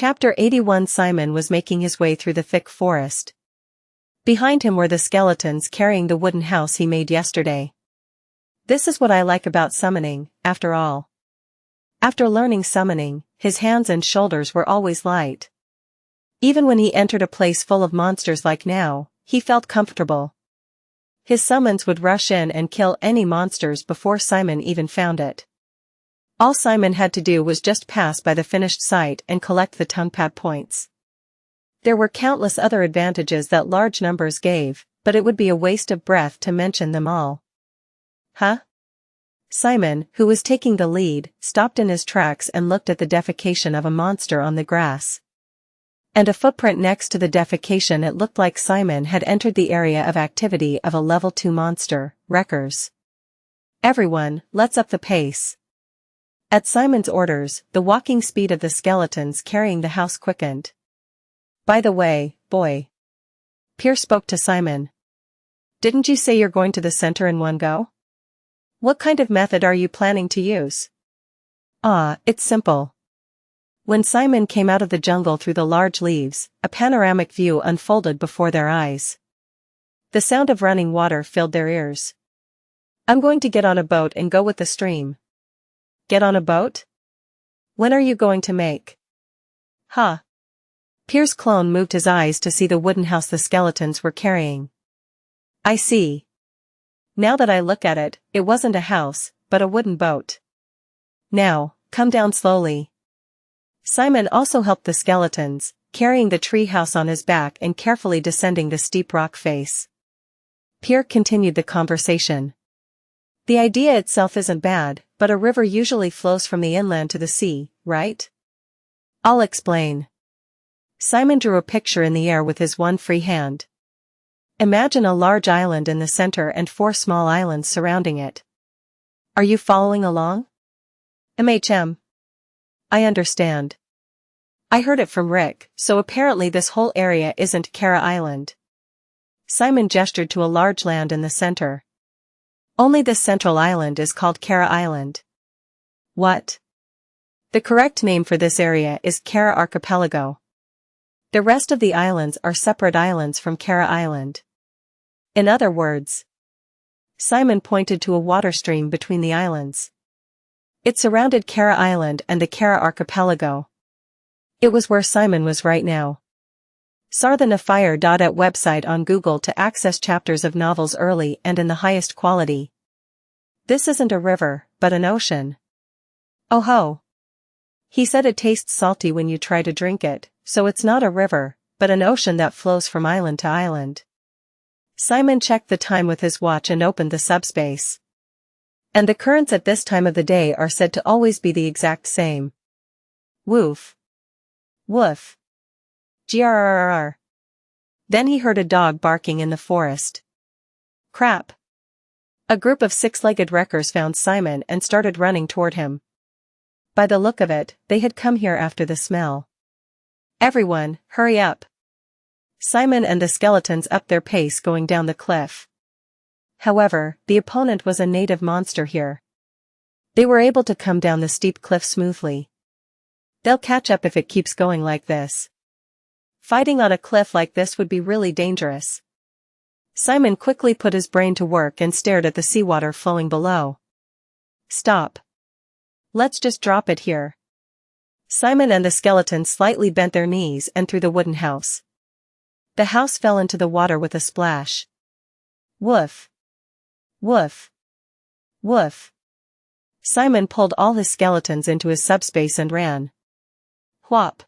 Chapter 81. Simon was making his way through the thick forest. Behind him were the skeletons carrying the wooden house he made yesterday. This is what I like about summoning, after all. After learning summoning, his hands and shoulders were always light. Even when he entered a place full of monsters like now, he felt comfortable. His summons would rush in and kill any monsters before Simon even found it. All Simon had to do was just pass by the finished site and collect the tongue-pad points. There were countless other advantages that large numbers gave, but it would be a waste of breath to mention them all. Huh? Simon, who was taking the lead, stopped in his tracks and looked at the defecation of a monster on the grass. And a footprint next to the defecation. It looked like Simon had entered the area of activity of a level 2 monster, Wreckers. Everyone, let's up the pace. At Simon's orders, the walking speed of the skeletons carrying the house quickened. By the way, boy. Pierce spoke to Simon. Didn't you say you're going to the center in one go? What kind of method are you planning to use? It's simple. When Simon came out of the jungle through the large leaves, a panoramic view unfolded before their eyes. The sound of running water filled their ears. I'm going to get on a boat and go with the stream. Get on a boat? When are you going to make? Pier's clone moved his eyes to see the wooden house the skeletons were carrying. I see. Now that I look at it, it wasn't a house, but a wooden boat. Now, come down slowly. Simon also helped the skeletons, carrying the tree house on his back and carefully descending the steep rock face. Pier continued the conversation. The idea itself isn't bad, but a river usually flows from the inland to the sea, right? I'll explain. Simon drew a picture in the air with his one free hand. Imagine a large island in the center and 4 small islands surrounding it. Are you following along? I understand. I heard it from Rick, so apparently this whole area isn't Kara Island. Simon gestured to a large land in the center. Only this central island is called Kara Island. What? The correct name for this area is Kara Archipelago. The rest of the islands are separate islands from Kara Island. In other words, Simon pointed to a water stream between the islands. It surrounded Kara Island and the Kara Archipelago. It was where Simon was right now. Sarthanafire.at website on Google to access chapters of novels early and in the highest quality. This isn't a river, but an ocean. Oh ho. He said it tastes salty when you try to drink it, so it's not a river, but an ocean that flows from island to island. Simon checked the time with his watch and opened the subspace. And the currents at this time of the day are said to always be the exact same. Woof. Woof. Grrrr. Then he heard a dog barking in the forest. Crap. A group of 6-legged wreckers found Simon and started running toward him. By the look of it, they had come here after the smell. Everyone, hurry up. Simon and the skeletons upped their pace going down the cliff. However, the opponent was a native monster here. They were able to come down the steep cliff smoothly. They'll catch up if it keeps going like this. Fighting on a cliff like this would be really dangerous. Simon quickly put his brain to work and stared at the seawater flowing below. Stop. Let's just drop it here. Simon and the skeleton slightly bent their knees and threw the wooden house. The house fell into the water with a splash. Woof. Woof. Woof. Simon pulled all his skeletons into his subspace and ran. Whop.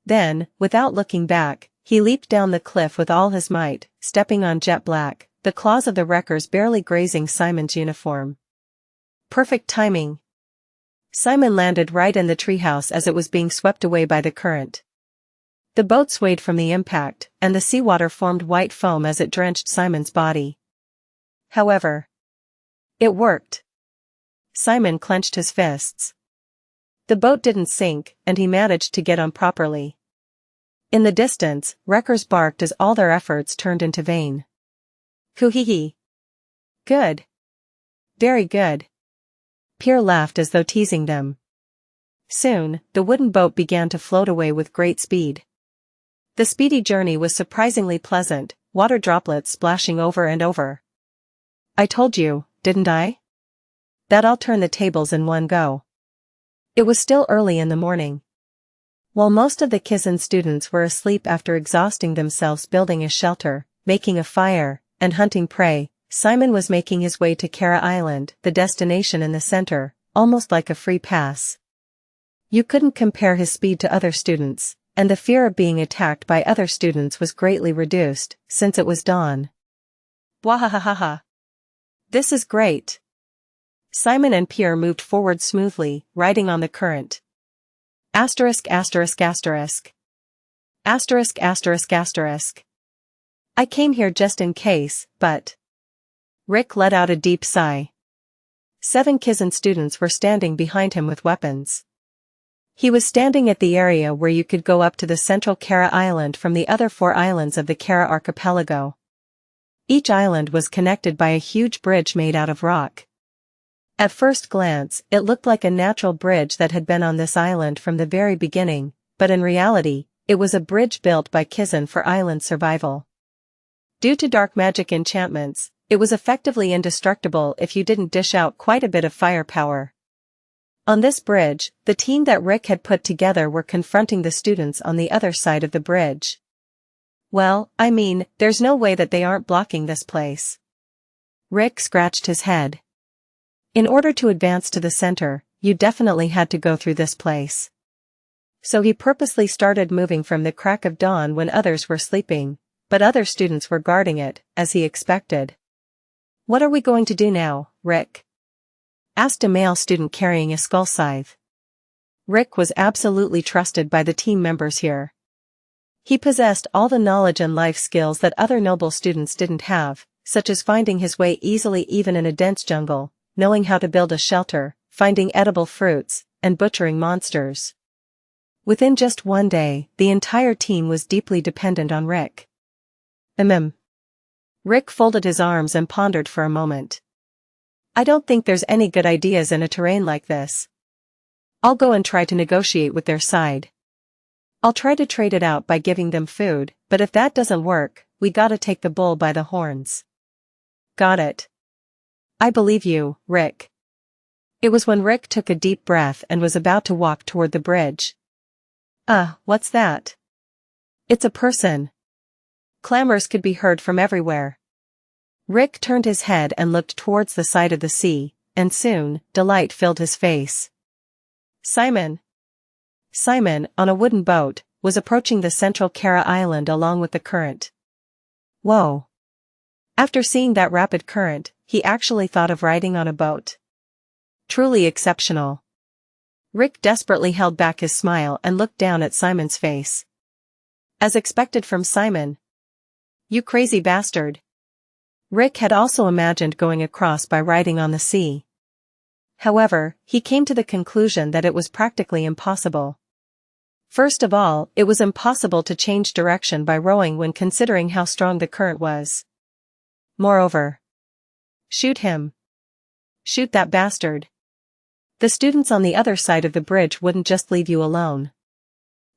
Then, without looking back, he leaped down the cliff with all his might, stepping on jet black, the claws of the wreckers barely grazing Simon's uniform. Perfect timing. Simon landed right in the treehouse as it was being swept away by the current. The boat swayed from the impact, and the seawater formed white foam as it drenched Simon's body. However, it worked. Simon clenched his fists. The boat didn't sink, and he managed to get on properly. In the distance, wreckers barked as all their efforts turned into vain. Hoo-hee-hee. Good. Very good. Pierre laughed as though teasing them. Soon, the wooden boat began to float away with great speed. The speedy journey was surprisingly pleasant, water droplets splashing over and over. I told you, didn't I? That I'll turn the tables in one go. It was still early in the morning. While most of the Kizan students were asleep after exhausting themselves building a shelter, making a fire, and hunting prey, Simon was making his way to Kara Island, the destination in the center, almost like a free pass. You couldn't compare his speed to other students, and the fear of being attacked by other students was greatly reduced, since it was dawn. Wahahaha. This is great. Simon and Pierre moved forward smoothly, riding on the current. Asterisk asterisk asterisk. Asterisk asterisk asterisk. I came here just in case, but... Rick let out a deep sigh. 7 Kizan students were standing behind him with weapons. He was standing at the area where you could go up to the central Kara Island from the other 4 islands of the Kara archipelago. Each island was connected by a huge bridge made out of rock. At first glance, it looked like a natural bridge that had been on this island from the very beginning, but in reality, it was a bridge built by Kizan for island survival. Due to dark magic enchantments, it was effectively indestructible if you didn't dish out quite a bit of firepower. On this bridge, the team that Rick had put together were confronting the students on the other side of the bridge. Well, I mean, there's no way that they aren't blocking this place. Rick scratched his head. In order to advance to the center, you definitely had to go through this place. So he purposely started moving from the crack of dawn when others were sleeping, but other students were guarding it, as he expected. What are we going to do now, Rick? Asked a male student carrying a skull scythe. Rick was absolutely trusted by the team members here. He possessed all the knowledge and life skills that other noble students didn't have, such as finding his way easily even in a dense jungle, knowing how to build a shelter, finding edible fruits, and butchering monsters. Within just one day, the entire team was deeply dependent on Rick. Rick folded his arms and pondered for a moment. I don't think there's any good ideas in a terrain like this. I'll go and try to negotiate with their side. I'll try to trade it out by giving them food, but if that doesn't work, we gotta take the bull by the horns. Got it. I believe you, Rick. It was when Rick took a deep breath and was about to walk toward the bridge. What's that? It's a person. Clamors could be heard from everywhere. Rick turned his head and looked towards the side of the sea, and soon, delight filled his face. Simon, on a wooden boat, was approaching the central Kara Island along with the current. Whoa. After seeing that rapid current, he actually thought of riding on a boat. Truly exceptional. Rick desperately held back his smile and looked down at Simon's face. As expected from Simon. You crazy bastard. Rick had also imagined going across by riding on the sea. However, he came to the conclusion that it was practically impossible. First of all, it was impossible to change direction by rowing when considering how strong the current was. Moreover, shoot him. Shoot that bastard. The students on the other side of the bridge wouldn't just leave you alone.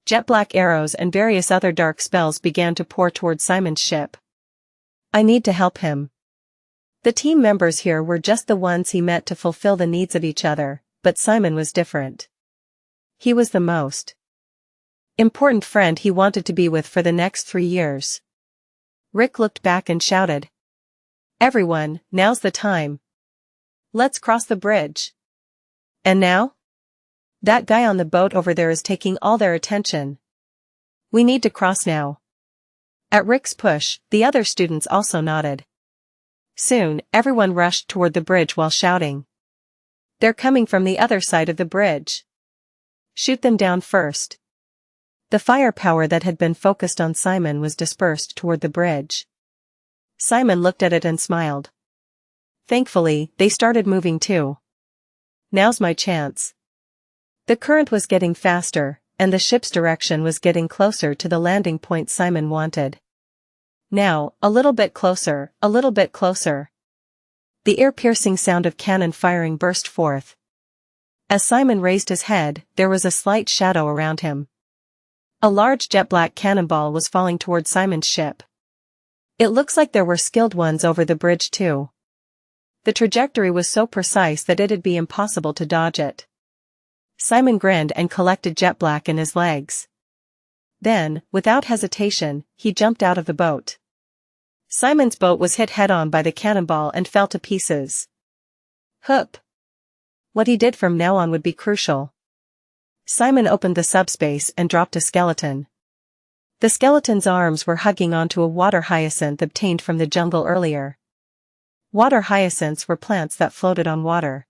Jet black arrows and various other dark spells began to pour toward Simon's ship. I need to help him. The team members here were just the ones he met to fulfill the needs of each other, but Simon was different. He was the most important friend he wanted to be with for the next 3 years. Rick looked back and shouted. Everyone, now's the time. Let's cross the bridge. And now? That guy on the boat over there is taking all their attention. We need to cross now. At Rick's push, the other students also nodded. Soon, everyone rushed toward the bridge while shouting. They're coming from the other side of the bridge. Shoot them down first. The firepower that had been focused on Simon was dispersed toward the bridge. Simon looked at it and smiled. Thankfully, they started moving too. Now's my chance. The current was getting faster, and the ship's direction was getting closer to the landing point Simon wanted. Now, a little bit closer, a little bit closer. The ear-piercing sound of cannon firing burst forth. As Simon raised his head, there was a slight shadow around him. A large jet-black cannonball was falling towards Simon's ship. It looks like there were skilled ones over the bridge too. The trajectory was so precise that it'd be impossible to dodge it. Simon grinned and collected jet-black in his legs. Then, without hesitation, he jumped out of the boat. Simon's boat was hit head-on by the cannonball and fell to pieces. Hup! What he did from now on would be crucial. Simon opened the subspace and dropped a skeleton. The skeleton's arms were hugging onto a water hyacinth obtained from the jungle earlier. Water hyacinths were plants that floated on water.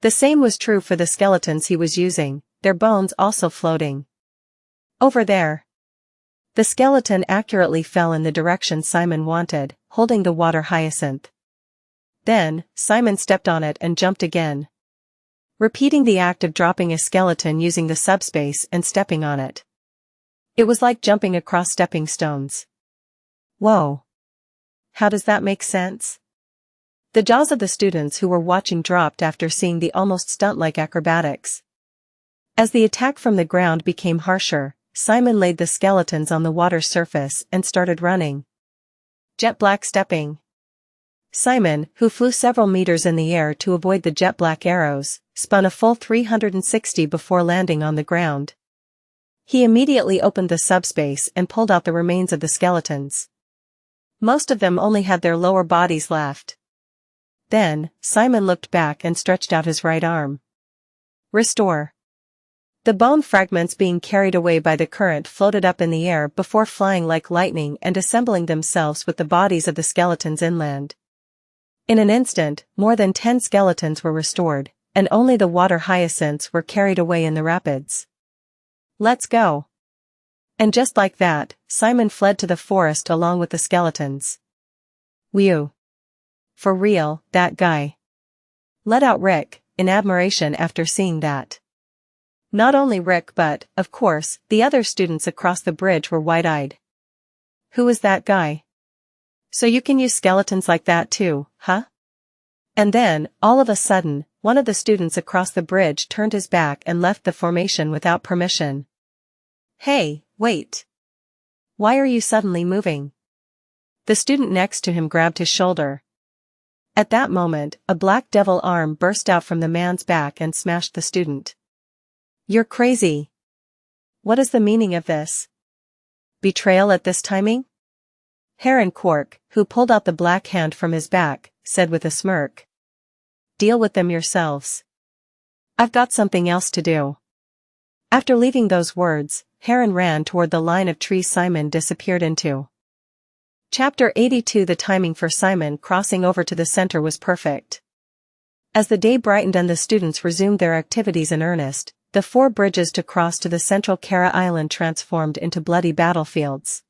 The same was true for the skeletons he was using, their bones also floating. Over there. The skeleton accurately fell in the direction Simon wanted, holding the water hyacinth. Then, Simon stepped on it and jumped again. Repeating the act of dropping a skeleton using the subspace and stepping on it. It was like jumping across stepping stones. Whoa! How does that make sense? The jaws of the students who were watching dropped after seeing the almost stunt-like acrobatics. As the attack from the ground became harsher, Simon laid the skeletons on the water's surface and started running. Jet-black stepping. Simon, who flew several meters in the air to avoid the jet-black arrows, spun a full 360 before landing on the ground. He immediately opened the subspace and pulled out the remains of the skeletons. Most of them only had their lower bodies left. Then, Simon looked back and stretched out his right arm. Restore. The bone fragments being carried away by the current floated up in the air before flying like lightning and assembling themselves with the bodies of the skeletons inland. In an instant, more than 10 skeletons were restored, and only the water hyacinths were carried away in the rapids. Let's go. And just like that, Simon fled to the forest along with the skeletons. Whew. For real, that guy. Let out Rick, in admiration after seeing that. Not only Rick but, of course, the other students across the bridge were wide-eyed. Who is that guy? So you can use skeletons like that too, huh? And then, all of a sudden, one of the students across the bridge turned his back and left the formation without permission. Hey, wait. Why are you suddenly moving? The student next to him grabbed his shoulder. At that moment, a black devil arm burst out from the man's back and smashed the student. You're crazy. What is the meaning of this? Betrayal at this timing? Heron Quark, who pulled out the black hand from his back, said with a smirk. Deal with them yourselves. I've got something else to do. After leaving those words, Heron ran toward the line of trees Simon disappeared into. Chapter 82. The timing for Simon crossing over to the center was perfect. As the day brightened and the students resumed their activities in earnest, the 4 bridges to cross to the central Kara Island transformed into bloody battlefields.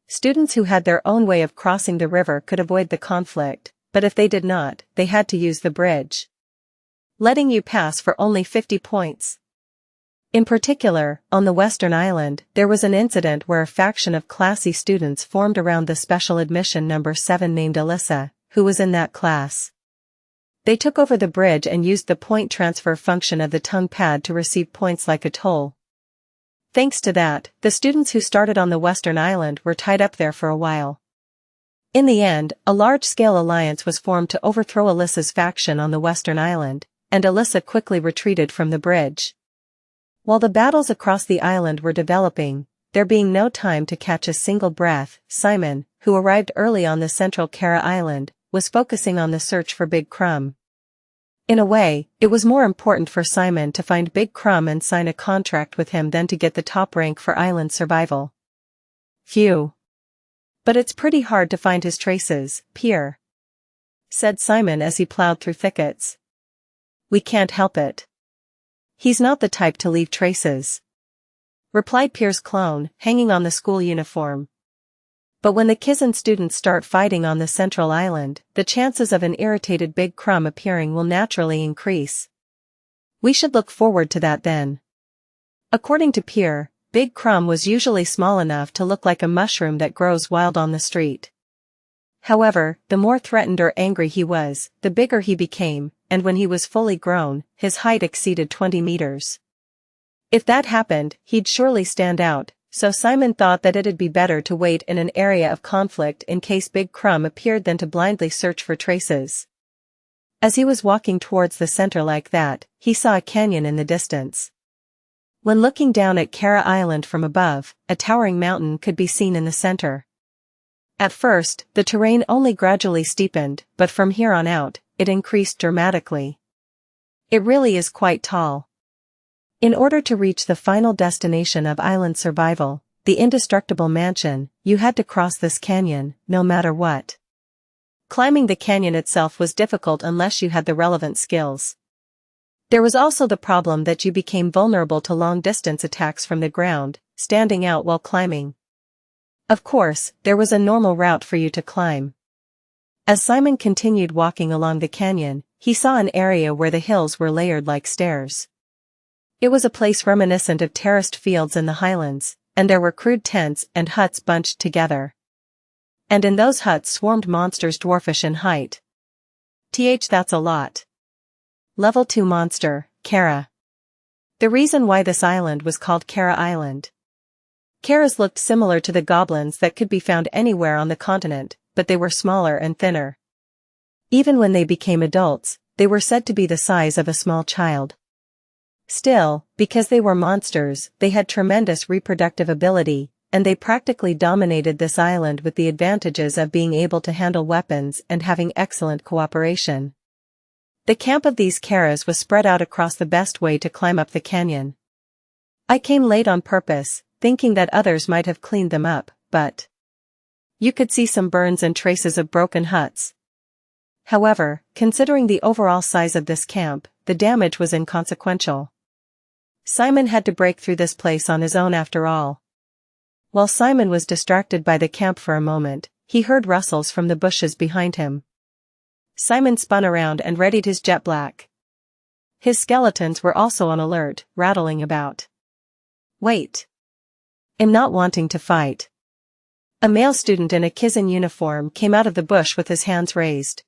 Students who had their own way of crossing the river could avoid the conflict, but if they did not, they had to use the bridge. Letting you pass for only 50 points. In particular, on the Western Island, there was an incident where a faction of classy students formed around the special admission number 7 named Alyssa, who was in that class. They took over the bridge and used the point transfer function of the tongue pad to receive points like a toll. Thanks to that, the students who started on the Western Island were tied up there for a while. In the end, a large-scale alliance was formed to overthrow Alyssa's faction on the Western Island, and Alyssa quickly retreated from the bridge. While the battles across the island were developing, there being no time to catch a single breath, Simon, who arrived early on the central Kara Island, was focusing on the search for Big Crumb. In a way, it was more important for Simon to find Big Crumb and sign a contract with him than to get the top rank for island survival. Phew. But it's pretty hard to find his traces, Pierre, said Simon as he plowed through thickets. We can't help it. He's not the type to leave traces, replied Pierre's clone, hanging on the school uniform. But when the Kizan students start fighting on the central island, the chances of an irritated Big Crumb appearing will naturally increase. We should look forward to that then. According to Pierre, Big Crumb was usually small enough to look like a mushroom that grows wild on the street. However, the more threatened or angry he was, the bigger he became, and when he was fully grown, his height exceeded 20 meters. If that happened, he'd surely stand out, so Simon thought that it'd be better to wait in an area of conflict in case Big Crumb appeared than to blindly search for traces. As he was walking towards the center like that, he saw a canyon in the distance. When looking down at Kara Island from above, a towering mountain could be seen in the center. At first, the terrain only gradually steepened, but from here on out, it increased dramatically. It really is quite tall. In order to reach the final destination of island survival, the indestructible mansion, you had to cross this canyon, no matter what. Climbing the canyon itself was difficult unless you had the relevant skills. There was also the problem that you became vulnerable to long-distance attacks from the ground, standing out while climbing. Of course, there was a normal route for you to climb. As Simon continued walking along the canyon, he saw an area where the hills were layered like stairs. It was a place reminiscent of terraced fields in the highlands, and there were crude tents and huts bunched together. And in those huts swarmed monsters dwarfish in height. That's a lot. Level 2 monster, Kara. The reason why this island was called Kara Island. Karas looked similar to the goblins that could be found anywhere on the continent, but they were smaller and thinner. Even when they became adults, they were said to be the size of a small child. Still, because they were monsters, they had tremendous reproductive ability, and they practically dominated this island with the advantages of being able to handle weapons and having excellent cooperation. The camp of these Karas was spread out across the best way to climb up the canyon. I came late on purpose, thinking that others might have cleaned them up, but you could see some burns and traces of broken huts. However, considering the overall size of this camp, the damage was inconsequential. Simon had to break through this place on his own after all. While Simon was distracted by the camp for a moment, he heard rustles from the bushes behind him. Simon spun around and readied his jet black. His skeletons were also on alert, rattling about. Wait. I'm not wanting to fight. A male student in a Kizan uniform came out of the bush with his hands raised.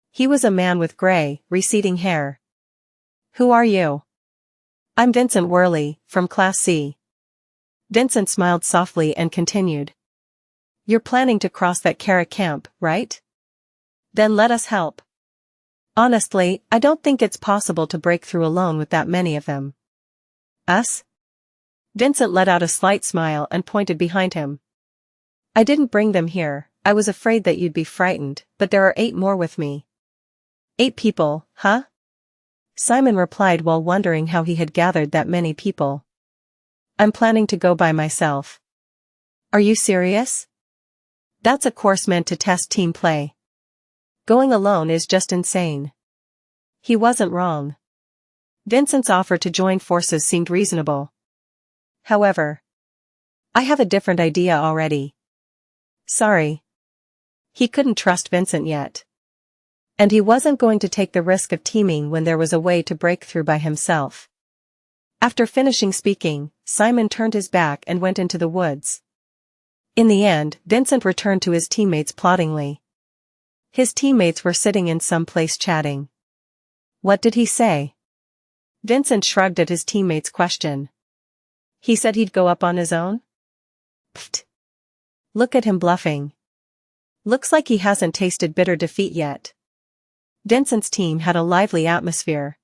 He was a man with gray, receding hair. Who are you? I'm Vincent Worley, from Class C. Vincent smiled softly and continued. You're planning to cross that Kara camp, right? Then let us help. Honestly, I don't think it's possible to break through alone with that many of them. Us? Vincent let out a slight smile and pointed behind him. I didn't bring them here, I was afraid that you'd be frightened, but there are 8 more with me. 8 people, huh? Simon replied while wondering how he had gathered that many people. I'm planning to go by myself. Are you serious? That's a course meant to test team play. Going alone is just insane. He wasn't wrong. Vincent's offer to join forces seemed reasonable. However, I have a different idea already. Sorry. He couldn't trust Vincent yet. And he wasn't going to take the risk of teaming when there was a way to break through by himself. After finishing speaking, Simon turned his back and went into the woods. In the end, Vincent returned to his teammates ploddingly. His teammates were sitting in some place chatting. What did he say? Vincent shrugged at his teammate's question. He said he'd go up on his own? Pfft. Look at him bluffing. Looks like he hasn't tasted bitter defeat yet. Vincent's team had a lively atmosphere.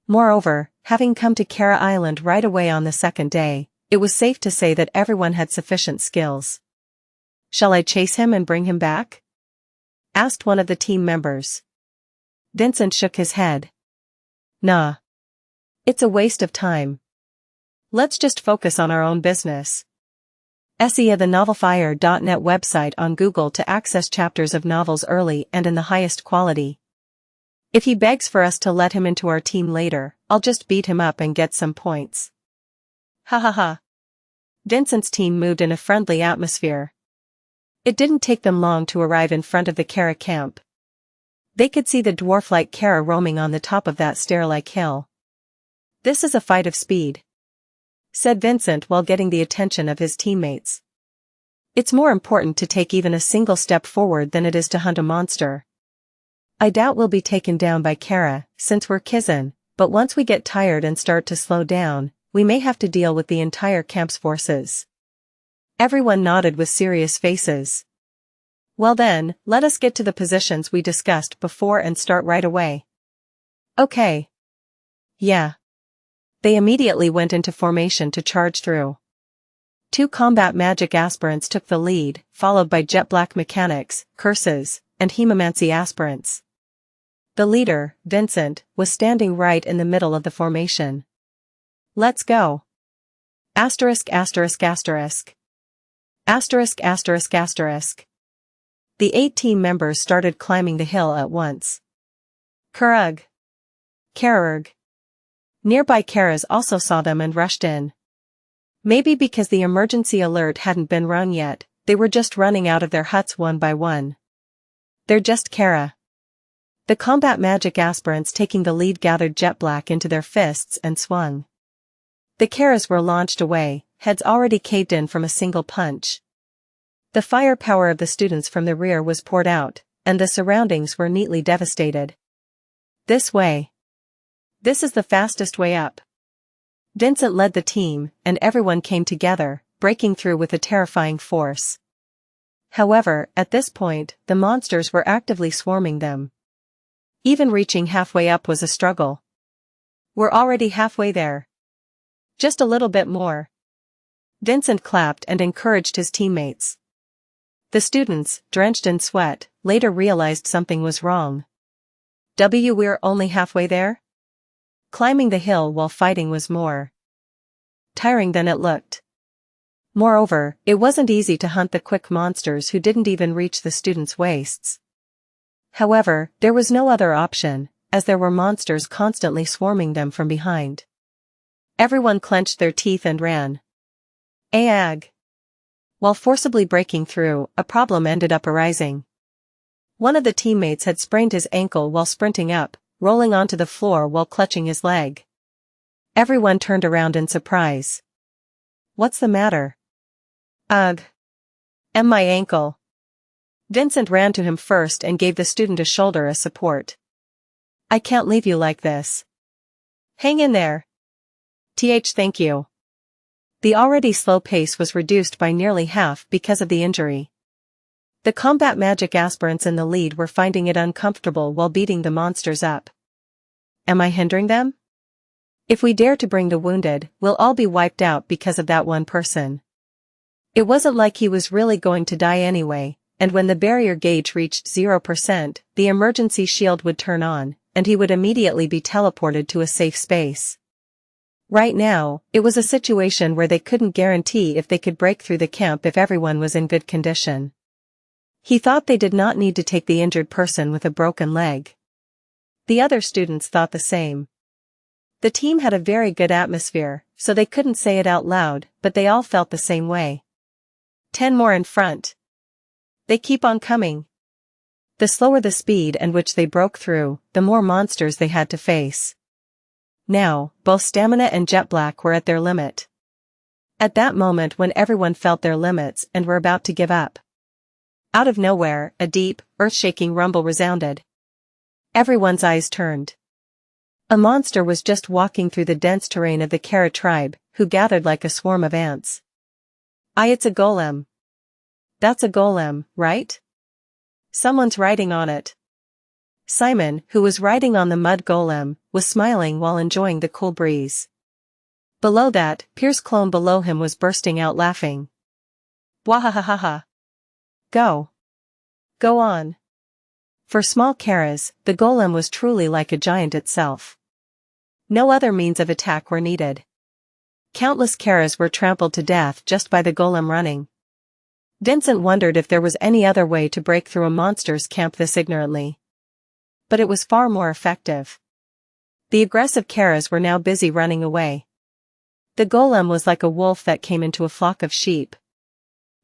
Moreover, having come to Kara Island right away on the second day, it was safe to say that everyone had sufficient skills. Shall I chase him and bring him back? Asked one of the team members. Vincent shook his head. Nah. It's a waste of time. Let's just focus on our own business. SEA the novelfire.net website on Google to access chapters of novels early and in the highest quality. If he begs for us to let him into our team later, I'll just beat him up and get some points. Ha ha ha. Vincent's team moved in a friendly atmosphere. It didn't take them long to arrive in front of the Kara camp. They could see the dwarf-like Kara roaming on the top of that stair-like hill. This is a fight of speed, said Vincent while getting the attention of his teammates. It's more important to take even a single step forward than it is to hunt a monster. I doubt we'll be taken down by Kara, since we're Kizan, but once we get tired and start to slow down, we may have to deal with the entire camp's forces. Everyone nodded with serious faces. Well then, let us get to the positions we discussed before and start right away. Okay. Yeah. They immediately went into formation to charge through. 2 combat magic aspirants took the lead, followed by jet black mechanics, curses, and hemomancy aspirants. The leader, Vincent, was standing right in the middle of the formation. Let's go. Asterisk asterisk asterisk. Asterisk asterisk asterisk. The 8 team members started climbing the hill at once. Kurug. Kararg. Nearby Karas also saw them and rushed in. Maybe because the emergency alert hadn't been rung yet, they were just running out of their huts one by one. They're just Kara. The combat magic aspirants taking the lead gathered jet black into their fists and swung. The Karas were launched away, heads already caved in from a single punch. The firepower of the students from the rear was poured out, and the surroundings were neatly devastated. This way. This is the fastest way up. Vincent led the team, and everyone came together, breaking through with a terrifying force. However, at this point, the monsters were actively swarming them. Even reaching halfway up was a struggle. We're already halfway there. Just a little bit more. Vincent clapped and encouraged his teammates. The students, drenched in sweat, later realized something was wrong. We're only halfway there? Climbing the hill while fighting was more tiring than it looked. Moreover, it wasn't easy to hunt the quick monsters who didn't even reach the students' waists. However, there was no other option, as there were monsters constantly swarming them from behind. Everyone clenched their teeth and ran. Ag. While forcibly breaking through, a problem ended up arising. One of the teammates had sprained his ankle while sprinting up, rolling onto the floor while clutching his leg. Everyone turned around in surprise. What's the matter? Ugh. My ankle. Vincent ran to him first and gave the student a shoulder as support. I can't leave you like this. Hang in there. Thank you. The already slow pace was reduced by nearly half because of the injury. The combat magic aspirants in the lead were finding it uncomfortable while beating the monsters up. Am I hindering them? If we dare to bring the wounded, we'll all be wiped out because of that one person. It wasn't like he was really going to die anyway, and when the barrier gauge reached 0%, the emergency shield would turn on, and he would immediately be teleported to a safe space. Right now, it was a situation where they couldn't guarantee if they could break through the camp if everyone was in good condition. He thought they did not need to take the injured person with a broken leg. The other students thought the same. The team had a very good atmosphere, so they couldn't say it out loud, but they all felt the same way. 10 more in front. They keep on coming. The slower the speed and which they broke through, the more monsters they had to face. Now, both stamina and jet black were at their limit. At that moment when everyone felt their limits and were about to give up. Out of nowhere, a deep, earth-shaking rumble resounded. Everyone's eyes turned. A monster was just walking through the dense terrain of the Kara tribe, who gathered like a swarm of ants. It's a golem. That's a golem, right? Someone's riding on it. Simon, who was riding on the mud golem, was smiling while enjoying the cool breeze. Below that, Pier's clone below him was bursting out laughing. Wahahaha. Go. Go on. For small Karas, the golem was truly like a giant itself. No other means of attack were needed. Countless Karas were trampled to death just by the golem running. Vincent wondered if there was any other way to break through a monster's camp this ignorantly. But it was far more effective. The aggressive Karas were now busy running away. The golem was like a wolf that came into a flock of sheep.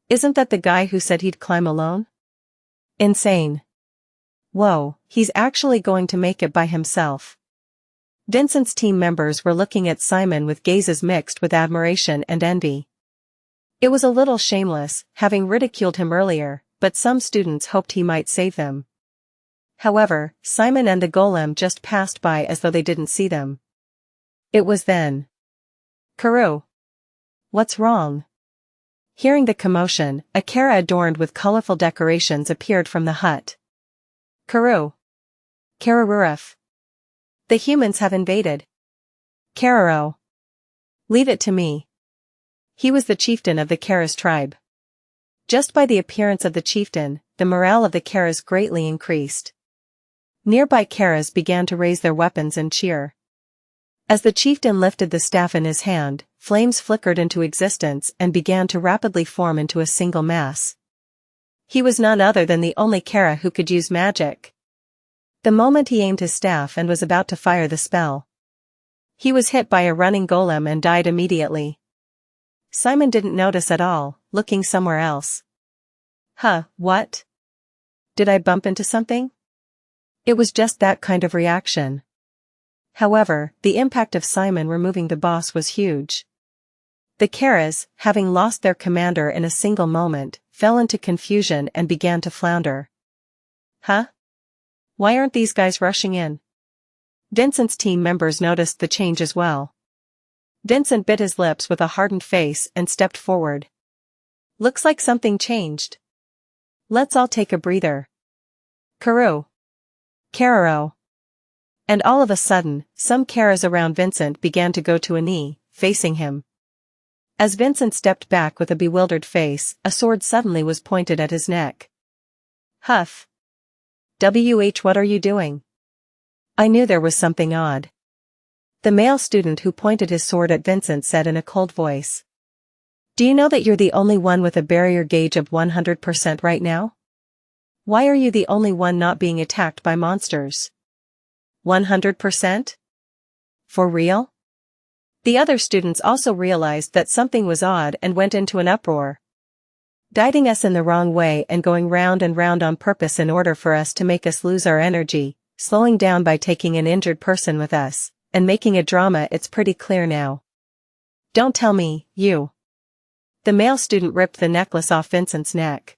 Isn't that the guy who said he'd climb alone? Insane. Whoa, he's actually going to make it by himself. Vincent's team members were looking at Simon with gazes mixed with admiration and envy. It was a little shameless, having ridiculed him earlier, but some students hoped he might save them. However, Simon and the golem just passed by as though they didn't see them. It was then. Karoo. What's wrong? Hearing the commotion, a kara adorned with colorful decorations appeared from the hut. Karoo. Kararuruf. The humans have invaded. Kararo. Leave it to me. He was the chieftain of the Kara's tribe. Just by the appearance of the chieftain, the morale of the Karas greatly increased. Nearby Karas began to raise their weapons and cheer. As the chieftain lifted the staff in his hand, flames flickered into existence and began to rapidly form into a single mass. He was none other than the only Kara who could use magic. The moment he aimed his staff and was about to fire the spell, he was hit by a running golem and died immediately. Simon didn't notice at all, looking somewhere else. What? Did I bump into something? It was just that kind of reaction. However, the impact of Simon removing the boss was huge. The Karas, having lost their commander in a single moment, fell into confusion and began to flounder. Why aren't these guys rushing in? Vincent's team members noticed the change as well. Vincent bit his lips with a hardened face and stepped forward. Looks like something changed. Let's all take a breather. Karoo. Kararo. And all of a sudden, some Karas around Vincent began to go to a knee, facing him. As Vincent stepped back with a bewildered face, a sword suddenly was pointed at his neck. Huff. What are you doing? I knew there was something odd. The male student who pointed his sword at Vincent said in a cold voice. Do you know that you're the only one with a barrier gauge of 100% right now? Why are you the only one not being attacked by monsters? 100%? For real? The other students also realized that something was odd and went into an uproar. Guiding us in the wrong way and going round and round on purpose in order for us to make us lose our energy, slowing down by taking an injured person with us, and making a drama. It's pretty clear now. Don't tell me, you. The male student ripped the necklace off Vincent's neck.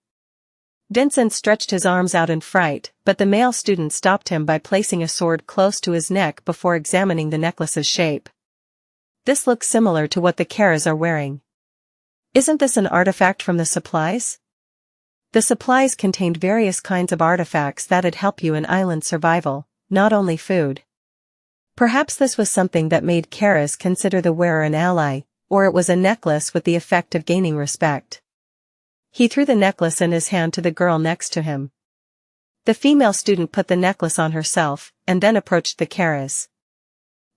Vincent stretched his arms out in fright, but the male student stopped him by placing a sword close to his neck before examining the necklace's shape. This looks similar to what the Karas are wearing. Isn't this an artifact from the supplies? The supplies contained various kinds of artifacts that'd help you in island survival, not only food. Perhaps this was something that made Karas consider the wearer an ally, or it was a necklace with the effect of gaining respect. He threw the necklace in his hand to the girl next to him. The female student put the necklace on herself, and then approached the Karas.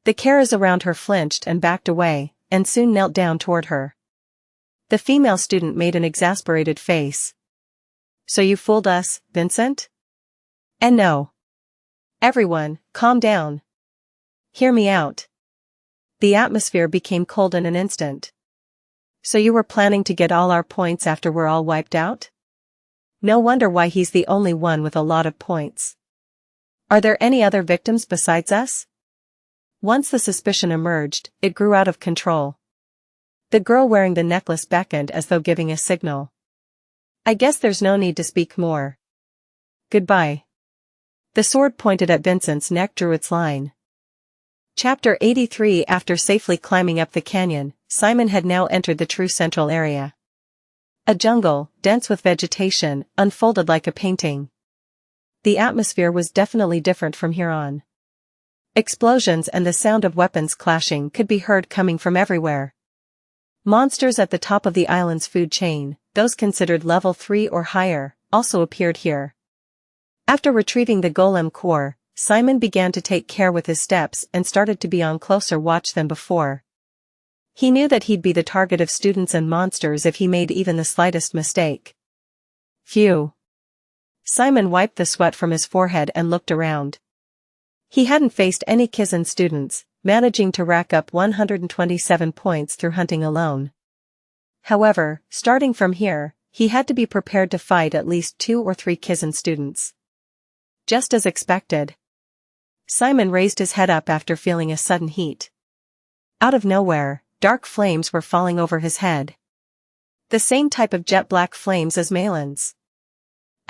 The Karas around her flinched and backed away, and soon knelt down toward her. The female student made an exasperated face. So you fooled us, Vincent? And no. Everyone, calm down. Hear me out. The atmosphere became cold in an instant. So you were planning to get all our points after we're all wiped out? No wonder why he's the only one with a lot of points. Are there any other victims besides us? Once the suspicion emerged, it grew out of control. The girl wearing the necklace beckoned as though giving a signal. I guess there's no need to speak more. Goodbye. The sword pointed at Vincent's neck drew its line. Chapter 83. After safely climbing up the canyon, Simon had now entered the true central area. A jungle, dense with vegetation, unfolded like a painting. The atmosphere was definitely different from here on. Explosions and the sound of weapons clashing could be heard coming from everywhere. Monsters at the top of the island's food chain, those considered level 3 or higher, also appeared here. After retrieving the golem core, Simon began to take care with his steps and started to be on closer watch than before. He knew that he'd be the target of students and monsters if he made even the slightest mistake. Phew. Simon wiped the sweat from his forehead and looked around. He hadn't faced any Kizan students, managing to rack up 127 points through hunting alone. However, starting from here, he had to be prepared to fight at least 2 or 3 Kizan students. Just as expected. Simon raised his head up after feeling a sudden heat. Out of nowhere, dark flames were falling over his head. The same type of jet black flames as Malin's.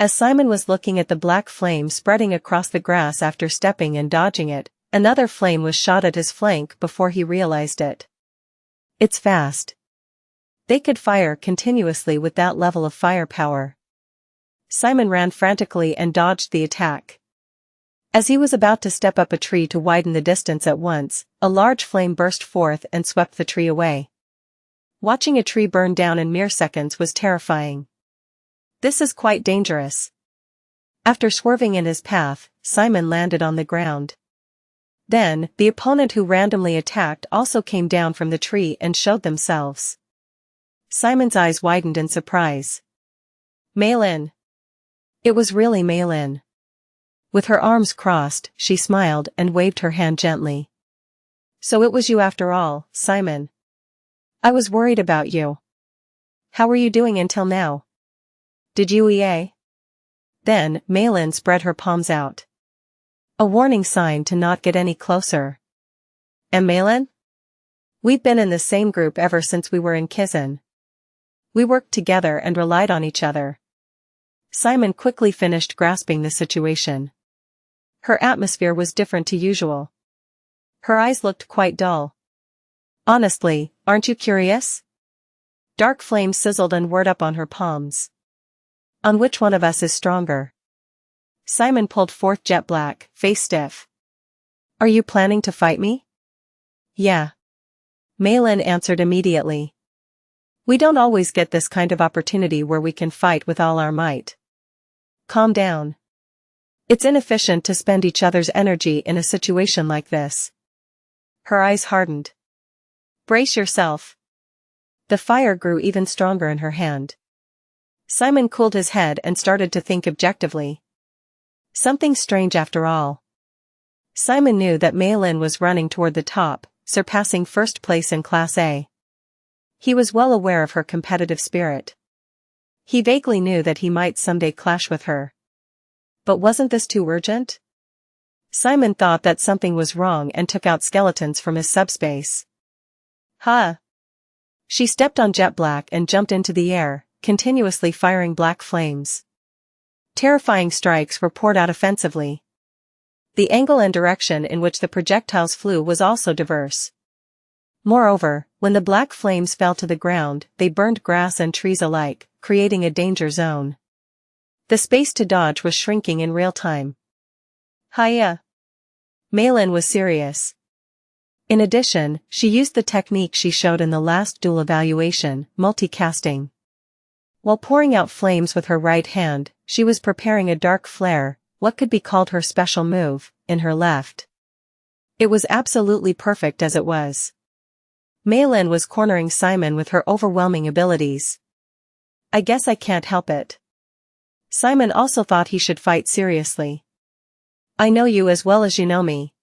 As Simon was looking at the black flame spreading across the grass after stepping and dodging it, another flame was shot at his flank before he realized it. It's fast. They could fire continuously with that level of firepower. Simon ran frantically and dodged the attack. As he was about to step up a tree to widen the distance at once, a large flame burst forth and swept the tree away. Watching a tree burn down in mere seconds was terrifying. This is quite dangerous. After swerving in his path, Simon landed on the ground. Then, the opponent who randomly attacked also came down from the tree and showed themselves. Simon's eyes widened in surprise. Maylin. It was really Maylin. With her arms crossed, she smiled and waved her hand gently. So it was you after all, Simon. I was worried about you. How were you doing until now? Did you EA? Then, Maylin spread her palms out. A warning sign to not get any closer. And Maylin? We've been in the same group ever since we were in Kizan. We worked together and relied on each other. Simon quickly finished grasping the situation. Her atmosphere was different to usual. Her eyes looked quite dull. Honestly, aren't you curious? Dark flames sizzled and whirred up on her palms. On which one of us is stronger? Simon pulled forth jet black, face stiff. Are you planning to fight me? Yeah. Maylin answered immediately. We don't always get this kind of opportunity where we can fight with all our might. Calm down. It's inefficient to spend each other's energy in a situation like this. Her eyes hardened. Brace yourself. The fire grew even stronger in her hand. Simon cooled his head and started to think objectively. Something strange after all. Simon knew that Maylin was running toward the top, surpassing first place in Class A. He was well aware of her competitive spirit. He vaguely knew that he might someday clash with her. But wasn't this too urgent? Simon thought that something was wrong and took out skeletons from his subspace. Huh. She stepped on jet black and jumped into the air, continuously firing black flames. Terrifying strikes were poured out offensively. The angle and direction in which the projectiles flew was also diverse. Moreover, when the black flames fell to the ground, they burned grass and trees alike, creating a danger zone. The space to dodge was shrinking in real time. Hiya. Maylin was serious. In addition, she used the technique she showed in the last duel evaluation, multicasting. While pouring out flames with her right hand, she was preparing a dark flare, what could be called her special move, in her left. It was absolutely perfect as it was. Maylin was cornering Simon with her overwhelming abilities. I guess I can't help it. Simon also thought he should fight seriously. I know you as well as you know me.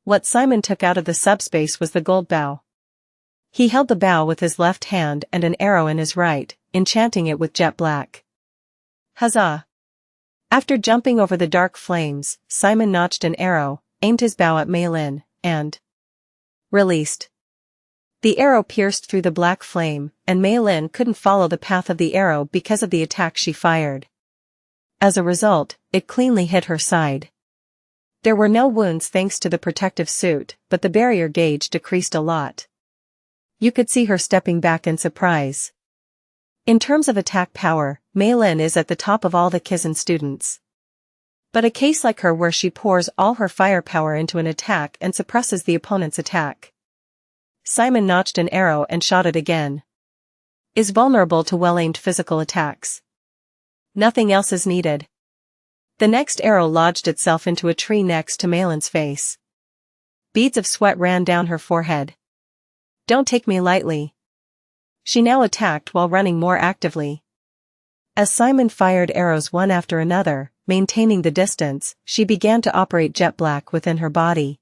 What Simon took out of the subspace was the gold bow. He held the bow with his left hand and an arrow in his right, enchanting it with jet black. Huzzah! After jumping over the dark flames, Simon notched an arrow, aimed his bow at Maylin, and released. The arrow pierced through the black flame, and Maylin couldn't follow the path of the arrow because of the attack she fired. As a result, it cleanly hit her side. There were no wounds thanks to the protective suit, but the barrier gauge decreased a lot. You could see her stepping back in surprise. In terms of attack power, Maylin is at the top of all the Kizan students. But a case like her where she pours all her firepower into an attack and suppresses the opponent's attack. Simon notched an arrow and shot it again. Is vulnerable to well-aimed physical attacks. Nothing else is needed. The next arrow lodged itself into a tree next to Maylin's face. Beads of sweat ran down her forehead. Don't take me lightly. She now attacked while running more actively. As Simon fired arrows one after another, maintaining the distance, she began to operate jet black within her body.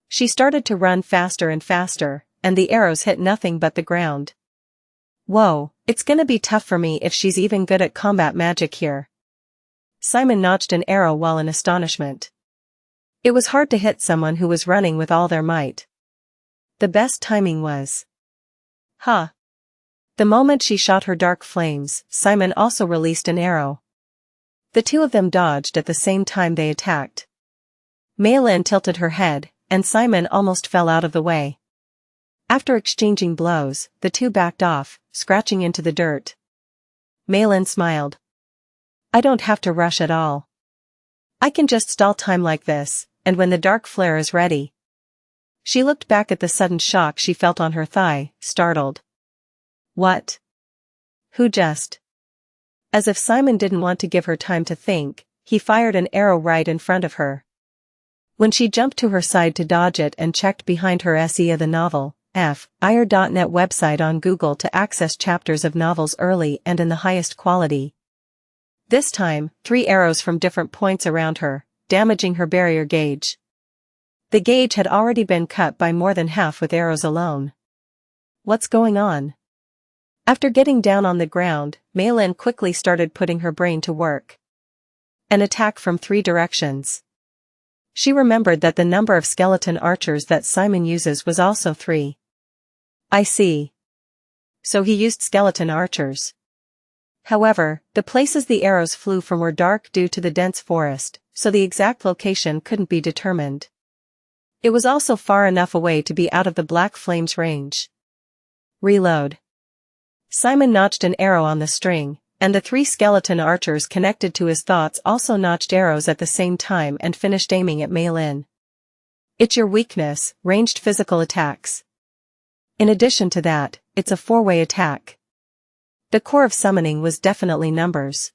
She started to run faster and faster, and the arrows hit nothing but the ground. Whoa, it's gonna be tough for me if she's even good at combat magic here. Simon notched an arrow while in astonishment. It was hard to hit someone who was running with all their might. The best timing was. The moment she shot her dark flames, Simon also released an arrow. The two of them dodged at the same time they attacked. Maylin tilted her head, and Simon almost fell out of the way. After exchanging blows, the two backed off, scratching into the dirt. Maylin smiled. I don't have to rush at all. I can just stall time like this, and when the dark flare is ready. She looked back at the sudden shock she felt on her thigh, startled. What? Who just? As if Simon didn't want to give her time to think, he fired an arrow right in front of her. When she jumped to her side to dodge it and checked behind her SE of the novel, ir.net website on Google to access chapters of novels early and in the highest quality. This time, 3 arrows from different points around her, damaging her barrier gauge. The gauge had already been cut by more than half with arrows alone. What's going on? After getting down on the ground, Maylin quickly started putting her brain to work. An attack from 3 directions. She remembered that the number of skeleton archers that Simon uses was also 3. I see. So he used skeleton archers. However, the places the arrows flew from were dark due to the dense forest, so the exact location couldn't be determined. It was also far enough away to be out of the black flame's range. Reload. Simon notched an arrow on the string, and the 3 skeleton archers connected to his thoughts also notched arrows at the same time and finished aiming at Maylin. It's your weakness, ranged physical attacks. In addition to that, it's a 4-way attack. The core of summoning was definitely numbers.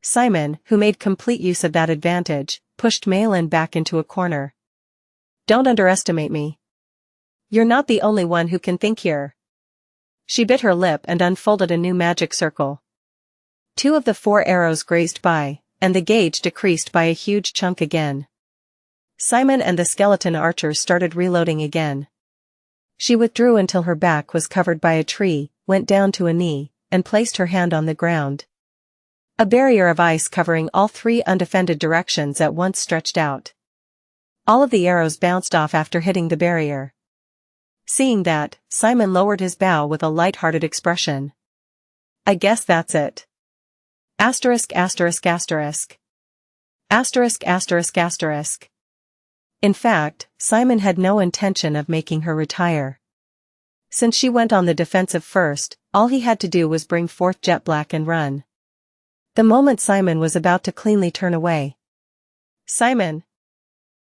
Simon, who made complete use of that advantage, pushed Maylin back into a corner. Don't underestimate me. You're not the only one who can think here. She bit her lip and unfolded a new magic circle. 2 of the 4 arrows grazed by, and the gauge decreased by a huge chunk again. Simon and the skeleton archers started reloading again. She withdrew until her back was covered by a tree, went down to a knee, and placed her hand on the ground. A barrier of ice covering all 3 undefended directions at once stretched out. All of the arrows bounced off after hitting the barrier. Seeing that, Simon lowered his bow with a light-hearted expression. I guess that's it. Asterisk asterisk asterisk. Asterisk asterisk asterisk. In fact, Simon had no intention of making her retire. Since she went on the defensive first, all he had to do was bring forth jet black and run. The moment Simon was about to cleanly turn away. Simon!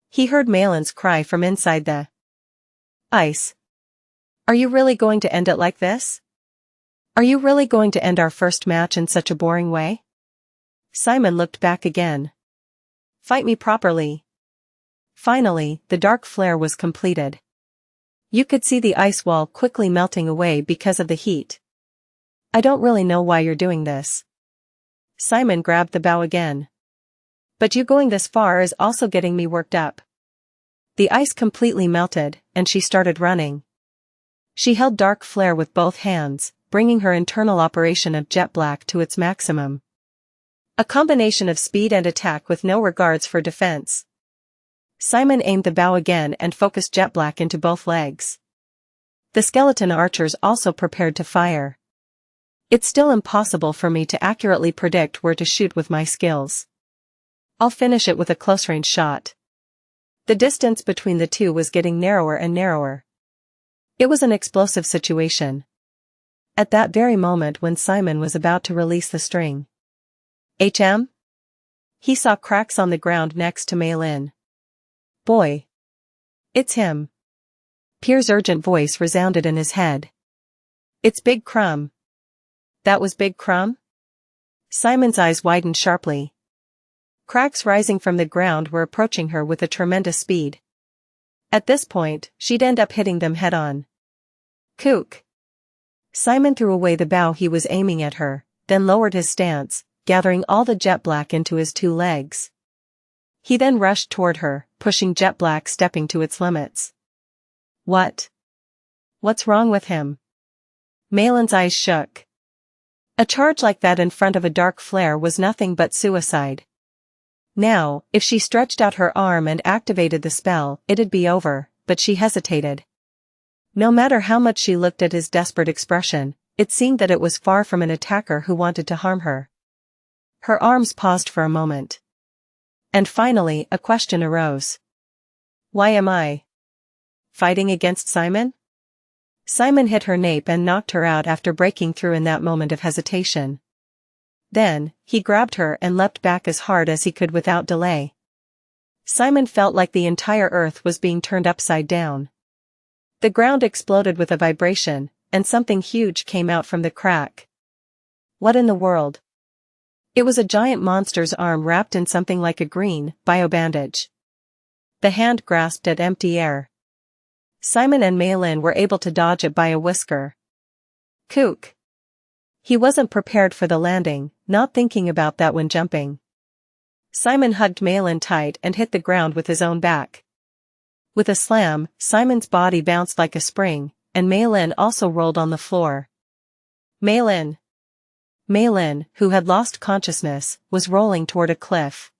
He heard Maylin's cry from inside the ice. Are you really going to end it like this? Are you really going to end our first match in such a boring way? Simon looked back again. Fight me properly. Finally, the dark flare was completed. You could see the ice wall quickly melting away because of the heat. I don't really know why you're doing this. Simon grabbed the bow again. But you going this far is also getting me worked up. The ice completely melted, and she started running. She held dark flare with both hands, bringing her internal operation of jet black to its maximum. A combination of speed and attack with no regards for defense. Simon aimed the bow again and focused jet black into both legs. The skeleton archers also prepared to fire. It's still impossible for me to accurately predict where to shoot with my skills. I'll finish it with a close-range shot. The distance between the two was getting narrower and narrower. It was an explosive situation. At that very moment when Simon was about to release the string. HM? He saw cracks on the ground next to Maylin. Boy. It's him. Pierre's urgent voice resounded in his head. It's Big Crumb. That was Big Crumb? Simon's eyes widened sharply. Cracks rising from the ground were approaching her with a tremendous speed. At this point, she'd end up hitting them head-on. Kook. Simon threw away the bow he was aiming at her, then lowered his stance, gathering all the jet black into his 2 legs. He then rushed toward her, pushing jet black stepping to its limits. What? What's wrong with him? Maylin's eyes shook. A charge like that in front of a dark flare was nothing but suicide. Now, if she stretched out her arm and activated the spell, it'd be over, but she hesitated. No matter how much she looked at his desperate expression, it seemed that it was far from an attacker who wanted to harm her. Her arms paused for a moment. And finally, a question arose. Why am I fighting against Simon? Simon hit her nape and knocked her out after breaking through in that moment of hesitation. Then, he grabbed her and leapt back as hard as he could without delay. Simon felt like the entire earth was being turned upside down. The ground exploded with a vibration, and something huge came out from the crack. What in the world? It was a giant monster's arm wrapped in something like a green bio-bandage. The hand grasped at empty air. Simon and Maylin were able to dodge it by a whisker. Kook. He wasn't prepared for the landing, not thinking about that when jumping. Simon hugged Maylin tight and hit the ground with his own back. With a slam, Simon's body bounced like a spring, and Maylin also rolled on the floor. Maylin, who had lost consciousness, was rolling toward a cliff.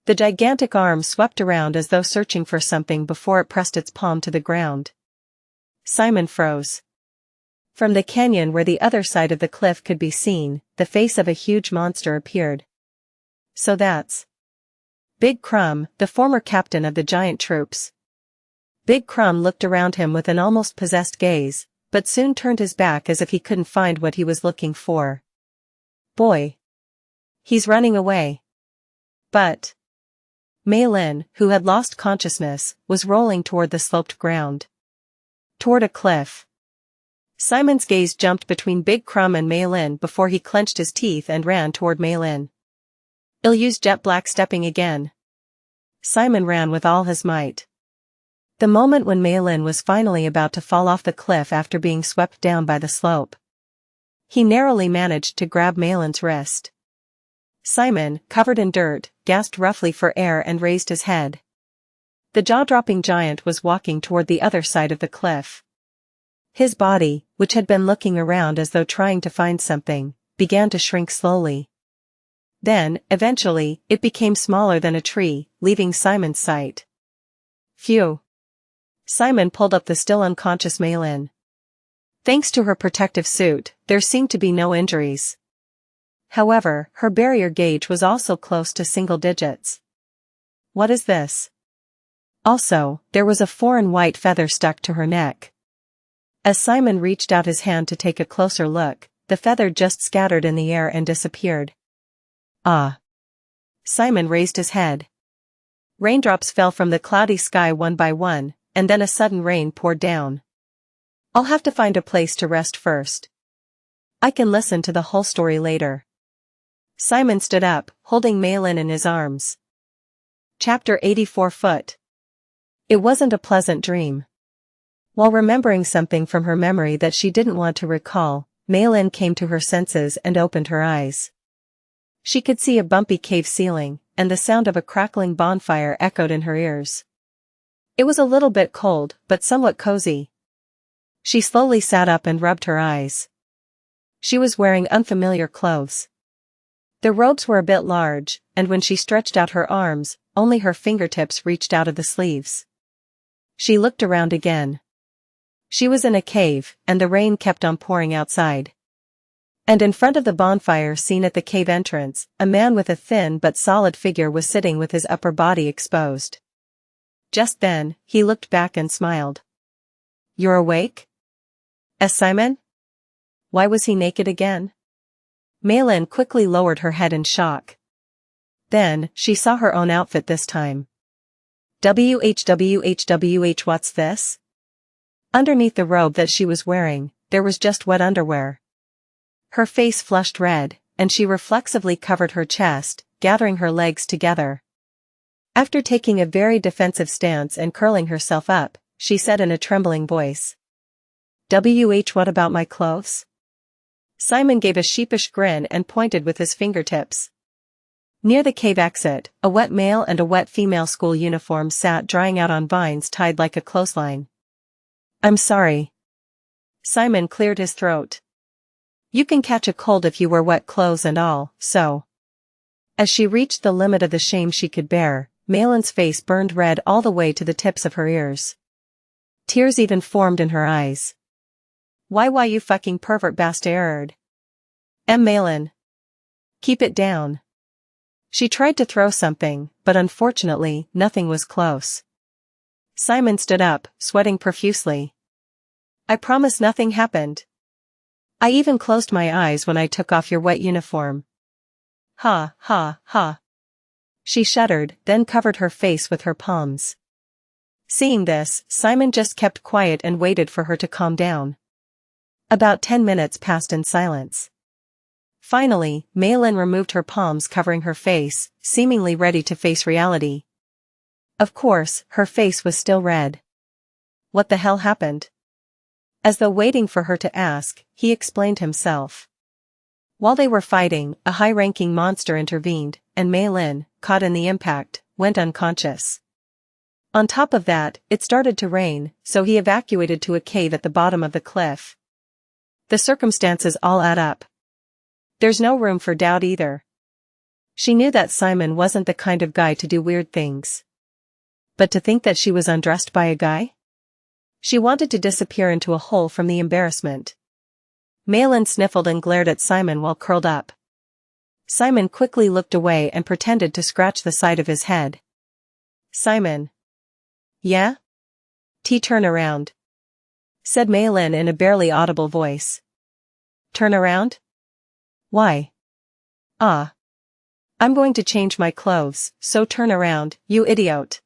The gigantic arm swept around as though searching for something before it pressed its palm to the ground. Simon froze. From the canyon where the other side of the cliff could be seen, the face of a huge monster appeared. So that's Big Crumb, the former captain of the giant troops. Big Crumb looked around him with an almost possessed gaze, but soon turned his back as if he couldn't find what he was looking for. Boy. He's running away. But Maylin, who had lost consciousness, was rolling toward the sloped ground. Toward a cliff. Simon's gaze jumped between Big Crumb and Maylin before he clenched his teeth and ran toward Maylin. "I'll use jet black stepping again." Simon ran with all his might. The moment when Maylin was finally about to fall off the cliff after being swept down by the slope. He narrowly managed to grab Maylin's wrist. Simon, covered in dirt, gasped roughly for air and raised his head. The jaw-dropping giant was walking toward the other side of the cliff. His body, which had been looking around as though trying to find something, began to shrink slowly. Then, eventually, it became smaller than a tree, leaving Simon's sight. Phew. Simon pulled up the still unconscious Maylin. Thanks to her protective suit, there seemed to be no injuries. However, her barrier gauge was also close to single digits. What is this? Also, there was a foreign white feather stuck to her neck. As Simon reached out his hand to take a closer look, the feather just scattered in the air and disappeared. Ah. Simon raised his head. Raindrops fell from the cloudy sky one by one, and then a sudden rain poured down. I'll have to find a place to rest first. I can listen to the whole story later. Simon stood up, holding Maylin in his arms. Chapter 84 Foot. It wasn't a pleasant dream. While remembering something from her memory that she didn't want to recall, Maylin came to her senses and opened her eyes. She could see a bumpy cave ceiling, and the sound of a crackling bonfire echoed in her ears. It was a little bit cold, but somewhat cozy. She slowly sat up and rubbed her eyes. She was wearing unfamiliar clothes. The robes were a bit large, and when she stretched out her arms, only her fingertips reached out of the sleeves. She looked around again. She was in a cave, and the rain kept on pouring outside. And in front of the bonfire seen at the cave entrance, a man with a thin but solid figure was sitting with his upper body exposed. Just then, he looked back and smiled. "You're awake?" Simon? Why was he naked again? Maylin quickly lowered her head in shock. Then, she saw her own outfit this time. WHWHWH, what's this? Underneath the robe that she was wearing, there was just wet underwear. Her face flushed red, and she reflexively covered her chest, gathering her legs together. After taking a very defensive stance and curling herself up, she said in a trembling voice. What about my clothes? Simon gave a sheepish grin and pointed with his fingertips. Near the cave exit, a wet male and a wet female school uniform sat drying out on vines tied like a clothesline. I'm sorry. Simon cleared his throat. You can catch a cold if you wear wet clothes and all, so. As she reached the limit of the shame she could bear, Maylin's face burned red all the way to the tips of her ears. Tears even formed in her eyes. Why you fucking pervert bastard? Maylin. Keep it down. She tried to throw something, but unfortunately, nothing was close. Simon stood up, sweating profusely. I promise nothing happened. I even closed my eyes when I took off your wet uniform. Ha, ha, ha. She shuddered, then covered her face with her palms. Seeing this, Simon just kept quiet and waited for her to calm down. About 10 minutes passed in silence. Finally, Malin removed her palms covering her face, seemingly ready to face reality. Of course, her face was still red. What the hell happened? As though waiting for her to ask, he explained himself. While they were fighting, a high-ranking monster intervened, and Malin, caught in the impact, went unconscious. On top of that, it started to rain, so he evacuated to a cave at the bottom of the cliff. The circumstances all add up. There's no room for doubt either. She knew that Simon wasn't the kind of guy to do weird things. But to think that she was undressed by a guy? She wanted to disappear into a hole from the embarrassment. Malin sniffled and glared at Simon while curled up. Simon quickly looked away and pretended to scratch the side of his head. Simon. Yeah? Turn around. Said Malin in a barely audible voice. Turn around? Why? I'm going to change my clothes, so turn around, you idiot.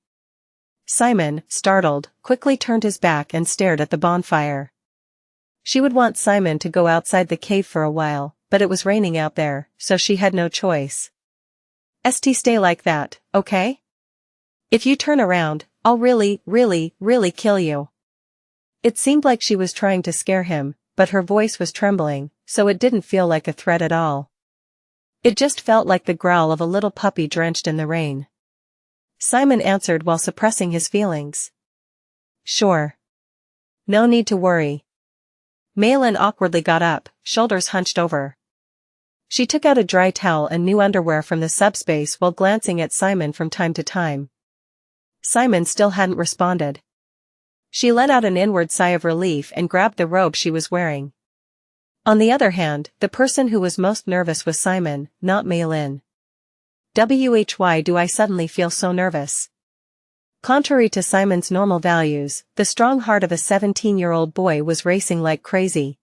Simon, startled, quickly turned his back and stared at the bonfire. She would want Simon to go outside the cave for a while, but it was raining out there, so she had no choice. Stay like that, okay? If you turn around, I'll really kill you. It seemed like she was trying to scare him, but her voice was trembling, so it didn't feel like a threat at all. It just felt like the growl of a little puppy drenched in the rain. Simon answered while suppressing his feelings. Sure. No need to worry. Malin awkwardly got up, shoulders hunched over. She took out a dry towel and new underwear from the subspace while glancing at Simon from time to time. Simon still hadn't responded. She let out an inward sigh of relief and grabbed the robe she was wearing. On the other hand, the person who was most nervous was Simon, not Malin. Why do I suddenly feel so nervous? Contrary to Simon's normal values, the strong heart of a 17-year-old boy was racing like crazy.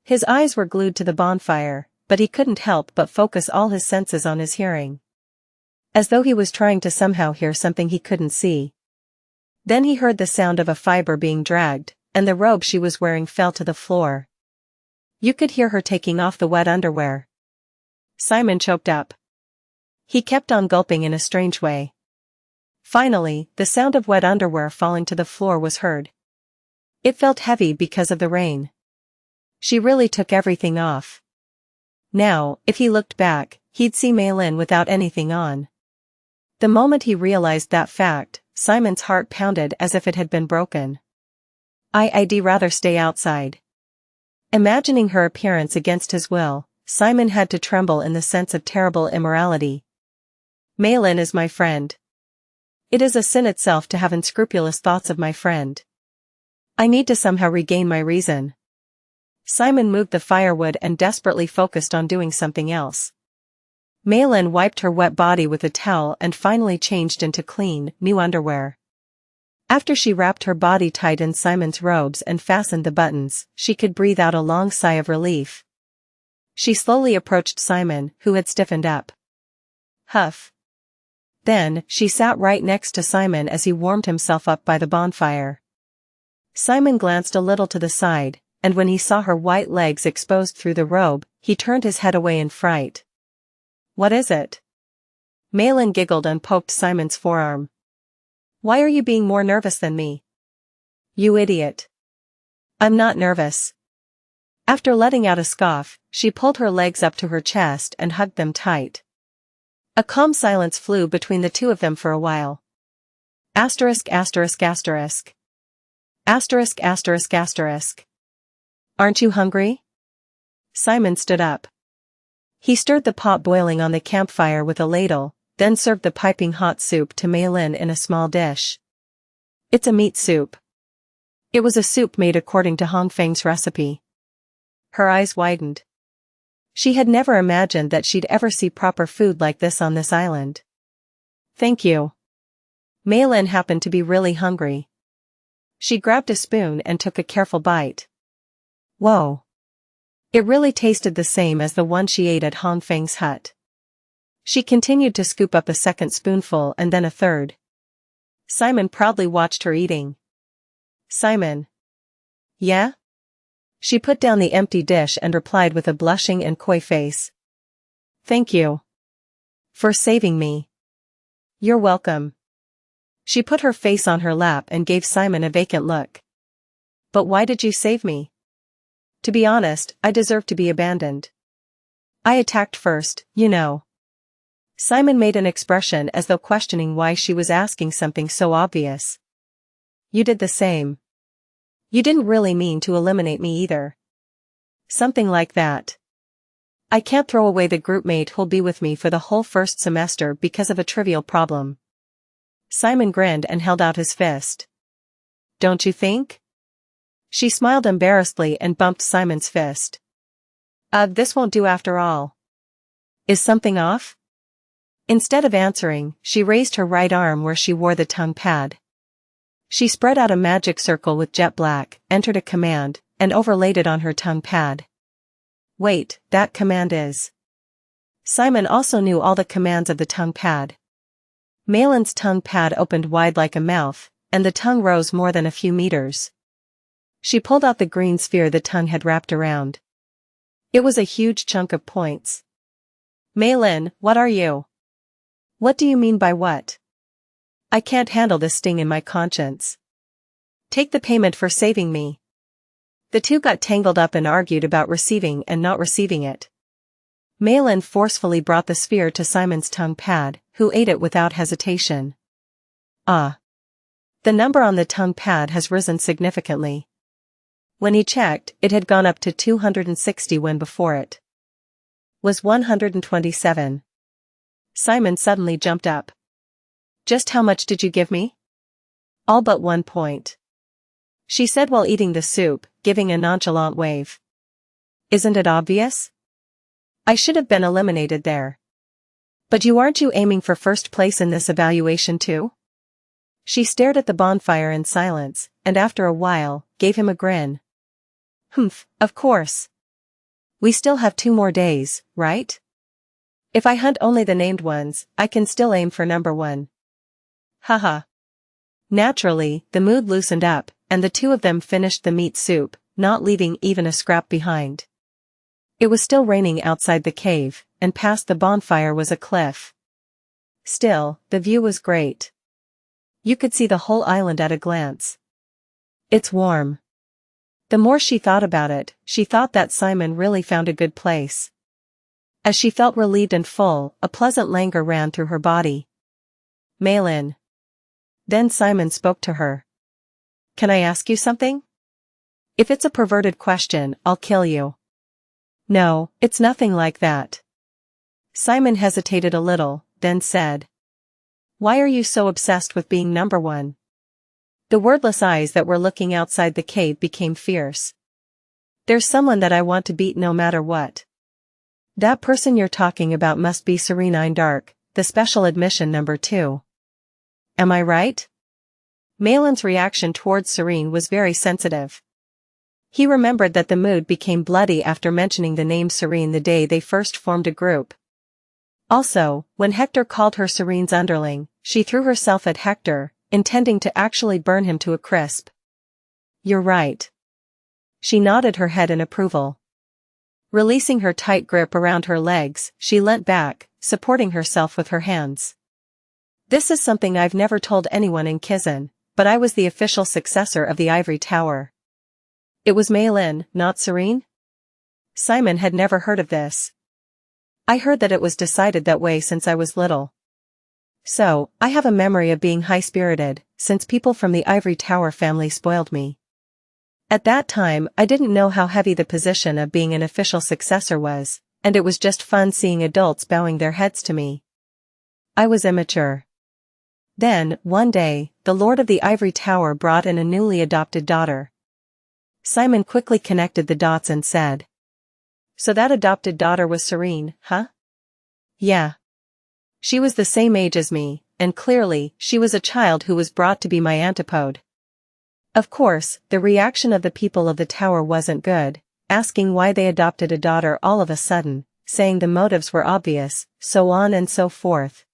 His eyes were glued to the bonfire, but he couldn't help but focus all his senses on his hearing. As though he was trying to somehow hear something he couldn't see. Then he heard the sound of a fiber being dragged, and the robe she was wearing fell to the floor. You could hear her taking off the wet underwear. Simon choked up. He kept on gulping in a strange way. Finally, the sound of wet underwear falling to the floor was heard. It felt heavy because of the rain. She really took everything off. Now, if he looked back, he'd see Malin without anything on. The moment he realized that fact, Simon's heart pounded as if it had been broken. I'd rather stay outside. Imagining her appearance against his will, Simon had to tremble in the sense of terrible immorality. Malin is my friend. It is a sin itself to have unscrupulous thoughts of my friend. I need to somehow regain my reason. Simon moved the firewood and desperately focused on doing something else. Malin wiped her wet body with a towel and finally changed into clean, new underwear. After she wrapped her body tight in Simon's robes and fastened the buttons, she could breathe out a long sigh of relief. She slowly approached Simon, who had stiffened up. Huff. Then, she sat right next to Simon as he warmed himself up by the bonfire. Simon glanced a little to the side, and when he saw her white legs exposed through the robe, he turned his head away in fright. What is it? Malin giggled and poked Simon's forearm. Why are you being more nervous than me? You idiot. I'm not nervous. After letting out a scoff, she pulled her legs up to her chest and hugged them tight. A calm silence flew between the two of them for a while. Asterisk asterisk asterisk. Asterisk asterisk asterisk. Aren't you hungry? Simon stood up. He stirred the pot boiling on the campfire with a ladle, then served the piping hot soup to Malin in a small dish. It's a meat soup. It was a soup made according to Hongfeng's recipe. Her eyes widened. She had never imagined that she'd ever see proper food like this on this island. Thank you. Mei Lin happened to be really hungry. She grabbed a spoon and took a careful bite. Whoa. It really tasted the same as the one she ate at Hong Feng's hut. She continued to scoop up a second spoonful and then a third. Simon proudly watched her eating. Simon. Yeah? She put down the empty dish and replied with a blushing and coy face. Thank you. For saving me. You're welcome. She put her face on her lap and gave Simon a vacant look. But why did you save me? To be honest, I deserve to be abandoned. I attacked first, you know. Simon made an expression as though questioning why she was asking something so obvious. You did the same. You didn't really mean to eliminate me either. Something like that. I can't throw away the groupmate who'll be with me for the whole first semester because of a trivial problem. Simon grinned and held out his fist. Don't you think? She smiled embarrassedly and bumped Simon's fist. This won't do after all. Is something off? Instead of answering, she raised her right arm where she wore the tongue pad. She spread out a magic circle with jet black, entered a command, and overlaid it on her tongue pad. Wait, that command is... Simon also knew all the commands of the tongue pad. Mei Lin's tongue pad opened wide like a mouth, and the tongue rose more than a few meters. She pulled out the green sphere the tongue had wrapped around. It was a huge chunk of points. Mei Lin, what are you? What do you mean by what? I can't handle this sting in my conscience. Take the payment for saving me. The two got tangled up and argued about receiving and not receiving it. Mei Lin forcefully brought the sphere to Simon's tongue pad, who ate it without hesitation. Ah. The number on the tongue pad has risen significantly. When he checked, it had gone up to 260 when before it was 127. Simon suddenly jumped up. Just how much did you give me? All but 1 point. She said while eating the soup, giving a nonchalant wave. Isn't it obvious? I should have been eliminated there. But aren't you aiming for first place in this evaluation too? She stared at the bonfire in silence, and after a while, gave him a grin. Humph, of course. We still have 2 more days, right? If I hunt only the named ones, I can still aim for number 1. Haha. Naturally, the mood loosened up, and the two of them finished the meat soup, not leaving even a scrap behind. It was still raining outside the cave, and past the bonfire was a cliff. Still, the view was great. You could see the whole island at a glance. It's warm. The more she thought about it, she thought that Simon really found a good place. As she felt relieved and full, a pleasant languor ran through her body. Mei Lin. Then Simon spoke to her. Can I ask you something? If it's a perverted question, I'll kill you. No, it's nothing like that. Simon hesitated a little, then said. Why are you so obsessed with being number 1? The wordless eyes that were looking outside the cave became fierce. There's someone that I want to beat no matter what. That person you're talking about must be Serene Dark, the special admission number 2. Am I right? Mei Lin's reaction towards Serene was very sensitive. He remembered that the mood became bloody after mentioning the name Serene the day they first formed a group. Also, when Hector called her Serene's underling, she threw herself at Hector, intending to actually burn him to a crisp. You're right. She nodded her head in approval. Releasing her tight grip around her legs, she leant back, supporting herself with her hands. This is something I've never told anyone in Kizan, but I was the official successor of the Ivory Tower. It was Mei Lin, not Serene? Simon had never heard of this. I heard that it was decided that way since I was little. So, I have a memory of being high-spirited, since people from the Ivory Tower family spoiled me. At that time, I didn't know how heavy the position of being an official successor was, and it was just fun seeing adults bowing their heads to me. I was immature. Then, one day, the Lord of the Ivory Tower brought in a newly adopted daughter. Simon quickly connected the dots and said. So that adopted daughter was Serene, huh? Yeah. She was the same age as me, and clearly, she was a child who was brought to be my antipode. Of course, the reaction of the people of the tower wasn't good, asking why they adopted a daughter all of a sudden, saying the motives were obvious, so on and so forth.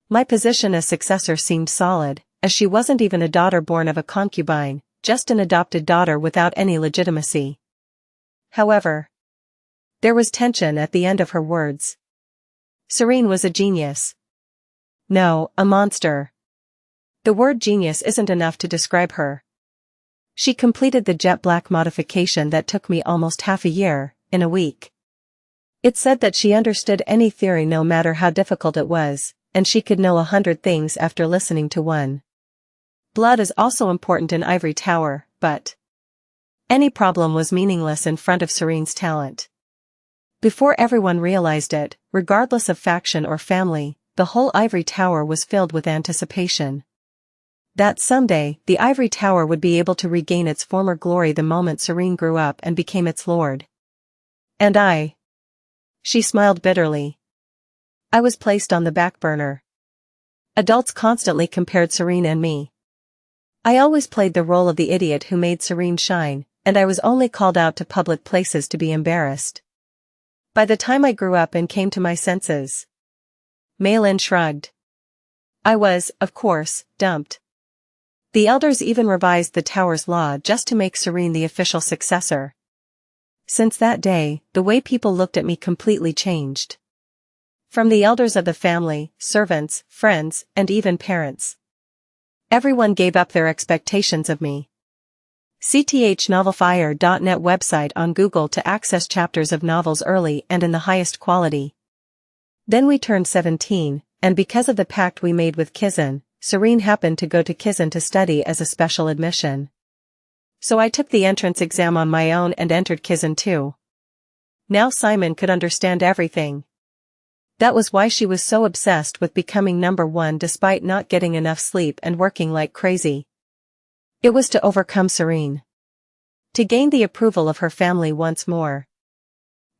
My position as successor seemed solid, as she wasn't even a daughter born of a concubine, just an adopted daughter without any legitimacy. However, there was tension at the end of her words. Serene was a genius. No, a monster. The word genius isn't enough to describe her. She completed the jet black modification that took me almost half a year, in a week. It said that she understood any theory no matter how difficult it was, and she could know 100 things after listening to one. Blood is also important in Ivory Tower, but any problem was meaningless in front of Serene's talent. Before everyone realized it, regardless of faction or family, the whole Ivory Tower was filled with anticipation. That someday, the Ivory Tower would be able to regain its former glory the moment Serene grew up and became its lord. And I. She smiled bitterly. I was placed on the back burner. Adults constantly compared Serene and me. I always played the role of the idiot who made Serene shine, and I was only called out to public places to be embarrassed. By the time I grew up and came to my senses, Malin shrugged. I was, of course, dumped. The elders even revised the tower's law just to make Serene the official successor. Since that day, the way people looked at me completely changed. From the elders of the family, servants, friends, and even parents. Everyone gave up their expectations of me. cthnovelfire.net website on Google to access chapters of novels early and in the highest quality. Then we turned 17, and because of the pact we made with Kizan, Serene happened to go to Kizan to study as a special admission. So I took the entrance exam on my own and entered Kizan too. Now Simon could understand everything. That was why she was so obsessed with becoming number one despite not getting enough sleep and working like crazy. It was to overcome Serene. To gain the approval of her family once more.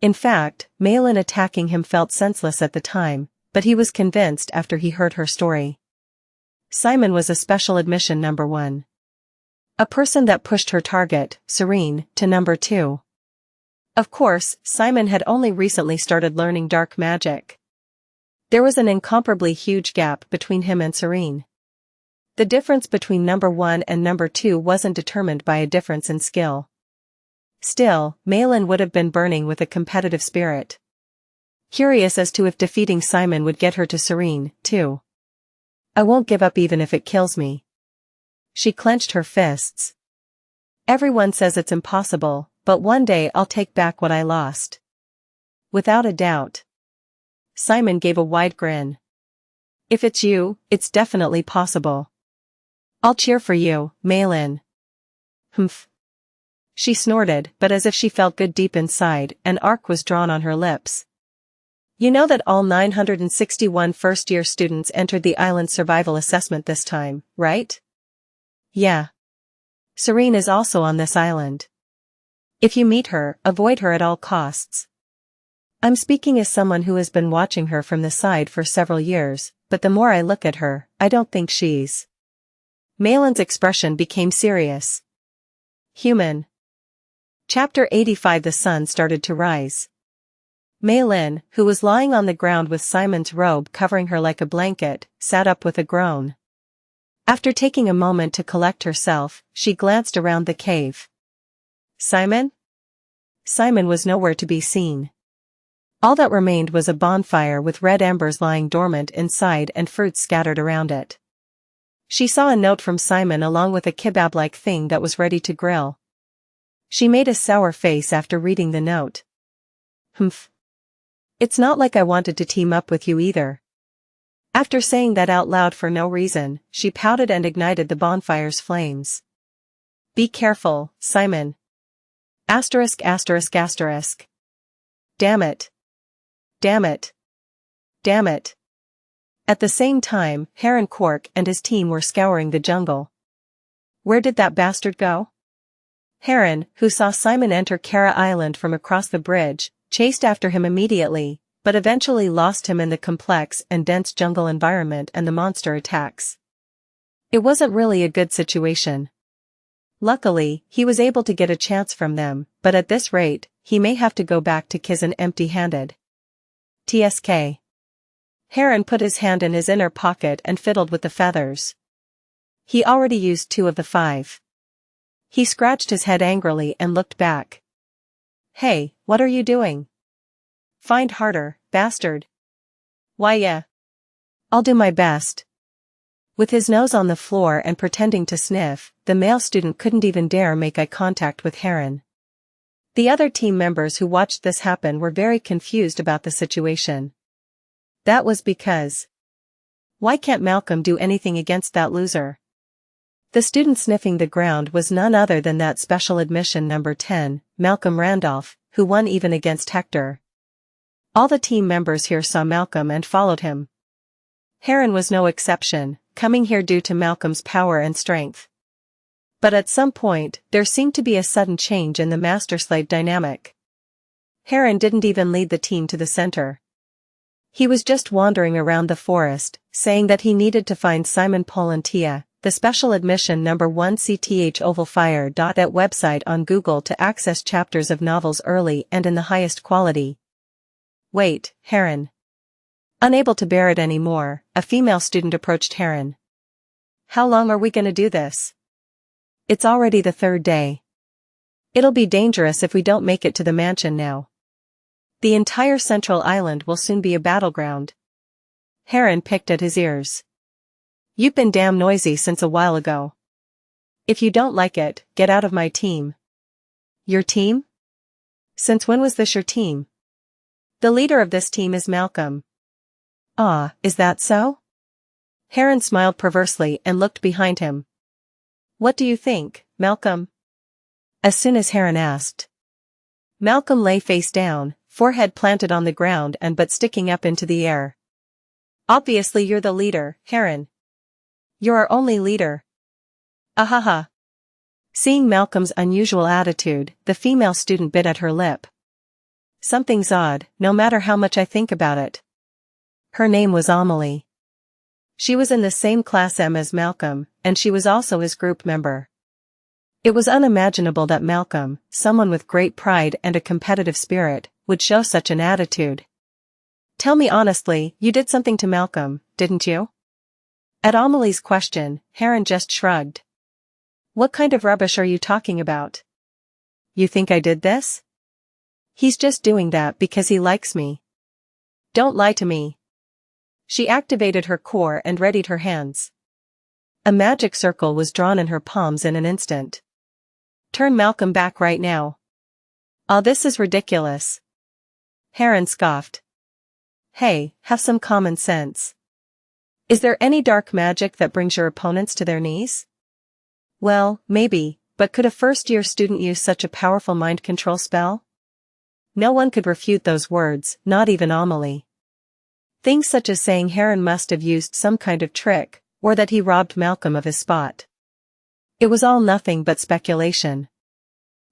In fact, Malin attacking him felt senseless at the time, but he was convinced after he heard her story. Simon was a special admission number one. A person that pushed her target, Serene, to number two. Of course, Simon had only recently started learning dark magic. There was an incomparably huge gap between him and Serene. The difference between number one and number two wasn't determined by a difference in skill. Still, Malin would have been burning with a competitive spirit. Curious as to if defeating Simon would get her to Serene, too. I won't give up even if it kills me. She clenched her fists. Everyone says it's impossible, but one day I'll take back what I lost. Without a doubt. Simon gave a wide grin. If it's you, it's definitely possible. I'll cheer for you, Malin. Humph. She snorted, but as if she felt good deep inside, an arc was drawn on her lips. You know that all 961 first-year students entered the island survival assessment this time, right? Yeah. Serene is also on this island. If you meet her, avoid her at all costs. I'm speaking as someone who has been watching her from the side for several years, but the more I look at her, I don't think she's. Malin's expression became serious. Human. Chapter 85. The sun started to rise. Malin, who was lying on the ground with Simon's robe covering her like a blanket, sat up with a groan. After taking a moment to collect herself, she glanced around the cave. Simon? Simon was nowhere to be seen. All that remained was a bonfire with red embers lying dormant inside and fruits scattered around it. She saw a note from Simon along with a kebab-like thing that was ready to grill. She made a sour face after reading the note. Humph. It's not like I wanted to team up with you either. After saying that out loud for no reason, she pouted and ignited the bonfire's flames. Be careful, Simon. Asterisk asterisk asterisk. Damn it. Damn it. Damn it. At the same time, Heron Quark and his team were scouring the jungle. Where did that bastard go? Heron, who saw Simon enter Kara Island from across the bridge, chased after him immediately, but eventually lost him in the complex and dense jungle environment and the monster attacks. It wasn't really a good situation. Luckily, he was able to get a chance from them, but at this rate, he may have to go back to Kizan empty-handed. TSK. Heron put his hand in his inner pocket and fiddled with the feathers. He already used 2 of the 5. He scratched his head angrily and looked back. Hey, what are you doing? Find harder, bastard. Why yeah. I'll do my best. With his nose on the floor and pretending to sniff, the male student couldn't even dare make eye contact with Heron. The other team members who watched this happen were very confused about the situation. That was because... Why can't Malcolm do anything against that loser? The student sniffing the ground was none other than that special admission number 10, Malcolm Randolph, who won even against Hector. All the team members here saw Malcolm and followed him. Heron was no exception, coming here due to Malcolm's power and strength. But at some point, there seemed to be a sudden change in the master-slave dynamic. Heron didn't even lead the team to the center. He was just wandering around the forest, saying that he needed to find Simon Polantia, the special admission number 1 CTH That website on Google to access chapters of novels early and in the highest quality. Wait, Heron. Unable to bear it anymore, a female student approached Heron. How long are we gonna do this? It's already the 3rd day. It'll be dangerous if we don't make it to the mansion now. The entire central island will soon be a battleground. Heron picked at his ears. You've been damn noisy since a while ago. If you don't like it, get out of my team. Your team? Since when was this your team? The leader of this team is Malcolm. Ah, is that so? Heron smiled perversely and looked behind him. What do you think, Malcolm? As soon as Heron asked. Malcolm lay face down, forehead planted on the ground and butt sticking up into the air. Obviously you're the leader, Heron. You're our only leader. Ahaha. Seeing Malcolm's unusual attitude, the female student bit at her lip. Something's odd, no matter how much I think about it. Her name was Amelie. She was in the same class M as Malcolm, and she was also his group member. It was unimaginable that Malcolm, someone with great pride and a competitive spirit, would show such an attitude. Tell me honestly, you did something to Malcolm, didn't you? At Amelie's question, Heron just shrugged. What kind of rubbish are you talking about? You think I did this? He's just doing that because he likes me. Don't lie to me. She activated her core and readied her hands. A magic circle was drawn in her palms in an instant. Turn Malcolm back right now. Oh, this is ridiculous. Heron scoffed. Hey, have some common sense. Is there any dark magic that brings your opponents to their knees? Well, maybe, but could a first-year student use such a powerful mind control spell? No one could refute those words, not even Amelie. Things such as saying Heron must have used some kind of trick, or that he robbed Malcolm of his spot. It was all nothing but speculation.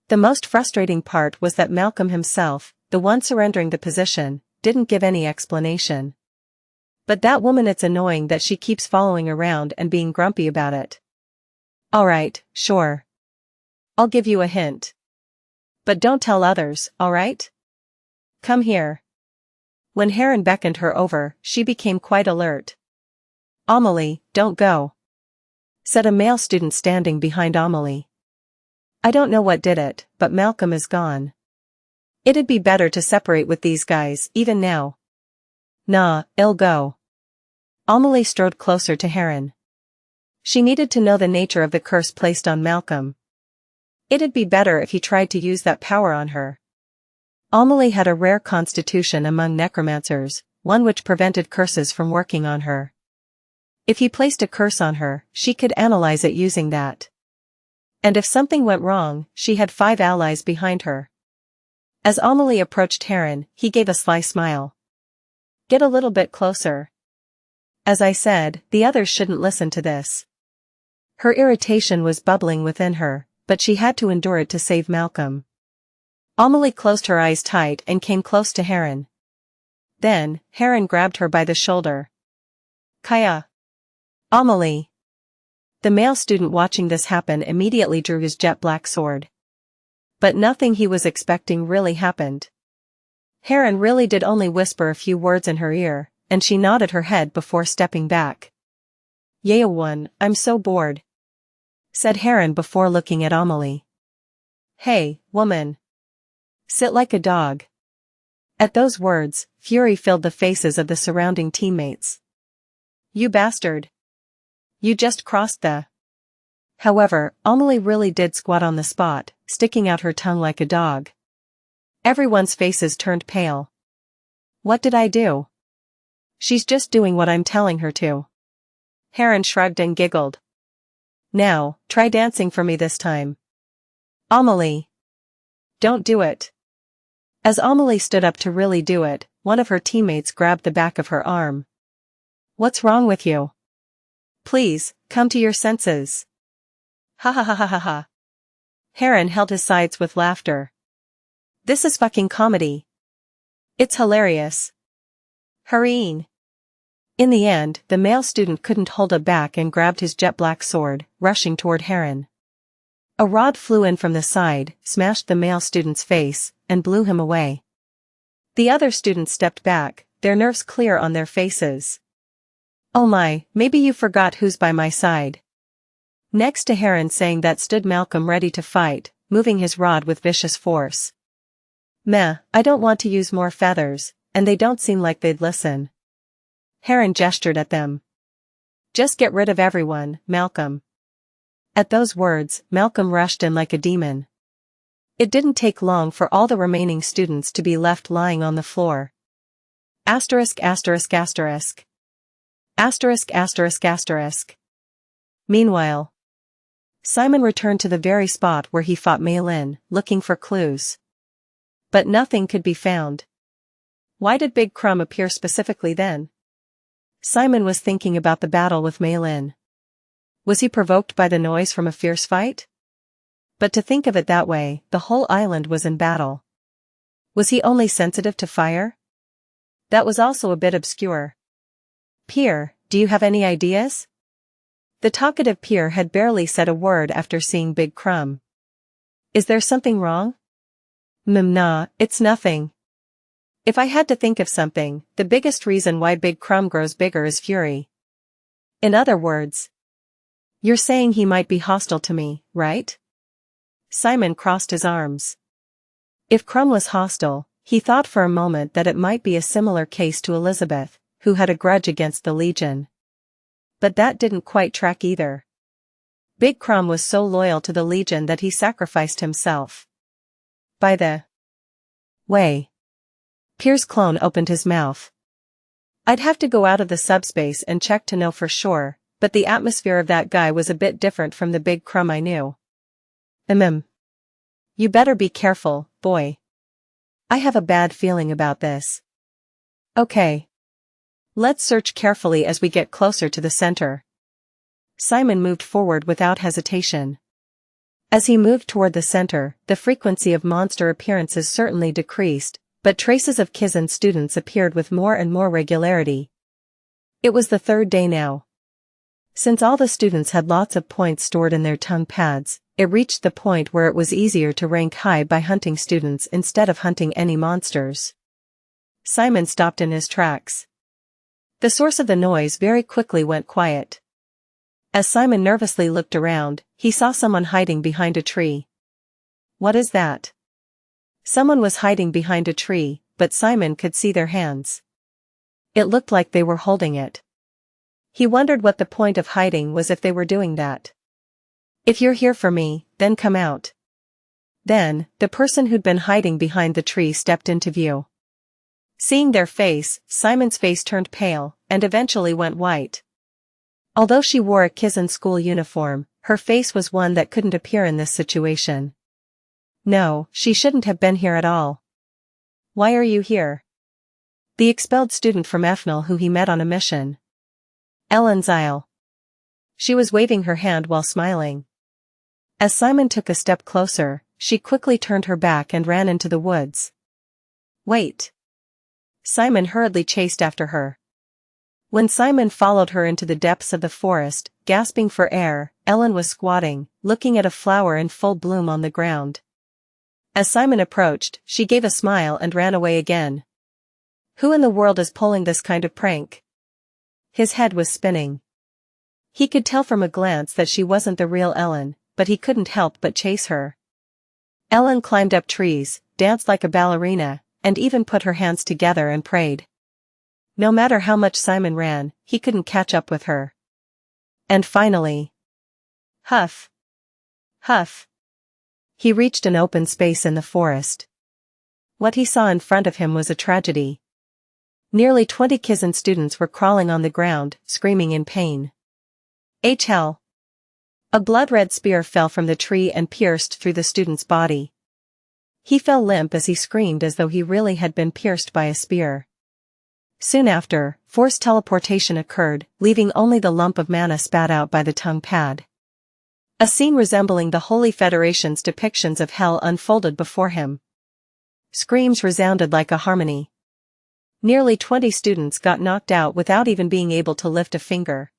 The most frustrating part was that Malcolm himself, the one surrendering the position, didn't give any explanation. But that woman, it's annoying that she keeps following around and being grumpy about it. Alright, sure. I'll give you a hint. But don't tell others, alright? Come here. When Heron beckoned her over, she became quite alert. Amelie, don't go. Said a male student standing behind Amelie. I don't know what did it, but Malcolm is gone. It'd be better to separate with these guys, even now. Nah, I'll go. Amelie strode closer to Heron. She needed to know the nature of the curse placed on Malcolm. It'd be better if he tried to use that power on her. Amelie had a rare constitution among necromancers, one which prevented curses from working on her. If he placed a curse on her, she could analyze it using that. And if something went wrong, she had 5 allies behind her. As Amelie approached Heron, he gave a sly smile. Get a little bit closer. As I said, the others shouldn't listen to this. Her irritation was bubbling within her, but she had to endure it to save Malcolm. Amelie closed her eyes tight and came close to Heron. Then, Heron grabbed her by the shoulder. Kaya. Amelie. The male student watching this happen immediately drew his jet black sword. But nothing he was expecting really happened. Heron really did only whisper a few words in her ear, and she nodded her head before stepping back. Yeowan, I'm so bored, said Heron before looking at Amelie. Hey, woman. Sit like a dog. At those words, fury filled the faces of the surrounding teammates. You bastard. You just crossed the... However, Amelie really did squat on the spot, sticking out her tongue like a dog. Everyone's faces turned pale. What did I do? She's just doing what I'm telling her to. Heron shrugged and giggled. Now, try dancing for me this time. Amelie. Don't do it. As Amelie stood up to really do it, one of her teammates grabbed the back of her arm. What's wrong with you? Please, come to your senses. Ha ha ha ha ha ha. Heron held his sides with laughter. This is fucking comedy. It's hilarious. Hurrying. In the end, the male student couldn't hold it back and grabbed his jet black sword, rushing toward Heron. A rod flew in from the side, smashed the male student's face, and blew him away. The other students stepped back, their nerves clear on their faces. Oh my, maybe you forgot who's by my side. Next to Heron saying that stood Malcolm ready to fight, moving his rod with vicious force. Meh, I don't want to use more feathers, and they don't seem like they'd listen. Heron gestured at them. Just get rid of everyone, Malcolm. At those words, Malcolm rushed in like a demon. It didn't take long for all the remaining students to be left lying on the floor. Asterisk asterisk asterisk. Asterisk asterisk asterisk. Meanwhile, Simon returned to the very spot where he fought Mei Lin, looking for clues. But nothing could be found. Why did Big Crumb appear specifically then? Simon was thinking about the battle with Mei Lin. Was he provoked by the noise from a fierce fight? But to think of it that way, the whole island was in battle. Was he only sensitive to fire? That was also a bit obscure. Pierre, do you have any ideas? The talkative Pierre had barely said a word after seeing Big Crumb. Is there something wrong? Nah, it's nothing. If I had to think of something, the biggest reason why Big Crumb grows bigger is fury. In other words, you're saying he might be hostile to me, right? Simon crossed his arms. If Crumb was hostile, he thought for a moment that it might be a similar case to Elizabeth, who had a grudge against the Legion. But that didn't quite track either. Big Crumb was so loyal to the Legion that he sacrificed himself. By the way, Pierre's clone opened his mouth. I'd have to go out of the subspace and check to know for sure, but the atmosphere of that guy was a bit different from the Big Crumb I knew. You better be careful, boy. I have a bad feeling about this. Okay. Let's search carefully as we get closer to the center. Simon moved forward without hesitation. As he moved toward the center, the frequency of monster appearances certainly decreased, but traces of Kizan students appeared with more and more regularity. It was the third day now. Since all the students had lots of points stored in their tongue pads, it reached the point where it was easier to rank high by hunting students instead of hunting any monsters. Simon stopped in his tracks. The source of the noise very quickly went quiet. As Simon nervously looked around, he saw someone hiding behind a tree. What is that? Someone was hiding behind a tree, but Simon could see their hands. It looked like they were holding it. He wondered what the point of hiding was if they were doing that. If you're here for me, then come out. Then, the person who'd been hiding behind the tree stepped into view. Seeing their face, Simon's face turned pale, and eventually went white. Although she wore a Kizan school uniform, her face was one that couldn't appear in this situation. No, she shouldn't have been here at all. Why are you here? The expelled student from Efnal who he met on a mission. Ellen Zyle. She was waving her hand while smiling. As Simon took a step closer, she quickly turned her back and ran into the woods. Wait! Simon hurriedly chased after her. When Simon followed her into the depths of the forest, gasping for air, Ellen was squatting, looking at a flower in full bloom on the ground. As Simon approached, she gave a smile and ran away again. Who in the world is pulling this kind of prank? His head was spinning. He could tell from a glance that she wasn't the real Ellen, but he couldn't help but chase her. Ellen climbed up trees, danced like a ballerina, and even put her hands together and prayed. No matter how much Simon ran, he couldn't catch up with her. And finally, huff! Huff! He reached an open space in the forest. What he saw in front of him was a tragedy. Nearly 20 Kizan students were crawling on the ground, screaming in pain. Hell! A blood-red spear fell from the tree and pierced through the student's body. He fell limp as he screamed as though he really had been pierced by a spear. Soon after, forced teleportation occurred, leaving only the lump of mana spat out by the tongue pad. A scene resembling the Holy Federation's depictions of hell unfolded before him. Screams resounded like a harmony. Nearly 20 students got knocked out without even being able to lift a finger.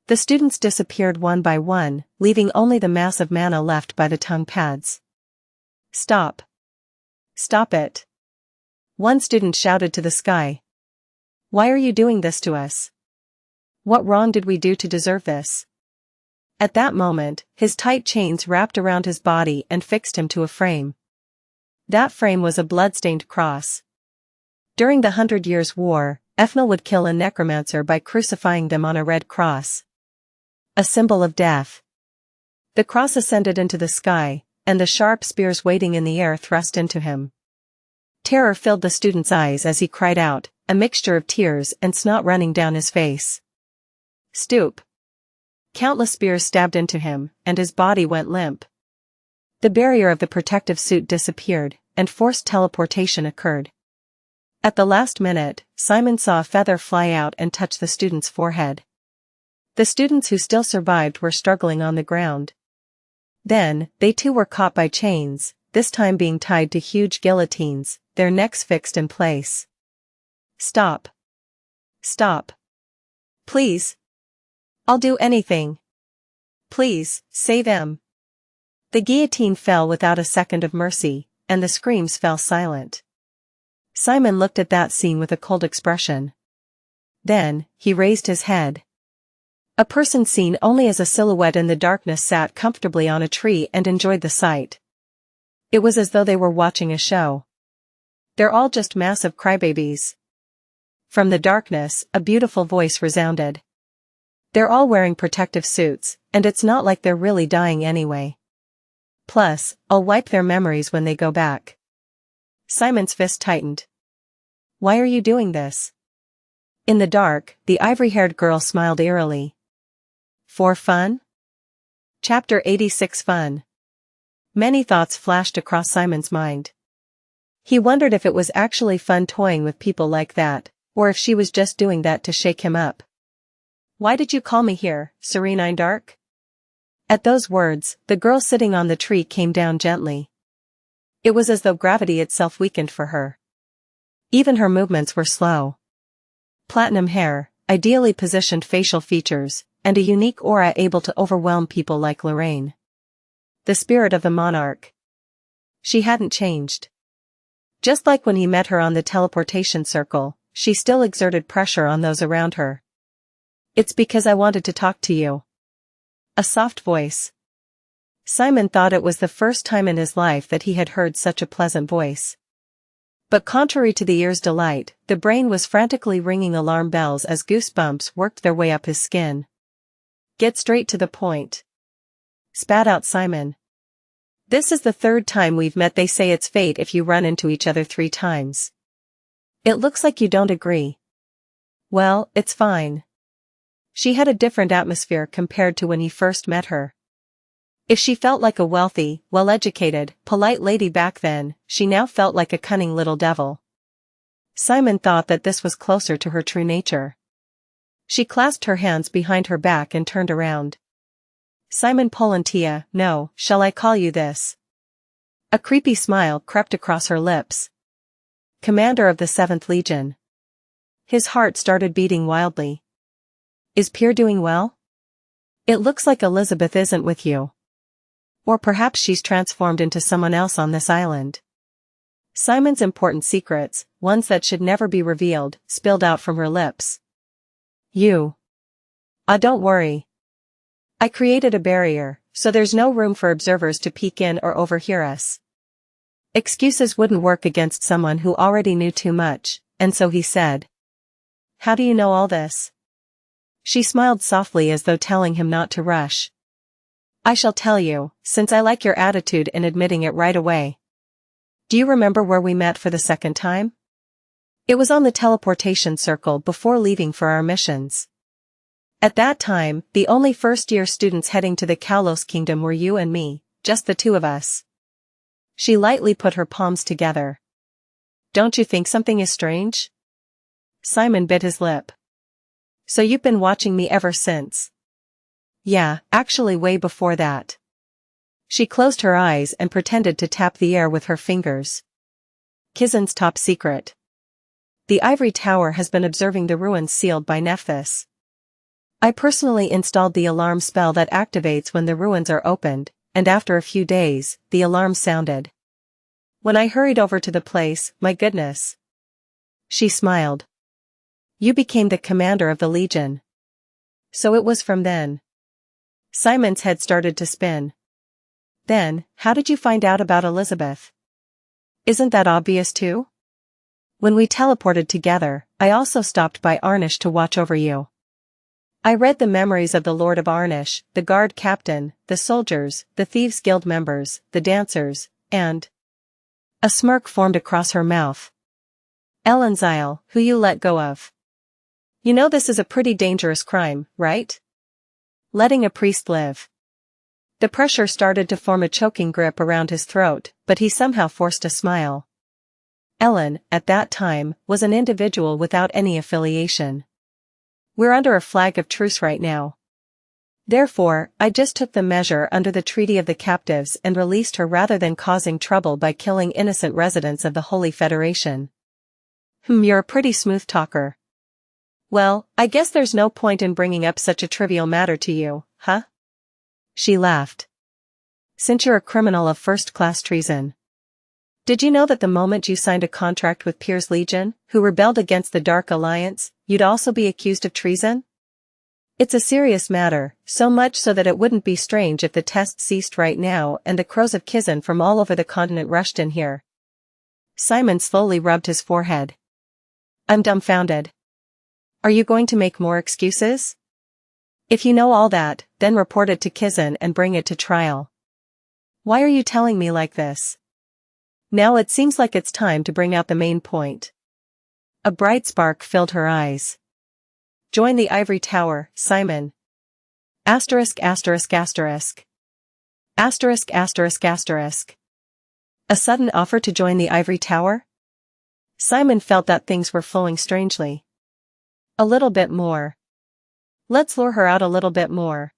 The students disappeared one by one, leaving only the mass of mana left by the tongue pads. Stop! Stop it! One student shouted to the sky. Why are you doing this to us? What wrong did we do to deserve this? At that moment, his tight chains wrapped around his body and fixed him to a frame. That frame was a blood-stained cross. During the 100 Years' War, Ethnal would kill a necromancer by crucifying them on a red cross. A symbol of death. The cross ascended into the sky, and the sharp spears waiting in the air thrust into him. Terror filled the student's eyes as he cried out, a mixture of tears and snot running down his face. Stoop! Countless spears stabbed into him, and his body went limp. The barrier of the protective suit disappeared, and forced teleportation occurred. At the last minute, Simon saw a feather fly out and touch the student's forehead. The students who still survived were struggling on the ground. Then, they too were caught by chains, this time being tied to huge guillotines, their necks fixed in place. Stop! Stop! Please! I'll do anything! Please, save him! The guillotine fell without a second of mercy, and the screams fell silent. Simon looked at that scene with a cold expression. Then, he raised his head. A person seen only as a silhouette in the darkness sat comfortably on a tree and enjoyed the sight. It was as though they were watching a show. They're all just massive crybabies. From the darkness, a beautiful voice resounded. They're all wearing protective suits, and it's not like they're really dying anyway. Plus, I'll wipe their memories when they go back. Simon's fist tightened. Why are you doing this? In the dark, the ivory-haired girl smiled eerily. For fun? Chapter 86 Fun. Many thoughts flashed across Simon's mind. He wondered if it was actually fun toying with people like that, or if she was just doing that to shake him up. Why did you call me here, Serene Dark? At those words, the girl sitting on the tree came down gently. It was as though gravity itself weakened for her. Even her movements were slow. Platinum hair, ideally positioned facial features, and a unique aura able to overwhelm people like Lorraine. The spirit of the monarch. She hadn't changed. Just like when he met her on the teleportation circle, she still exerted pressure on those around her. It's because I wanted to talk to you. A soft voice. Simon thought it was the first time in his life that he had heard such a pleasant voice. But contrary to the ear's delight, the brain was frantically ringing alarm bells as goosebumps worked their way up his skin. Get straight to the point. Spat out Simon. This is the third time we've met. They say it's fate if you run into each other 3 times. It looks like you don't agree. Well, it's fine. She had a different atmosphere compared to when he first met her. If she felt like a wealthy, well-educated, polite lady back then, she now felt like a cunning little devil. Simon thought that this was closer to her true nature. She clasped her hands behind her back and turned around. Simon Polantia, no, shall I call you this? A creepy smile crept across her lips. Commander of the 7th Legion. His heart started beating wildly. Is Pierre doing well? It looks like Elizabeth isn't with you. Or perhaps she's transformed into someone else on this island. Simon's important secrets, ones that should never be revealed, spilled out from her lips. You. Don't worry. I created a barrier, so there's no room for observers to peek in or overhear us. Excuses wouldn't work against someone who already knew too much, and so he said. How do you know all this? She smiled softly as though telling him not to rush. I shall tell you, since I like your attitude in admitting it right away. Do you remember where we met for the second time? It was on the teleportation circle before leaving for our missions. At that time, the only first-year students heading to the Kalos Kingdom were you and me, just the two of us. She lightly put her palms together. Don't you think something is strange? Simon bit his lip. So you've been watching me ever since? Yeah, actually way before that. She closed her eyes and pretended to tap the air with her fingers. Kizen's top secret. The ivory tower has been observing the ruins sealed by Nephthys. I personally installed the alarm spell that activates when the ruins are opened, and after a few days, the alarm sounded. When I hurried over to the place, my goodness. She smiled. You became the commander of the Legion. So it was from then. Simon's head started to spin. Then, how did you find out about Elizabeth? Isn't that obvious too? When we teleported together, I also stopped by Arnish to watch over you. I read the memories of the Lord of Arnish, the guard captain, the soldiers, the Thieves' Guild members, the dancers, and... A smirk formed across her mouth. Elenzile, who you let go of. You know this is a pretty dangerous crime, right? Letting a priest live. The pressure started to form a choking grip around his throat, but he somehow forced a smile. Ellen, at that time, was an individual without any affiliation. We're under a flag of truce right now. Therefore, I just took the measure under the Treaty of the Captives and released her rather than causing trouble by killing innocent residents of the Holy Federation. You're a pretty smooth talker. Well, I guess there's no point in bringing up such a trivial matter to you, huh? She laughed. Since you're a criminal of first-class treason. Did you know that the moment you signed a contract with Pierre's Legion, who rebelled against the Dark Alliance, you'd also be accused of treason? It's a serious matter, so much so that it wouldn't be strange if the test ceased right now and the crows of Kizen from all over the continent rushed in here. Simon slowly rubbed his forehead. I'm dumbfounded. Are you going to make more excuses? If you know all that, then report it to Kizen and bring it to trial. Why are you telling me like this? Now it seems like it's time to bring out the main point. A bright spark filled her eyes. Join the ivory tower, Simon. Asterisk asterisk asterisk. Asterisk asterisk asterisk. A sudden offer to join the ivory tower? Simon felt that things were flowing strangely. A little bit more. Let's lure her out a little bit more.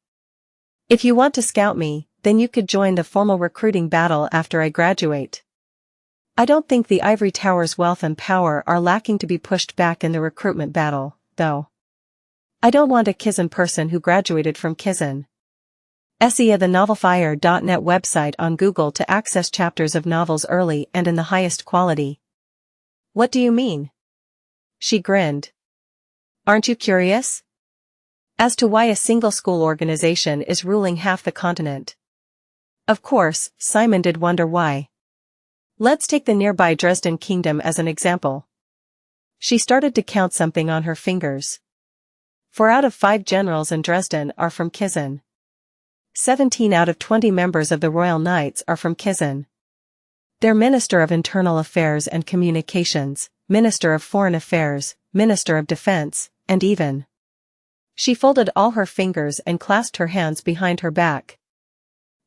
If you want to scout me, then you could join the formal recruiting battle after I graduate. I don't think the ivory tower's wealth and power are lacking to be pushed back in the recruitment battle, though. I don't want a Kizen person who graduated from Kizen. Xianxia the novelfire.net website on Google to access chapters of novels early and in the highest quality. What do you mean? She grinned. Aren't you curious? As to why a single school organization is ruling half the continent. Of course, Simon did wonder why. Let's take the nearby Dresden Kingdom as an example. She started to count something on her fingers. 4 out of 5 generals in Dresden are from Kizen. 17 out of 20 members of the Royal Knights are from Kizen. Their Minister of Internal Affairs and Communications, Minister of Foreign Affairs, Minister of Defense, and even. She folded all her fingers and clasped her hands behind her back.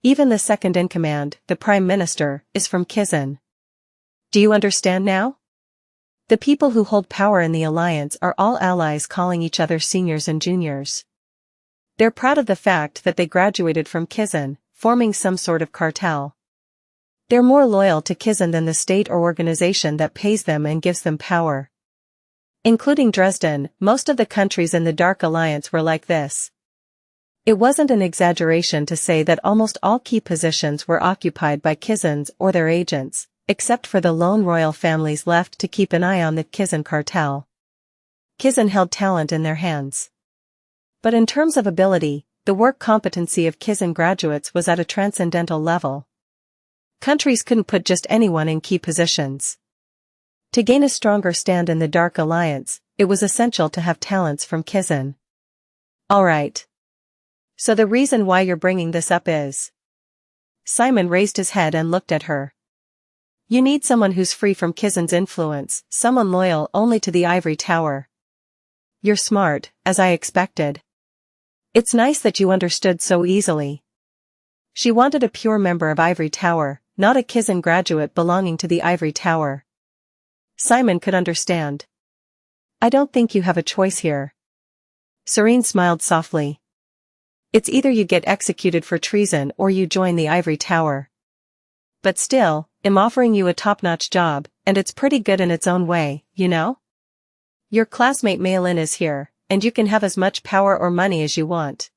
Even the second in command, the Prime Minister, is from Kizen. Do you understand now? The people who hold power in the alliance are all allies calling each other seniors and juniors. They're proud of the fact that they graduated from Kizen, forming some sort of cartel. They're more loyal to Kizan than the state or organization that pays them and gives them power. Including Dresden, most of the countries in the Dark Alliance were like this. It wasn't an exaggeration to say that almost all key positions were occupied by Kizans or their agents, except for the lone royal families left to keep an eye on the Kizan cartel. Kizan held talent in their hands. But in terms of ability, the work competency of Kizan graduates was at a transcendental level. Countries couldn't put just anyone in key positions. To gain a stronger stand in the Dark Alliance, it was essential to have talents from Kizan. Alright. So the reason why you're bringing this up is... Simon raised his head and looked at her. You need someone who's free from Kizan's influence, someone loyal only to the Ivory Tower. You're smart, as I expected. It's nice that you understood so easily. She wanted a pure member of Ivory Tower, not a Kizan graduate belonging to the Ivory Tower. Simon could understand. I don't think you have a choice here. Serene smiled softly. It's either you get executed for treason or you join the Ivory Tower. But still, I'm offering you a top-notch job, and it's pretty good in its own way, you know? Your classmate Maylin is here, and you can have as much power or money as you want.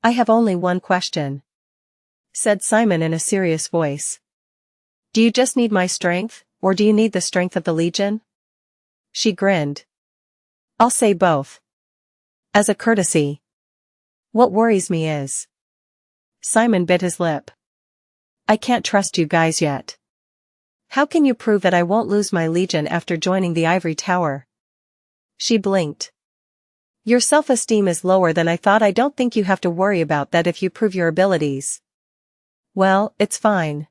I have only one question, said Simon in a serious voice. Do you just need my strength, or do you need the strength of the Legion? She grinned. I'll say both. As a courtesy. What worries me is... Simon bit his lip. I can't trust you guys yet. How can you prove that I won't lose my Legion after joining the Ivory Tower? She blinked. Your self-esteem is lower than I thought. I don't think you have to worry about that if you prove your abilities. Well, it's fine.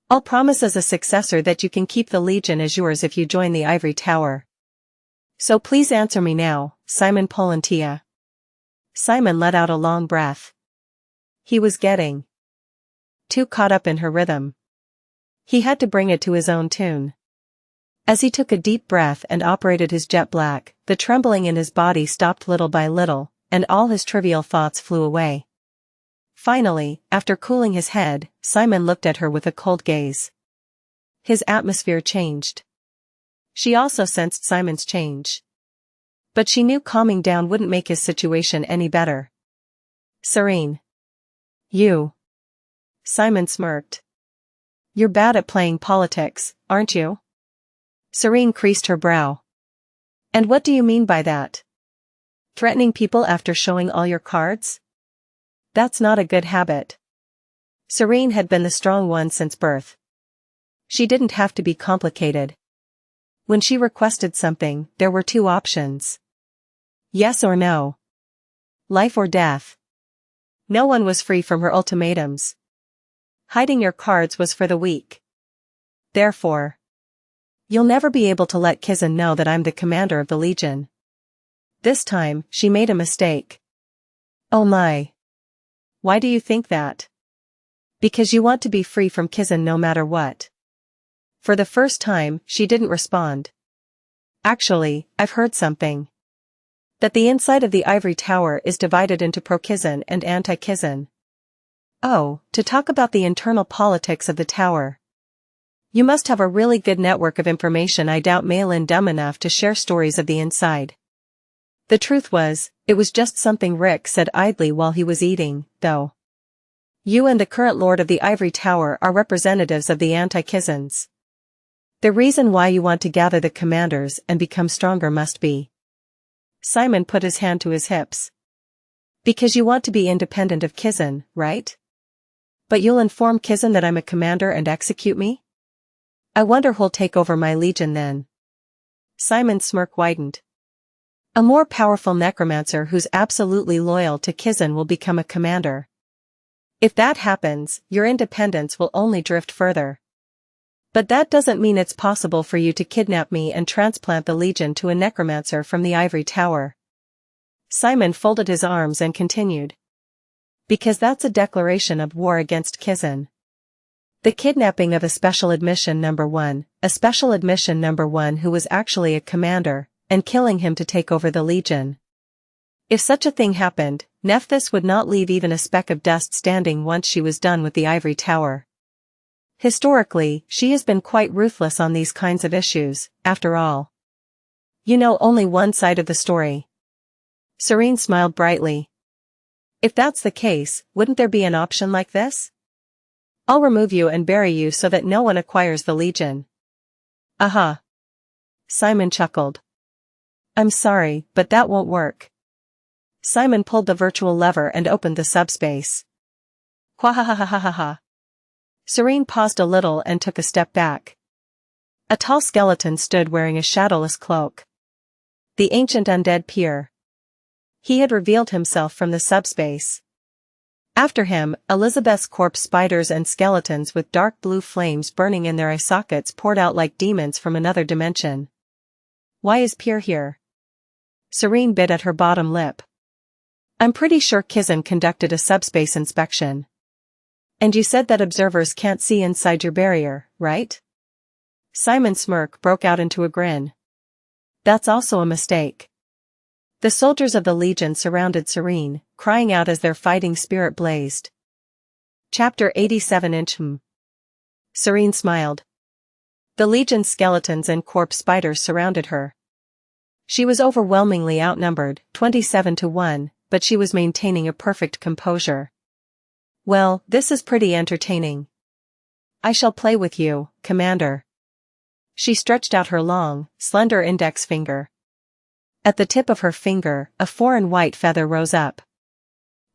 I'll promise as a successor that you can keep the Legion as yours if you join the Ivory Tower. So please answer me now, Simon Polantia. Simon let out a long breath. He was getting too caught up in her rhythm. He had to bring it to his own tune. As he took a deep breath and operated his jet black, the trembling in his body stopped little by little, and all his trivial thoughts flew away. Finally, after cooling his head, Simon looked at her with a cold gaze. His atmosphere changed. She also sensed Simon's change. But she knew calming down wouldn't make his situation any better. Serene. You. Simon smirked. You're bad at playing politics, aren't you? Serene creased her brow. And what do you mean by that? Threatening people after showing all your cards? That's not a good habit. Serene had been the strong one since birth. She didn't have to be complicated. When she requested something, there were two options. Yes or no. Life or death. No one was free from her ultimatums. Hiding your cards was for the weak. Therefore, you'll never be able to let Kizan know that I'm the commander of the Legion. This time, she made a mistake. Oh my. Why do you think that? Because you want to be free from Kizan no matter what. For the first time, she didn't respond. Actually, I've heard something. That the inside of the Ivory Tower is divided into pro-Kizan and anti-Kizan. Oh, to talk about the internal politics of the tower. You must have a really good network of information. I doubt Maylin dumb enough to share stories of the inside. The truth was, it was just something Rick said idly while he was eating, though. You and the current Lord of the Ivory Tower are representatives of the anti-Kizans. The reason why you want to gather the commanders and become stronger must be. Simon put his hand to his hips. Because you want to be independent of Kizan, right? But you'll inform Kizan that I'm a commander and execute me? I wonder who'll take over my Legion then. Simon's smirk widened. A more powerful necromancer who's absolutely loyal to Kizan will become a commander. If that happens, your independence will only drift further. But that doesn't mean it's possible for you to kidnap me and transplant the Legion to a necromancer from the Ivory Tower. Simon folded his arms and continued. Because that's a declaration of war against Kizan. The kidnapping of a special admission number 1, who was actually a commander, and killing him to take over the Legion. If such a thing happened, Nephthys would not leave even a speck of dust standing once she was done with the Ivory Tower. Historically, she has been quite ruthless on these kinds of issues, after all. You know only one side of the story. Serene smiled brightly. If that's the case, wouldn't there be an option like this? I'll remove you and bury you so that no one acquires the Legion. Aha. Simon chuckled. I'm sorry, but that won't work. Simon pulled the virtual lever and opened the subspace. Hwahahahahaha. Serene paused a little and took a step back. A tall skeleton stood wearing a shadowless cloak. The ancient undead peer. He had revealed himself from the subspace. After him, Elizabeth's corpse spiders and skeletons with dark blue flames burning in their eye sockets poured out like demons from another dimension. Why is Peer here? Serene bit at her bottom lip. I'm pretty sure Kizan conducted a subspace inspection. And you said that observers can't see inside your barrier, right? Simon's smirk broke out into a grin. That's also a mistake. The soldiers of the Legion surrounded Serene, crying out as their fighting spirit blazed. Chapter 87 Serene smiled. The Legion's skeletons and corpse spiders surrounded her. She was overwhelmingly outnumbered, 27-1, but she was maintaining a perfect composure. Well, this is pretty entertaining. I shall play with you, Commander. She stretched out her long, slender index finger. At the tip of her finger, a foreign white feather rose up.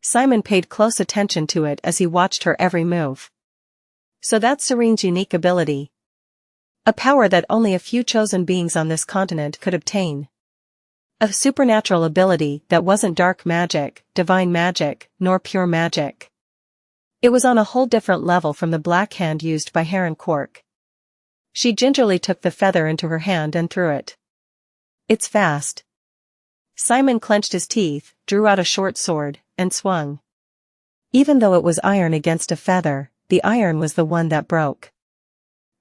Simon paid close attention to it as he watched her every move. So that's Serene's unique ability. A power that only a few chosen beings on this continent could obtain. A supernatural ability that wasn't dark magic, divine magic, nor pure magic. It was on a whole different level from the black hand used by Heron Cork. She gingerly took the feather into her hand and threw it. It's fast. Simon clenched his teeth, drew out a short sword, and swung. Even though it was iron against a feather, the iron was the one that broke.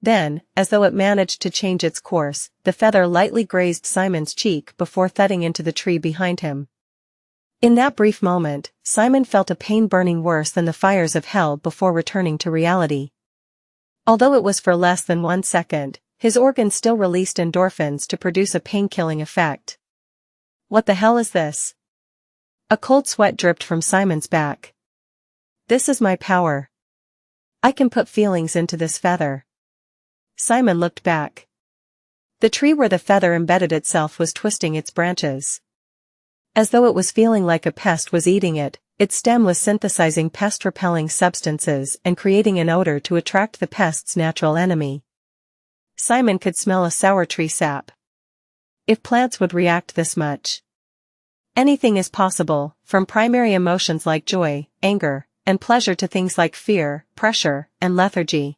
Then, as though it managed to change its course, the feather lightly grazed Simon's cheek before thudding into the tree behind him. In that brief moment, Simon felt a pain burning worse than the fires of hell before returning to reality. Although it was for less than 1 second, his organs still released endorphins to produce a pain-killing effect. What the hell is this? A cold sweat dripped from Simon's back. This is my power. I can put feelings into this feather. Simon looked back. The tree where the feather embedded itself was twisting its branches. As though it was feeling like a pest was eating it, its stem was synthesizing pest-repelling substances and creating an odor to attract the pest's natural enemy. Simon could smell a sour tree sap. If plants would react this much. Anything is possible, from primary emotions like joy, anger, and pleasure to things like fear, pressure, and lethargy.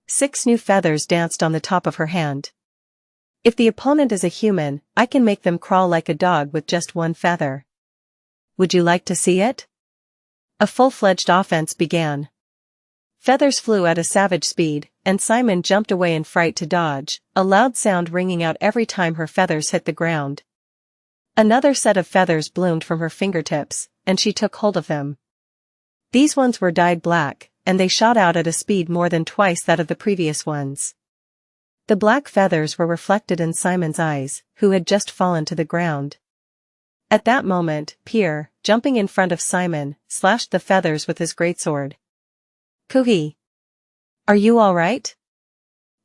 6 new feathers danced on the top of her hand. If the opponent is a human, I can make them crawl like a dog with just 1 feather. Would you like to see it? A full-fledged offense began. Feathers flew at a savage speed, and Simon jumped away in fright to dodge, a loud sound ringing out every time her feathers hit the ground. Another set of feathers bloomed from her fingertips, and she took hold of them. These ones were dyed black, and they shot out at a speed more than twice that of the previous ones. The black feathers were reflected in Simon's eyes, who had just fallen to the ground. At that moment, Peer, jumping in front of Simon, slashed the feathers with his greatsword. Kuhi. Are you all right?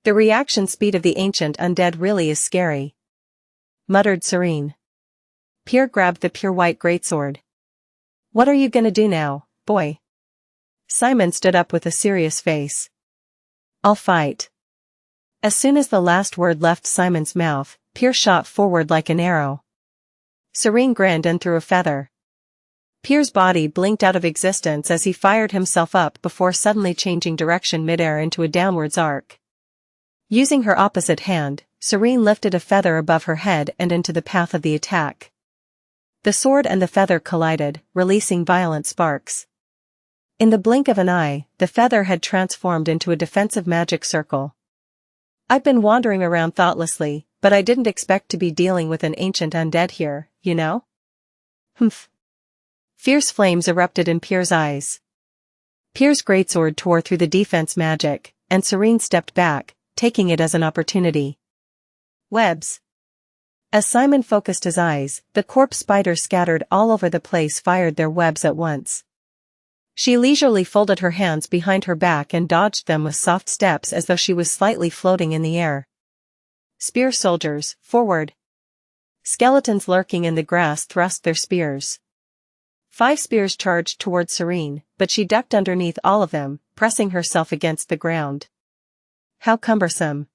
The reaction speed of the ancient undead really is scary, muttered Serene. Peer grabbed the pure white greatsword. What are you gonna do now, boy? Simon stood up with a serious face. I'll fight. As soon as the last word left Simon's mouth, Peer shot forward like an arrow. Serene grinned and threw a feather. Peer's body blinked out of existence as he fired himself up before suddenly changing direction midair into a downwards arc. Using her opposite hand, Serene lifted a feather above her head and into the path of the attack. The sword and the feather collided, releasing violent sparks. In the blink of an eye, the feather had transformed into a defensive magic circle. I've been wandering around thoughtlessly, but I didn't expect to be dealing with an ancient undead here, you know? Humph. Fierce flames erupted in Peer's eyes. Peer's greatsword tore through the defense magic, and Serene stepped back, taking it as an opportunity. Webs. As Simon focused his eyes, the corpse spiders scattered all over the place fired their webs at once. She leisurely folded her hands behind her back and dodged them with soft steps as though she was slightly floating in the air. Spear soldiers, forward. Skeletons lurking in the grass thrust their spears. 5 spears charged toward Serene, but she ducked underneath all of them, pressing herself against the ground. How cumbersome.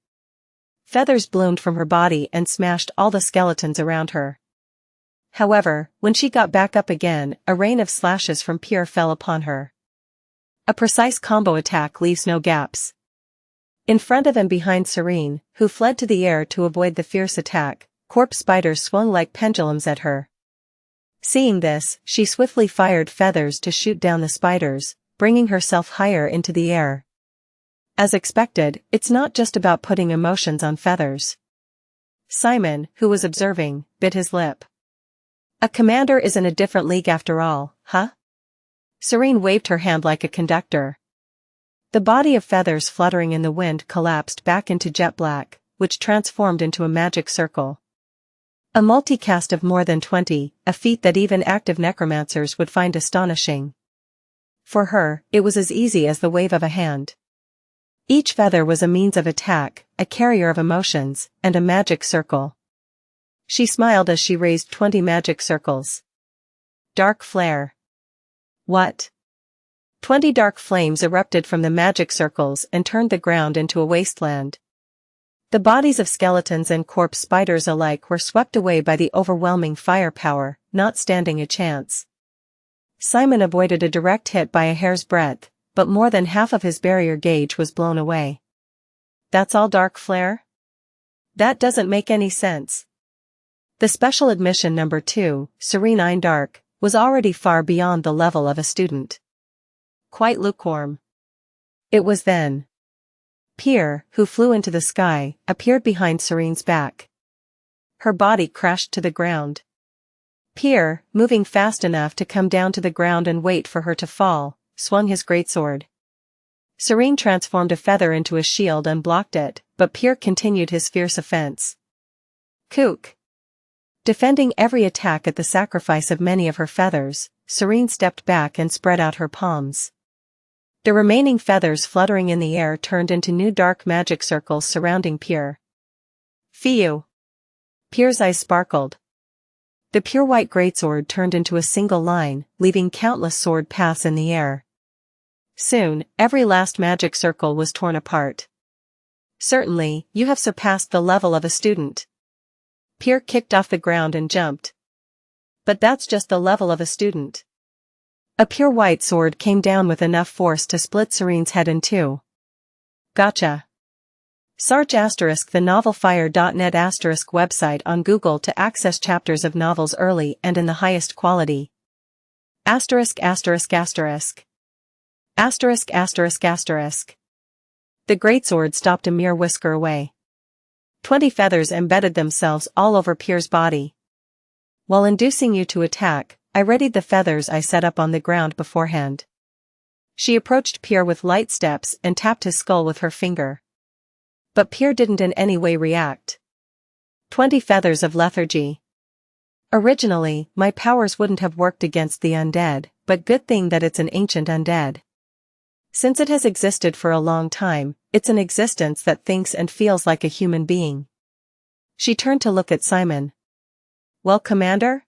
Feathers bloomed from her body and smashed all the skeletons around her. However, when she got back up again, a rain of slashes from Pierre fell upon her. A precise combo attack leaves no gaps. In front of and behind Serene, who fled to the air to avoid the fierce attack, corpse spiders swung like pendulums at her. Seeing this, she swiftly fired feathers to shoot down the spiders, bringing herself higher into the air. As expected, it's not just about putting emotions on feathers. Simon, who was observing, bit his lip. A commander is in a different league after all, huh? Serene waved her hand like a conductor. The body of feathers fluttering in the wind collapsed back into jet black, which transformed into a magic circle. A multicast of more than 20, a feat that even active necromancers would find astonishing. For her, it was as easy as the wave of a hand. Each feather was a means of attack, a carrier of emotions, and a magic circle. She smiled as she raised 20 magic circles. Dark flare. What? 20 dark flames erupted from the magic circles and turned the ground into a wasteland. The bodies of skeletons and corpse spiders alike were swept away by the overwhelming firepower, not standing a chance. Simon avoided a direct hit by a hair's breadth, but more than half of his barrier gauge was blown away. That's all dark flare? That doesn't make any sense. The special admission number 2, Serene Dark, was already far beyond the level of a student. Quite lukewarm. It was then. Pierre, who flew into the sky, appeared behind Serene's back. Her body crashed to the ground. Pierre, moving fast enough to come down to the ground and wait for her to fall, swung his greatsword. Serene transformed a feather into a shield and blocked it, but Pierre continued his fierce offense. Kook. Defending every attack at the sacrifice of many of her feathers, Serene stepped back and spread out her palms. The remaining feathers fluttering in the air turned into new dark magic circles surrounding Pierre. Phew! Pierre's eyes sparkled. The pure white greatsword turned into a single line, leaving countless sword paths in the air. Soon, every last magic circle was torn apart. Certainly, you have surpassed the level of a student. Pierre kicked off the ground and jumped. But that's just the level of a student. A pure white sword came down with enough force to split Serene's head in two. Gotcha. Search ** the novelfire.net ** website on Google to access chapters of novels early and in the highest quality. ************************************************************************************************************************************************************************************************************************************************************************* The greatsword stopped a mere whisker away. 20 feathers embedded themselves all over Pierre's body. While inducing you to attack, I readied the feathers I set up on the ground beforehand. She approached Pierre with light steps and tapped his skull with her finger. But Pierre didn't in any way react. 20 feathers of lethargy. Originally, my powers wouldn't have worked against the undead, but good thing that it's an ancient undead. Since it has existed for a long time, it's an existence that thinks and feels like a human being. She turned to look at Simon. Well, Commander?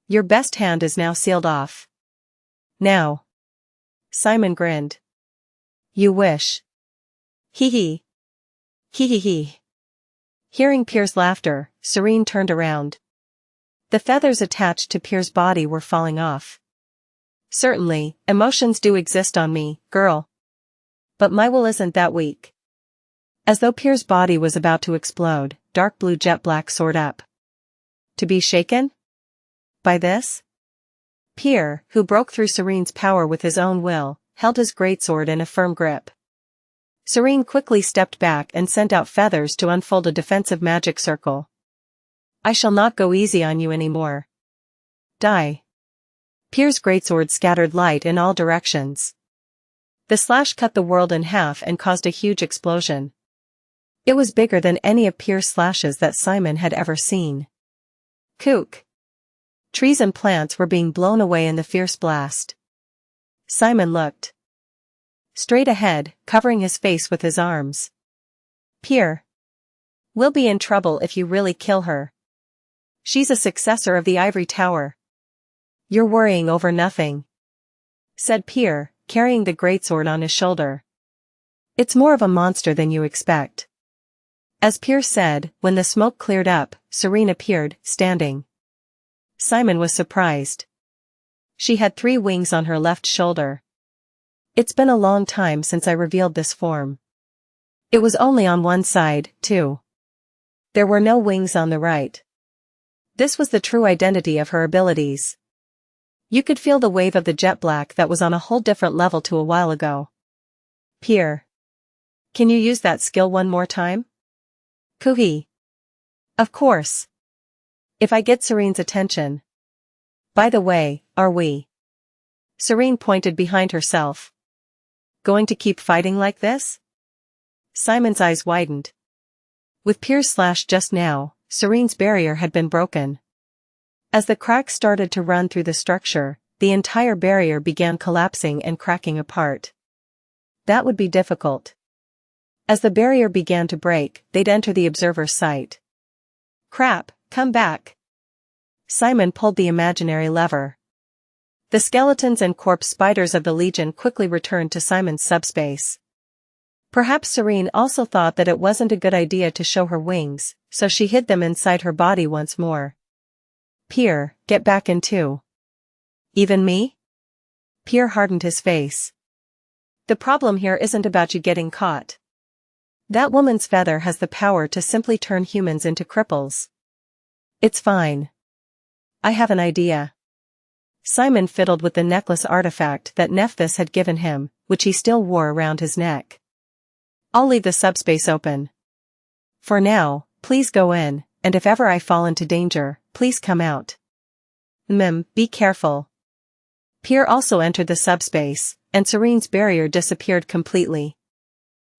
Your best hand is now sealed off. Now. Simon grinned. You wish. Hee hee. Hee hee hee. Hearing Pierre's laughter, Serene turned around. The feathers attached to Pierre's body were falling off. Certainly, emotions do exist on me, girl. But my will isn't that weak. As though Pierre's body was about to explode, dark blue jet black soared up. To be shaken? By this? Pierre, who broke through Serene's power with his own will, held his greatsword in a firm grip. Serene quickly stepped back and sent out feathers to unfold a defensive magic circle. I shall not go easy on you anymore. Die. Pierre's greatsword scattered light in all directions. The slash cut the world in half and caused a huge explosion. It was bigger than any of Pierre's slashes that Simon had ever seen. Kook! Trees and plants were being blown away in the fierce blast. Simon looked straight ahead, covering his face with his arms. Pierre. We'll be in trouble if you really kill her. She's a successor of the Ivory Tower. You're worrying over nothing, said Pierre, carrying the greatsword on his shoulder. It's more of a monster than you expect. As Pierre said, when the smoke cleared up, Serene appeared, standing. Simon was surprised. She had 3 wings on her left shoulder. It's been a long time since I revealed this form. It was only on one side, too. There were no wings on the right. This was the true identity of her abilities. You could feel the wave of the jet black that was on a whole different level to a while ago. Pierre. Can you use that skill one more time? Cooey. Of course. If I get Serene's attention. By the way, are we? Serene pointed behind herself. Going to keep fighting like this? Simon's eyes widened. With Pierre's slash just now, Serene's barrier had been broken. As the cracks started to run through the structure, the entire barrier began collapsing and cracking apart. That would be difficult. As the barrier began to break, they'd enter the observer's sight. Crap, come back. Simon pulled the imaginary lever. The skeletons and corpse spiders of the Legion quickly returned to Simon's subspace. Perhaps Serene also thought that it wasn't a good idea to show her wings, so she hid them inside her body once more. Pierre, get back in too. Even me? Pierre hardened his face. The problem here isn't about you getting caught. That woman's feather has the power to simply turn humans into cripples. It's fine. I have an idea. Simon fiddled with the necklace artifact that Nephthys had given him, which he still wore around his neck. I'll leave the subspace open. For now, please go in, and if ever I fall into danger, please come out. Be careful. Pierre also entered the subspace, and Serene's barrier disappeared completely.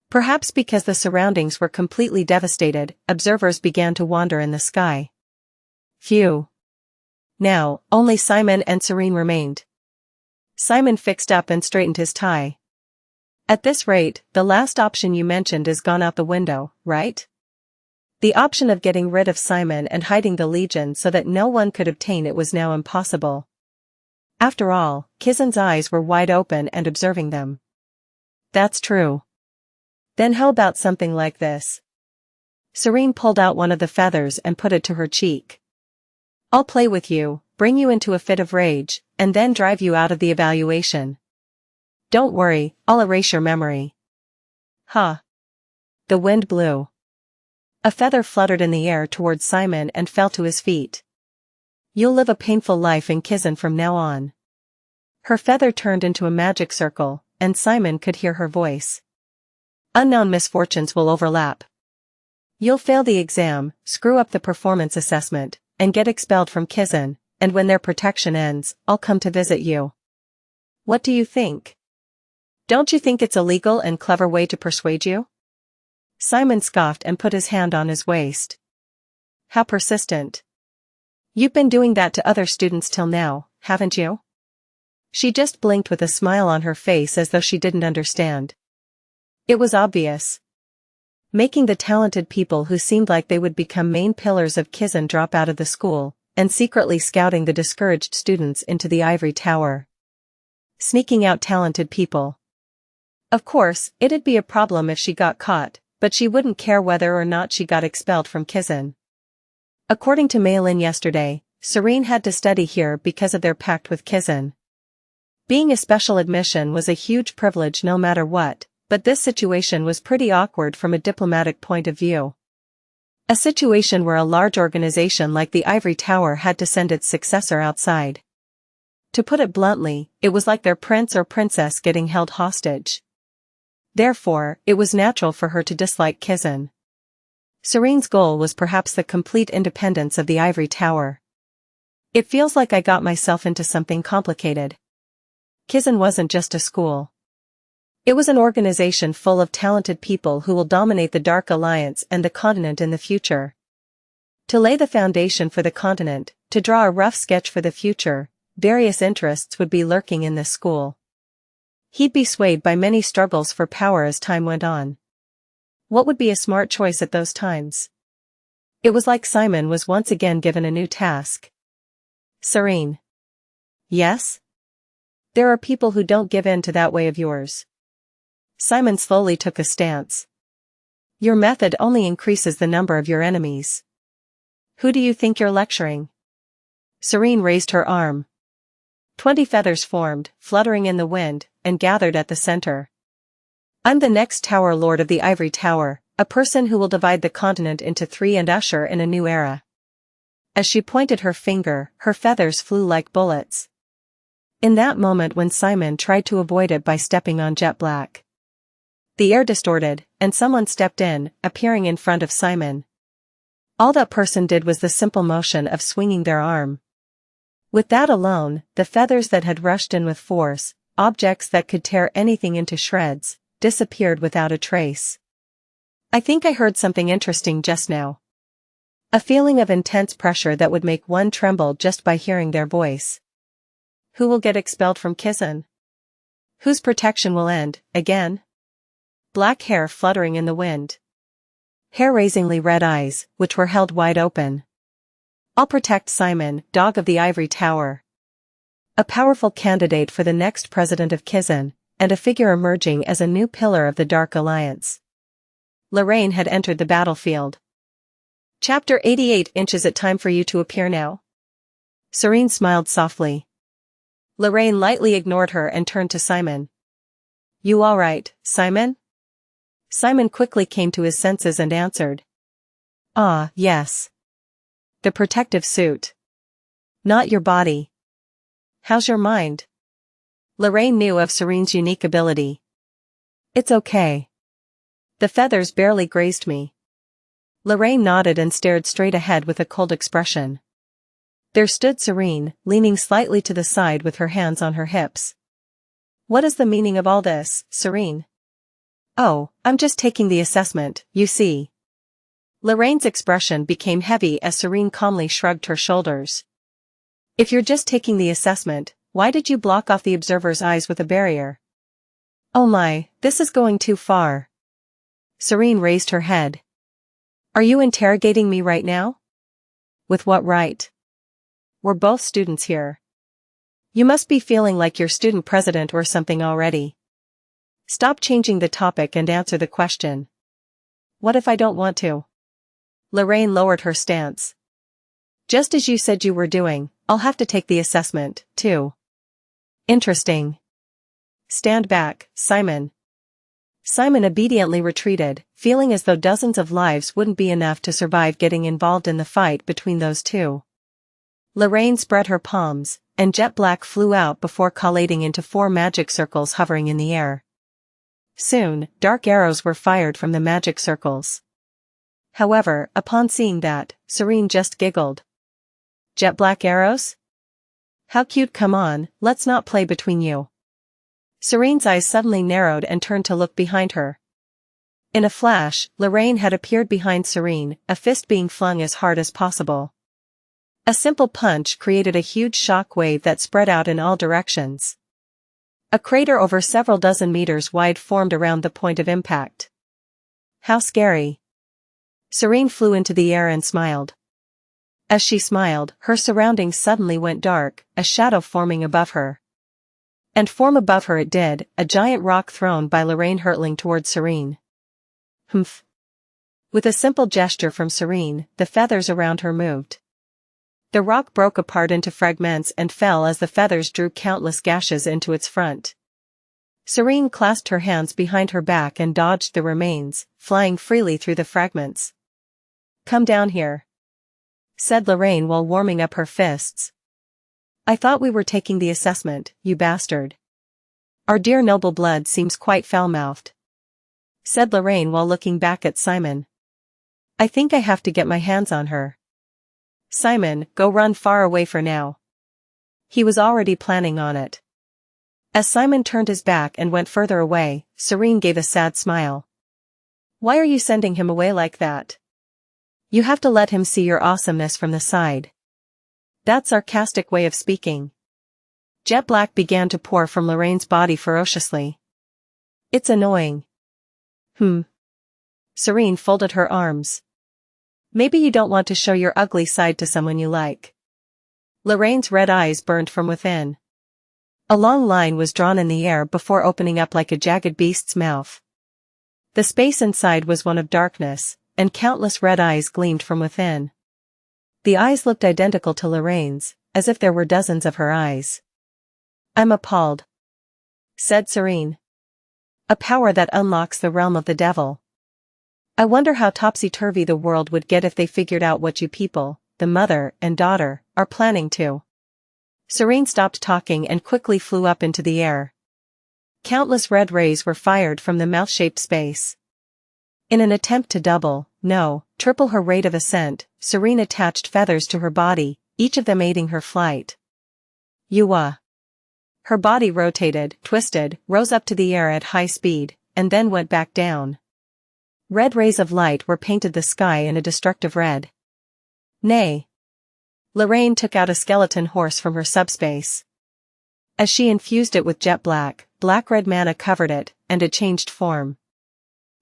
Perhaps because the surroundings were completely devastated, observers began to wander in the sky. Phew. Now, only Simon and Serene remained. Simon fixed up and straightened his tie. At this rate, the last option you mentioned is gone out the window, right? The option of getting rid of Simon and hiding the Legion so that no one could obtain it was now impossible. After all, Kizen's eyes were wide open and observing them. That's true. Then how about something like this? Serene pulled out one of the feathers and put it to her cheek. I'll play with you, bring you into a fit of rage, and then drive you out of the evaluation. Don't worry, I'll erase your memory. Huh. The wind blew. A feather fluttered in the air towards Simon and fell to his feet. You'll live a painful life in Kizen from now on. Her feather turned into a magic circle, and Simon could hear her voice. Unknown misfortunes will overlap. You'll fail the exam, screw up the performance assessment, and get expelled from Kizen, and when their protection ends, I'll come to visit you. What do you think? Don't you think it's a legal and clever way to persuade you? Simon scoffed and put his hand on his waist. How persistent. You've been doing that to other students till now, haven't you? She just blinked with a smile on her face as though she didn't understand. It was obvious. Making the talented people who seemed like they would become main pillars of Kizen drop out of the school, and secretly scouting the discouraged students into the Ivory Tower. Sneaking out talented people. Of course, it'd be a problem if she got caught, but she wouldn't care whether or not she got expelled from Kizen. According to Maylin yesterday, Serene had to study here because of their pact with Kizen. Being a special admission was a huge privilege no matter what, but this situation was pretty awkward from a diplomatic point of view. A situation where a large organization like the Ivory Tower had to send its successor outside. To put it bluntly, it was like their prince or princess getting held hostage. Therefore, it was natural for her to dislike Kizen. Serene's goal was perhaps the complete independence of the Ivory Tower. It feels like I got myself into something complicated. Kizen wasn't just a school. It was an organization full of talented people who will dominate the Dark Alliance and the continent in the future. To lay the foundation for the continent, to draw a rough sketch for the future, various interests would be lurking in this school. He'd be swayed by many struggles for power as time went on. What would be a smart choice at those times? It was like Simon was once again given a new task. Serene. Yes? There are people who don't give in to that way of yours. Simon slowly took a stance. Your method only increases the number of your enemies. Who do you think you're lecturing? Serene raised her arm. 20 feathers formed, fluttering in the wind, and gathered at the center. I'm the next Tower Lord of the Ivory Tower, a person who will divide the continent into 3 and usher in a new era. As she pointed her finger, her feathers flew like bullets. In that moment when Simon tried to avoid it by stepping on jet black, the air distorted, and someone stepped in, appearing in front of Simon. All that person did was the simple motion of swinging their arm. With that alone, the feathers that had rushed in with force, objects that could tear anything into shreds, disappeared without a trace. I think I heard something interesting just now. A feeling of intense pressure that would make one tremble just by hearing their voice. Who will get expelled from Kizan? Whose protection will end, again? Black hair fluttering in the wind. Hair-raisingly red eyes, which were held wide open. I'll protect Simon, Dog of the Ivory Tower. A powerful candidate for the next president of Kizan, and a figure emerging as a new pillar of the Dark Alliance. Lorraine had entered the battlefield. Chapter 88. Is it time for you to appear now? Serene smiled softly. Lorraine lightly ignored her and turned to Simon. You all right, Simon? Simon quickly came to his senses and answered. Ah, yes. The protective suit. Not your body. How's your mind? Lorraine knew of Serene's unique ability. It's okay. The feathers barely grazed me. Lorraine nodded and stared straight ahead with a cold expression. There stood Serene, leaning slightly to the side with her hands on her hips. What is the meaning of all this, Serene? Oh, I'm just taking the assessment, you see. Lorraine's expression became heavy as Serene calmly shrugged her shoulders. If you're just taking the assessment, why did you block off the observer's eyes with a barrier? Oh my, this is going too far. Serene raised her head. Are you interrogating me right now? With what right? We're both students here. You must be feeling like you're student president or something already. Stop changing the topic and answer the question. What if I don't want to? Lorraine lowered her stance. Just as you said you were doing, I'll have to take the assessment, too. Interesting. Stand back, Simon. Simon obediently retreated, feeling as though dozens of lives wouldn't be enough to survive getting involved in the fight between those two. Lorraine spread her palms, and jet black flew out before collating into 4 magic circles hovering in the air. Soon, dark arrows were fired from the magic circles. However, upon seeing that, Serene just giggled. Jet black arrows? How cute, come on, let's not play between you. Serene's eyes suddenly narrowed and turned to look behind her. In a flash, Lorraine had appeared behind Serene, a fist being flung as hard as possible. A simple punch created a huge shock wave that spread out in all directions. A crater over several dozen meters wide formed around the point of impact. How scary. Serene flew into the air and smiled. As she smiled, her surroundings suddenly went dark, a shadow forming above her. And form above her it did, a giant rock thrown by Lorraine hurtling towards Serene. Humph. With a simple gesture from Serene, the feathers around her moved. The rock broke apart into fragments and fell as the feathers drew countless gashes into its front. Serene clasped her hands behind her back and dodged the remains, flying freely through the fragments. Come down here, said Lorraine while warming up her fists. I thought we were taking the assessment, you bastard. Our dear noble blood seems quite foul-mouthed, said Lorraine while looking back at Simon. I think I have to get my hands on her. Simon, go run far away for now. He was already planning on it. As Simon turned his back and went further away, Serene gave a sad smile. Why are you sending him away like that? You have to let him see your awesomeness from the side. That sarcastic way of speaking. Jet black began to pour from Lorraine's body ferociously. It's annoying. Serene folded her arms. Maybe you don't want to show your ugly side to someone you like. Lorraine's red eyes burned from within. A long line was drawn in the air before opening up like a jagged beast's mouth. The space inside was one of darkness, and countless red eyes gleamed from within. The eyes looked identical to Lorraine's, as if there were dozens of her eyes. I'm appalled, said Serene. A power that unlocks the realm of the devil. I wonder how topsy-turvy the world would get if they figured out what you people, the mother and daughter, are planning to. Serene stopped talking and quickly flew up into the air. Countless red rays were fired from the mouth-shaped space. In an attempt to double, no, triple her rate of ascent, Serene attached feathers to her body, each of them aiding her flight. Yuwa. Her body rotated, twisted, rose up to the air at high speed, and then went back down. Red rays of light were painted the sky in a destructive red. Nay. Lorraine took out a skeleton horse from her subspace. As she infused it with jet black, black-red mana covered it, and it changed form.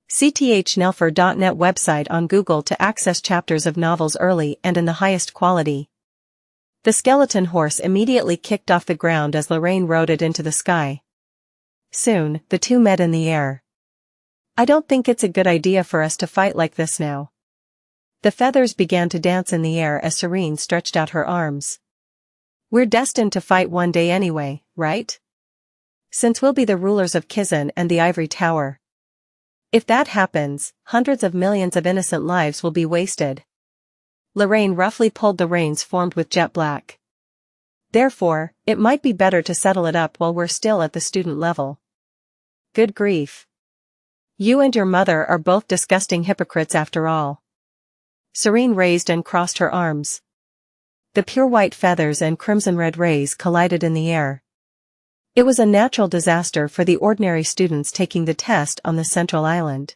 cthnelfer.net website on Google to access chapters of novels early and in the highest quality. The skeleton horse immediately kicked off the ground as Lorraine rode it into the sky. Soon, the two met in the air. I don't think it's a good idea for us to fight like this now. The feathers began to dance in the air as Serene stretched out her arms. We're destined to fight one day anyway, right? Since we'll be the rulers of Kizan and the Ivory Tower. If that happens, hundreds of millions of innocent lives will be wasted. Lorraine roughly pulled the reins formed with jet black. Therefore, it might be better to settle it up while we're still at the student level. Good grief. You and your mother are both disgusting hypocrites after all. Serene raised and crossed her arms. The pure white feathers and crimson-red rays collided in the air. It was a natural disaster for the ordinary students taking the test on the central island.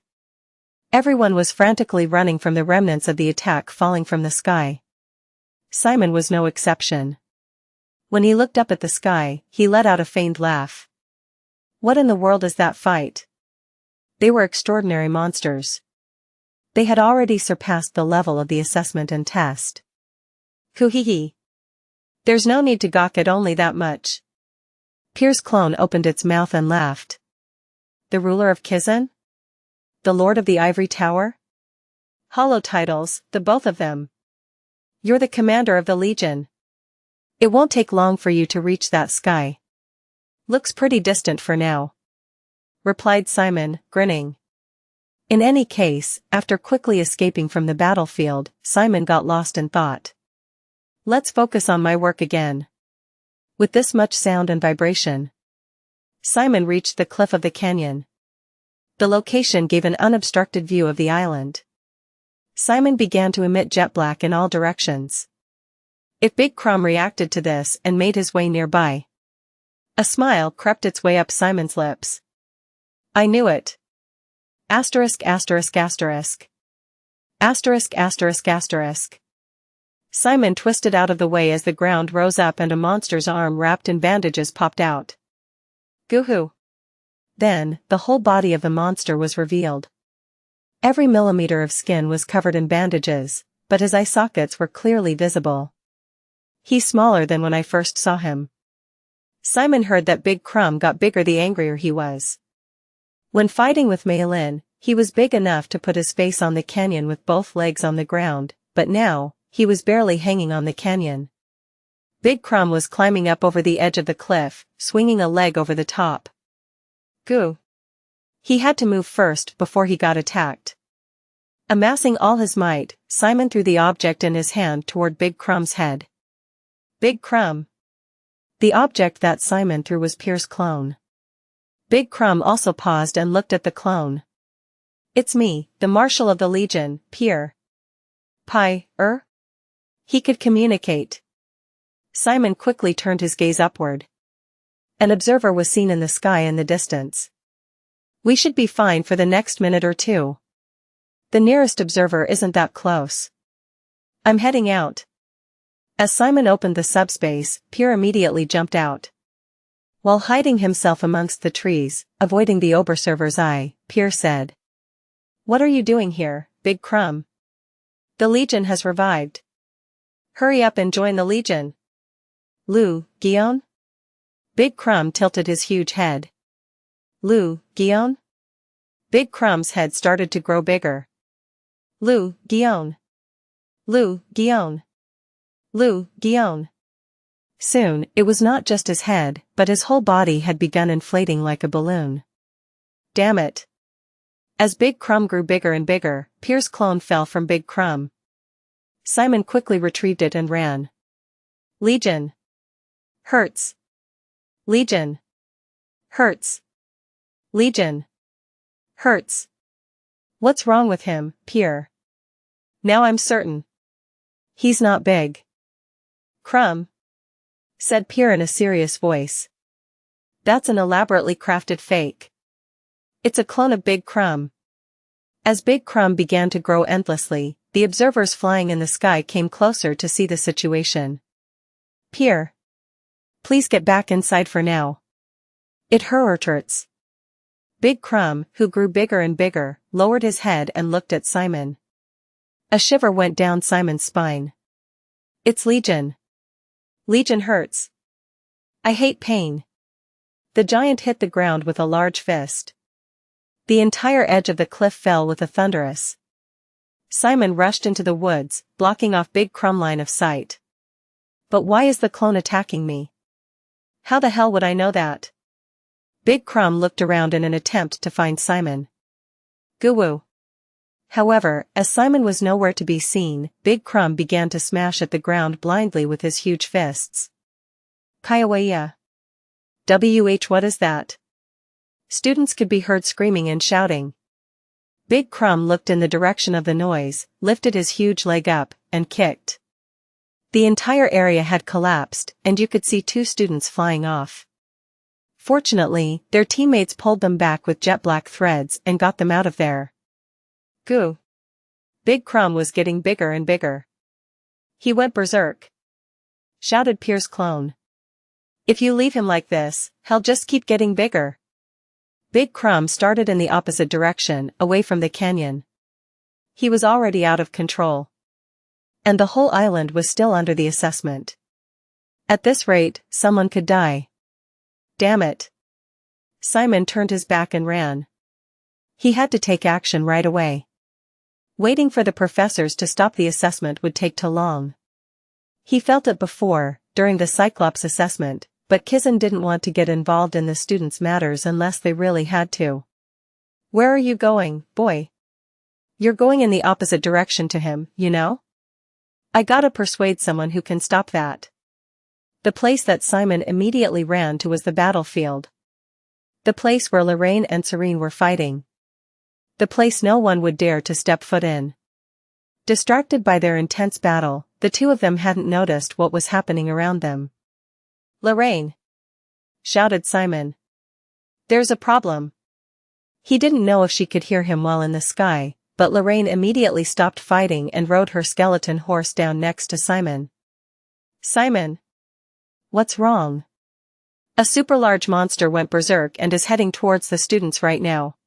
Everyone was frantically running from the remnants of the attack falling from the sky. Simon was no exception. When he looked up at the sky, he let out a feigned laugh. What in the world is that fight? They were extraordinary monsters. They had already surpassed the level of the assessment and test. Hoo-hee-hee. There's no need to gawk at only that much. Pier's clone opened its mouth and laughed. The ruler of Kizan? The lord of the Ivory Tower? Hollow titles, the both of them. You're the commander of the Legion. It won't take long for you to reach that sky. Looks pretty distant for now, replied Simon, grinning. In any case, after quickly escaping from the battlefield, Simon got lost in thought. Let's focus on my work again. With this much sound and vibration, Simon reached the cliff of the canyon. The location gave an unobstructed view of the island. Simon began to emit jet black in all directions. If Big Crumb reacted to this and made his way nearby, a smile crept its way up Simon's lips. I knew it. Asterisk asterisk asterisk. Asterisk asterisk asterisk. Simon twisted out of the way as the ground rose up and a monster's arm wrapped in bandages popped out. Goo-hoo. Then, the whole body of the monster was revealed. Every millimeter of skin was covered in bandages, but his eye sockets were clearly visible. He's smaller than when I first saw him. Simon heard that Big Crumb got bigger the angrier he was. When fighting with Maylin, he was big enough to put his face on the canyon with both legs on the ground, but now, he was barely hanging on the canyon. Big Crumb was climbing up over the edge of the cliff, swinging a leg over the top. Goo. He had to move first before he got attacked. Amassing all his might, Simon threw the object in his hand toward Big Crumb's head. Big Crumb. The object that Simon threw was Pier's clone. Big Crumb also paused and looked at the clone. It's me, the Marshal of the Legion, Pier. He could communicate. Simon quickly turned his gaze upward. An observer was seen in the sky in the distance. We should be fine for the next minute or two. The nearest observer isn't that close. I'm heading out. As Simon opened the subspace, Pierre immediately jumped out. While hiding himself amongst the trees, avoiding the observer's eye, Pierre said, "What are you doing here, Big Crumb? The Legion has revived. Hurry up and join the Legion." "Lu, Guion?" Big Crumb tilted his huge head. "Lu, Guion?" Big Crumb's head started to grow bigger. "Lu, Guion. Lu, Guion. Lu, Guion." Soon, it was not just his head, but his whole body had begun inflating like a balloon. Damn it. As Big Crumb grew bigger and bigger, Pierre's clone fell from Big Crumb. Simon quickly retrieved it and ran. "Legion. Hurts. Legion. Hurts. Legion. Hurts. What's wrong with him, Pierre? Now I'm certain. He's not Big Crumb," said Pierre in a serious voice. "That's an elaborately crafted fake. It's a clone of Big Crumb." As Big Crumb began to grow endlessly, the observers flying in the sky came closer to see the situation. "Pierre, please get back inside for now. It hurts." Big Crumb, who grew bigger and bigger, lowered his head and looked at Simon. A shiver went down Simon's spine. "It's Legion. Legion hurts. I hate pain." The giant hit the ground with a large fist. The entire edge of the cliff fell with a thunderous. Simon rushed into the woods, blocking off Big Crumb's line of sight. "But why is the clone attacking me? How the hell would I know that?" Big Crumb looked around in an attempt to find Simon. Goo-woo. However, as Simon was nowhere to be seen, Big Crumb began to smash at the ground blindly with his huge fists. "Kaiwaya. What is that?" Students could be heard screaming and shouting. Big Crumb looked in the direction of the noise, lifted his huge leg up, and kicked. The entire area had collapsed, and you could see 2 students flying off. Fortunately, their teammates pulled them back with jet black threads and got them out of there. Goo. Big Crumb was getting bigger and bigger. "He went berserk," shouted Pierre's clone. "If you leave him like this, he'll just keep getting bigger." Big Crumb started in the opposite direction, away from the canyon. He was already out of control. And the whole island was still under the assessment. At this rate, someone could die. Damn it. Simon turned his back and ran. He had to take action right away. Waiting for the professors to stop the assessment would take too long. He felt it before, during the Cyclops assessment, but Kizan didn't want to get involved in the students' matters unless they really had to. "Where are you going, boy?" "You're going in the opposite direction to him, you know? I gotta persuade someone who can stop that." The place that Simon immediately ran to was the battlefield. The place where Lorraine and Serene were fighting. The place no one would dare to step foot in. Distracted by their intense battle, the 2 of them hadn't noticed what was happening around them. "Lorraine!" shouted Simon. "There's a problem." He didn't know if she could hear him while in the sky, but Lorraine immediately stopped fighting and rode her skeleton horse down next to Simon. "Simon! What's wrong?" "A super large monster went berserk and is heading towards the students right now.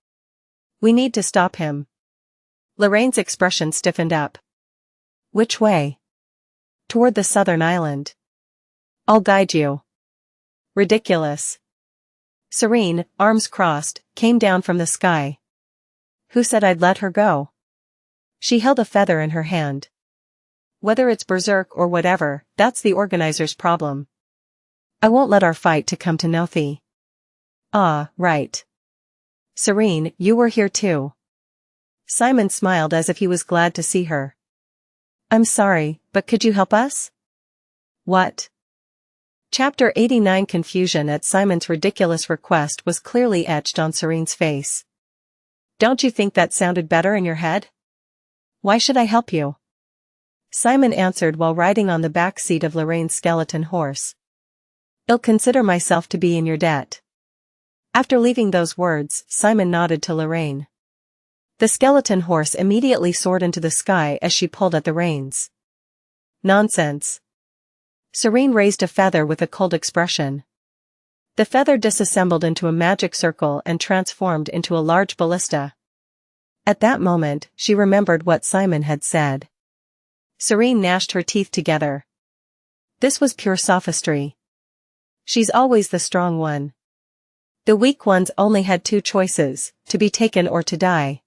We need to stop him." Lorraine's expression stiffened up. "Which way?" "Toward the southern island." "I'll guide you." "Ridiculous." Serene, arms crossed, came down from the sky. "Who said I'd let her go?" She held a feather in her hand. "Whether it's berserk or whatever, that's the organizer's problem. I won't let our fight to come to nothing." "Ah, right. Serene, you were here too." Simon smiled as if he was glad to see her. "I'm sorry, but could you help us?" "What?" Chapter 89. Confusion at Simon's ridiculous request was clearly etched on Serene's face. "Don't you think that sounded better in your head? Why should I help you?" Simon answered while riding on the back seat of Lorraine's skeleton horse. I'll consider myself to be in your debt. After leaving those words, Simon nodded to Lorraine. The skeleton horse immediately soared into the sky as she pulled at the reins. Nonsense. Serene raised a feather with a cold expression. The feather disassembled into a magic circle and transformed into a large ballista. At that moment, she remembered what Simon had said. Serene gnashed her teeth together. This was pure sophistry. She's always the strong one. The weak ones only had two choices, to be taken or to die.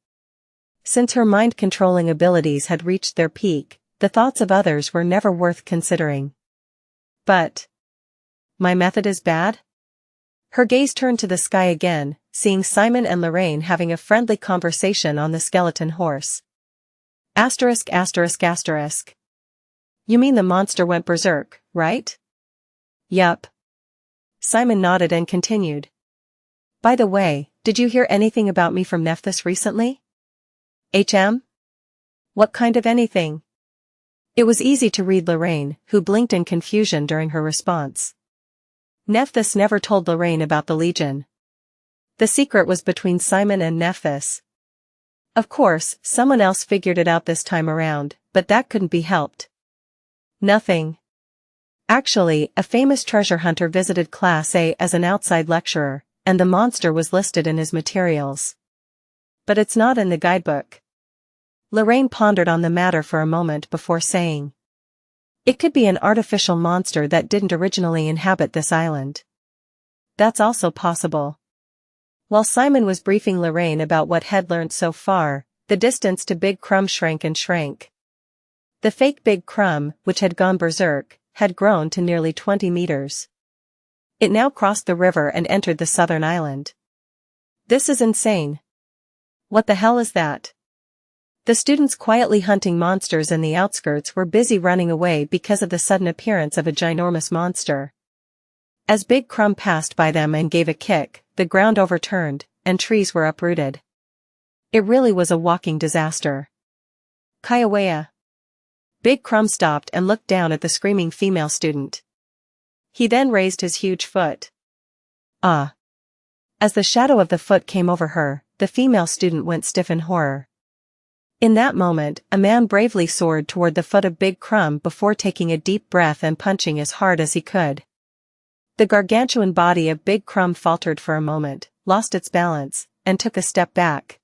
Since her mind-controlling abilities had reached their peak, the thoughts of others were never worth considering. But my method is bad? Her gaze turned to the sky again, seeing Simon and Lorraine having a friendly conversation on the skeleton horse. Asterisk asterisk asterisk. You mean the monster went berserk, right? Yup. Simon nodded and continued. By the way, did you hear anything about me from Nephthys recently? What kind of anything? It was easy to read Lorraine, who blinked in confusion during her response. Nephthys never told Lorraine about the Legion. The secret was between Simon and Nephthys. Of course, someone else figured it out this time around, but that couldn't be helped. Nothing. Actually, a famous treasure hunter visited Class A as an outside lecturer, and the monster was listed in his materials. But it's not in the guidebook. Lorraine pondered on the matter for a moment before saying. It could be an artificial monster that didn't originally inhabit this island. That's also possible. While Simon was briefing Lorraine about what had learned so far, the distance to Big Crumb shrank and shrank. The fake Big Crumb, which had gone berserk, had grown to nearly 20 meters. It now crossed the river and entered the southern island. This is insane. What the hell is that? The students quietly hunting monsters in the outskirts were busy running away because of the sudden appearance of a ginormous monster. As Big Crumb passed by them and gave a kick, the ground overturned, and trees were uprooted. It really was a walking disaster. Kaiawea. Big Crumb stopped and looked down at the screaming female student. He then raised his huge foot. Ah! As the shadow of the foot came over her, the female student went stiff in horror. In that moment, a man bravely soared toward the foot of Big Crumb before taking a deep breath and punching as hard as he could. The gargantuan body of Big Crumb faltered for a moment, lost its balance, and took a step back.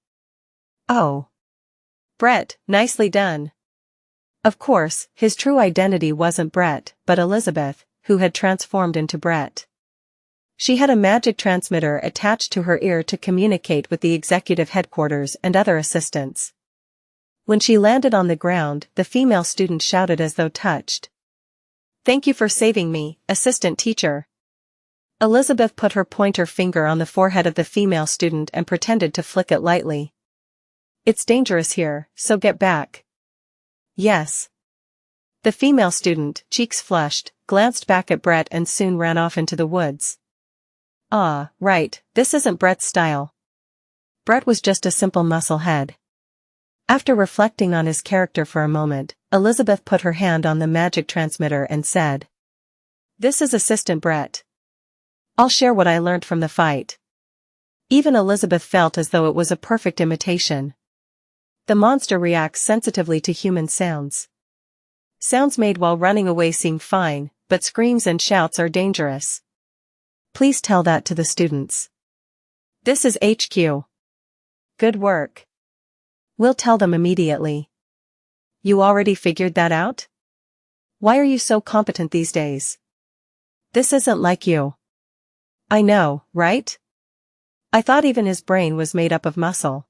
Oh! Brett, nicely done. Of course, his true identity wasn't Brett, but Elizabeth, who had transformed into Brett. She had a magic transmitter attached to her ear to communicate with the executive headquarters and other assistants. When she landed on the ground, the female student shouted as though touched. Thank you for saving me, assistant teacher. Elizabeth put her pointer finger on the forehead of the female student and pretended to flick it lightly. It's dangerous here, so get back. Yes. The female student, cheeks flushed, glanced back at Brett and soon ran off into the woods. Ah, right, this isn't Brett's style. Brett was just a simple musclehead. After reflecting on his character for a moment, Elizabeth put her hand on the magic transmitter and said. This is Assistant Brett. I'll share what I learned from the fight. Even Elizabeth felt as though it was a perfect imitation. The monster reacts sensitively to human sounds. Sounds made while running away seem fine, but screams and shouts are dangerous. Please tell that to the students. This is HQ. Good work. We'll tell them immediately. You already figured that out? Why are you so competent these days? This isn't like you. I know, right? I thought even his brain was made up of muscle.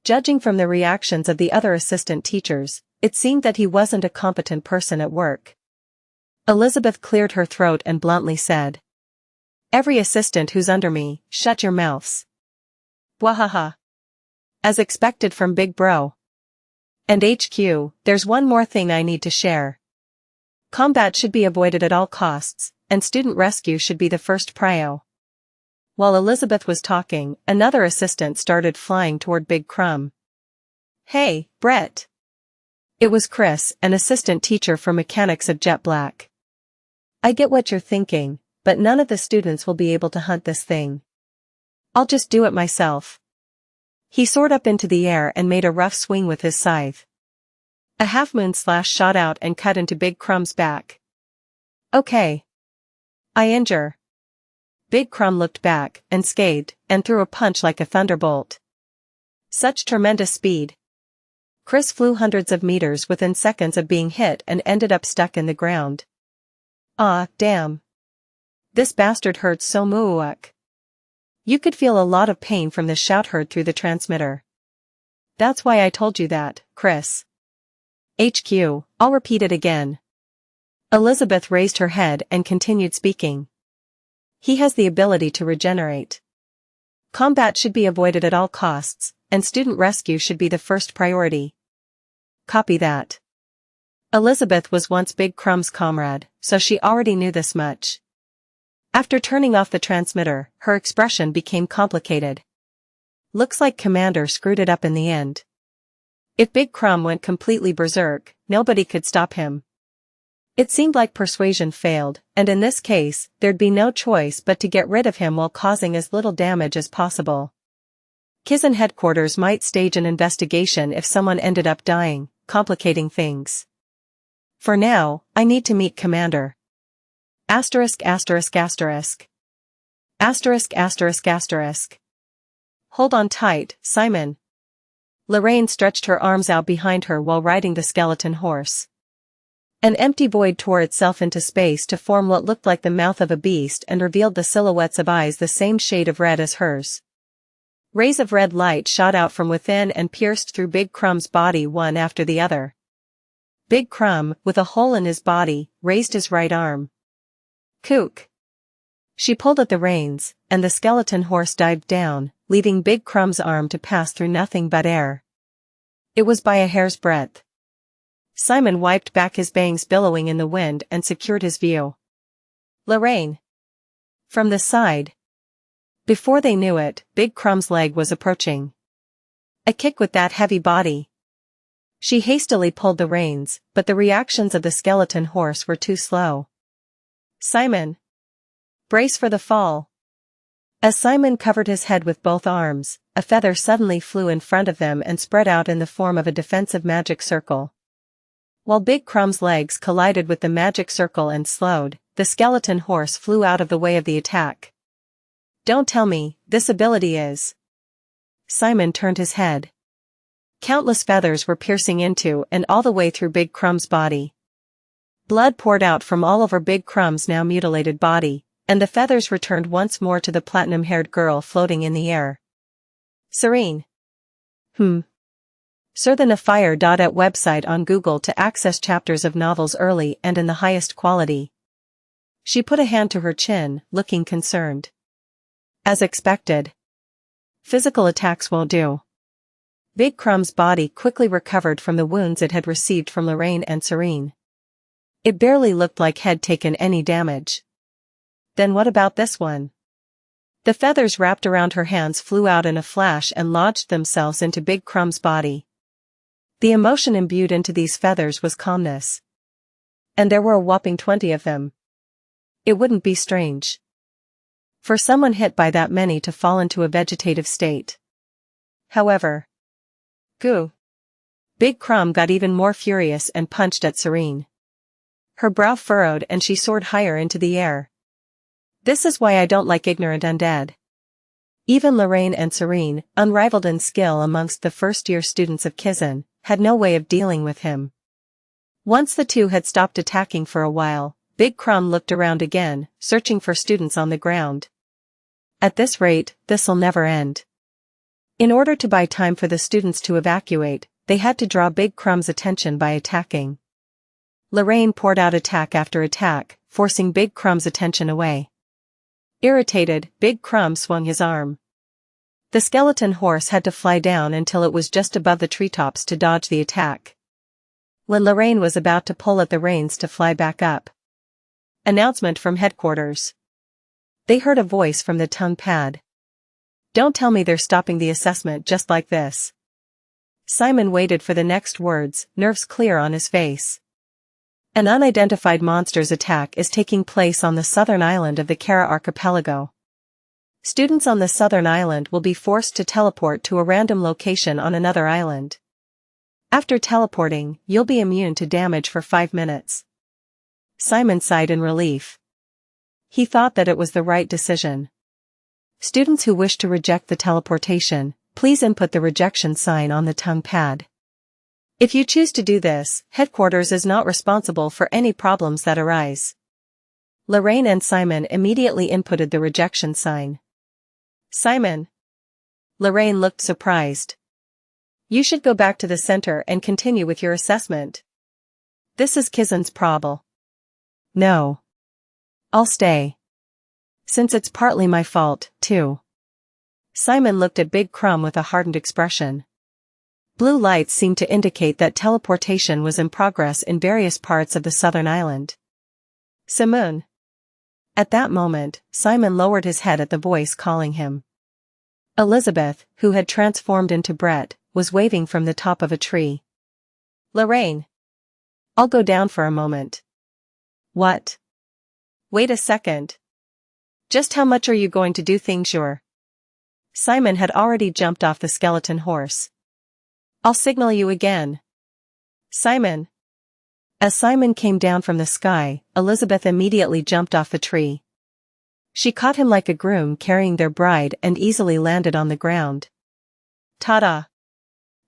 Judging from the reactions of the other assistant teachers, it seemed that he wasn't a competent person at work. Elizabeth cleared her throat and bluntly said. Every assistant who's under me, shut your mouths. Wahaha. As expected from Big Bro. And HQ, there's one more thing I need to share. Combat should be avoided at all costs, and student rescue should be the first prio. While Elizabeth was talking, another assistant started flying toward Big Crumb. Hey, Brett. It was Chris, an assistant teacher for mechanics of Jet Black. I get what you're thinking, but none of the students will be able to hunt this thing. I'll just do it myself. He soared up into the air and made a rough swing with his scythe. A half-moon slash shot out and cut into Big Crumb's back. Okay. I injure. Big Crumb looked back, unscathed, and threw a punch like a thunderbolt. Such tremendous speed. Chris flew hundreds of meters within seconds of being hit and ended up stuck in the ground. Ah, damn. This bastard hurts so muak. You could feel a lot of pain from the shout heard through the transmitter. That's why I told you that, Chris. HQ, I'll repeat it again. Elizabeth raised her head and continued speaking. He has the ability to regenerate. Combat should be avoided at all costs, and student rescue should be the first priority. Copy that. Elizabeth was once Big Crumb's comrade, so she already knew this much. After turning off the transmitter, her expression became complicated. Looks like Commander screwed it up in the end. If Big Crumb went completely berserk, nobody could stop him. It seemed like persuasion failed, and in this case, there'd be no choice but to get rid of him while causing as little damage as possible. Kizan headquarters might stage an investigation if someone ended up dying, complicating things. For now, I need to meet Commander. Asterisk asterisk asterisk. Asterisk asterisk asterisk. Hold on tight, Simon. Lorraine stretched her arms out behind her while riding the skeleton horse. An empty void tore itself into space to form what looked like the mouth of a beast and revealed the silhouettes of eyes the same shade of red as hers. Rays of red light shot out from within and pierced through Big Crumb's body one after the other. Big Crumb, with a hole in his body, raised his right arm. Kook. She pulled at the reins, and the skeleton horse dived down, leaving Big Crumb's arm to pass through nothing but air. It was by a hair's breadth. Simon wiped back his bangs billowing in the wind and secured his view. Lorraine. From the side. Before they knew it, Big Crumb's leg was approaching. A kick with that heavy body. She hastily pulled the reins, but the reactions of the skeleton horse were too slow. Simon. Brace for the fall. As Simon covered his head with both arms, a feather suddenly flew in front of them and spread out in the form of a defensive magic circle. While Big Crumb's legs collided with the magic circle and slowed, the skeleton horse flew out of the way of the attack. Don't tell me, this ability is... Simon turned his head. Countless feathers were piercing into and all the way through Big Crumb's body. Blood poured out from all over Big Crumb's now mutilated body, and the feathers returned once more to the platinum-haired girl floating in the air. Serene. Sir the Nafire.at website on Google to access chapters of novels early and in the highest quality. She put a hand to her chin, looking concerned. As expected. Physical attacks won't do. Big Crumb's body quickly recovered from the wounds it had received from Lorraine and Serene. It barely looked like had taken any damage. Then what about this one? The feathers wrapped around her hands flew out in a flash and lodged themselves into Big Crumb's body. The emotion imbued into these feathers was calmness. And there were a whopping 20 of them. It wouldn't be strange for someone hit by that many to fall into a vegetative state. However, Goo. Big Crumb got even more furious and punched at Serene. Her brow furrowed and she soared higher into the air. This is why I don't like ignorant undead. Even Lorraine and Serene, unrivaled in skill amongst the first-year students of Kizan, had no way of dealing with him. Once the two had stopped attacking for a while, Big Crumb looked around again, searching for students on the ground. At this rate, this'll never end. In order to buy time for the students to evacuate, they had to draw Big Crumb's attention by attacking. Lorraine poured out attack after attack, forcing Big Crumb's attention away. Irritated, Big Crumb swung his arm. The skeleton horse had to fly down until it was just above the treetops to dodge the attack. When Lorraine was about to pull at the reins to fly back up. Announcement from headquarters. They heard a voice from the tongue pad. Don't tell me they're stopping the assessment just like this. Simon waited for the next words, nerves clear on his face. An unidentified monster's attack is taking place on the southern island of the Kara archipelago. Students on the southern island will be forced to teleport to a random location on another island. After teleporting, you'll be immune to damage for 5 minutes. Simon sighed in relief. He thought that it was the right decision. Students who wish to reject the teleportation, please input the rejection sign on the tongue pad. If you choose to do this, headquarters is not responsible for any problems that arise. Lorraine and Simon immediately inputted the rejection sign. Simon. Lorraine looked surprised. You should go back to the center and continue with your assessment. This is Kizan's problem. No. I'll stay. Since it's partly my fault, too. Simon looked at Big Crumb with a hardened expression. Blue lights seemed to indicate that teleportation was in progress in various parts of the southern island. Simon. At that moment, Simon lowered his head at the voice calling him. Elizabeth, who had transformed into Brett, was waving from the top of a tree. Lorraine. I'll go down for a moment. What? Wait a second. Just how much are you going to do things your? Simon had already jumped off the skeleton horse. I'll signal you again. Simon. As Simon came down from the sky, Elizabeth immediately jumped off the tree. She caught him like a groom carrying their bride and easily landed on the ground. Ta-da!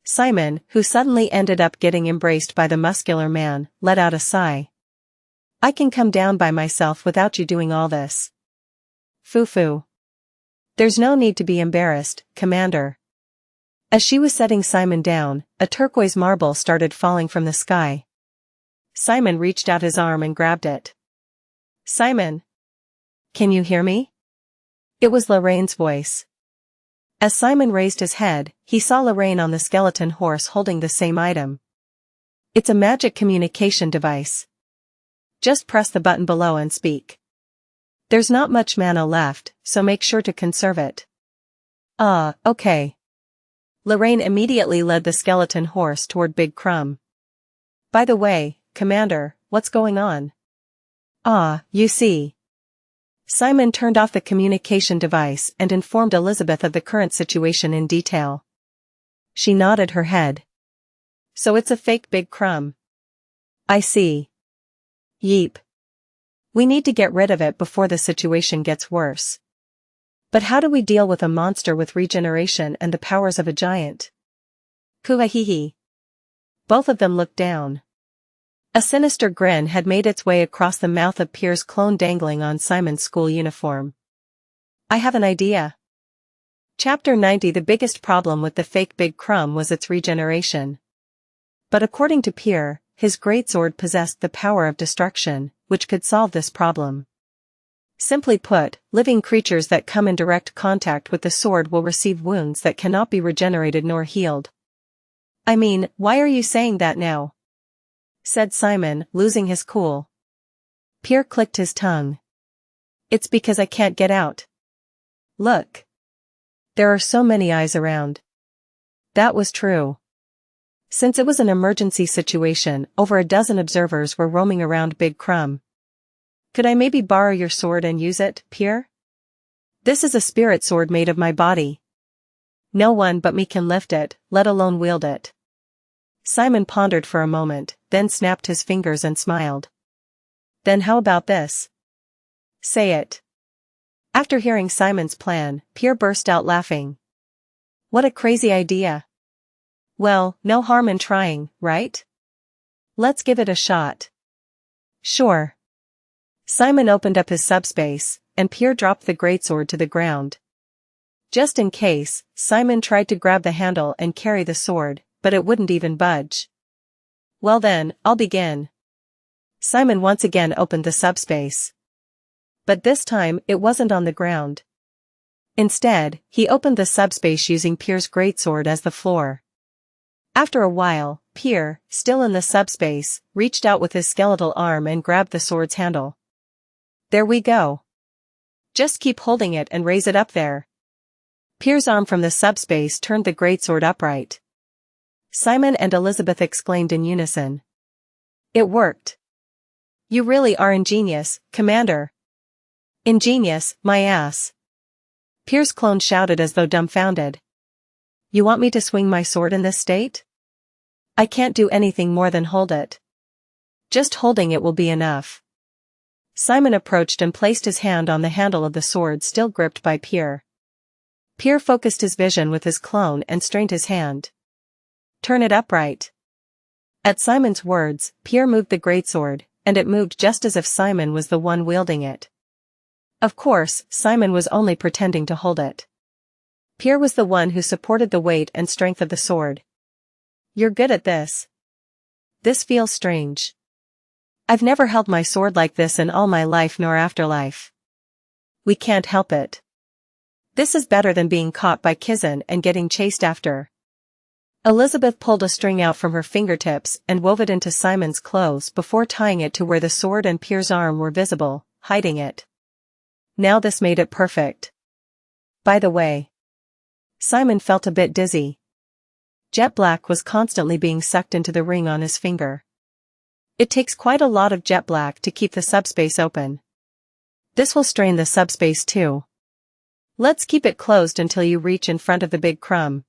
Simon, who suddenly ended up getting embraced by the muscular man, let out a sigh. I can come down by myself without you doing all this. Foo-foo. There's no need to be embarrassed, Commander. As she was setting Simon down, a turquoise marble started falling from the sky. Simon reached out his arm and grabbed it. Simon. Can you hear me? It was Lorraine's voice. As Simon raised his head, he saw Lorraine on the skeleton horse holding the same item. It's a magic communication device. Just press the button below and speak. There's not much mana left, so make sure to conserve it. Okay. Lorraine immediately led the skeleton horse toward Big Crumb. By the way, Commander, what's going on? You see. Simon turned off the communication device and informed Elizabeth of the current situation in detail. She nodded her head. So it's a fake Big Crumb. I see. Yeep. We need to get rid of it before the situation gets worse. But how do we deal with a monster with regeneration and the powers of a giant? Kuhahihi. Both of them looked down. A sinister grin had made its way across the mouth of Pierre's clone dangling on Simon's school uniform. I have an idea. Chapter 90. The biggest problem with the fake Big Crumb was its regeneration. But according to Pierre, his greatsword possessed the power of destruction, which could solve this problem. Simply put, living creatures that come in direct contact with the sword will receive wounds that cannot be regenerated nor healed. I mean, why are you saying that now? Said Simon, losing his cool. Pierre clicked his tongue. It's because I can't get out. Look. There are so many eyes around. That was true. Since it was an emergency situation, over a dozen observers were roaming around Big Crumb. Could I maybe borrow your sword and use it, Pierre? This is a spirit sword made of my body. No one but me can lift it, let alone wield it. Simon pondered for a moment, then snapped his fingers and smiled. Then how about this? Say it. After hearing Simon's plan, Pierre burst out laughing. What a crazy idea. Well, no harm in trying, right? Let's give it a shot. Sure. Simon opened up his subspace, and Pierre dropped the greatsword to the ground. Just in case, Simon tried to grab the handle and carry the sword, but it wouldn't even budge. Well then, I'll begin. Simon once again opened the subspace. But this time, it wasn't on the ground. Instead, he opened the subspace using Pierre's greatsword as the floor. After a while, Pierre, still in the subspace, reached out with his skeletal arm and grabbed the sword's handle. There we go. Just keep holding it and raise it up there. Pierre's arm from the subspace turned the greatsword upright. Simon and Elizabeth exclaimed in unison. It worked. You really are ingenious, Commander. Ingenious, my ass. Pier's clone shouted as though dumbfounded. You want me to swing my sword in this state? I can't do anything more than hold it. Just holding it will be enough. Simon approached and placed his hand on the handle of the sword still gripped by Pier. Pier focused his vision with his clone and strained his hand. Turn it upright. At Simon's words, Pier moved the greatsword, and it moved just as if Simon was the one wielding it. Of course, Simon was only pretending to hold it. Pier was the one who supported the weight and strength of the sword. You're good at this. This feels strange. I've never held my sword like this in all my life nor afterlife. We can't help it. This is better than being caught by Kizan and getting chased after. Elizabeth pulled a string out from her fingertips and wove it into Simon's clothes before tying it to where the sword and Pier's arm were visible, hiding it. Now this made it perfect. By the way, Simon felt a bit dizzy. Jet black was constantly being sucked into the ring on his finger. It takes quite a lot of jet black to keep the subspace open. This will strain the subspace too. Let's keep it closed until you reach in front of the big crumb.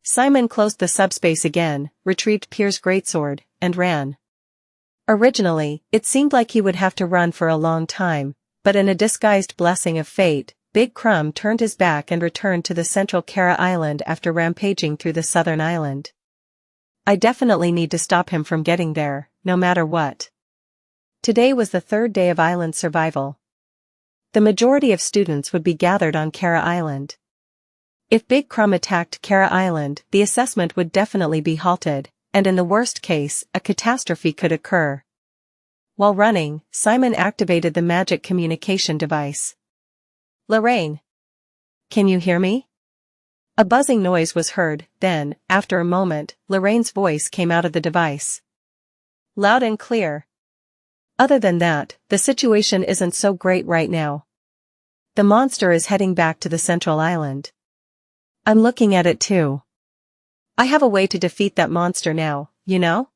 Simon closed the subspace again, retrieved Pier's greatsword, and ran. Originally, it seemed like he would have to run for a long time, but in a disguised blessing of fate, Big Crumb turned his back and returned to the central Kara Island after rampaging through the southern island. I definitely need to stop him from getting there, no matter what. Today was the third day of island survival. The majority of students would be gathered on Kara Island. If Big Crumb attacked Kara Island, the assessment would definitely be halted, and in the worst case, a catastrophe could occur. While running, Simon activated the magic communication device. Lorraine. Can you hear me? A buzzing noise was heard, then, after a moment, Lorraine's voice came out of the device. Loud and clear. Other than that, the situation isn't so great right now. The monster is heading back to the central island. I'm looking at it too. I have a way to defeat that monster now, you know?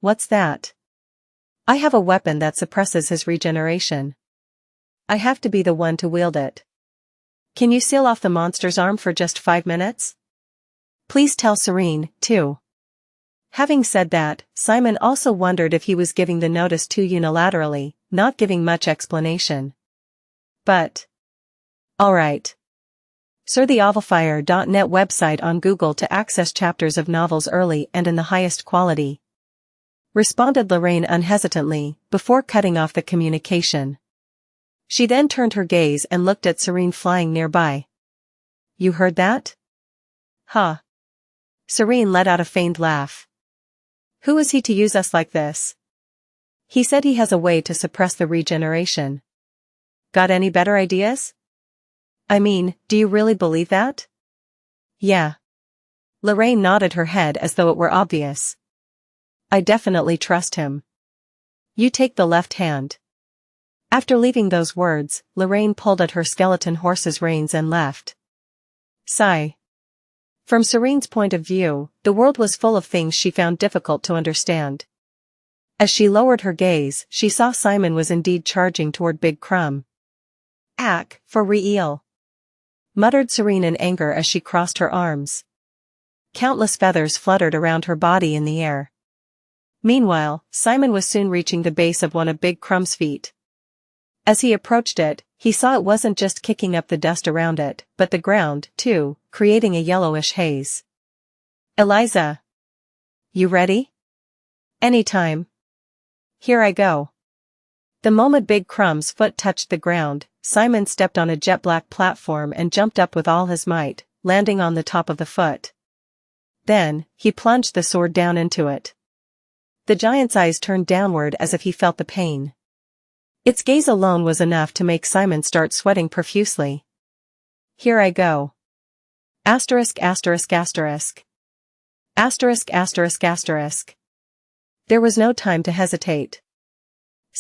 What's that? I have a weapon that suppresses his regeneration. I have to be the one to wield it. Can you seal off the monster's arm for just 5 minutes? Please tell Serene, too. Having said that, Simon also wondered if he was giving the notice too unilaterally, not giving much explanation. But. Alright. Search the ovalfire.net website on Google to access chapters of novels early and in the highest quality. Responded Lorraine unhesitantly, before cutting off the communication. She then turned her gaze and looked at Serene flying nearby. You heard that? Huh. Serene let out a feigned laugh. Who is he to use us like this? He said he has a way to suppress the regeneration. Got any better ideas? I mean, do you really believe that? Yeah. Lorraine nodded her head as though it were obvious. I definitely trust him. You take the left hand. After leaving those words, Lorraine pulled at her skeleton horse's reins and left. Sigh. From Serene's point of view, the world was full of things she found difficult to understand. As she lowered her gaze, she saw Simon was indeed charging toward Big Crumb. Ack, for real. Muttered Serene in anger as she crossed her arms. Countless feathers fluttered around her body in the air. Meanwhile, Simon was soon reaching the base of one of Big Crumb's feet. As he approached it, he saw it wasn't just kicking up the dust around it, but the ground, too, creating a yellowish haze. Eliza. You ready? Anytime. Here I go. The moment Big Crumb's foot touched the ground, Simon stepped on a jet-black platform and jumped up with all his might, landing on the top of the foot. Then, he plunged the sword down into it. The giant's eyes turned downward as if he felt the pain. Its gaze alone was enough to make Simon start sweating profusely. Here I go. Asterisk asterisk asterisk. Asterisk asterisk asterisk. There was no time to hesitate.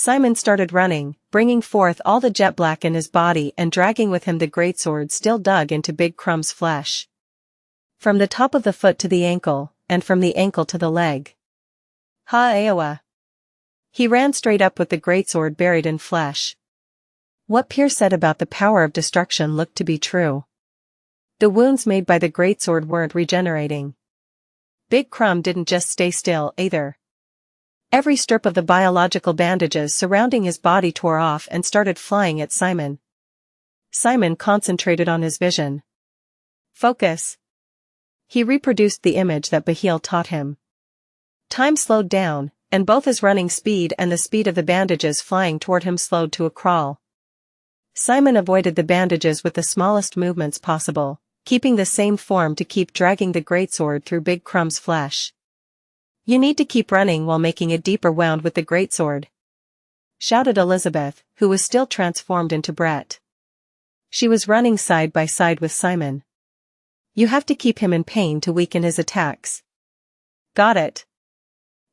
Simon started running, bringing forth all the jet black in his body and dragging with him the greatsword still dug into Big Crumb's flesh. From the top of the foot to the ankle, and from the ankle to the leg. Ha-Aowa. He ran straight up with the greatsword buried in flesh. What Pierre said about the power of destruction looked to be true. The wounds made by the greatsword weren't regenerating. Big Crumb didn't just stay still, either. Every strip of the biological bandages surrounding his body tore off and started flying at Simon. Simon concentrated on his vision. Focus. He reproduced the image that Bahil taught him. Time slowed down, and both his running speed and the speed of the bandages flying toward him slowed to a crawl. Simon avoided the bandages with the smallest movements possible, keeping the same form to keep dragging the greatsword through Big Crumb's flesh. "You need to keep running while making a deeper wound with the greatsword," shouted Elizabeth, who was still transformed into Brett. She was running side by side with Simon. "You have to keep him in pain to weaken his attacks." "Got it."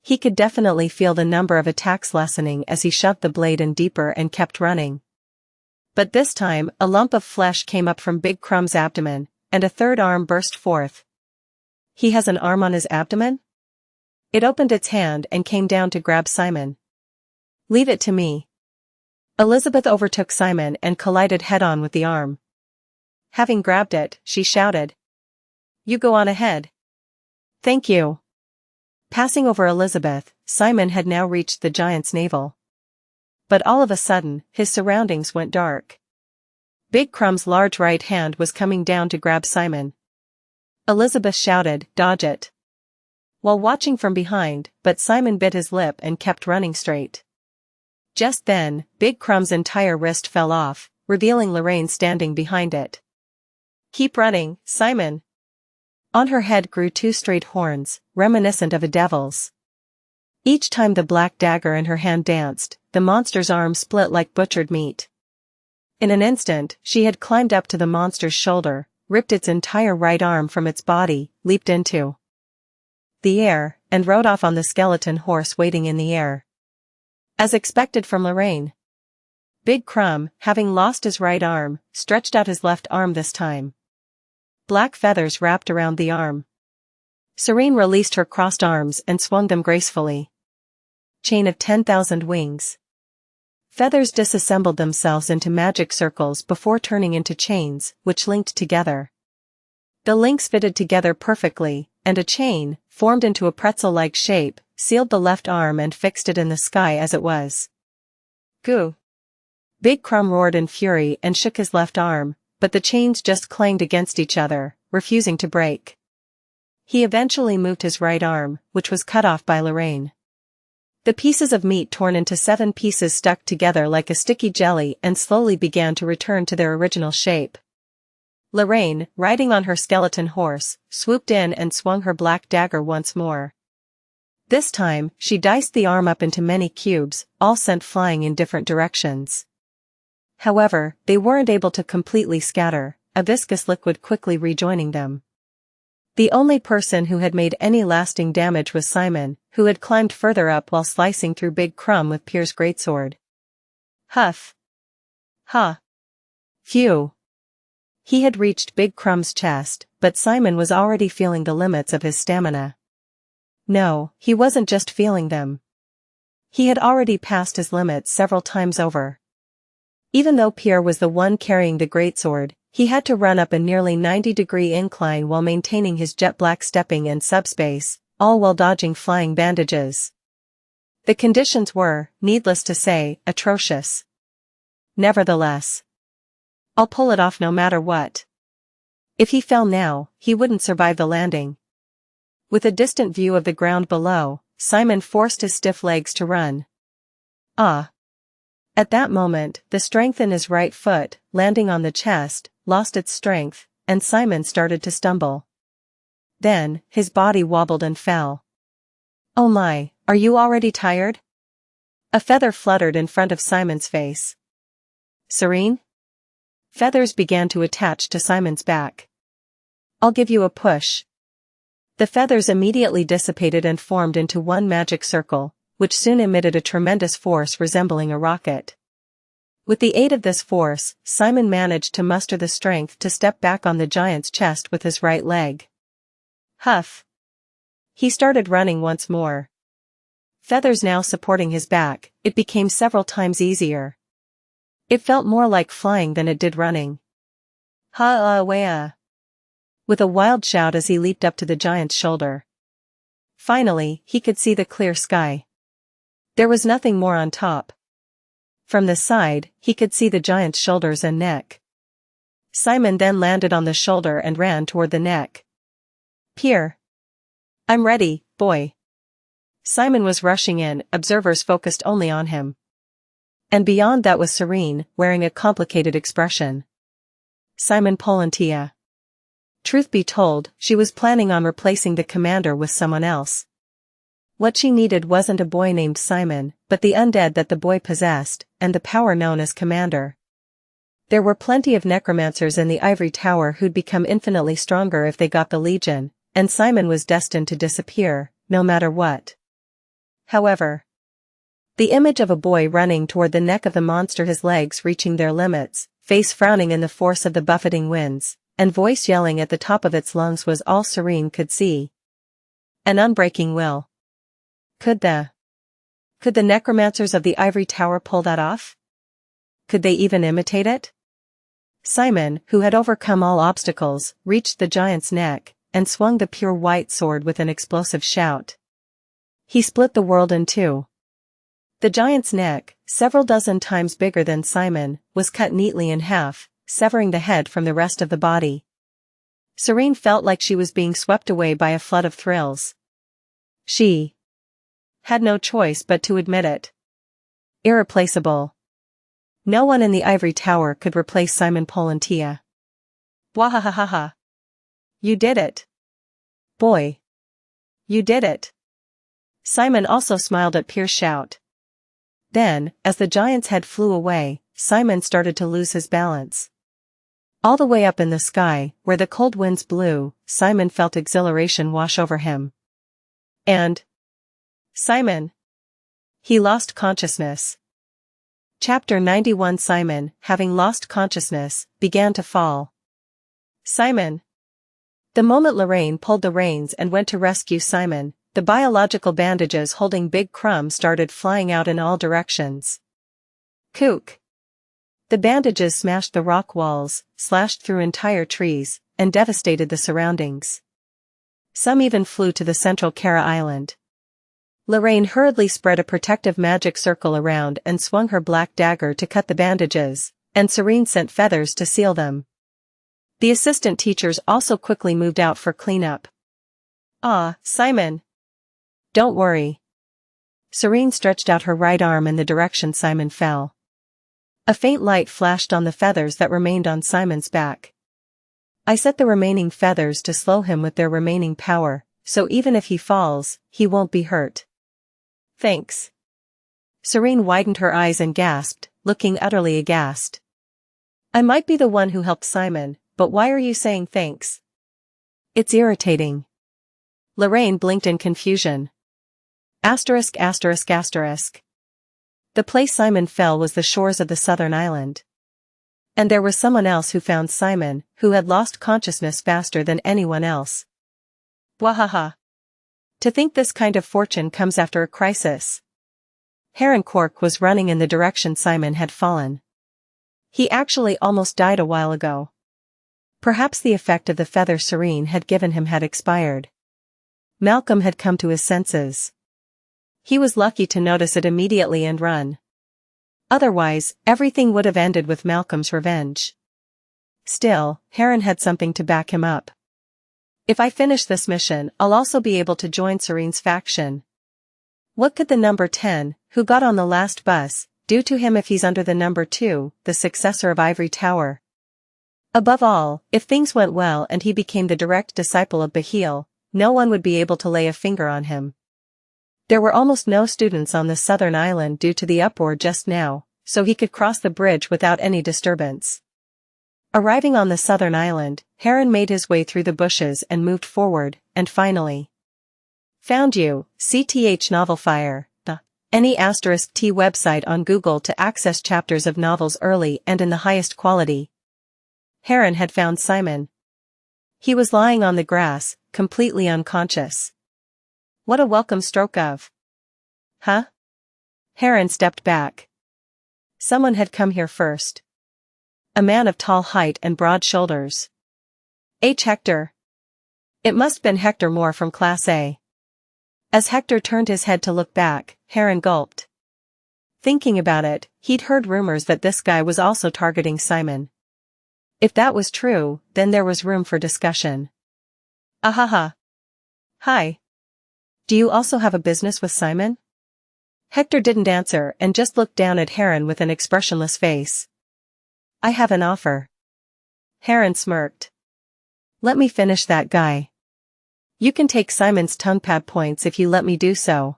He could definitely feel the number of attacks lessening as he shoved the blade in deeper and kept running. But this time, a lump of flesh came up from Big Crumb's abdomen, and a third arm burst forth. "He has an arm on his abdomen?" It opened its hand and came down to grab Simon. "Leave it to me." Elizabeth overtook Simon and collided head-on with the arm. Having grabbed it, she shouted, "You go on ahead." "Thank you." Passing over Elizabeth, Simon had now reached the giant's navel. But all of a sudden, his surroundings went dark. Big Crumb's large right hand was coming down to grab Simon. Elizabeth shouted, "Dodge it," while watching from behind, but Simon bit his lip and kept running straight. Just then, Big Crumb's entire wrist fell off, revealing Lorraine standing behind it. "Keep running, Simon." On her head grew two straight horns, reminiscent of a devil's. Each time the black dagger in her hand danced, the monster's arm split like butchered meat. In an instant, she had climbed up to the monster's shoulder, ripped its entire right arm from its body, leaped into the air, and rode off on the skeleton horse waiting in the air. As expected from Lorraine, Big Crumb, having lost his right arm, stretched out his left arm this time. Black feathers wrapped around the arm. Serene released her crossed arms and swung them gracefully. Chain of 10,000 wings. Feathers disassembled themselves into magic circles before turning into chains, which linked together. The links fitted together perfectly, and a chain, formed into a pretzel-like shape, sealed the left arm and fixed it in the sky as it was. "Goo!" Big Crumb roared in fury and shook his left arm, but the chains just clanged against each other, refusing to break. He eventually moved his right arm, which was cut off by Lorraine. The pieces of meat torn into 7 pieces stuck together like a sticky jelly and slowly began to return to their original shape. Lorraine, riding on her skeleton horse, swooped in and swung her black dagger once more. This time, she diced the arm up into many cubes, all sent flying in different directions. However, they weren't able to completely scatter, a viscous liquid quickly rejoining them. The only person who had made any lasting damage was Simon, who had climbed further up while slicing through Big Crumb with Pierre's greatsword. Huff. Ha. Phew. He had reached Big Crumb's chest, but Simon was already feeling the limits of his stamina. No, he wasn't just feeling them. He had already passed his limits several times over. Even though Pierre was the one carrying the greatsword, he had to run up a nearly 90-degree incline while maintaining his jet-black stepping in subspace, all while dodging flying bandages. The conditions were, needless to say, atrocious. Nevertheless, "I'll pull it off no matter what." If he fell now, he wouldn't survive the landing. With a distant view of the ground below, Simon forced his stiff legs to run. Ah! At that moment, the strength in his right foot, landing on the chest, lost its strength, and Simon started to stumble. Then, his body wobbled and fell. "Oh my, are you already tired?" A feather fluttered in front of Simon's face. "Serene?" Feathers began to attach to Simon's back. "I'll give you a push." The feathers immediately dissipated and formed into one magic circle, which soon emitted a tremendous force resembling a rocket. With the aid of this force, Simon managed to muster the strength to step back on the giant's chest with his right leg. Huff. He started running once more. feathers now supporting his back, it became several times easier. It felt more like flying than it did running. Ha-ah-wea! With a wild shout as he leaped up to the giant's shoulder. Finally, he could see the clear sky. There was nothing more on top. From the side, he could see the giant's shoulders and neck. Simon then landed on the shoulder and ran toward the neck. Peer. I'm ready, boy. Simon was rushing in, observers focused only on him. And beyond that was Serene, wearing a complicated expression. Simon Polantia. Truth be told, she was planning on replacing the commander with someone else. What she needed wasn't a boy named Simon, but the undead that the boy possessed, and the power known as commander. There were plenty of necromancers in the ivory tower who'd become infinitely stronger if they got the legion, and Simon was destined to disappear, no matter what. However, the image of a boy running toward the neck of the monster, his legs reaching their limits, face frowning in the force of the buffeting winds, and voice yelling at the top of its lungs was all Serene could see. An unbreaking will. Could the necromancers of the ivory tower pull that off? Could they even imitate it? Simon, who had overcome all obstacles, reached the giant's neck, and swung the pure white sword with an explosive shout. He split the world in two. The giant's neck, several dozen times bigger than Simon, was cut neatly in half, severing the head from the rest of the body. Serene felt like she was being swept away by a flood of thrills. She had no choice but to admit it. Irreplaceable. No one in the ivory tower could replace Simon Polantia. Wahahaha. You did it. Boy. You did it. Simon also smiled at Pierre's shout. Then, as the giant's head flew away, Simon started to lose his balance. All the way up in the sky, where the cold winds blew, Simon felt exhilaration wash over him. And Simon. He lost consciousness. Chapter 91. Simon, having lost consciousness, began to fall. Simon. The moment Lorraine pulled the reins and went to rescue Simon, the biological bandages holding Big Crumb started flying out in all directions. Kook. The bandages smashed the rock walls, slashed through entire trees, and devastated the surroundings. Some even flew to the central Kara Island. Lorraine hurriedly spread a protective magic circle around and swung her black dagger to cut the bandages, and Serene sent feathers to seal them. The assistant teachers also quickly moved out for cleanup. Ah, Simon. Don't worry. Serene stretched out her right arm in the direction Simon fell. A faint light flashed on the feathers that remained on Simon's back. I set the remaining feathers to slow him with their remaining power, so even if he falls, he won't be hurt. Thanks. Serene widened her eyes and gasped, looking utterly aghast. I might be the one who helped Simon, but why are you saying thanks? It's irritating. Lorraine blinked in confusion. Asterisk asterisk asterisk. The place Simon fell was the shores of the southern island. And there was someone else who found Simon, who had lost consciousness faster than anyone else. Wahaha. To think this kind of fortune comes after a crisis. Heroncork was running in the direction Simon had fallen. He actually almost died a while ago. Perhaps the effect of the feather Serene had given him had expired. Malcolm had come to his senses. He was lucky to notice it immediately and run. Otherwise, everything would have ended with Malcolm's revenge. Still, Heron had something to back him up. If I finish this mission, I'll also be able to join Serene's faction. What could the number 10, who got on the last bus, do to him if he's under the number 2, the successor of Ivory Tower? Above all, if things went well and he became the direct disciple of Bahil, no one would be able to lay a finger on him. There were almost no students on the southern island due to the uproar just now, so he could cross the bridge without any disturbance. Arriving on the southern island, Heron made his way through the bushes and moved forward, and finally found you, CTH Novelfire, the any *T website on Google to access chapters of novels early and in the highest quality. Heron had found Simon. He was lying on the grass, completely unconscious. What a welcome stroke of Huh? Heron stepped back. Someone had come here first. A man of tall height and broad shoulders. Hector. It must have been Hector Moore from Class A. As Hector turned his head to look back, Heron gulped. Thinking about it, he'd heard rumors that this guy was also targeting Simon. If that was true, then there was room for discussion. Ahaha. Hi. Do you also have a business with Simon? Hector didn't answer and just looked down at Heron with an expressionless face. I have an offer. Heron smirked. Let me finish that guy. You can take Simon's tongue pad points if you let me do so.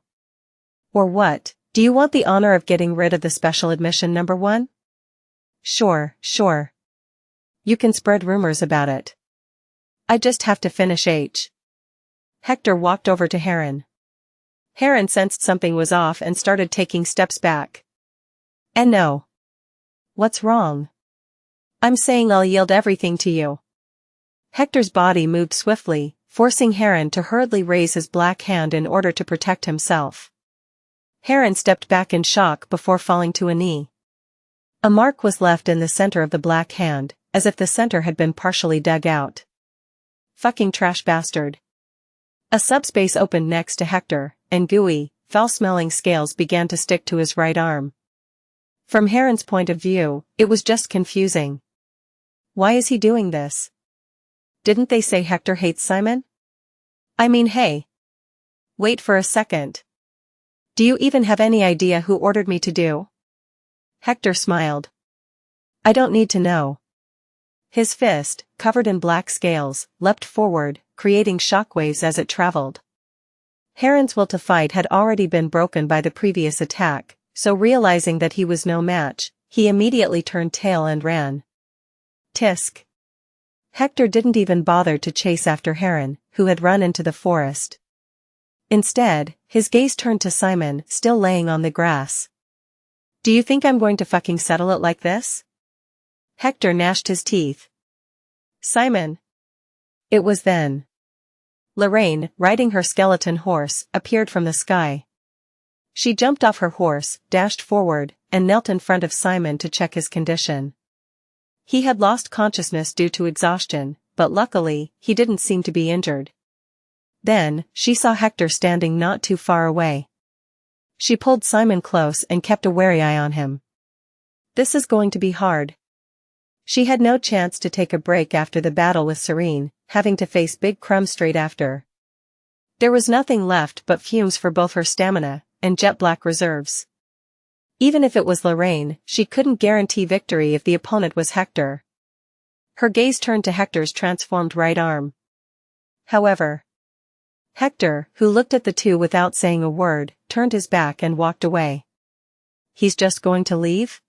Or what, do you want the honor of getting rid of the special admission number 1? Sure. You can spread rumors about it. I just have to finish H. Hector walked over to Heron. Heron sensed something was off and started taking steps back. And no. What's wrong? I'm saying I'll yield everything to you. Hector's body moved swiftly, forcing Heron to hurriedly raise his black hand in order to protect himself. Heron stepped back in shock before falling to a knee. A mark was left in the center of the black hand, as if the center had been partially dug out. Fucking trash bastard. A subspace opened next to Hector, and gooey, foul-smelling scales began to stick to his right arm. From Heron's point of view, it was just confusing. Why is he doing this? Didn't they say Hector hates Simon? I mean, hey. Wait for a second. Do you even have any idea who ordered me to do? Hector smiled. I don't need to know. His fist, covered in black scales, leapt forward, creating shockwaves as it traveled. Heron's will to fight had already been broken by the previous attack, so realizing that he was no match, he immediately turned tail and ran. Tisk. Hector didn't even bother to chase after Heron, who had run into the forest. Instead, his gaze turned to Simon, still laying on the grass. Do you think I'm going to fucking settle it like this? Hector gnashed his teeth. Simon. It was then. Lorraine, riding her skeleton horse, appeared from the sky. She jumped off her horse, dashed forward, and knelt in front of Simon to check his condition. He had lost consciousness due to exhaustion, but luckily, he didn't seem to be injured. Then, she saw Hector standing not too far away. She pulled Simon close and kept a wary eye on him. This is going to be hard. She had no chance to take a break after the battle with Serene, having to face Big Crumb straight after. There was nothing left but fumes for both her stamina and jet black reserves. Even if it was Lorraine, she couldn't guarantee victory if the opponent was Hector. Her gaze turned to Hector's transformed right arm. However, Hector, who looked at the two without saying a word, turned his back and walked away. He's just going to leave?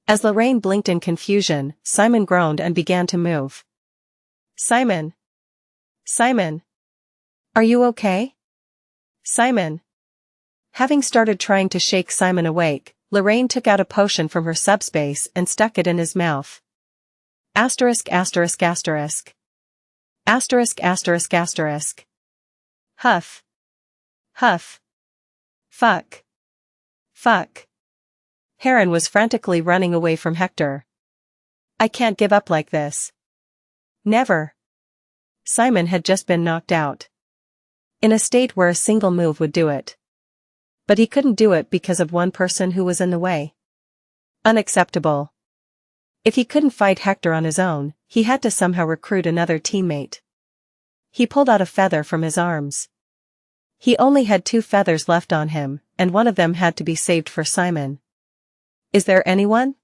As Lorraine blinked in confusion, Simon groaned and began to move. Simon. Simon. Are you okay? Simon. Having started trying to shake Simon awake, Lorraine took out a potion from her subspace and stuck it in his mouth. Asterisk asterisk asterisk. Asterisk asterisk asterisk. Huff. Huff. Fuck. Fuck. Heron was frantically running away from Hector. I can't give up like this. Never. Simon had just been knocked out. In a state where a single move would do it. But he couldn't do it because of one person who was in the way. Unacceptable. If he couldn't fight Hector on his own, he had to somehow recruit another teammate. He pulled out a feather from his arms. He only had 2 feathers left on him, and one of them had to be saved for Simon. Is there anyone?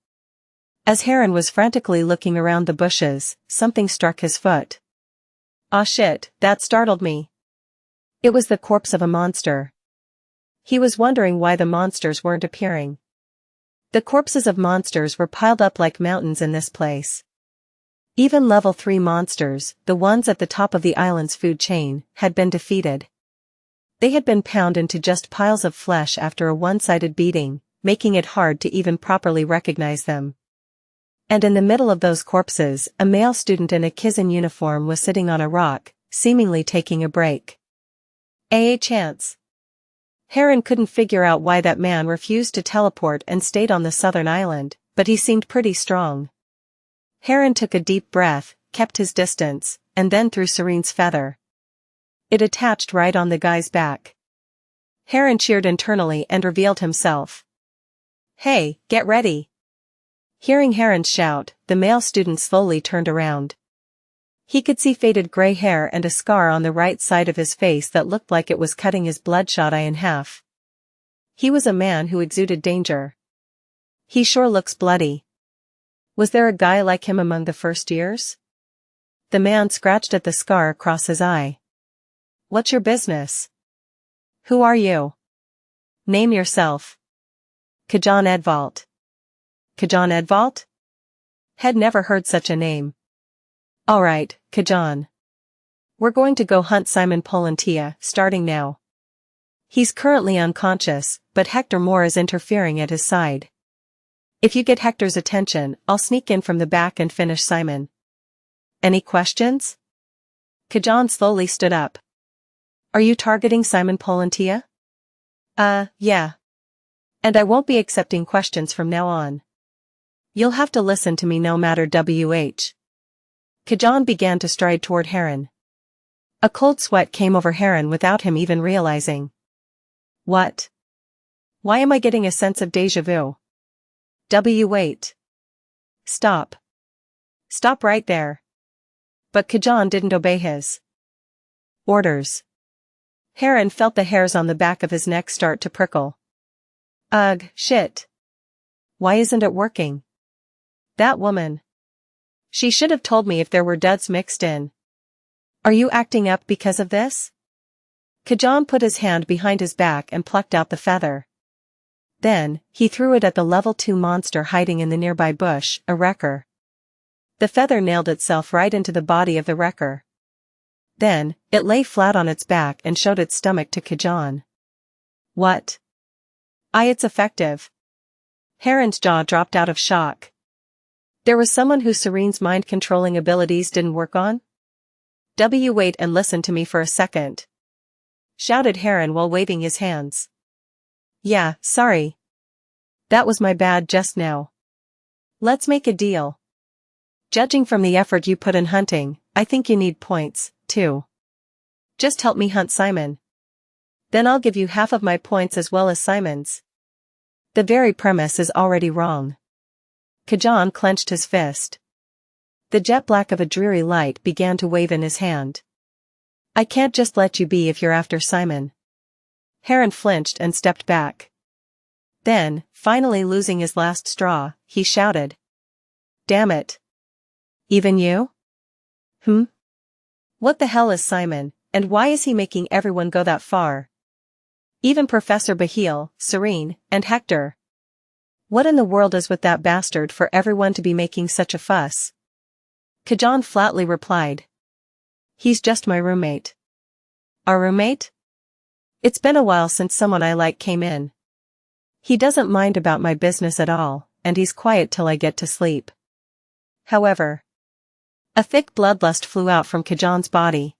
As Heron was frantically looking around the bushes, something struck his foot. Aw shit, that startled me. It was the corpse of a monster. He was wondering why the monsters weren't appearing. The corpses of monsters were piled up like mountains in this place. Even level 3 monsters, the ones at the top of the island's food chain, had been defeated. They had been pounded into just piles of flesh after a one-sided beating, making it hard to even properly recognize them. And in the middle of those corpses, a male student in a Kizan uniform was sitting on a rock, seemingly taking a break. Chance. Heron couldn't figure out why that man refused to teleport and stayed on the southern island, but he seemed pretty strong. Heron took a deep breath, kept his distance, and then threw Serene's feather. It attached right on the guy's back. Heron cheered internally and revealed himself. "Hey, get ready." Hearing Heron's shout, the male student slowly turned around. He could see faded gray hair and a scar on the right side of his face that looked like it was cutting his bloodshot eye in half. He was a man who exuded danger. "He sure looks bloody. Was there a guy like him among the first years?" The man scratched at the scar across his eye. "What's your business? Who are you? Name yourself." "Kajan Edvalt." "Kajan Edvalt?" Had never heard such a name. "Alright, Kajan. We're going to go hunt Simon Polantia, starting now. He's currently unconscious, but Hector Moore is interfering at his side. If you get Hector's attention, I'll sneak in from the back and finish Simon. Any questions?" Kajan slowly stood up. "Are you targeting Simon Polantia?" Yeah. And I won't be accepting questions from now on. You'll have to listen to me no matter WH. Kajan began to stride toward Heron. A cold sweat came over Heron without him even realizing. What? Why am I getting a sense of déjà vu? Wait. Stop. Stop right there. But Kajan didn't obey his orders. Heron felt the hairs on the back of his neck start to prickle. Ugh, shit. Why isn't it working? That woman. She should have told me if there were duds mixed in. Are you acting up because of this? Kajan put his hand behind his back and plucked out the feather. Then, he threw it at the level 2 monster hiding in the nearby bush, a wrecker. The feather nailed itself right into the body of the wrecker. Then, it lay flat on its back and showed its stomach to Kajan. What? It's effective. Heron's jaw dropped out of shock. There was someone who Serene's mind-controlling abilities didn't work on? Wait and listen to me for a second. Shouted Heron while waving his hands. Yeah, sorry. That was my bad just now. Let's make a deal. Judging from the effort you put in hunting, I think you need points, too. Just help me hunt Simon. Then I'll give you half of my points as well as Simon's. The very premise is already wrong. Kajan clenched his fist. The jet black of a dreary light began to wave in his hand. I can't just let you be if you're after Simon. Heron flinched and stepped back. Then, finally losing his last straw, he shouted. Damn it. Even you? What the hell is Simon, and why is he making everyone go that far? Even Professor Bahil, Serene, and Hector. What in the world is with that bastard for everyone to be making such a fuss? Kajan flatly replied. He's just my roommate. Our roommate? It's been a while since someone I like came in. He doesn't mind about my business at all, and he's quiet till I get to sleep. However, a thick bloodlust flew out from Kajan's body.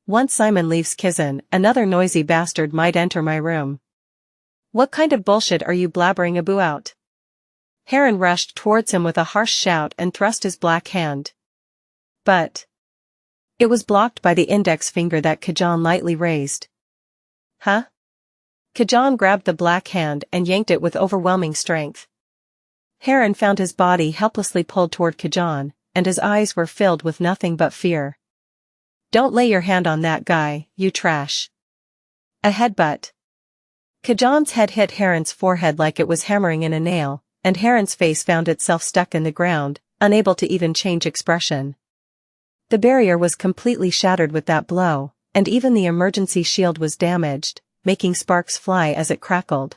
Once Simon leaves Kizan, another noisy bastard might enter my room. What kind of bullshit are you blabbering about? Heron rushed towards him with a harsh shout and thrust his black hand. But it was blocked by the index finger that Kajan lightly raised. Huh? Kajan grabbed the black hand and yanked it with overwhelming strength. Heron found his body helplessly pulled toward Kajan, and his eyes were filled with nothing but fear. Don't lay your hand on that guy, you trash. A headbutt. Kajan's head hit Heron's forehead like it was hammering in a nail, and Heron's face found itself stuck in the ground, unable to even change expression. The barrier was completely shattered with that blow, and even the emergency shield was damaged, making sparks fly as it crackled.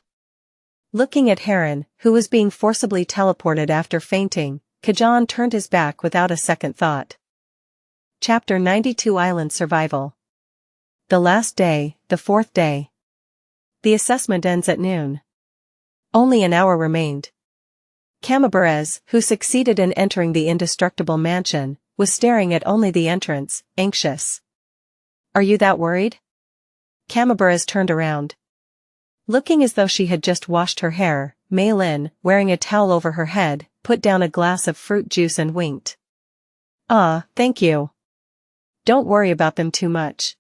Looking at Heron, who was being forcibly teleported after fainting, Kajan turned his back without a second thought. Chapter 92 Island Survival. The last day, the fourth day. The assessment ends at noon. Only an hour remained. Camabarez, who succeeded in entering the indestructible mansion, was staring at only the entrance, anxious. Are you that worried? Camabarez turned around. Looking as though she had just washed her hair, Mei Lin, wearing a towel over her head, put down a glass of fruit juice and winked. Thank you. Don't worry about them too much.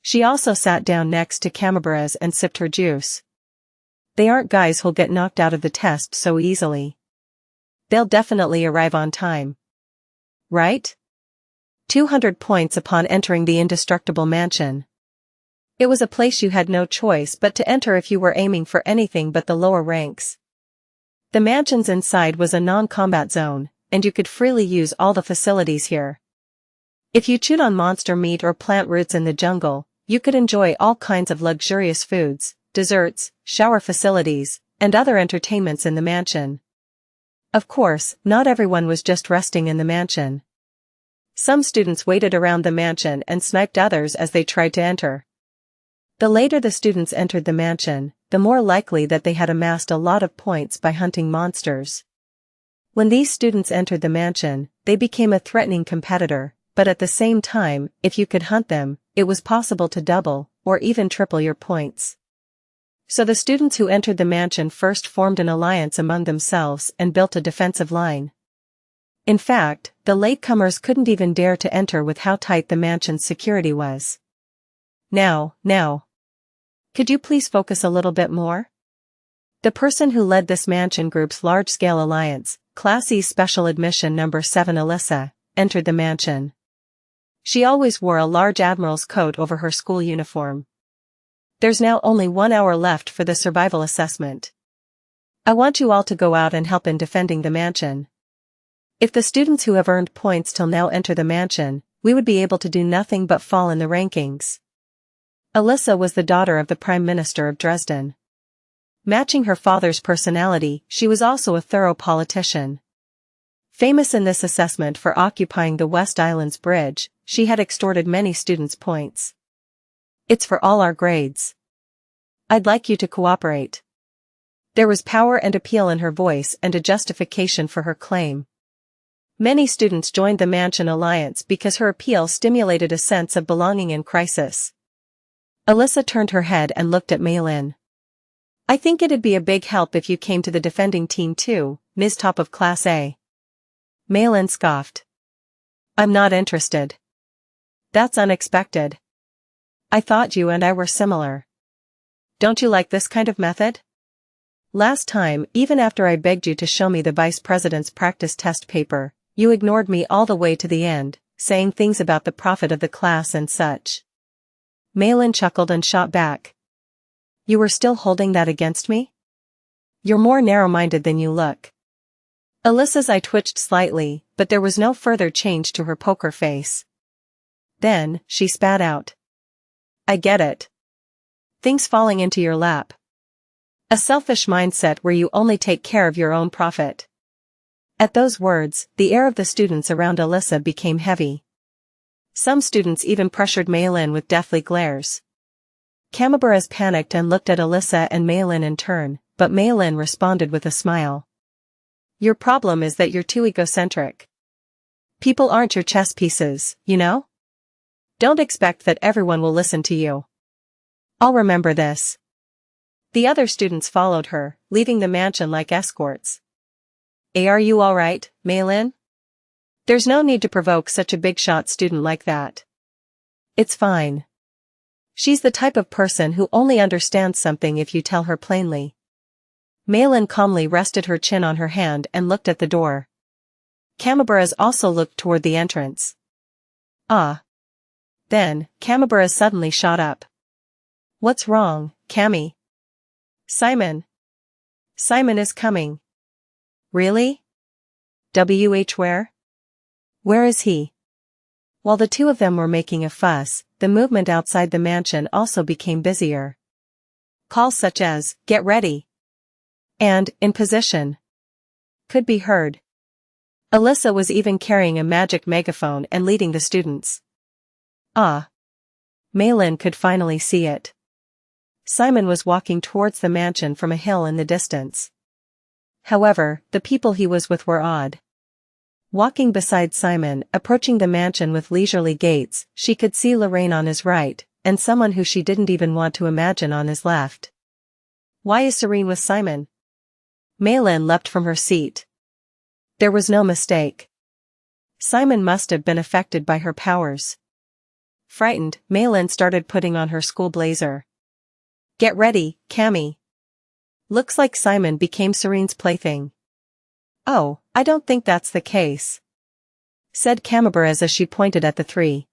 She also sat down next to Camabaras and sipped her juice. They aren't guys who'll get knocked out of the test so easily. They'll definitely arrive on time. Right? 200 points upon entering the indestructible mansion. It was a place you had no choice but to enter if you were aiming for anything but the lower ranks. The mansion's inside was a non-combat zone, and you could freely use all the facilities here. If you chewed on monster meat or plant roots in the jungle, you could enjoy all kinds of luxurious foods, desserts, shower facilities, and other entertainments in the mansion. Of course, not everyone was just resting in the mansion. Some students waited around the mansion and sniped others as they tried to enter. The later the students entered the mansion, the more likely that they had amassed a lot of points by hunting monsters. When these students entered the mansion, they became a threatening competitor, but at the same time, if you could hunt them, it was possible to double, or even triple your points. So the students who entered the mansion first formed an alliance among themselves and built a defensive line. In fact, the latecomers couldn't even dare to enter with how tight the mansion's security was. Now. Could you please focus a little bit more? The person who led this mansion group's large-scale alliance, Class E Special Admission Number 7 Alyssa, entered the mansion. She always wore a large admiral's coat over her school uniform. There's now only 1 hour left for the survival assessment. I want you all to go out and help in defending the mansion. If the students who have earned points till now enter the mansion, we would be able to do nothing but fall in the rankings. Alyssa was the daughter of the Prime Minister of Dresden. Matching her father's personality, she was also a thorough politician. Famous in this assessment for occupying the West Island's bridge, she had extorted many students' points. It's for all our grades. I'd like you to cooperate. There was power and appeal in her voice and a justification for her claim. Many students joined the Mansion Alliance because her appeal stimulated a sense of belonging in crisis. Alyssa turned her head and looked at Mei Lin. I think it'd be a big help if you came to the defending team too, Ms. Top of Class A. Mei Lin scoffed. I'm not interested. That's unexpected. I thought you and I were similar. Don't you like this kind of method? Last time, even after I begged you to show me the vice president's practice test paper, you ignored me all the way to the end, saying things about the profit of the class and such. Mei Lin chuckled and shot back. You were still holding that against me? You're more narrow-minded than you look. Alyssa's eye twitched slightly, but there was no further change to her poker face. Then, she spat out. I get it. Things falling into your lap. A selfish mindset where you only take care of your own profit. At those words, the air of the students around Alyssa became heavy. Some students even pressured Mei Lin with deathly glares. Camabaras panicked and looked at Alyssa and Mei Lin in turn, but Mei Lin responded with a smile. Your problem is that you're too egocentric. People aren't your chess pieces, you know? Don't expect that everyone will listen to you. I'll remember this. The other students followed her, leaving the mansion like escorts. Are you all right, Mei Lin? There's no need to provoke such a big-shot student like that. It's fine. She's the type of person who only understands something if you tell her plainly. Mei Lin calmly rested her chin on her hand and looked at the door. Camabaras also looked toward the entrance. Then, Camabaras suddenly shot up. What's wrong, Cami? Simon. Simon is coming. Really? Where? Where is he? While the two of them were making a fuss, the movement outside the mansion also became busier. Calls such as, get ready, and, in position, could be heard. Alyssa was even carrying a magic megaphone and leading the students. Mei Lin could finally see it. Simon was walking towards the mansion from a hill in the distance. However, the people he was with were odd. Walking beside Simon, approaching the mansion with leisurely gaits, she could see Lorraine on his right, and someone who she didn't even want to imagine on his left. Why is Serene with Simon? Maylin leapt from her seat. There was no mistake. Simon must have been affected by her powers. Frightened, Maylin started putting on her school blazer. Get ready, Cammy. Looks like Simon became Serene's plaything. Oh, I don't think that's the case, said Camembert as she pointed at the three.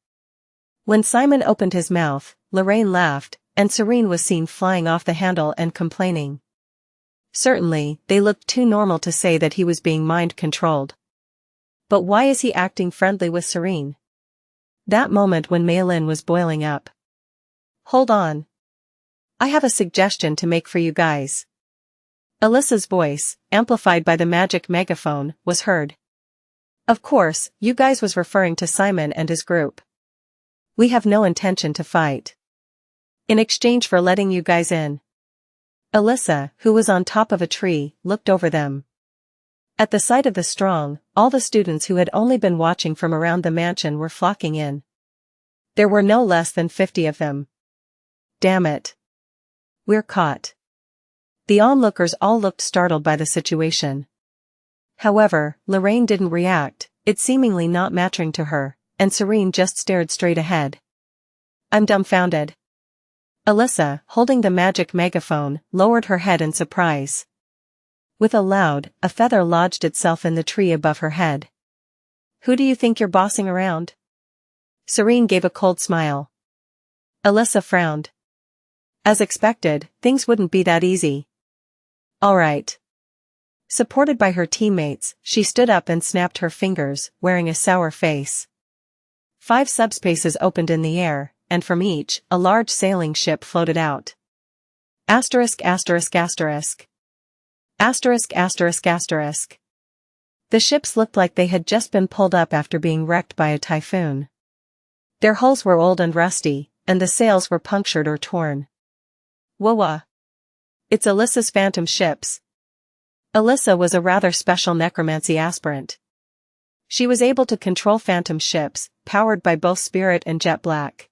When Simon opened his mouth, Lorraine laughed, and Serene was seen flying off the handle and complaining. Certainly, they looked too normal to say that he was being mind-controlled. But why is he acting friendly with Serene? That moment when Maylin was boiling up. Hold on. I have a suggestion to make for you guys. Alyssa's voice, amplified by the magic megaphone, was heard. Of course, you guys was referring to Simon and his group. We have no intention to fight. In exchange for letting you guys in. Alyssa, who was on top of a tree, looked over them. At the sight of the strong, all the students who had only been watching from around the mansion were flocking in. There were no less than 50 of them. Damn it. We're caught. The onlookers all looked startled by the situation. However, Lorraine didn't react, it seemingly not mattering to her, and Serene just stared straight ahead. I'm dumbfounded. Alyssa, holding the magic megaphone, lowered her head in surprise. With a feather lodged itself in the tree above her head. Who do you think you're bossing around? Serene gave a cold smile. Alyssa frowned. As expected, things wouldn't be that easy. All right. Supported by her teammates, she stood up and snapped her fingers, wearing a sour face. 5 subspaces opened in the air, and from each, a large sailing ship floated out. Asterisk asterisk asterisk. Asterisk asterisk asterisk. The ships looked like they had just been pulled up after being wrecked by a typhoon. Their hulls were old and rusty, and the sails were punctured or torn. Whoa! It's Alyssa's phantom ships. Alyssa was a rather special necromancy aspirant. She was able to control phantom ships, powered by both spirit and jet black.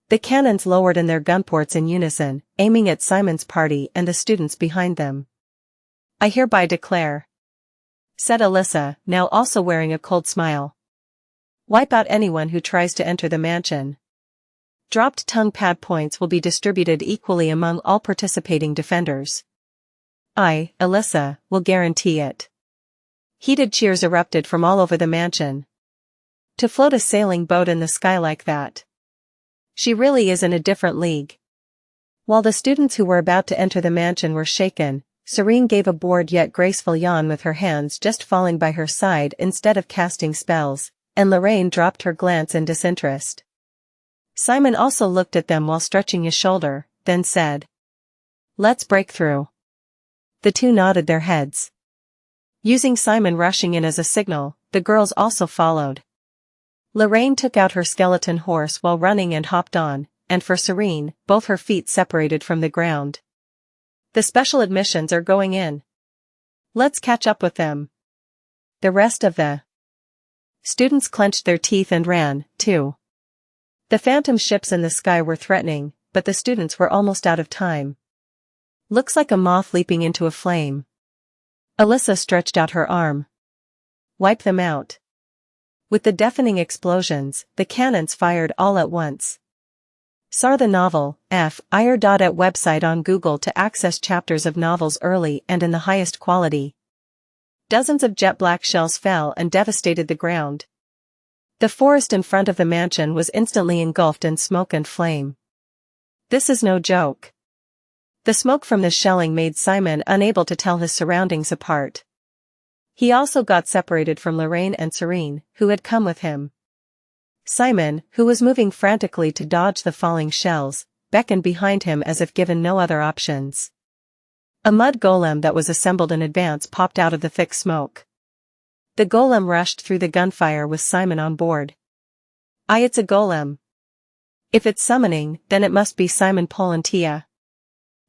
The cannons lowered in their gunports in unison, aiming at Simon's party and the students behind them. I hereby declare, said Alyssa, now also wearing a cold smile. Wipe out anyone who tries to enter the mansion. Dropped tongue pad points will be distributed equally among all participating defenders. I, Alyssa, will guarantee it. Heated cheers erupted from all over the mansion. To float a sailing boat in the sky like that. She really is in a different league. While the students who were about to enter the mansion were shaken, Serene gave a bored yet graceful yawn with her hands just falling by her side instead of casting spells, and Lorraine dropped her glance in disinterest. Simon also looked at them while stretching his shoulder, then said, Let's break through. The two nodded their heads. Using Simon rushing in as a signal, the girls also followed. Lorraine took out her skeleton horse while running and hopped on, and for Serene, both her feet separated from the ground. The special admissions are going in. Let's catch up with them. The rest of the students clenched their teeth and ran, too. The phantom ships in the sky were threatening, but the students were almost out of time. Looks like a moth leaping into a flame. Alyssa stretched out her arm. Wipe them out. With the deafening explosions, the cannons fired all at once. SAR the novel, F.ir.at website on Google to access chapters of novels early and in the highest quality. Dozens of jet black shells fell and devastated the ground. The forest in front of the mansion was instantly engulfed in smoke and flame. This is no joke. The smoke from the shelling made Simon unable to tell his surroundings apart. He also got separated from Lorraine and Serene, who had come with him. Simon, who was moving frantically to dodge the falling shells, beckoned behind him as if given no other options. A mud golem that was assembled in advance popped out of the thick smoke. The golem rushed through the gunfire with Simon on board. It's a golem. If it's summoning, then it must be Simon Polantia.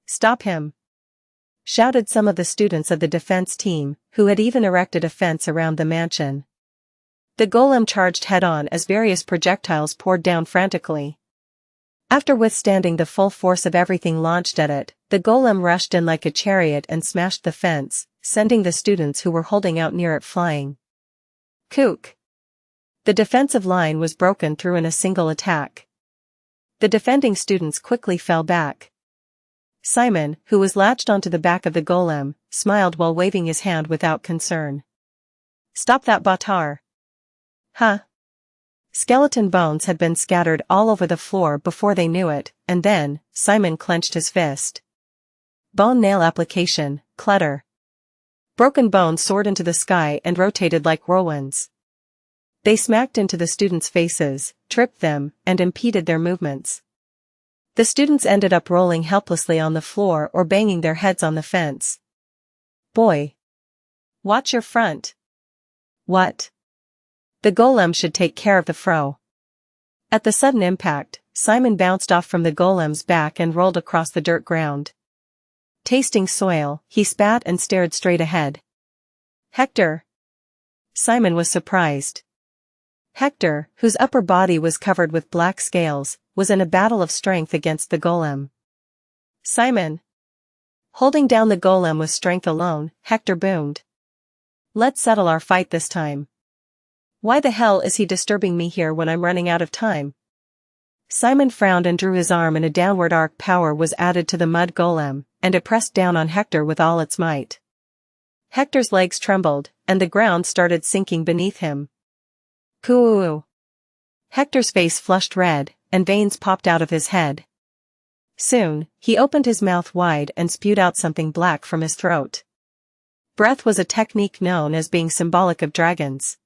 Stop him! Shouted some of the students of the defense team, who had even erected a fence around the mansion. The golem charged head-on as various projectiles poured down frantically. After withstanding the full force of everything launched at it, the golem rushed in like a chariot and smashed the fence, sending the students who were holding out near it flying. Kook! The defensive line was broken through in a single attack. The defending students quickly fell back. Simon, who was latched onto the back of the golem, smiled while waving his hand without concern. "Stop that bâtard!" Huh? Skeleton bones had been scattered all over the floor before they knew it, and then, Simon clenched his fist. Bone nail application, clutter. Broken bones soared into the sky and rotated like whirlwinds. They smacked into the students' faces, tripped them, and impeded their movements. The students ended up rolling helplessly on the floor or banging their heads on the fence. "Boy! Watch your front!" "What?" "The golem should take care of the fro." At the sudden impact, Simon bounced off from the golem's back and rolled across the dirt ground. Tasting soil, he spat and stared straight ahead. "Hector!" Simon was surprised. Hector, whose upper body was covered with black scales, was in a battle of strength against the golem. "Simon!" Holding down the golem with strength alone, Hector boomed. "Let's settle our fight this time. Why the hell is he disturbing me here when I'm running out of time?" Simon frowned and drew his arm, and a downward arc power was added to the mud golem, and it pressed down on Hector with all its might. Hector's legs trembled, and the ground started sinking beneath him. "Coo!" Hector's face flushed red, and veins popped out of his head. Soon, he opened his mouth wide and spewed out something black from his throat. Breath was a technique known as being symbolic of dragons.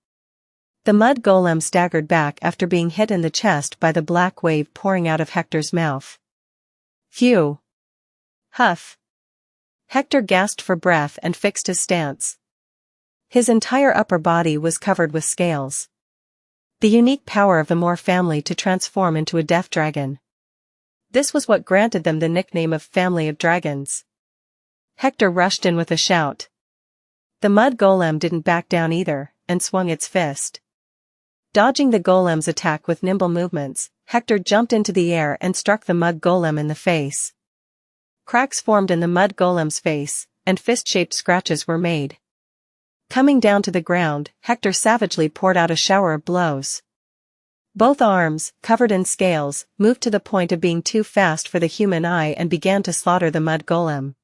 The mud golem staggered back after being hit in the chest by the black wave pouring out of Hector's mouth. "Phew!" "Huff!" Hector gasped for breath and fixed his stance. His entire upper body was covered with scales. The unique power of the Moor family to transform into a death dragon. This was what granted them the nickname of Family of Dragons. Hector rushed in with a shout. The mud golem didn't back down either, and swung its fist. Dodging the golem's attack with nimble movements, Hector jumped into the air and struck the mud golem in the face. Cracks formed in the mud golem's face, and fist-shaped scratches were made. Coming down to the ground, Hector savagely poured out a shower of blows. Both arms, covered in scales, moved to the point of being too fast for the human eye and began to slaughter the mud golem.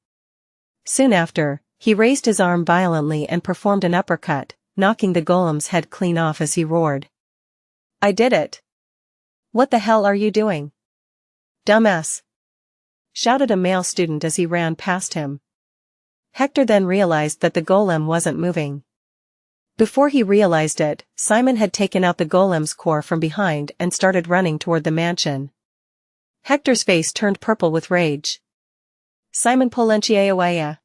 Soon after, he raised his arm violently and performed an uppercut, knocking the golem's head clean off as he roared. "I did it! What the hell are you doing? Dumbass!" shouted a male student as he ran past him. Hector then realized that the golem wasn't moving. Before he realized it, Simon had taken out the golem's core from behind and started running toward the mansion. Hector's face turned purple with rage. "Simon Polentiaoaya!"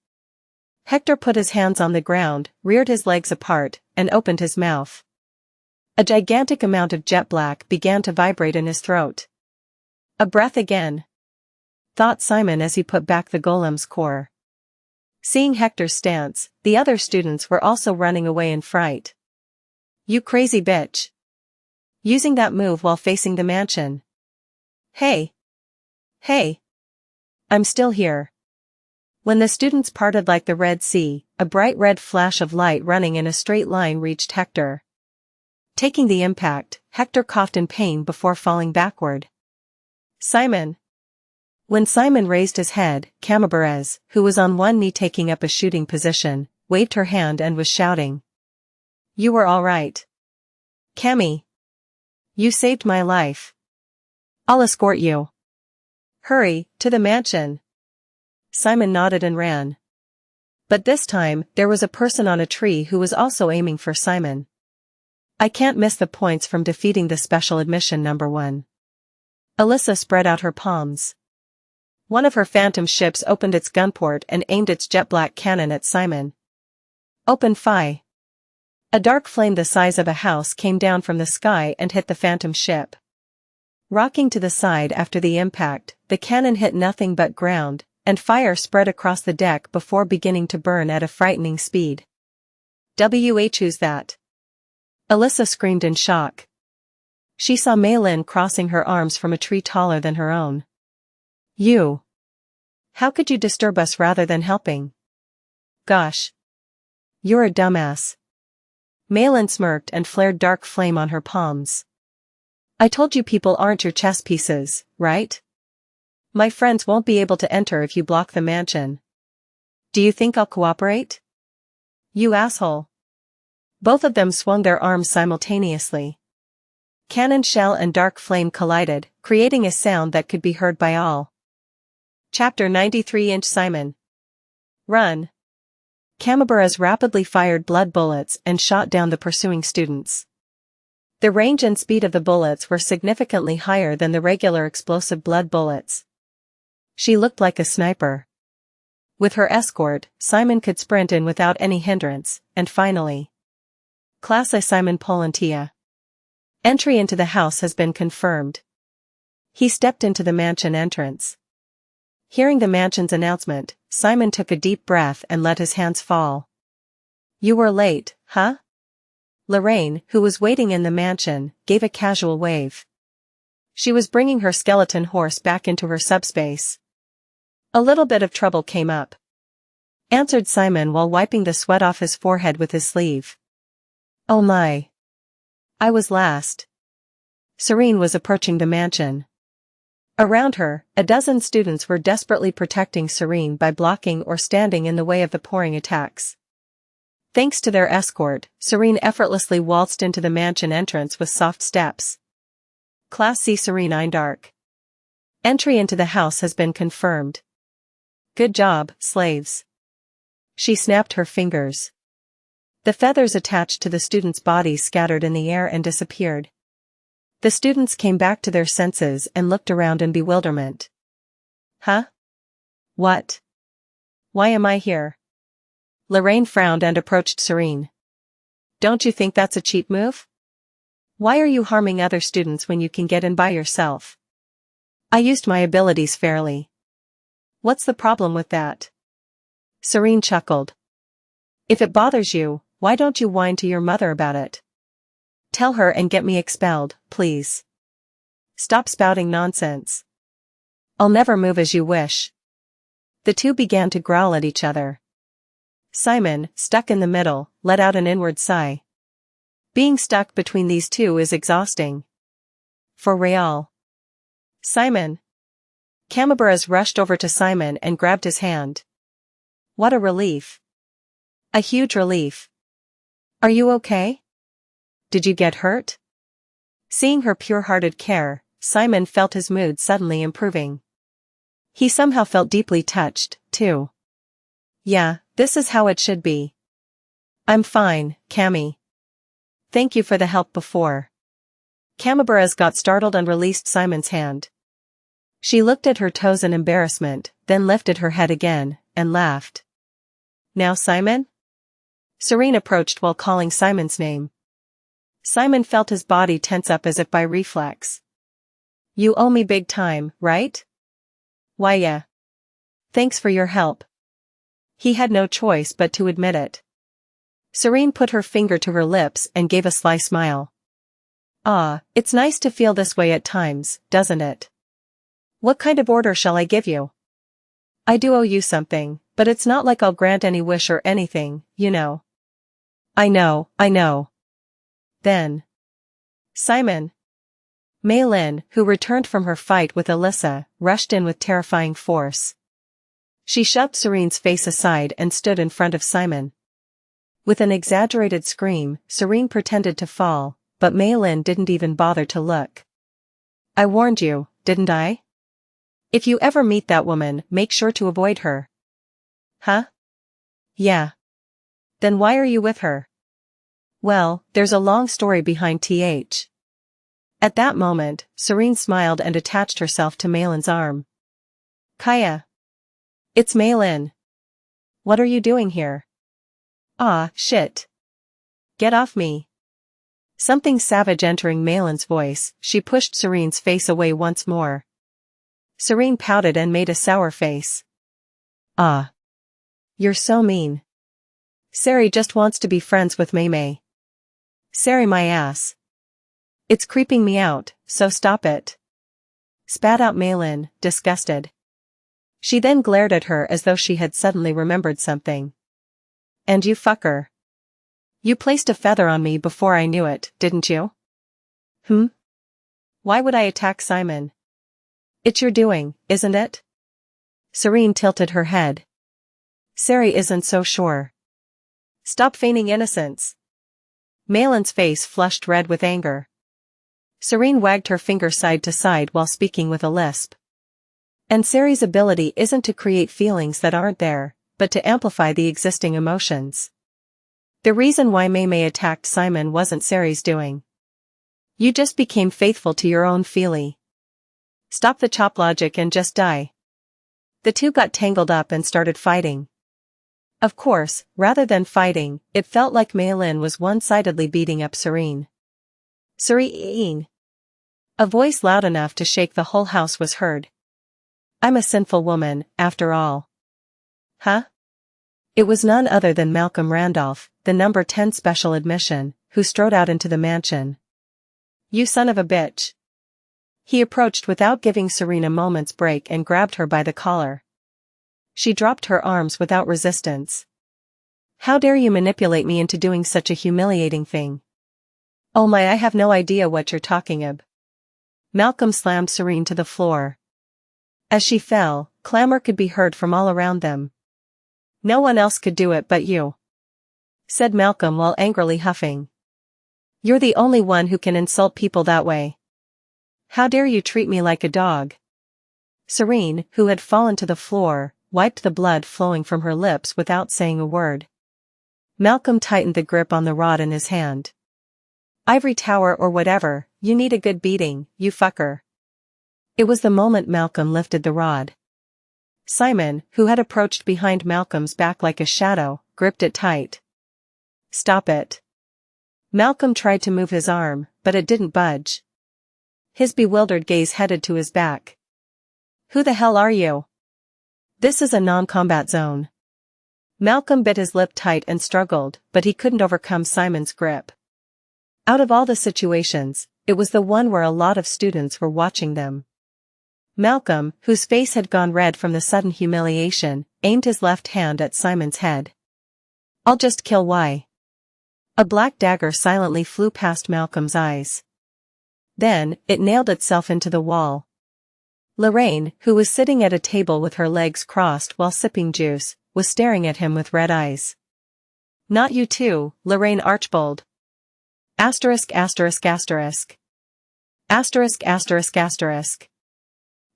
Hector put his hands on the ground, reared his legs apart, and opened his mouth. A gigantic amount of jet black began to vibrate in his throat. "A breath again," thought Simon as he put back the golem's core. Seeing Hector's stance, the other students were also running away in fright. "You crazy bitch! Using that move while facing the mansion. Hey! Hey! I'm still here." When the students parted like the Red Sea, a bright red flash of light running in a straight line reached Hector. Taking the impact, Hector coughed in pain before falling backward. "Simon!" When Simon raised his head, Camabarez, who was on one knee taking up a shooting position, waved her hand and was shouting. "You were all right. Cammy! You saved my life. I'll escort you. Hurry, to the mansion." Simon nodded and ran. But this time, there was a person on a tree who was also aiming for Simon. "I can't miss the points from defeating the special admission number 1. Alyssa spread out her palms. One of her phantom ships opened its gunport and aimed its jet-black cannon at Simon. "Open fire." A dark flame the size of a house came down from the sky and hit the phantom ship. Rocking to the side after the impact, the cannon hit nothing but ground, and fire spread across the deck before beginning to burn at a frightening speed. "Who's that?" Alyssa screamed in shock. She saw Mei Lin crossing her arms from a tree taller than her own. You. How could you disturb us rather than helping? Gosh. You're a dumbass. Mei Lin smirked and flared dark flame on her palms. I told you people aren't your chess pieces, right? My friends won't be able to enter if you block the mansion. Do you think I'll cooperate? You asshole. Both of them swung their arms simultaneously. Cannon shell and dark flame collided, creating a sound that could be heard by all. Chapter 93 Simon. Run. Kamabura's rapidly fired blood bullets and shot down the pursuing students. The range and speed of the bullets were significantly higher than the regular explosive blood bullets. She looked like a sniper. With her escort, Simon could sprint in without any hindrance, and finally. Class A Simon Polantia. Entry into the house has been confirmed. He stepped into the mansion entrance. Hearing the mansion's announcement, Simon took a deep breath and let his hands fall. You were late, huh? Lorraine, who was waiting in the mansion, gave a casual wave. She was bringing her skeleton horse back into her subspace. A little bit of trouble came up, answered Simon while wiping the sweat off his forehead with his sleeve. Oh my. I was last. Serene was approaching the mansion. Around her, a dozen students were desperately protecting Serene by blocking or standing in the way of the pouring attacks. Thanks to their escort, Serene effortlessly waltzed into the mansion entrance with soft steps. Class C Serene Eindark. Entry into the house has been confirmed. Good job, slaves. She snapped her fingers. The feathers attached to the students' bodies scattered in the air and disappeared. The students came back to their senses and looked around in bewilderment. Huh? What? Why am I here? Lorraine frowned and approached Serene. Don't you think that's a cheap move? Why are you harming other students when you can get in by yourself? I used my abilities fairly. What's the problem with that? Serene chuckled. If it bothers you, why don't you whine to your mother about it? Tell her and get me expelled, please. Stop spouting nonsense. I'll never move as you wish. The two began to growl at each other. Simon, stuck in the middle, let out an inward sigh. Being stuck between these two is exhausting. For real. Simon. Kamaburas rushed over to Simon and grabbed his hand. What a relief. A huge relief. Are you okay? Did you get hurt? Seeing her pure-hearted care, Simon felt his mood suddenly improving. He somehow felt deeply touched, too. Yeah, this is how it should be. I'm fine, Cammy. Thank you for the help before. Kamaburas got startled and released Simon's hand. She looked at her toes in embarrassment, then lifted her head again, and laughed. Now Simon? Serene approached while calling Simon's name. Simon felt his body tense up as if by reflex. You owe me big time, right? Why yeah. Thanks for your help. He had no choice but to admit it. Serene put her finger to her lips and gave a sly smile. Ah, it's nice to feel this way at times, doesn't it? What kind of order shall I give you? I do owe you something, but it's not like I'll grant any wish or anything, you know. I know. Then. Simon. Mei Lin, who returned from her fight with Alyssa, rushed in with terrifying force. She shoved Serene's face aside and stood in front of Simon. With an exaggerated scream, Serene pretended to fall, but Mei Lin didn't even bother to look. I warned you, didn't I? If you ever meet that woman, make sure to avoid her. Huh? Yeah. Then why are you with her? Well, there's a long story behind th. At that moment, Serene smiled and attached herself to Mei Lin's arm. Kaya. It's Mei Lin. What are you doing here? Ah, shit. Get off me. Something savage entering Mei Lin's voice, she pushed Serene's face away once more. Serene pouted and made a sour face. Ah. You're so mean. Sari just wants to be friends with Mei Mei. Sari my ass. It's creeping me out, so stop it. Spat out Malin, disgusted. She then glared at her as though she had suddenly remembered something. And you fucker. You placed a feather on me before I knew it, didn't you? Why would I attack Simon? It's your doing, isn't it? Serene tilted her head. Sari isn't so sure. Stop feigning innocence. Malin's face flushed red with anger. Serene wagged her finger side to side while speaking with a lisp. And Sari's ability isn't to create feelings that aren't there, but to amplify the existing emotions. The reason why Mei attacked Simon wasn't Sari's doing. You just became faithful to your own feelie. Stop the chop logic and just die. The two got tangled up and started fighting. Of course, rather than fighting, it felt like Malin was one-sidedly beating up Serene. Serene. A voice loud enough to shake the whole house was heard. I'm a sinful woman, after all. Huh? It was none other than Malcolm Randolph, the number 10 special admission, who strode out into the mansion. You son of a bitch. He approached without giving Serene a moment's break and grabbed her by the collar. She dropped her arms without resistance. How dare you manipulate me into doing such a humiliating thing? Oh my, I have no idea what you're talking ab. Malcolm slammed Serene to the floor. As she fell, clamor could be heard from all around them. No one else could do it but you, said Malcolm while angrily huffing. You're the only one who can insult people that way. How dare you treat me like a dog? Serene, who had fallen to the floor, wiped the blood flowing from her lips without saying a word. Malcolm tightened the grip on the rod in his hand. Ivory tower or whatever, you need a good beating, you fucker. It was the moment Malcolm lifted the rod. Simon, who had approached behind Malcolm's back like a shadow, gripped it tight. Stop it. Malcolm tried to move his arm, but it didn't budge. His bewildered gaze headed to his back. Who the hell are you? This is a non-combat zone. Malcolm bit his lip tight and struggled, but he couldn't overcome Simon's grip. Out of all the situations, it was the one where a lot of students were watching them. Malcolm, whose face had gone red from the sudden humiliation, aimed his left hand at Simon's head. I'll just kill Y. A black dagger silently flew past Malcolm's eyes. Then, it nailed itself into the wall. Lorraine, who was sitting at a table with her legs crossed while sipping juice, was staring at him with red eyes. Not you too, Lorraine Archbold. Asterisk asterisk asterisk. Asterisk asterisk asterisk.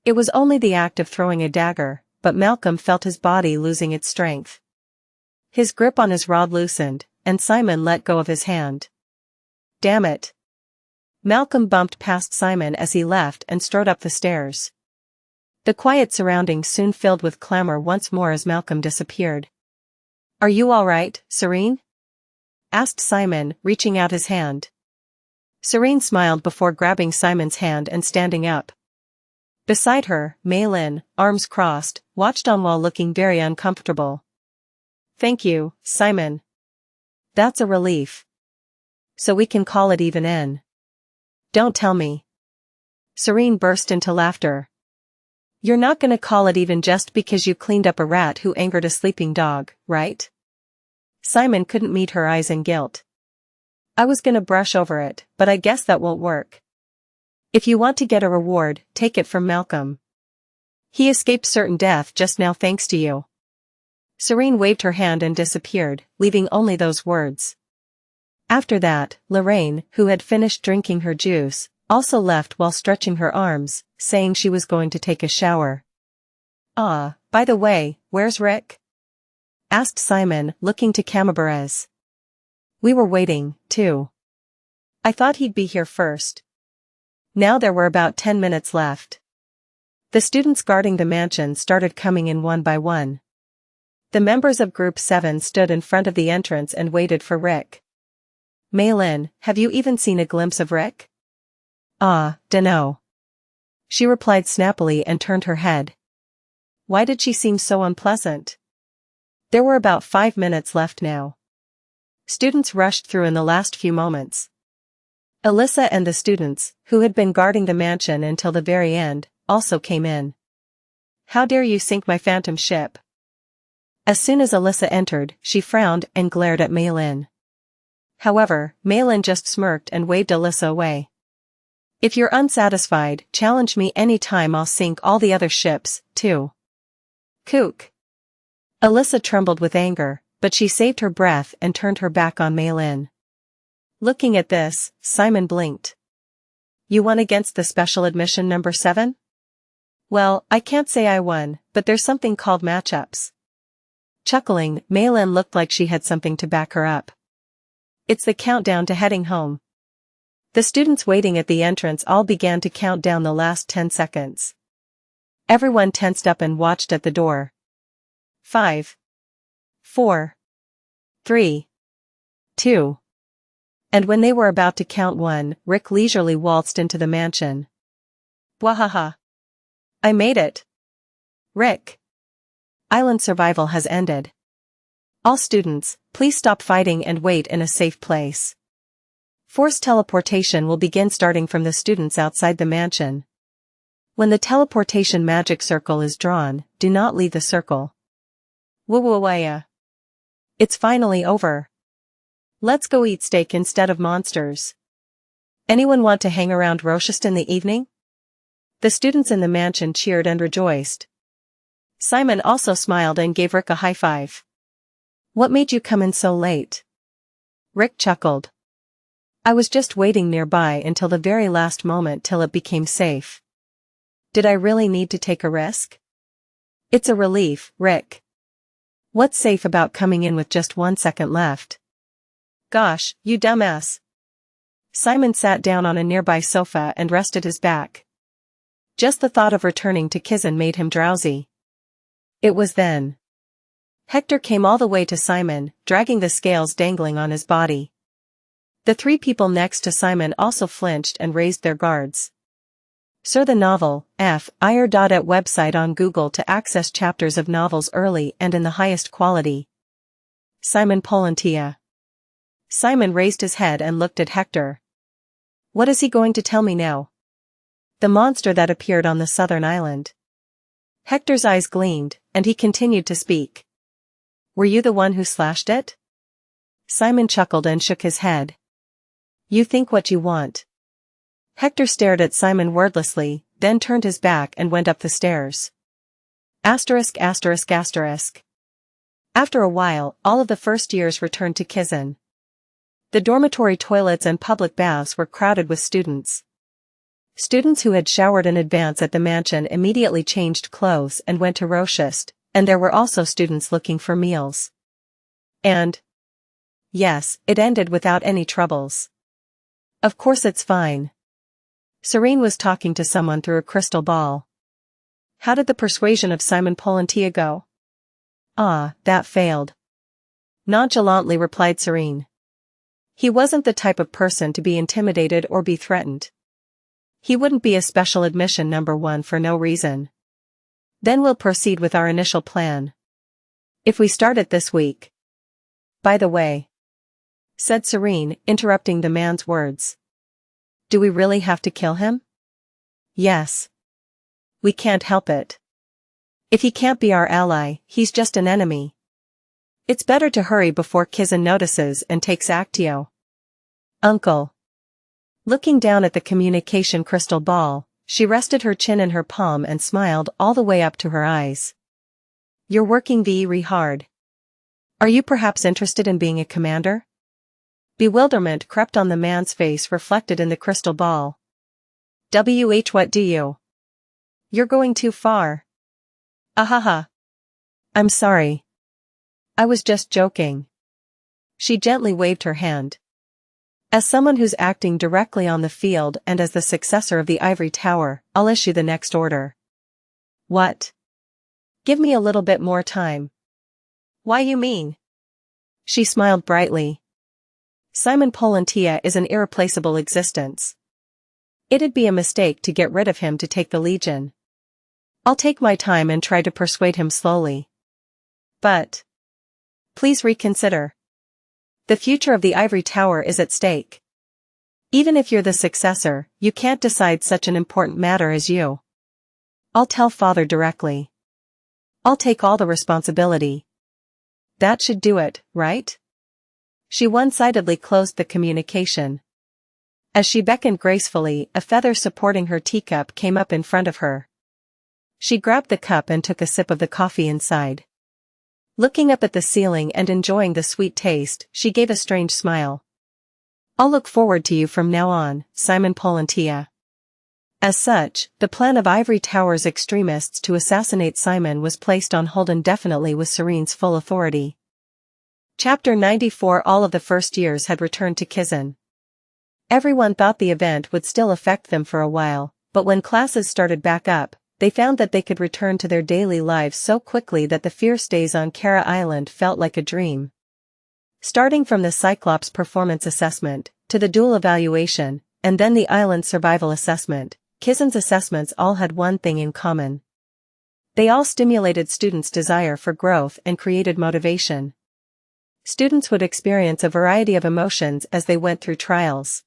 It was only the act of throwing a dagger, but Malcolm felt his body losing its strength. His grip on his rod loosened, and Simon let go of his hand. Damn it. Malcolm bumped past Simon as he left and strode up the stairs. The quiet surroundings soon filled with clamor once more as Malcolm disappeared. Are you all right, Serene? Asked Simon, reaching out his hand. Serene smiled before grabbing Simon's hand and standing up. Beside her, Malin, arms crossed, watched on while looking very uncomfortable. Thank you, Simon. That's a relief. So we can call it even in. Don't tell me. Serene burst into laughter. You're not gonna call it even just because you cleaned up a rat who angered a sleeping dog, right? Simon couldn't meet her eyes in guilt. I was gonna brush over it, but I guess that won't work. If you want to get a reward, take it from Malcolm. He escaped certain death just now thanks to you. Serene waved her hand and disappeared, leaving only those words. After that, Lorraine, who had finished drinking her juice, also left while stretching her arms, saying she was going to take a shower. By the way, where's Rick? Asked Simon, looking to Camabarez. We were waiting, too. I thought he'd be here first. Now there were about 10 minutes left. The students guarding the mansion started coming in one by one. The members of Group 7 stood in front of the entrance and waited for Rick. Malin, have you even seen a glimpse of Rick? Dunno. She replied snappily and turned her head. Why did she seem so unpleasant? There were about 5 minutes left now. Students rushed through in the last few moments. Alyssa and the students, who had been guarding the mansion until the very end, also came in. How dare you sink my phantom ship? As soon as Alyssa entered, she frowned and glared at Maylin. However, Maylin just smirked and waved Alyssa away. If you're unsatisfied, challenge me any time. I'll sink all the other ships, too. Kook. Alyssa trembled with anger, but she saved her breath and turned her back on Maylin. Looking at this, Simon blinked. You won against the special admission number 7? Well, I can't say I won, but there's something called matchups. Chuckling, Maylin looked like she had something to back her up. It's the countdown to heading home. The students waiting at the entrance all began to count down the last 10 seconds. Everyone tensed up and watched at the door. 5, 4, 3, 2. And when they were about to count 1, Rick leisurely waltzed into the mansion. Wahaha! I made it! Rick! Island survival has ended. All students, please stop fighting and wait in a safe place. Forced teleportation will begin starting from the students outside the mansion. When the teleportation magic circle is drawn, do not leave the circle. Woo-woo-waya. It's finally over. Let's go eat steak instead of monsters. Anyone want to hang around Rochest in the evening? The students in the mansion cheered and rejoiced. Simon also smiled and gave Rick a high five. What made you come in so late? Rick chuckled. I was just waiting nearby until the very last moment till it became safe. Did I really need to take a risk? It's a relief, Rick. What's safe about coming in with just 1 second left? Gosh, you dumbass. Simon sat down on a nearby sofa and rested his back. Just the thought of returning to Kizan made him drowsy. It was then. Hector came all the way to Simon, dragging the scales dangling on his body. The 3 people next to Simon also flinched and raised their guards. Sir, the novel, F.ir.at website on Google to access chapters of novels early and in the highest quality. Simon Polantia. Simon raised his head and looked at Hector. What is he going to tell me now? The monster that appeared on the southern island. Hector's eyes gleamed, and he continued to speak. Were you the one who slashed it? Simon chuckled and shook his head. You think what you want. Hector stared at Simon wordlessly, then turned his back and went up the stairs. After a while, all of the first years returned to Kizan. The dormitory toilets and public baths were crowded with students. Students who had showered in advance at the mansion immediately changed clothes and went to Rochest, and there were also students looking for meals. And yes, it ended without any troubles. Of course it's fine. Serene was talking to someone through a crystal ball. How did the persuasion of Simon Polantia go? That failed. Nonchalantly replied Serene. He wasn't the type of person to be intimidated or be threatened. He wouldn't be a special admission number 1 for no reason. Then we'll proceed with our initial plan. If we start it this week. By the way, said Serene, interrupting the man's words. Do we really have to kill him? Yes. We can't help it. If he can't be our ally, he's just an enemy. It's better to hurry before Kizan notices and takes Actio. Uncle. Looking down at the communication crystal ball, she rested her chin in her palm and smiled all the way up to her eyes. You're working very hard. Are you perhaps interested in being a commander? Bewilderment crept on the man's face reflected in the crystal ball. What do you? You're going too far. Ahaha. I'm sorry. I was just joking. She gently waved her hand. As someone who's acting directly on the field and as the successor of the Ivory Tower, I'll issue the next order. What? Give me a little bit more time. Why you mean? She smiled brightly. Simon Polantia is an irreplaceable existence. It'd be a mistake to get rid of him to take the Legion. I'll take my time and try to persuade him slowly. But please reconsider. The future of the Ivory Tower is at stake. Even if you're the successor, you can't decide such an important matter as you. I'll tell father directly. I'll take all the responsibility. That should do it, right? She one-sidedly closed the communication. As she beckoned gracefully, a feather supporting her teacup came up in front of her. She grabbed the cup and took a sip of the coffee inside. Looking up at the ceiling and enjoying the sweet taste, she gave a strange smile. I'll look forward to you from now on, Simon Polantia. As such, the plan of Ivory Tower's extremists to assassinate Simon was placed on hold indefinitely with Serene's full authority. Chapter 94. All of the first years had returned to Kizan. Everyone thought the event would still affect them for a while, but when classes started back up, they found that they could return to their daily lives so quickly that the fierce days on Kara Island felt like a dream. Starting from the Cyclops performance assessment, to the dual evaluation, and then the island survival assessment, Kizan's assessments all had one thing in common. They all stimulated students' desire for growth and created motivation. Students would experience a variety of emotions as they went through trials.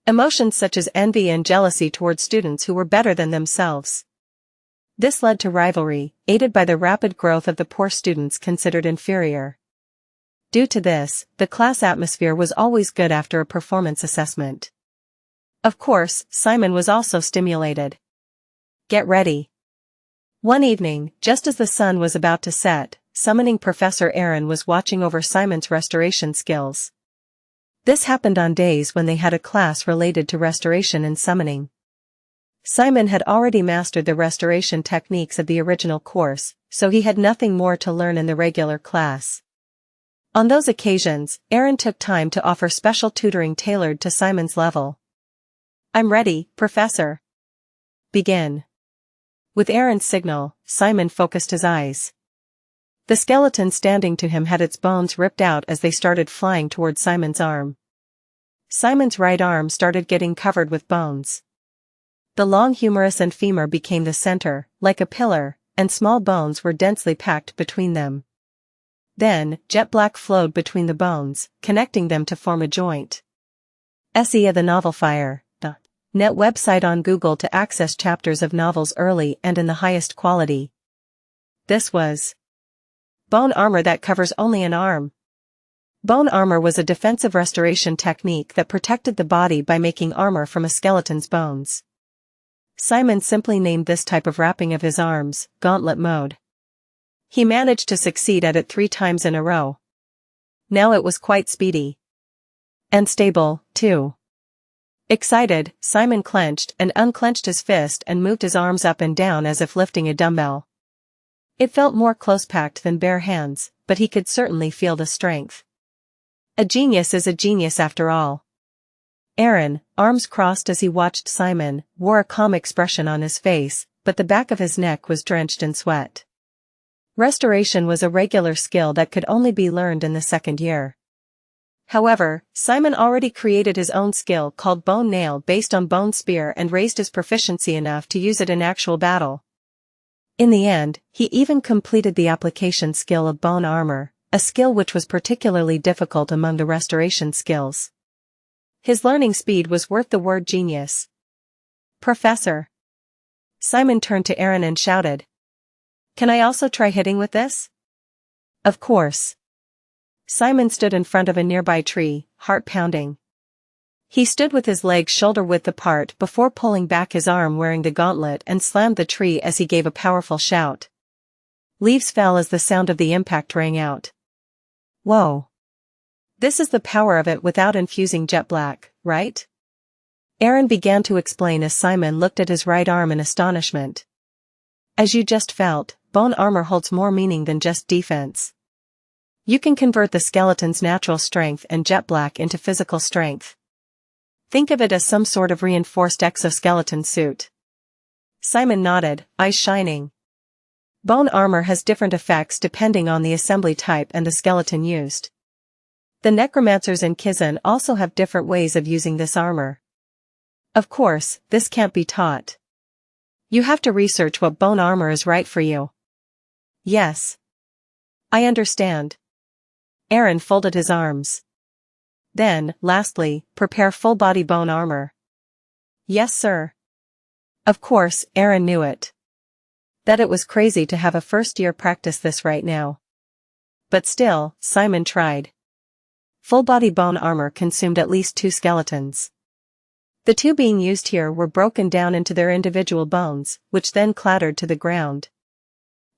Emotions such as envy and jealousy toward students who were better than themselves. This led to rivalry, aided by the rapid growth of the poor students considered inferior. Due to this, the class atmosphere was always good after a performance assessment. Of course, Simon was also stimulated. Get ready. One evening, just as the sun was about to set, summoning Professor Aaron was watching over Simon's restoration skills. This happened on days when they had a class related to restoration and summoning. Simon had already mastered the restoration techniques of the original course, so he had nothing more to learn in the regular class. On those occasions, Aaron took time to offer special tutoring tailored to Simon's level. I'm ready, Professor. Begin. With Aaron's signal, Simon focused his eyes. The skeleton standing to him had its bones ripped out as they started flying toward Simon's arm. Simon's right arm started getting covered with bones. The long humerus and femur became the center, like a pillar, and small bones were densely packed between them. Then, jet black flowed between the bones, connecting them to form a joint. Xianxia the Novel Fire. Net website on Google to access chapters of novels early and in the highest quality. This was bone armor that covers only an arm. Bone armor was a defensive restoration technique that protected the body by making armor from a skeleton's bones. Simon simply named this type of wrapping of his arms, Gauntlet Mode. He managed to succeed at it 3 times in a row. Now it was quite speedy. And stable, too. Excited, Simon clenched and unclenched his fist and moved his arms up and down as if lifting a dumbbell. It felt more close-packed than bare hands, but he could certainly feel the strength. A genius is a genius after all. Aaron, arms crossed as he watched Simon, wore a calm expression on his face, but the back of his neck was drenched in sweat. Restoration was a regular skill that could only be learned in the second year. However, Simon already created his own skill called Bone Nail based on Bone Spear and raised his proficiency enough to use it in actual battle. In the end, he even completed the application skill of Bone Armor, a skill which was particularly difficult among the restoration skills. His learning speed was worth the word genius. Professor. Simon turned to Aaron and shouted. Can I also try hitting with this? Of course. Simon stood in front of a nearby tree, heart pounding. He stood with his legs shoulder-width apart before pulling back his arm wearing the gauntlet and slammed the tree as he gave a powerful shout. Leaves fell as the sound of the impact rang out. Whoa. This is the power of it without infusing jet black, right? Aaron began to explain as Simon looked at his right arm in astonishment. As you just felt, bone armor holds more meaning than just defense. You can convert the skeleton's natural strength and jet black into physical strength. Think of it as some sort of reinforced exoskeleton suit. Simon nodded, eyes shining. Bone armor has different effects depending on the assembly type and the skeleton used. The necromancers in Kizan also have different ways of using this armor. Of course, this can't be taught. You have to research what bone armor is right for you. Yes. I understand. Aaron folded his arms. Then, lastly, prepare full-body bone armor. Yes, sir. Of course, Aaron knew it. That it was crazy to have a first-year practice this right now. But still, Simon tried. Full-body bone armor consumed at least 2 skeletons. The 2 being used here were broken down into their individual bones, which then clattered to the ground.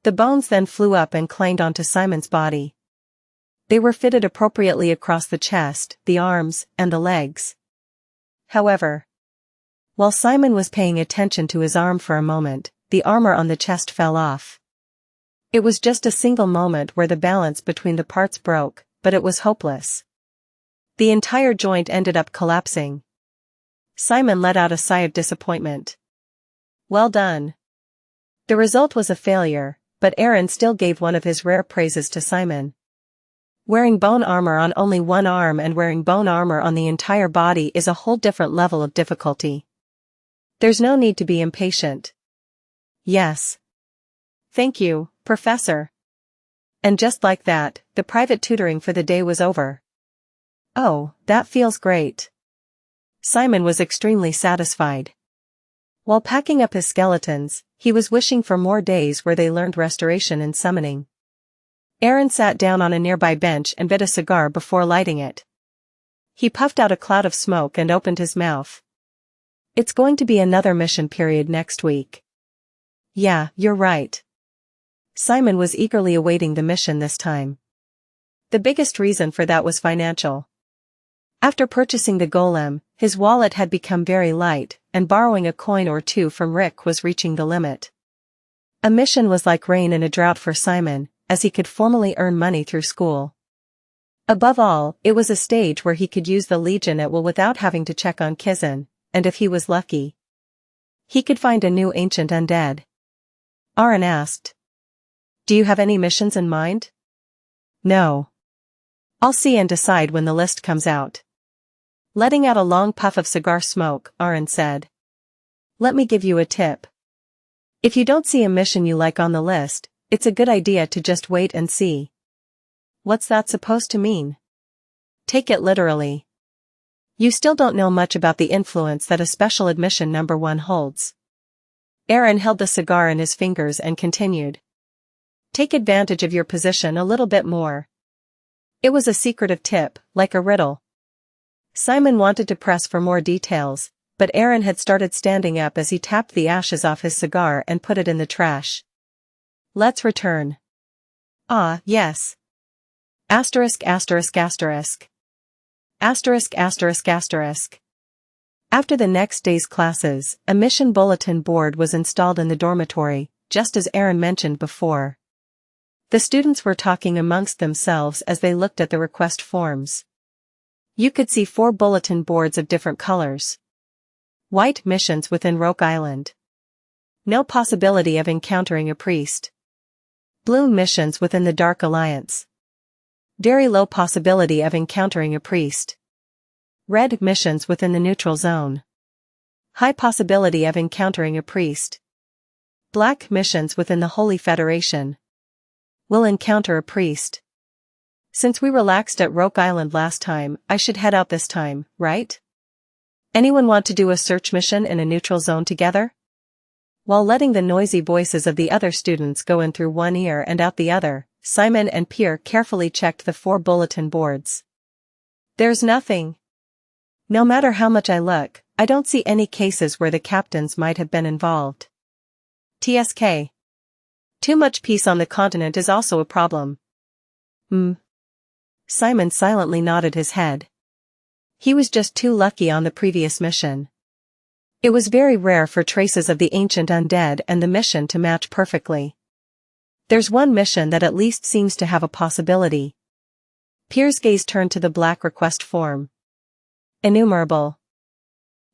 The bones then flew up and clanged onto Simon's body. They were fitted appropriately across the chest, the arms, and the legs. However, while Simon was paying attention to his arm for a moment, the armor on the chest fell off. It was just a single moment where the balance between the parts broke, but it was hopeless. The entire joint ended up collapsing. Simon let out a sigh of disappointment. Well done. The result was a failure, but Aaron still gave one of his rare praises to Simon. Wearing bone armor on only one arm and wearing bone armor on the entire body is a whole different level of difficulty. There's no need to be impatient. Yes. Thank you, Professor. And just like that, the private tutoring for the day was over. Oh, that feels great. Simon was extremely satisfied. While packing up his skeletons, he was wishing for more days where they learned restoration and summoning. Aaron sat down on a nearby bench and lit a cigar before lighting it. He puffed out a cloud of smoke and opened his mouth. It's going to be another mission period next week. Yeah, you're right. Simon was eagerly awaiting the mission this time. The biggest reason for that was financial. After purchasing the golem, his wallet had become very light, and borrowing a coin or 2 from Rick was reaching the limit. A mission was like rain in a drought for Simon, as he could formally earn money through school. Above all, it was a stage where he could use the Legion at will without having to check on Kizan, and if he was lucky, he could find a new ancient undead. Aaron asked. Do you have any missions in mind? No. I'll see and decide when the list comes out. Letting out a long puff of cigar smoke, Aaron said. Let me give you a tip. If you don't see a mission you like on the list, it's a good idea to just wait and see. What's that supposed to mean? Take it literally. You still don't know much about the influence that a special admission number 1 holds. Aaron held the cigar in his fingers and continued. Take advantage of your position a little bit more. It was a secretive tip, like a riddle. Simon wanted to press for more details, but Aaron had started standing up as he tapped the ashes off his cigar and put it in the trash. Let's return. Ah, yes. Asterisk asterisk asterisk. Asterisk asterisk asterisk. After the next day's classes, a mission bulletin board was installed in the dormitory, just as Aaron mentioned before. The students were talking amongst themselves as they looked at the request forms. You could see 4 bulletin boards of different colors. White missions within Roke Island. No possibility of encountering a priest. Blue missions within the Dark Alliance. Very low possibility of encountering a priest. Red missions within the neutral zone. High possibility of encountering a priest. Black missions within the Holy Federation. Will encounter a priest. Since we relaxed at Roke Island last time, I should head out this time, right? Anyone want to do a search mission in a neutral zone together? While letting the noisy voices of the other students go in through one ear and out the other, Simon and Pierre carefully checked the 4 bulletin boards. There's nothing. No matter how much I look, I don't see any cases where the captains might have been involved. TSK. Too much peace on the continent is also a problem. Simon silently nodded his head. He was just too lucky on the previous mission. It was very rare for traces of the ancient undead and the mission to match perfectly. There's one mission that at least seems to have a possibility. Pierre's gaze turned to the black request form. Innumerable.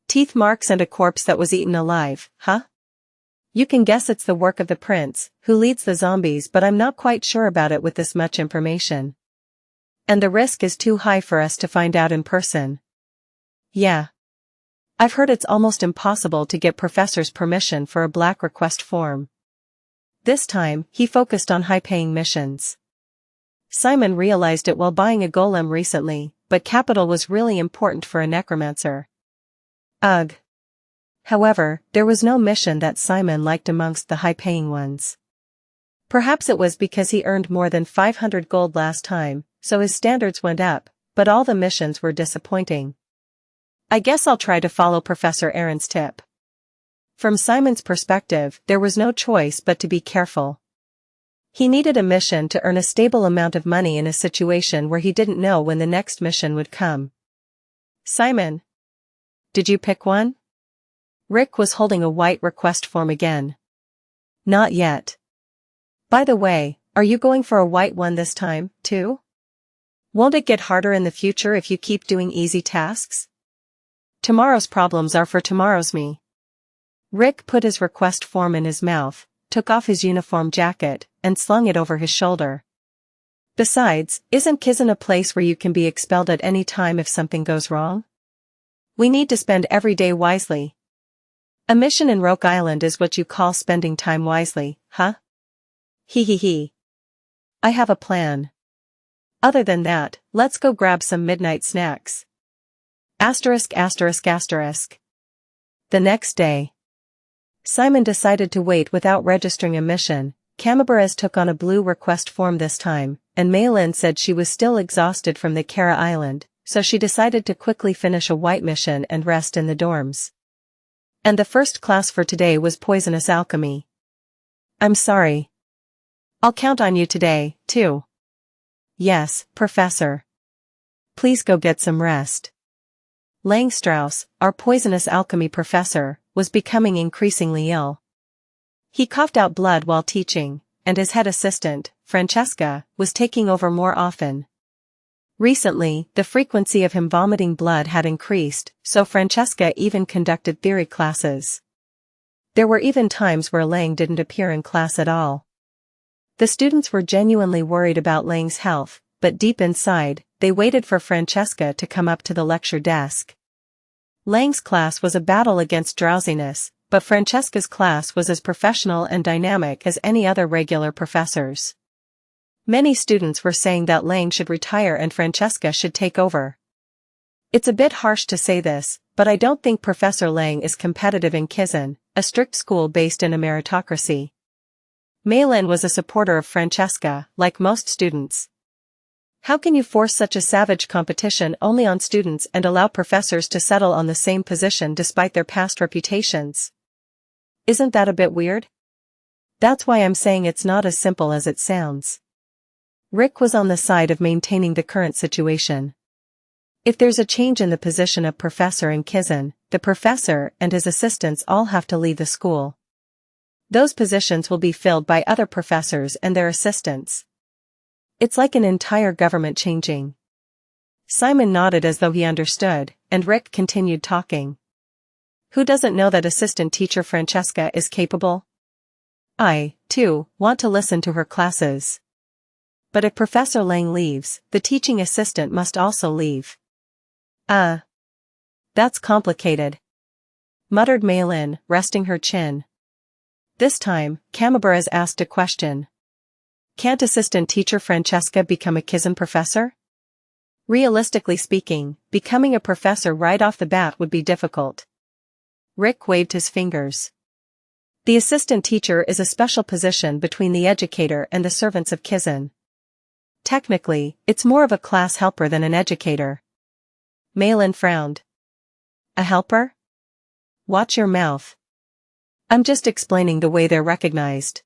Teeth marks and a corpse that was eaten alive, huh? You can guess it's the work of the prince, who leads the zombies, but I'm not quite sure about it with this much information. And the risk is too high for us to find out in person. Yeah. I've heard it's almost impossible to get professor's permission for a black request form. This time, he focused on high-paying missions. Simon realized it while buying a golem recently, but capital was really important for a necromancer. Ugh. However, there was no mission that Simon liked amongst the high-paying ones. Perhaps it was because he earned more than 500 gold last time, so his standards went up, but all the missions were disappointing. I guess I'll try to follow Professor Aaron's tip. From Simon's perspective, there was no choice but to be careful. He needed a mission to earn a stable amount of money in a situation where he didn't know when the next mission would come. Simon. Did you pick one? Rick was holding a white request form again. Not yet. By the way, are you going for a white one this time, too? Won't it get harder in the future if you keep doing easy tasks? Tomorrow's problems are for tomorrow's me. Rick put his request form in his mouth, took off his uniform jacket, and slung it over his shoulder. Besides, isn't Kizan a place where you can be expelled at any time if something goes wrong? We need to spend every day wisely. A mission in Roke Island is what you call spending time wisely, huh? Hee. I have a plan. Other than that, let's go grab some midnight snacks. *****. The next day. Simon decided to wait without registering a mission. Camabarez took on a blue request form this time, and Maylin said she was still exhausted from the Kara Island, so she decided to quickly finish a white mission and rest in the dorms. And the first class for today was poisonous alchemy. I'm sorry. I'll count on you today, too. Yes, Professor. Please go get some rest. Langstrauss, our poisonous alchemy professor, was becoming increasingly ill. He coughed out blood while teaching, and his head assistant, Francesca, was taking over more often. Recently, the frequency of him vomiting blood had increased, so Francesca even conducted theory classes. There were even times where Lang didn't appear in class at all. The students were genuinely worried about Lang's health, but deep inside, they waited for Francesca to come up to the lecture desk. Lang's class was a battle against drowsiness, but Francesca's class was as professional and dynamic as any other regular professors. Many students were saying that Lang should retire and Francesca should take over. It's a bit harsh to say this, but I don't think Professor Lang is competitive in Kizan, a strict school based in a meritocracy. Maylin was a supporter of Francesca, like most students. How can you force such a savage competition only on students and allow professors to settle on the same position despite their past reputations? Isn't that a bit weird? That's why I'm saying it's not as simple as it sounds. Rick was on the side of maintaining the current situation. If there's a change in the position of professor in Kizan, the professor and his assistants all have to leave the school. Those positions will be filled by other professors and their assistants. It's like an entire government changing. Simon nodded as though he understood, and Rick continued talking. Who doesn't know that assistant teacher Francesca is capable? I, too, want to listen to her classes. But if Professor Lang leaves, the teaching assistant must also leave. That's complicated. Muttered Maylin, resting her chin. This time, Camabarez asked a question. Can't assistant teacher Francesca become a Kizan professor? Realistically speaking, becoming a professor right off the bat would be difficult. Rick waved his fingers. The assistant teacher is a special position between the educator and the servants of Kizan. Technically, it's more of a class helper than an educator. Maylin frowned. A helper? Watch your mouth. I'm just explaining the way they're recognized.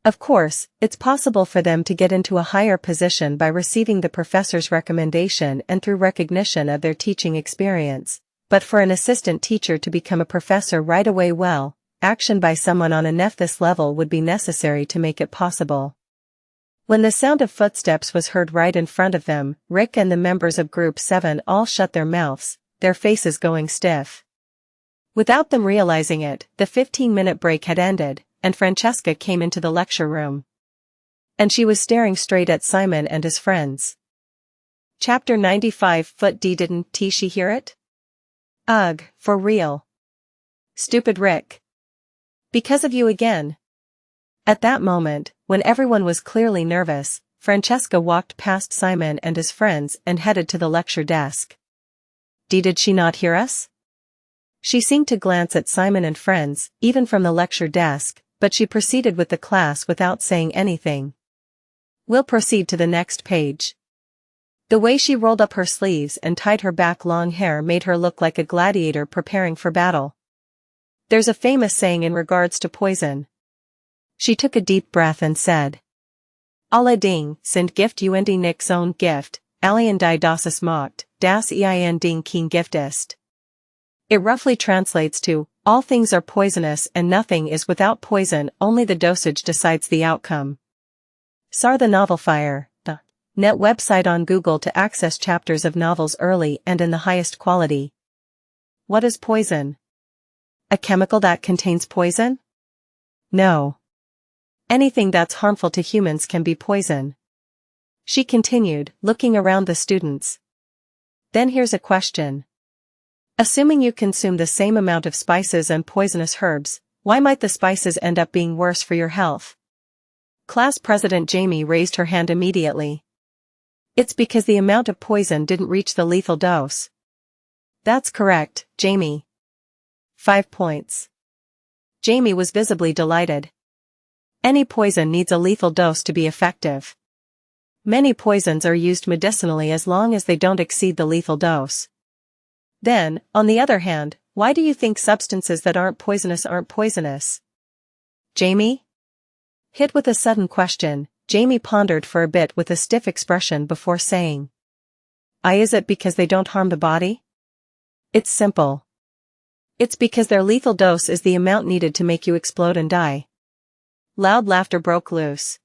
Of course, it's possible for them to get into a higher position by receiving the professor's recommendation and through recognition of their teaching experience, but for an assistant teacher to become a professor right away, well, action by someone on a Nephthys level would be necessary to make it possible. When the sound of footsteps was heard right in front of them, Rick and the members of Group 7 all shut their mouths, their faces going stiff. Without them realizing it, the 15-minute break had ended, and Francesca came into the lecture room. And she was staring straight at Simon and his friends. Chapter 95 Foot D Didn't she hear it? Ugh, for real. Stupid Rick. Because of you again. At that moment, when everyone was clearly nervous, Francesca walked past Simon and his friends and headed to the lecture desk. Did she not hear us? She seemed to glance at Simon and friends, even from the lecture desk, but she proceeded with the class without saying anything. We'll proceed to the next page. The way she rolled up her sleeves and tied her back long hair made her look like a gladiator preparing for battle. There's a famous saying in regards to poison. She took a deep breath and said, Allerdings sind Gift und nix ohne Gift, allen die das macht, das ein Ding kein Gift ist. It roughly translates to, all things are poisonous and nothing is without poison, only the dosage decides the outcome. Sar the Novel Fire, the net website on Google to access chapters of novels early and in the highest quality. What is poison? A chemical that contains poison? No. Anything that's harmful to humans can be poison. She continued, looking around the students. Then here's a question. Assuming you consume the same amount of spices and poisonous herbs, why might the spices end up being worse for your health? Class President Jamie raised her hand immediately. It's because the amount of poison didn't reach the lethal dose. That's correct, Jamie. 5 points. Jamie was visibly delighted. Any poison needs a lethal dose to be effective. Many poisons are used medicinally as long as they don't exceed the lethal dose. Then, on the other hand, why do you think substances that aren't poisonous? Jamie? Hit with a sudden question, Jamie pondered for a bit with a stiff expression before saying. Is it because they don't harm the body? It's simple. It's because their lethal dose is the amount needed to make you explode and die. Loud laughter broke loose.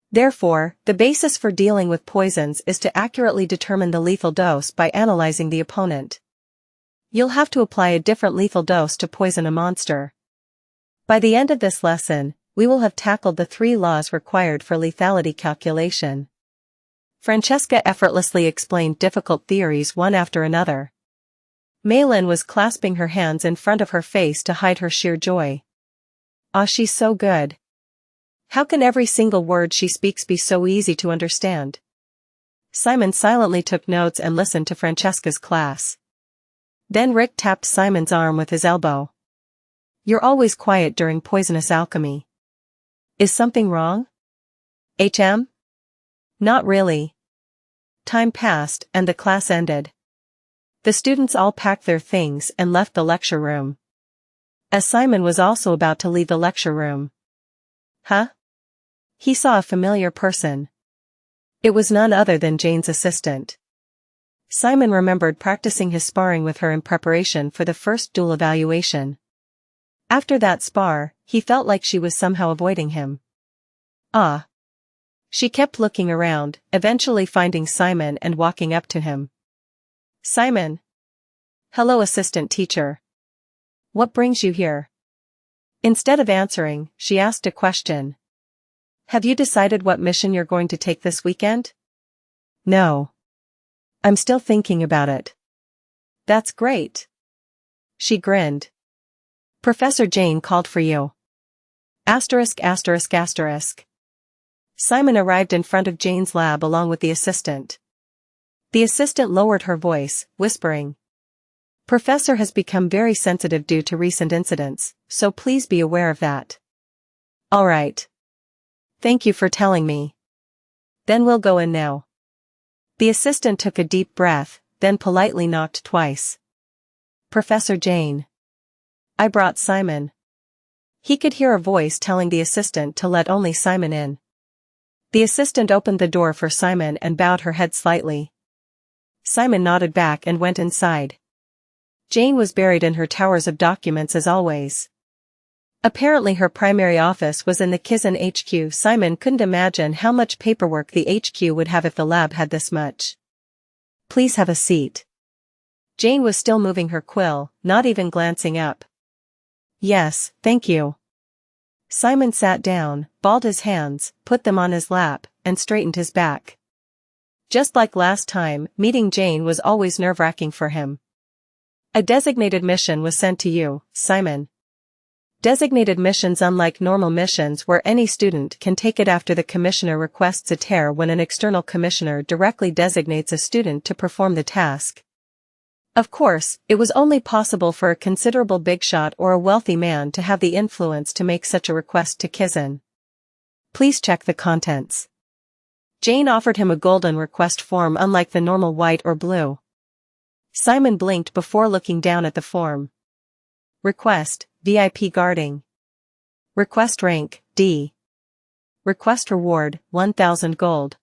Therefore, the basis for dealing with poisons is to accurately determine the lethal dose by analyzing the opponent. You'll have to apply a different lethal dose to poison a monster. By the end of this lesson, we will have tackled the 3 laws required for lethality calculation. Francesca effortlessly explained difficult theories one after another. Maylin was clasping her hands in front of her face to hide her sheer joy. She's so good. How can every single word she speaks be so easy to understand? Simon silently took notes and listened to Francesca's class. Then Rick tapped Simon's arm with his elbow. You're always quiet during poisonous alchemy. Is something wrong? HM? Not really. Time passed and the class ended. The students all packed their things and left the lecture room. As Simon was also about to leave the lecture room. Huh? He saw a familiar person. It was none other than Jane's assistant. Simon remembered practicing his sparring with her in preparation for the first duel evaluation. After that spar, he felt like she was somehow avoiding him. She kept looking around, eventually finding Simon and walking up to him. Simon. Hello, assistant teacher. What brings you here? Instead of answering, she asked a question. Have you decided what mission you're going to take this weekend? No. I'm still thinking about it. That's great. She grinned. Professor Jane called for you. Asterisk asterisk asterisk. Simon arrived in front of Jane's lab along with the assistant. The assistant lowered her voice, whispering. Professor has become very sensitive due to recent incidents, so please be aware of that. All right. Thank you for telling me. Then we'll go in now. The assistant took a deep breath, then politely knocked twice. Professor Jane. I brought Simon. He could hear a voice telling the assistant to let only Simon in. The assistant opened the door for Simon and bowed her head slightly. Simon nodded back and went inside. Jane was buried in her towers of documents as always. Apparently her primary office was in the Kizan HQ. Simon couldn't imagine how much paperwork the HQ would have if the lab had this much. Please have a seat. Jane was still moving her quill, not even glancing up. Yes, thank you. Simon sat down, balled his hands, put them on his lap, and straightened his back. Just like last time, meeting Jane was always nerve-wracking for him. A designated mission was sent to you, Simon. Designated missions unlike normal missions where any student can take it after the commissioner requests a tear when an external commissioner directly designates a student to perform the task. Of course, it was only possible for a considerable big shot or a wealthy man to have the influence to make such a request to Kizan. Please check the contents. Jane offered him a golden request form unlike the normal white or blue. Simon blinked before looking down at the form. Request, VIP guarding. Request rank, D. Request reward, 1,000 gold.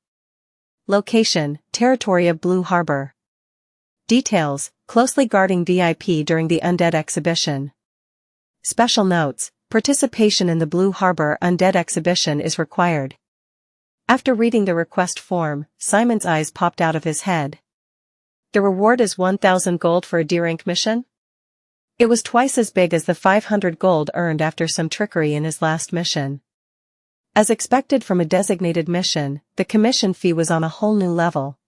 Location, territory of Blue Harbor. Details, closely guarding VIP during the Undead exhibition. Special notes, participation in the Blue Harbor Undead exhibition is required. After reading the request form, Simon's eyes popped out of his head. The reward is 1,000 gold for a D-rank mission? It was twice as big as the 500 gold earned after some trickery in his last mission. As expected from a designated mission, the commission fee was on a whole new level.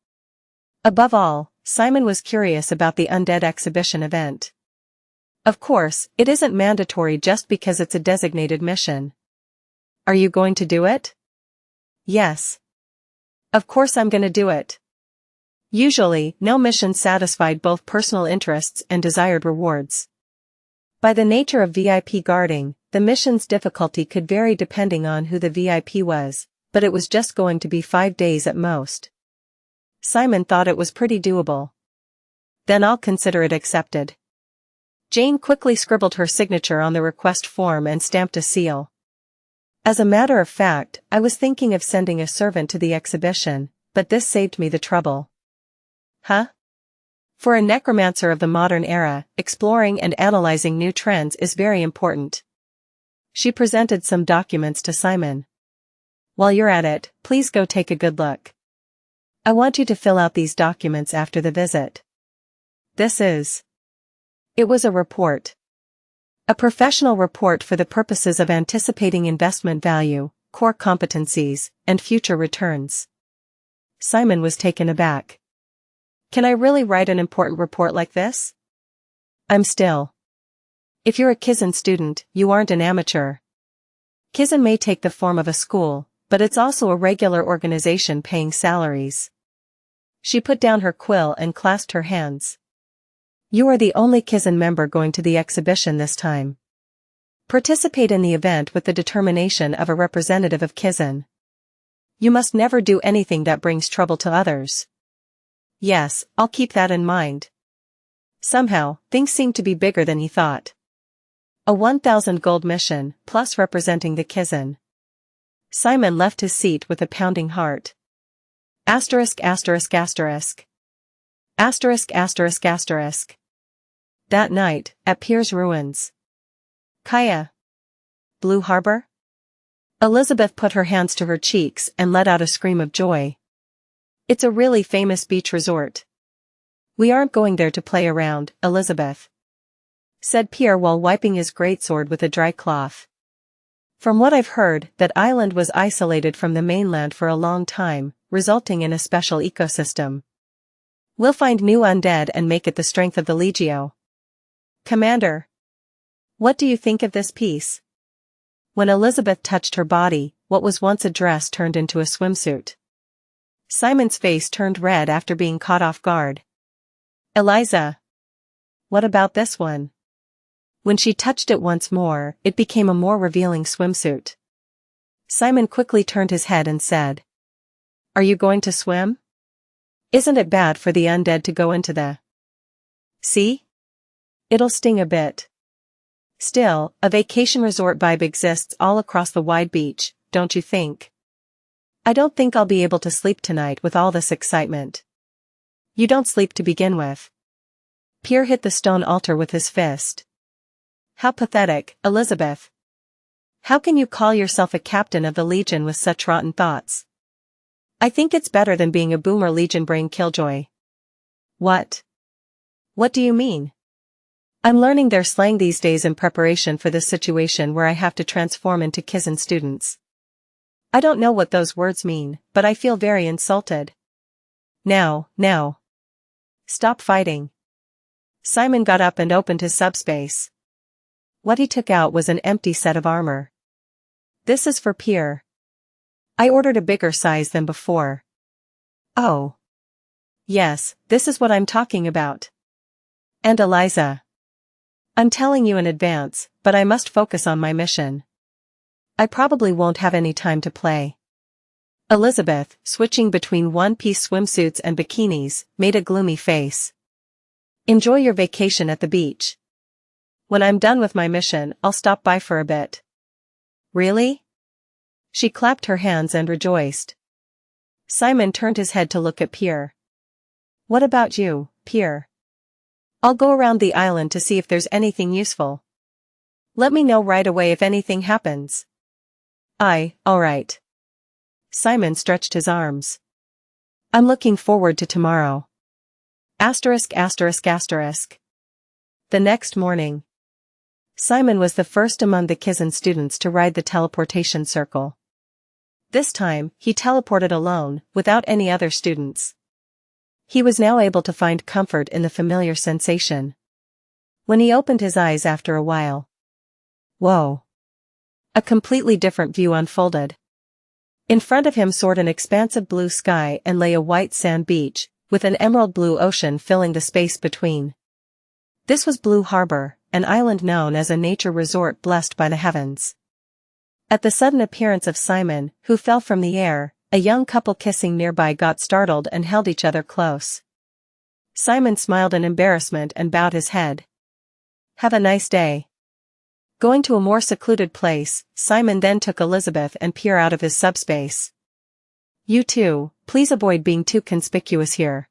Above all, Simon was curious about the Undead exhibition event. Of course, it isn't mandatory just because it's a designated mission. Are you going to do it? Yes. Of course I'm gonna do it. Usually, no mission satisfied both personal interests and desired rewards. By the nature of VIP guarding, the mission's difficulty could vary depending on who the VIP was, but it was just going to be 5 days at most. Simon thought it was pretty doable. Then I'll consider it accepted. Jane quickly scribbled her signature on the request form and stamped a seal. As a matter of fact, I was thinking of sending a servant to the exhibition, but this saved me the trouble. Huh? For a necromancer of the modern era, exploring and analyzing new trends is very important. She presented some documents to Simon. While you're at it, please go take a good look. I want you to fill out these documents after the visit. It was a report. A professional report for the purposes of anticipating investment value, core competencies, and future returns. Simon was taken aback. Can I really write an important report like this? If you're a Kizan student, you aren't an amateur. Kizan may take the form of a school, but it's also a regular organization paying salaries. She put down her quill and clasped her hands. You are the only Kizan member going to the exhibition this time. Participate in the event with the determination of a representative of Kizan. You must never do anything that brings trouble to others. Yes, I'll keep that in mind. Somehow, things seemed to be bigger than he thought. A 1,000 gold mission, plus representing the Kizan. Simon left his seat with a pounding heart. Asterisk asterisk asterisk. Asterisk asterisk asterisk. That night, at Pier's ruins. Kaya. Blue Harbor? Elizabeth put her hands to her cheeks and let out a scream of joy. It's a really famous beach resort. We aren't going there to play around, Elizabeth, said Pierre while wiping his greatsword with a dry cloth. From what I've heard, that island was isolated from the mainland for a long time, resulting in a special ecosystem. We'll find new undead and make it the strength of the Legio. Commander, what do you think of this piece? When Elizabeth touched her body, what was once a dress turned into a swimsuit. Simon's face turned red after being caught off guard. Eliza. What about this one? When she touched it once more, it became a more revealing swimsuit. Simon quickly turned his head and said, Are you going to swim? Isn't it bad for the undead to go into the sea? It'll sting a bit. Still, a vacation resort vibe exists all across the wide beach, don't you think? I don't think I'll be able to sleep tonight with all this excitement. You don't sleep to begin with. Pierre hit the stone altar with his fist. How pathetic, Elizabeth. How can you call yourself a captain of the Legion with such rotten thoughts? I think it's better than being a boomer Legion brain killjoy. What? What do you mean? I'm learning their slang these days in preparation for this situation where I have to transform into Kizan students. I don't know what those words mean, but I feel very insulted. Now. Stop fighting. Simon got up and opened his subspace. What he took out was an empty set of armor. This is for Pierre. I ordered a bigger size than before. Oh. Yes, this is what I'm talking about. And Eliza. I'm telling you in advance, but I must focus on my mission. I probably won't have any time to play. Elizabeth, switching between one-piece swimsuits and bikinis, made a gloomy face. Enjoy your vacation at the beach. When I'm done with my mission, I'll stop by for a bit. Really? She clapped her hands and rejoiced. Simon turned his head to look at Pierre. What about you, Pierre? I'll go around the island to see if there's anything useful. Let me know right away if anything happens. All right. Simon stretched his arms. I'm looking forward to tomorrow. ******. The next morning. Simon was the first among the Kizan students to ride the teleportation circle. This time, he teleported alone, without any other students. He was now able to find comfort in the familiar sensation. When he opened his eyes after a while. Whoa! A completely different view unfolded. In front of him soared an expansive blue sky and lay a white sand beach, with an emerald blue ocean filling the space between. This was Blue Harbor, an island known as a nature resort blessed by the heavens. At the sudden appearance of Simon, who fell from the air, a young couple kissing nearby got startled and held each other close. Simon smiled in embarrassment and bowed his head. Have a nice day. Going to a more secluded place, Simon then took Elizabeth and Pierre out of his subspace. You two, please avoid being too conspicuous here.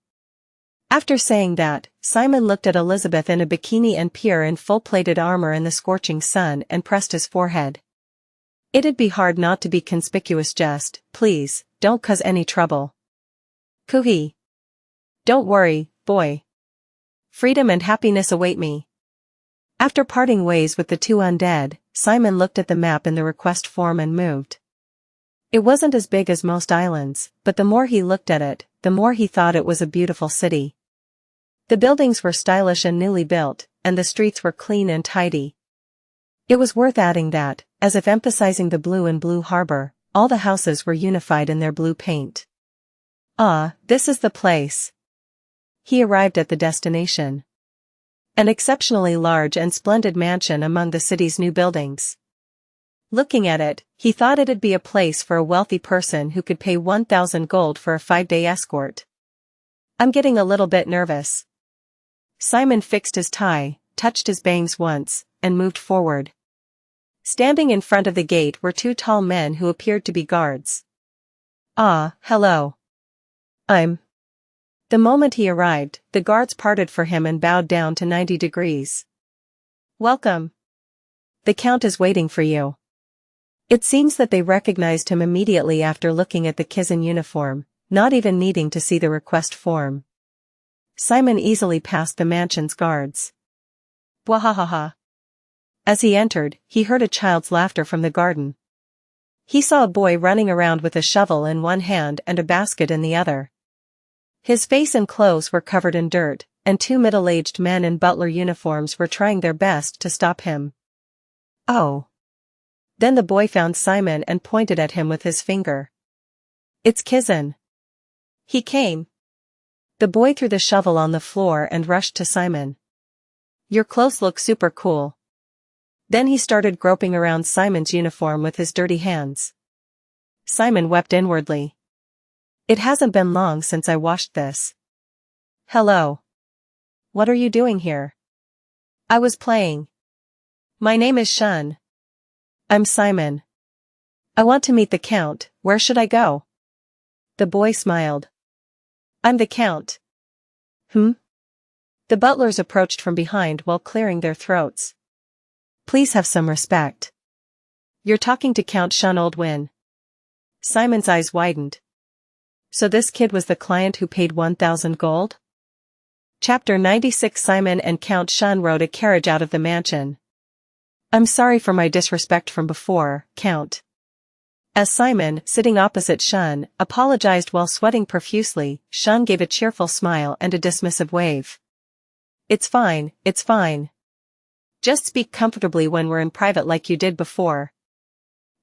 After saying that, Simon looked at Elizabeth in a bikini and Pierre in full-plated armor in the scorching sun and pressed his forehead. It'd be hard not to be conspicuous, just, please, don't cause any trouble. Coohee. Don't worry, boy. Freedom and happiness await me. After parting ways with the two undead, Simon looked at the map in the request form and moved. It wasn't as big as most islands, but the more he looked at it, the more he thought it was a beautiful city. The buildings were stylish and newly built, and the streets were clean and tidy. It was worth adding that, as if emphasizing the blue in Blue Harbor, all the houses were unified in their blue paint. Ah, this is the place. He arrived at the destination. An exceptionally large and splendid mansion among the city's new buildings. Looking at it, he thought it'd be a place for a wealthy person who could pay 1,000 gold for a 5-day escort. I'm getting a little bit nervous. Simon fixed his tie, touched his bangs once, and moved forward. Standing in front of the gate were two tall men who appeared to be guards. Ah, hello. The moment he arrived, the guards parted for him and bowed down to 90 degrees. Welcome. The Count is waiting for you. It seems that they recognized him immediately after looking at the Kizan uniform, not even needing to see the request form. Simon easily passed the mansion's guards. Bwahahaha. As he entered, he heard a child's laughter from the garden. He saw a boy running around with a shovel in one hand and a basket in the other. His face and clothes were covered in dirt, and two middle-aged men in butler uniforms were trying their best to stop him. Oh. Then the boy found Simon and pointed at him with his finger. It's Kizan. He came. The boy threw the shovel on the floor and rushed to Simon. Your clothes look super cool. Then he started groping around Simon's uniform with his dirty hands. Simon wept inwardly. It hasn't been long since I washed this. Hello. What are you doing here? I was playing. My name is Shun. I'm Simon. I want to meet the Count, where should I go? The boy smiled. I'm the Count. The butlers approached from behind while clearing their throats. Please have some respect. You're talking to Count Shun Oldwin. Simon's eyes widened. So this kid was the client who paid 1,000 gold? Chapter 96. Simon and Count Shun rode a carriage out of the mansion. I'm sorry for my disrespect from before, Count. As Simon, sitting opposite Shun, apologized while sweating profusely, Shun gave a cheerful smile and a dismissive wave. It's fine, it's fine. Just speak comfortably when we're in private like you did before.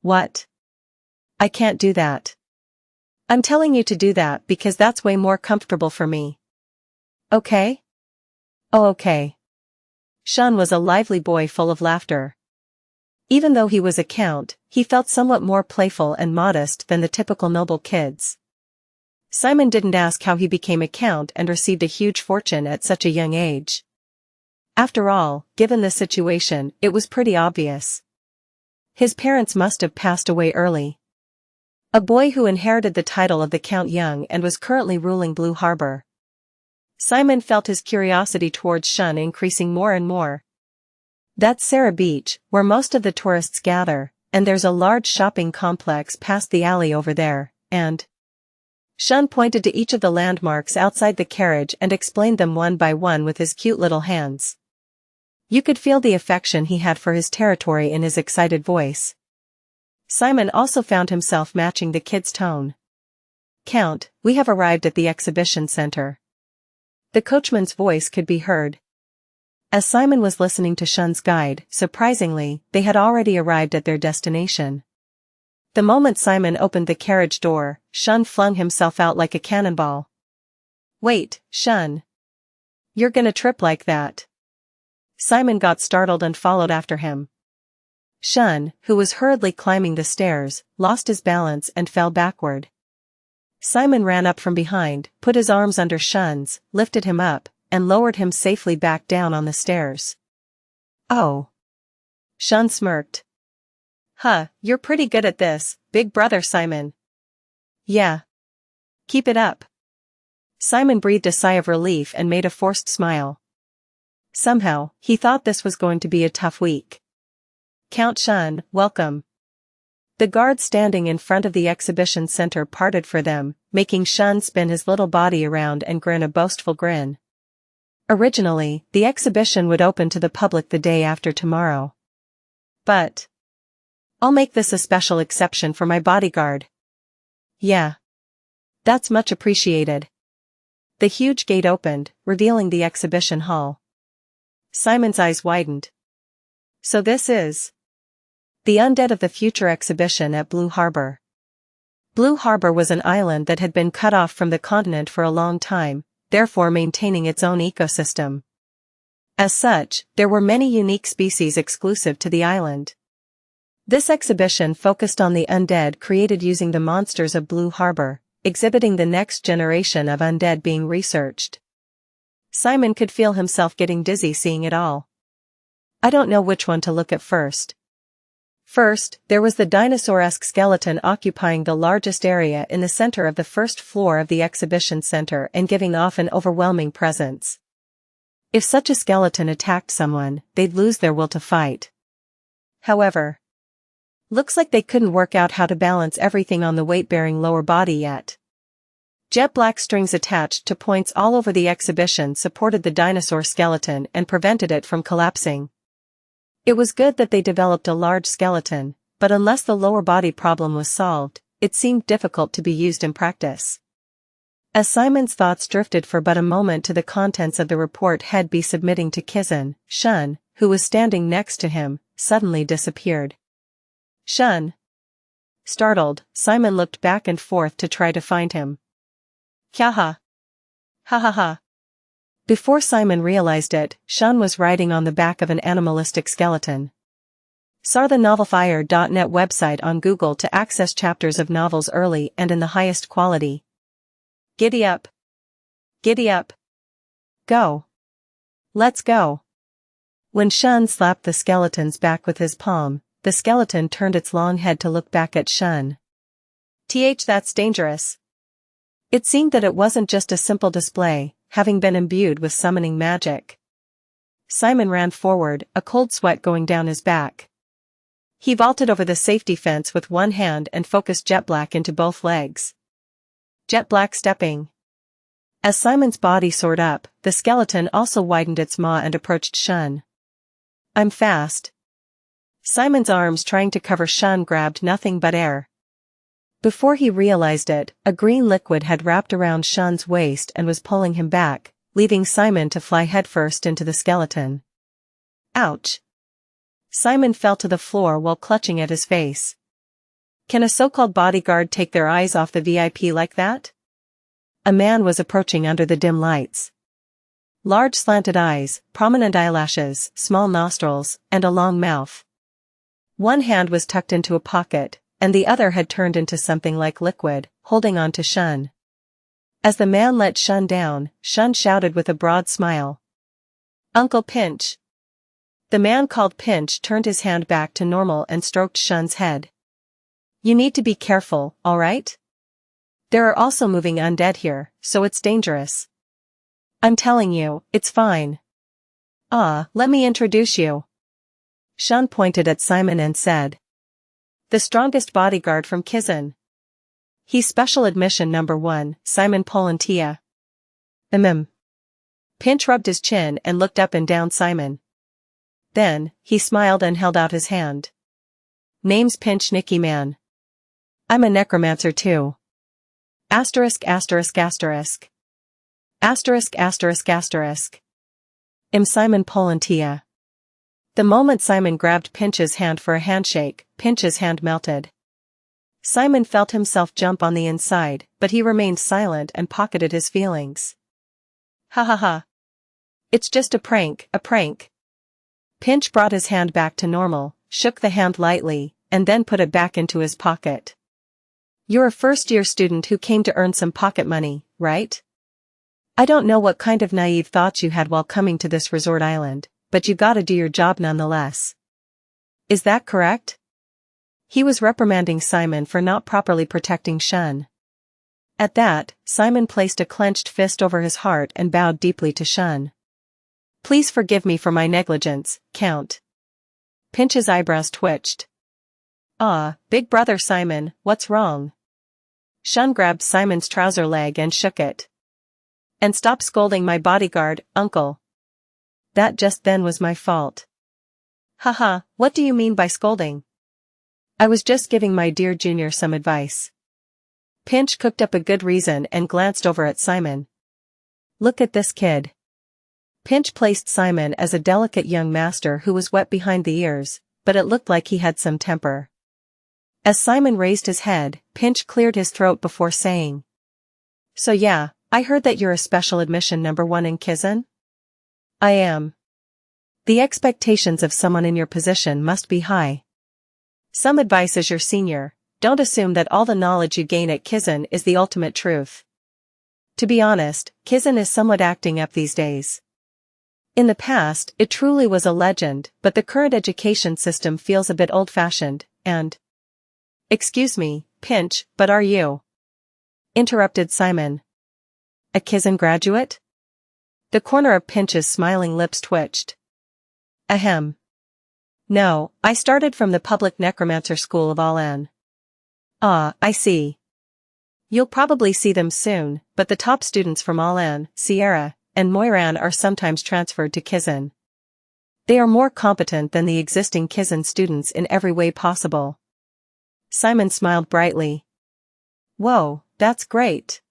What? I can't do that. I'm telling you to do that because that's way more comfortable for me. Okay? Oh, okay. Xian was a lively boy full of laughter. Even though he was a count, he felt somewhat more playful and modest than the typical noble kids. Simon didn't ask how he became a count and received a huge fortune at such a young age. After all, given the situation, it was pretty obvious. His parents must have passed away early. A boy who inherited the title of the Count Young and was currently ruling Blue Harbor. Simon felt his curiosity towards Xian increasing more and more. That's Sarah Beach, where most of the tourists gather, and there's a large shopping complex past the alley over there, and... Xian pointed to each of the landmarks outside the carriage and explained them one by one with his cute little hands. You could feel the affection he had for his territory in his excited voice. Simon also found himself matching the kid's tone. Count, we have arrived at the exhibition center. The coachman's voice could be heard. As Simon was listening to Xian's guide, surprisingly, they had already arrived at their destination. The moment Simon opened the carriage door, Xian flung himself out like a cannonball. Wait, Xian. You're gonna trip like that. Simon got startled and followed after him. Xian, who was hurriedly climbing the stairs, lost his balance and fell backward. Simon ran up from behind, put his arms under Xian's, lifted him up, and lowered him safely back down on the stairs. Oh. Xian smirked. Huh, you're pretty good at this, big brother Simon. Yeah. Keep it up. Simon breathed a sigh of relief and made a forced smile. Somehow, he thought this was going to be a tough week. Count Xian, welcome. The guards standing in front of the exhibition center parted for them, making Xian spin his little body around and grin a boastful grin. Originally, the exhibition would open to the public the day after tomorrow. But I'll make this a special exception for my bodyguard. Yeah. That's much appreciated. The huge gate opened, revealing the exhibition hall. Simon's eyes widened. So this is the Undead of the Future exhibition at Blue Harbor. Blue Harbor was an island that had been cut off from the continent for a long time, therefore maintaining its own ecosystem. As such, there were many unique species exclusive to the island. This exhibition focused on the undead created using the monsters of Blue Harbor, exhibiting the next generation of undead being researched. Simon could feel himself getting dizzy seeing it all. I don't know which one to look at first. First, there was the dinosaur-esque skeleton occupying the largest area in the center of the first floor of the exhibition center and giving off an overwhelming presence. If such a skeleton attacked someone, they'd lose their will to fight. However, looks like they couldn't work out how to balance everything on the weight-bearing lower body yet. Jet black strings attached to points all over the exhibition supported the dinosaur skeleton and prevented it from collapsing. It was good that they developed a large skeleton, but unless the lower body problem was solved, it seemed difficult to be used in practice. As Simon's thoughts drifted for but a moment to the contents of the report he'd be submitting to Kizan, Xian, who was standing next to him, suddenly disappeared. Xian. Startled, Simon looked back and forth to try to find him. Kya ha. Ha ha ha. Before Simon realized it, Xian was riding on the back of an animalistic skeleton. Saw the novelfire.net website on Google to access chapters of novels early and in the highest quality. Giddy up. Giddy up. Go. Let's go. When Xian slapped the skeleton's back with his palm, the skeleton turned its long head to look back at Xian. That's dangerous. It seemed that it wasn't just a simple display, having been imbued with summoning magic. Simon ran forward, a cold sweat going down his back. He vaulted over the safety fence with one hand and focused Jet Black into both legs. Jet Black stepping. As Simon's body soared up, the skeleton also widened its maw and approached Xian. I'm fast. Simon's arms trying to cover Xian grabbed nothing but air. Before he realized it, a green liquid had wrapped around Xian's waist and was pulling him back, leaving Simon to fly headfirst into the skeleton. Ouch! Simon fell to the floor while clutching at his face. Can a so-called bodyguard take their eyes off the VIP like that? A man was approaching under the dim lights. Large slanted eyes, prominent eyelashes, small nostrils, and a long mouth. One hand was tucked into a pocket, and the other had turned into something like liquid, holding on to Shun. As the man let Shun down, Shun shouted with a broad smile. "Uncle Pinch." The man called Pinch turned his hand back to normal and stroked Shun's head. "You need to be careful, alright? There are also moving undead here, so it's dangerous." "I'm telling you, it's fine." Let me introduce you." Shun pointed at Simon and said. "The strongest bodyguard from Kizan. He's special admission number 1, Simon Polantia." Pinch rubbed his chin and looked up and down Simon. Then, he smiled and held out his hand. "Name's Pinch Nicky Man. I'm a necromancer too. Asterisk asterisk asterisk. Asterisk asterisk asterisk. I'm Simon Polantia." The moment Simon grabbed Pinch's hand for a handshake, Pinch's hand melted. Simon felt himself jump on the inside, but he remained silent and pocketed his feelings. "Ha ha ha. It's just a prank, a prank." Pinch brought his hand back to normal, shook the hand lightly, and then put it back into his pocket. "You're a first-year student who came to earn some pocket money, right? I don't know what kind of naive thoughts you had while coming to this resort island, but you gotta do your job nonetheless. Is that correct?" He was reprimanding Simon for not properly protecting Shun. At that, Simon placed a clenched fist over his heart and bowed deeply to Shun. "Please forgive me for my negligence, Count." Pinch's eyebrows twitched. Big brother Simon, what's wrong?" Shun grabbed Simon's trouser leg and shook it. "And stop scolding my bodyguard, uncle. That just then was my fault." "Haha, what do you mean by scolding?" "I was just giving my dear junior some advice." Pinch cooked up a good reason and glanced over at Simon. "Look at this kid." Pinch placed Simon as a delicate young master who was wet behind the ears, but it looked like he had some temper. As Simon raised his head, Pinch cleared his throat before saying. "So yeah, I heard that you're a special admission number 1 in Kizan?" "I am." "The expectations of someone in your position must be high. Some advice as your senior, don't assume that all the knowledge you gain at Kizan is the ultimate truth. To be honest, Kizan is somewhat acting up these days. In the past, it truly was a legend, but the current education system feels a bit old-fashioned, and—" "Excuse me, Pinch, but are you?" interrupted Simon. "A Kizan graduate?" The corner of Pinch's smiling lips twitched. "Ahem. No, I started from the public necromancer school of Alan." I see. You'll probably see them soon, but the top students from Alan, Sierra, and Moiran are sometimes transferred to Kizan. They are more competent than the existing Kizan students in every way possible." Simon smiled brightly. "Whoa, that's great.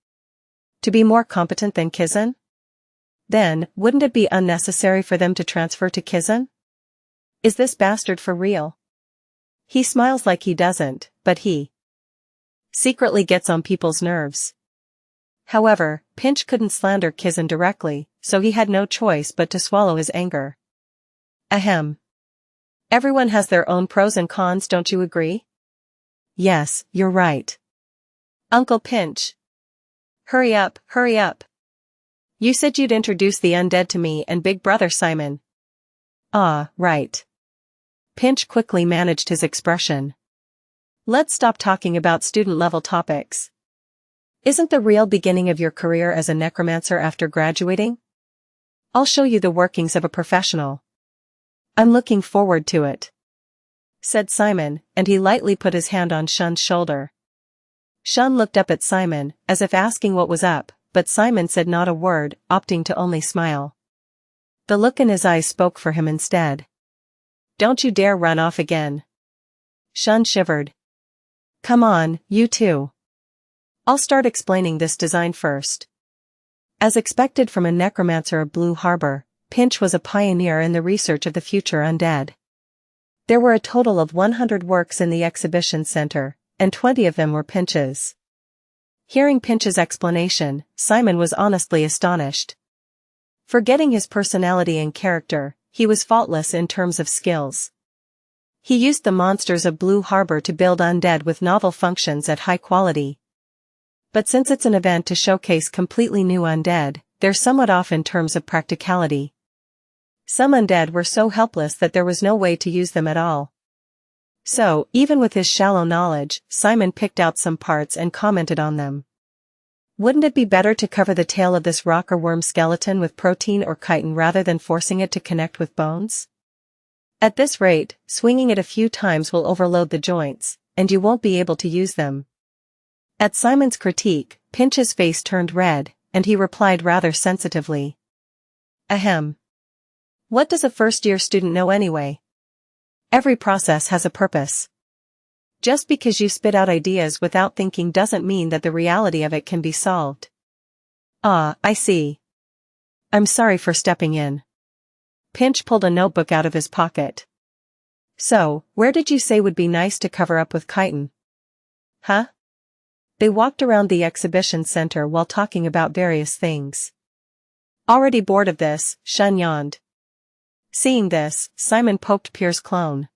To be more competent than Kizan? Then, wouldn't it be unnecessary for them to transfer to Kizan? Is this bastard for real? He smiles like he doesn't, but he secretly gets on people's nerves." However, Pinch couldn't slander Kizan directly, so he had no choice but to swallow his anger. "Ahem. Everyone has their own pros and cons, don't you agree?" "Yes, you're right." "Uncle Pinch. Hurry up, hurry up. You said you'd introduce the undead to me and Big Brother Simon." Right." Pinch quickly managed his expression. "Let's stop talking about student-level topics. Isn't the real beginning of your career as a necromancer after graduating? I'll show you the workings of a professional. I'm looking forward to it," said Simon, and he lightly put his hand on Shun's shoulder. Shun looked up at Simon, as if asking what was up, but Simon said not a word, opting to only smile. The look in his eyes spoke for him instead. "Don't you dare run off again." Shun shivered. "Come on, you two. I'll start explaining this design first." As expected from a necromancer of Blue Harbor, Pinch was a pioneer in the research of the future undead. There were a total of 100 works in the exhibition center, and 20 of them were Pinch's. Hearing Pinch's explanation, Simon was honestly astonished. Forgetting his personality and character, he was faultless in terms of skills. He used the monsters of Blue Harbor to build undead with novel functions at high quality. But since it's an event to showcase completely new undead, they're somewhat off in terms of practicality. Some undead were so helpless that there was no way to use them at all. So, even with his shallow knowledge, Simon picked out some parts and commented on them. Wouldn't it be better to cover the tail of this rock or worm skeleton with protein or chitin rather than forcing it to connect with bones? At this rate, swinging it a few times will overload the joints, and you won't be able to use them. At Simon's critique, Pinch's face turned red, and he replied rather sensitively. Ahem. What does a first-year student know anyway? Every process has a purpose. Just because you spit out ideas without thinking doesn't mean that the reality of it can be solved. Ah, I see. I'm sorry for stepping in. Pinch pulled a notebook out of his pocket. So, where did you say would be nice to cover up with chitin? Huh? They walked around the exhibition center while talking about various things. Already bored of this, Shun yawned. Seeing this, Simon poked Pierre's clone.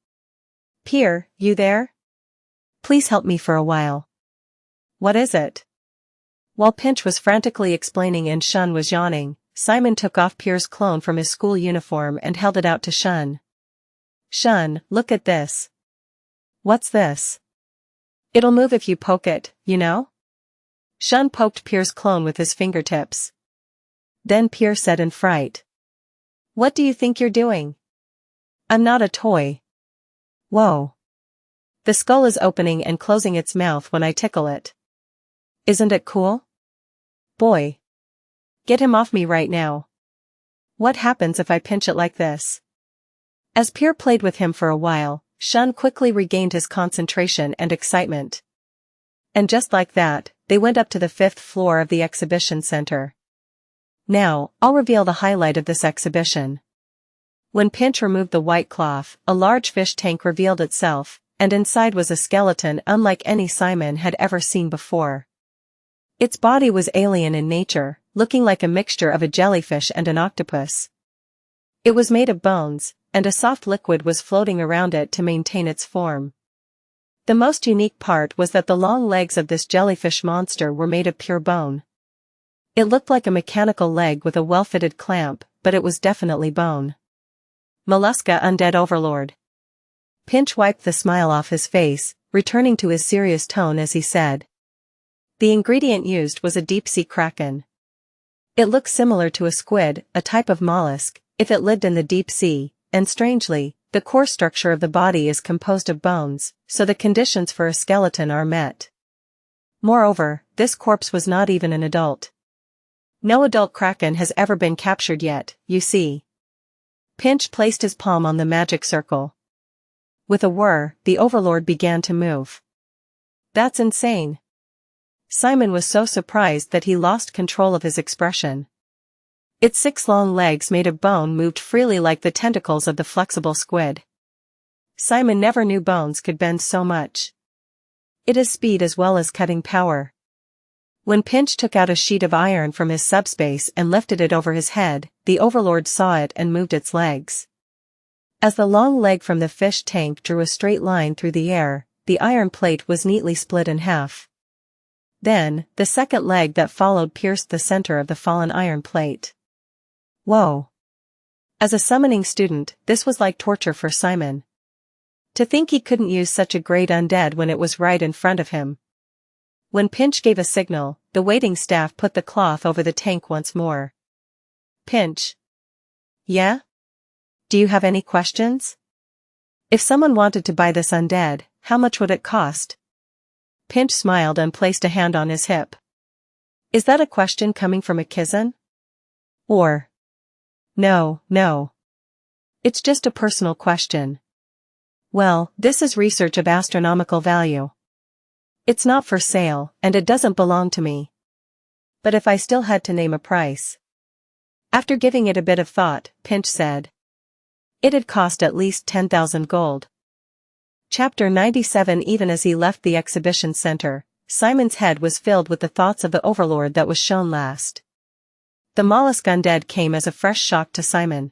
Pierre, you there? Please help me for a while. What is it? While Pinch was frantically explaining and Shun was yawning, Simon took off Pierre's clone from his school uniform and held it out to Shun. Shun, look at this. What's this? It'll move if you poke it, you know? Shun poked Pierre's clone with his fingertips. Then Pierre said in fright. What do you think you're doing? I'm not a toy. Whoa. The skull is opening and closing its mouth when I tickle it. Isn't it cool? Boy. Get him off me right now. What happens if I pinch it like this? As Pierre played with him for a while, Shun quickly regained his concentration and excitement. And just like that, they went up to the 5th floor of the exhibition center. Now, I'll reveal the highlight of this exhibition. When Pinch removed the white cloth, a large fish tank revealed itself, and inside was a skeleton unlike any Simon had ever seen before. Its body was alien in nature, looking like a mixture of a jellyfish and an octopus. It was made of bones, and a soft liquid was floating around it to maintain its form. The most unique part was that the long legs of this jellyfish monster were made of pure bone. It looked like a mechanical leg with a well-fitted clamp, but it was definitely bone. Mollusca Undead Overlord. Pinch wiped the smile off his face, returning to his serious tone as he said. The ingredient used was a deep-sea kraken. It looked similar to a squid, a type of mollusk, if it lived in the deep sea, and strangely, the core structure of the body is composed of bones, so the conditions for a skeleton are met. Moreover, this corpse was not even an adult. No adult kraken has ever been captured yet, you see. Pinch placed his palm on the magic circle. With a whir, the overlord began to move. That's insane. Simon was so surprised that he lost control of his expression. Its 6 long legs made of bone moved freely like the tentacles of the flexible squid. Simon never knew bones could bend so much. It has speed as well as cutting power. When Pinch took out a sheet of iron from his subspace and lifted it over his head, the overlord saw it and moved its legs. As the long leg from the fish tank drew a straight line through the air, the iron plate was neatly split in half. Then, the second leg that followed pierced the center of the fallen iron plate. Whoa! As a summoning student, this was like torture for Simon. To think he couldn't use such a great undead when it was right in front of him. When Pinch gave a signal, the waiting staff put the cloth over the tank once more. Pinch. Yeah? Do you have any questions? If someone wanted to buy this undead, how much would it cost? Pinch smiled and placed a hand on his hip. Is that a question coming from a Kizan? Or? No. It's just a personal question. Well, this is research of astronomical value. It's not for sale, and it doesn't belong to me. But if I still had to name a price. After giving it a bit of thought, Pinch said. It'd cost at least 10,000 gold. Chapter 97. Even as he left the exhibition center, Simon's head was filled with the thoughts of the overlord that was shown last. The mollusk undead came as a fresh shock to Simon.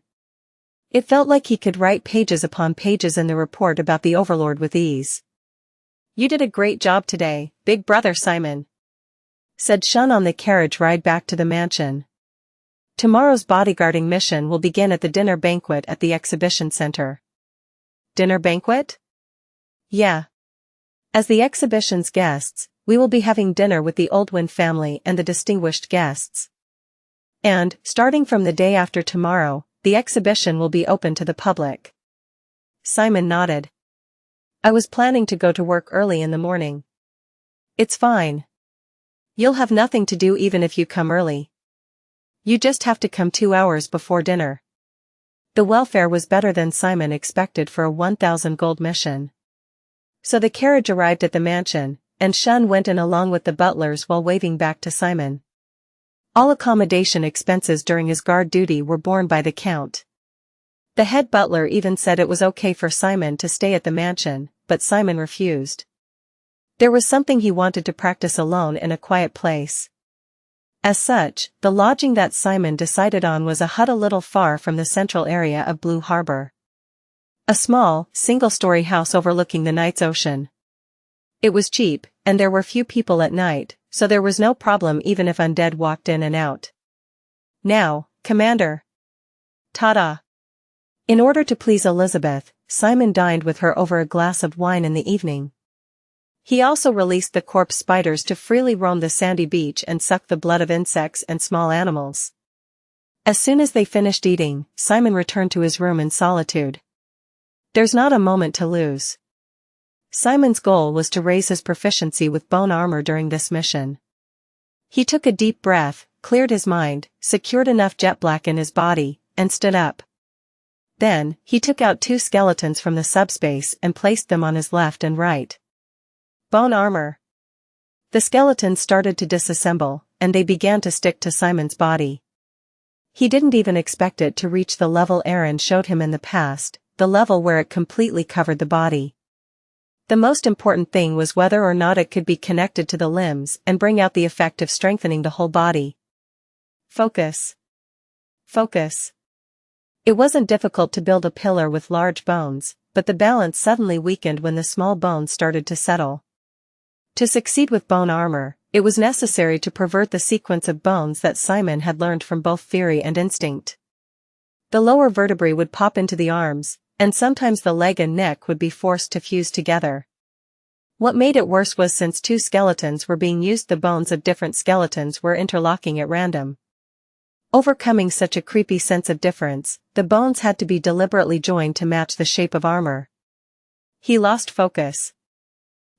It felt like he could write pages upon pages in the report about the overlord with ease. "You did a great job today, big brother Simon," said Shun on the carriage ride back to the mansion. "Tomorrow's bodyguarding mission will begin at the dinner banquet at the exhibition center." "Dinner banquet?" "Yeah. As the exhibition's guests, we will be having dinner with the Oldwin family and the distinguished guests. And, starting from the day after tomorrow, the exhibition will be open to the public." Simon nodded. "I was planning to go to work early in the morning." "It's fine. You'll have nothing to do even if you come early. You just have to come 2 hours before dinner." The welfare was better than Simon expected for a 1,000 gold mission. So the carriage arrived at the mansion, and Shun went in along with the butlers while waving back to Simon. All accommodation expenses during his guard duty were borne by the Count. The head butler even said it was okay for Simon to stay at the mansion, but Simon refused. There was something he wanted to practice alone in a quiet place. As such, the lodging that Simon decided on was a hut a little far from the central area of Blue Harbor. A small, single-story house overlooking the night's ocean. It was cheap, and there were few people at night, so there was no problem even if undead walked in and out. "Now, Commander." "Ta-da." In order to please Elizabeth, Simon dined with her over a glass of wine in the evening. He also released the corpse spiders to freely roam the sandy beach and suck the blood of insects and small animals. As soon as they finished eating, Simon returned to his room in solitude. There's not a moment to lose. Simon's goal was to raise his proficiency with bone armor during this mission. He took a deep breath, cleared his mind, secured enough jet black in his body, and stood up. Then, he took out 2 skeletons from the subspace and placed them on his left and right. Bone armor. The skeletons started to disassemble, and they began to stick to Simon's body. He didn't even expect it to reach the level Aaron showed him in the past, the level where it completely covered the body. The most important thing was whether or not it could be connected to the limbs and bring out the effect of strengthening the whole body. Focus. Focus. It wasn't difficult to build a pillar with large bones, but the balance suddenly weakened when the small bones started to settle. To succeed with bone armor, it was necessary to pervert the sequence of bones that Simon had learned from both theory and instinct. The lower vertebrae would pop into the arms, and sometimes the leg and neck would be forced to fuse together. What made it worse was since 2 skeletons were being used, the bones of different skeletons were interlocking at random. Overcoming such a creepy sense of difference, the bones had to be deliberately joined to match the shape of armor. He lost focus.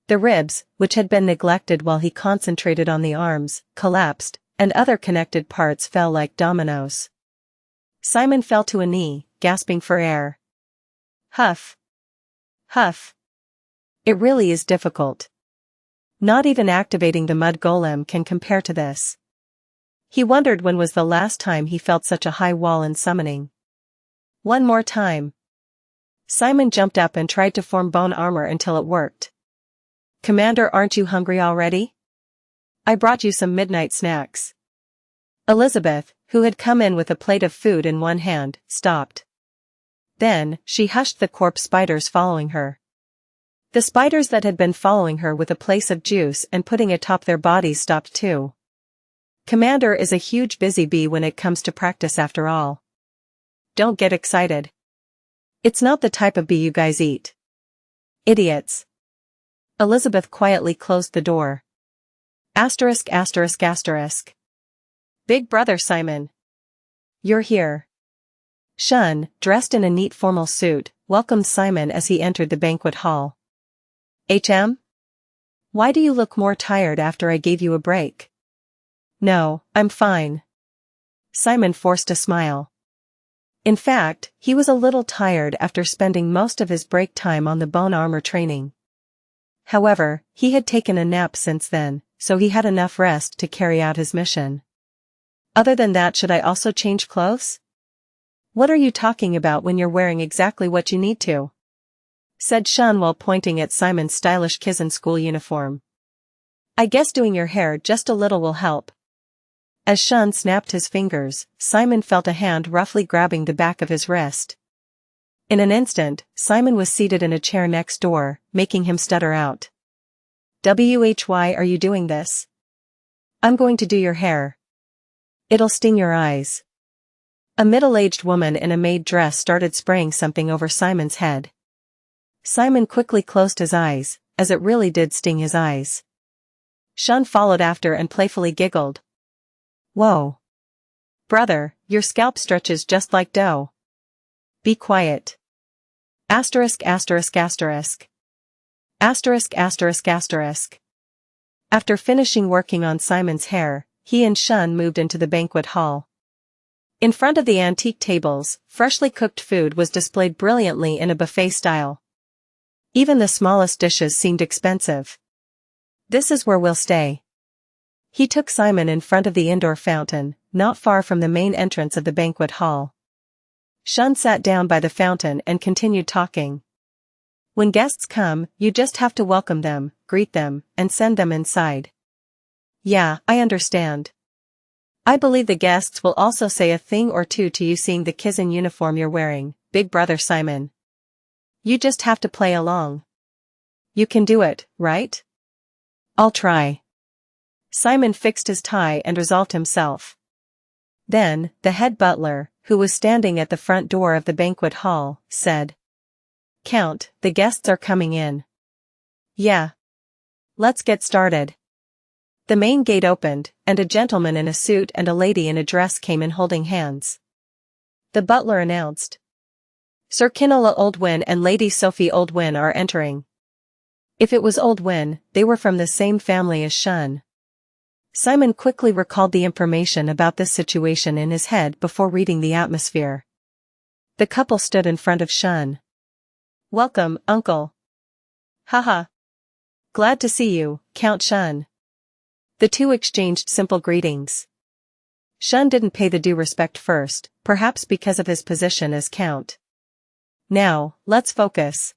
The ribs, which had been neglected while he concentrated on the arms, collapsed, and other connected parts fell like dominoes. Simon fell to a knee, gasping for air. Huff. Huff. It really is difficult. Not even activating the mud golem can compare to this. He wondered when was the last time he felt such a high wall in summoning. One more time. Simon jumped up and tried to form bone armor until it worked. "Commander, aren't you hungry already? I brought you some midnight snacks." Elizabeth, who had come in with a plate of food in one hand, stopped. Then, she hushed the corpse spiders following her. The spiders that had been following her with a place of juice and putting atop their bodies stopped too. Commander is a huge busy bee when it comes to practice after all. Don't get excited. It's not the type of bee you guys eat. Idiots. Elizabeth quietly closed the door. Asterisk asterisk asterisk. Big brother Simon. You're here. Shun, dressed in a neat formal suit, welcomed Simon as he entered the banquet hall. "HM? Why do you look more tired after I gave you a break?" "No, I'm fine." Simon forced a smile. In fact, he was a little tired after spending most of his break time on the bone armor training. However, he had taken a nap since then, so he had enough rest to carry out his mission. "Other than that, should I also change clothes?" "What are you talking about when you're wearing exactly what you need to?" said Sean while pointing at Simon's stylish Kizan school uniform. I guess doing your hair just a little will help. As Sean snapped his fingers, Simon felt a hand roughly grabbing the back of his wrist. In an instant, Simon was seated in a chair next door, making him stutter out. Why are you doing this? I'm going to do your hair. It'll sting your eyes. A middle-aged woman in a maid dress started spraying something over Simon's head. Simon quickly closed his eyes, as it really did sting his eyes. Sean followed after and playfully giggled. Whoa. Brother, your scalp stretches just like dough. Be quiet. Asterisk asterisk asterisk. Asterisk asterisk asterisk. After finishing working on Simon's hair, he and Sean moved into the banquet hall. In front of the antique tables, freshly cooked food was displayed brilliantly in a buffet style. Even the smallest dishes seemed expensive. This is where we'll stay. He took Simon in front of the indoor fountain, not far from the main entrance of the banquet hall. Sean sat down by the fountain and continued talking. When guests come, you just have to welcome them, greet them, and send them inside. Yeah, I understand. I believe the guests will also say a thing or two to you seeing the Kizan uniform you're wearing, big brother Simon. You just have to play along. You can do it, right? I'll try. Simon fixed his tie and resolved himself. Then, the head butler, who was standing at the front door of the banquet hall, said, Count, the guests are coming in. Yeah. Let's get started. The main gate opened, and a gentleman in a suit and a lady in a dress came in holding hands. The butler announced, Sir Kinola Oldwin and Lady Sophie Oldwin are entering. If it was Oldwin, they were from the same family as Sean. Simon quickly recalled the information about this situation in his head before reading the atmosphere. The couple stood in front of Sean. Welcome, uncle. Haha. Glad to see you, Count Sean. The two exchanged simple greetings. Sean didn't pay the due respect first, perhaps because of his position as count. Now, let's focus.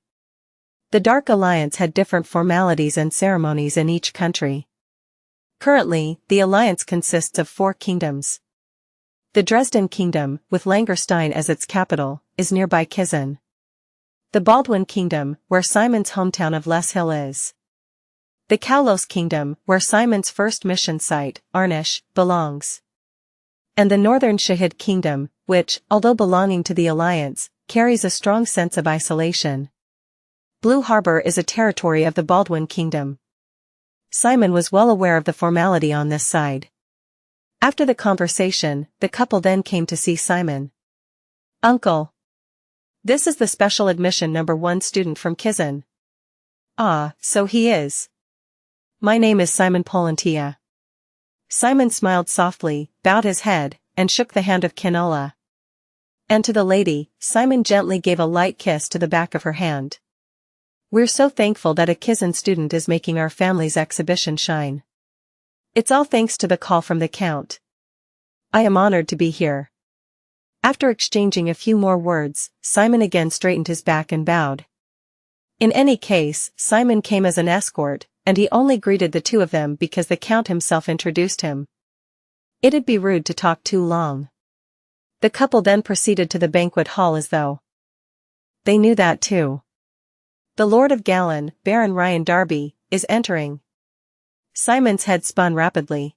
The Dark Alliance had different formalities and ceremonies in each country. Currently, the alliance consists of 4 kingdoms. The Dresden Kingdom, with Langerstein as its capital, is nearby Kizan. The Baldwin Kingdom, where Simon's hometown of Les Hill is. The Kaulos Kingdom, where Simon's first mission site, Arnish, belongs. And the Northern Shahid Kingdom, which, although belonging to the alliance, carries a strong sense of isolation. Blue Harbor is a territory of the Baldwin Kingdom. Simon was well aware of the formality on this side. After the conversation, the couple then came to see Simon. Uncle. This is the special admission #1 student from Kizan. Ah, so he is. My name is Simon Polantia. Simon smiled softly, bowed his head, and shook the hand of Kinola. And to the lady, Simon gently gave a light kiss to the back of her hand. We're so thankful that a Kizan student is making our family's exhibition shine. It's all thanks to the call from the Count. I am honored to be here. After exchanging a few more words, Simon again straightened his back and bowed. In any case, Simon came as an escort, and he only greeted the two of them because the Count himself introduced him. It'd be rude to talk too long. The couple then proceeded to the banquet hall as though they knew that too. The Lord of Gallon, Baron Ryan Darby, is entering. Simon's head spun rapidly.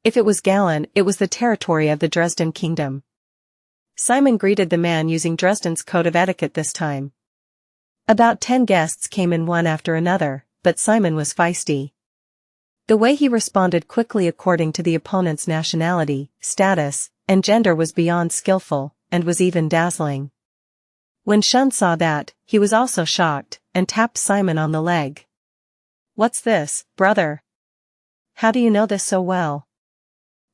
If it was Gallon, it was the territory of the Dresden Kingdom. Simon greeted the man using Dresden's code of etiquette this time. About 10 guests came in one after another, but Simon was feisty. The way he responded quickly according to the opponent's nationality, status, and gender was beyond skillful, and was even dazzling. When Shun saw that, he was also shocked, and tapped Simon on the leg. What's this, brother? How do you know this so well?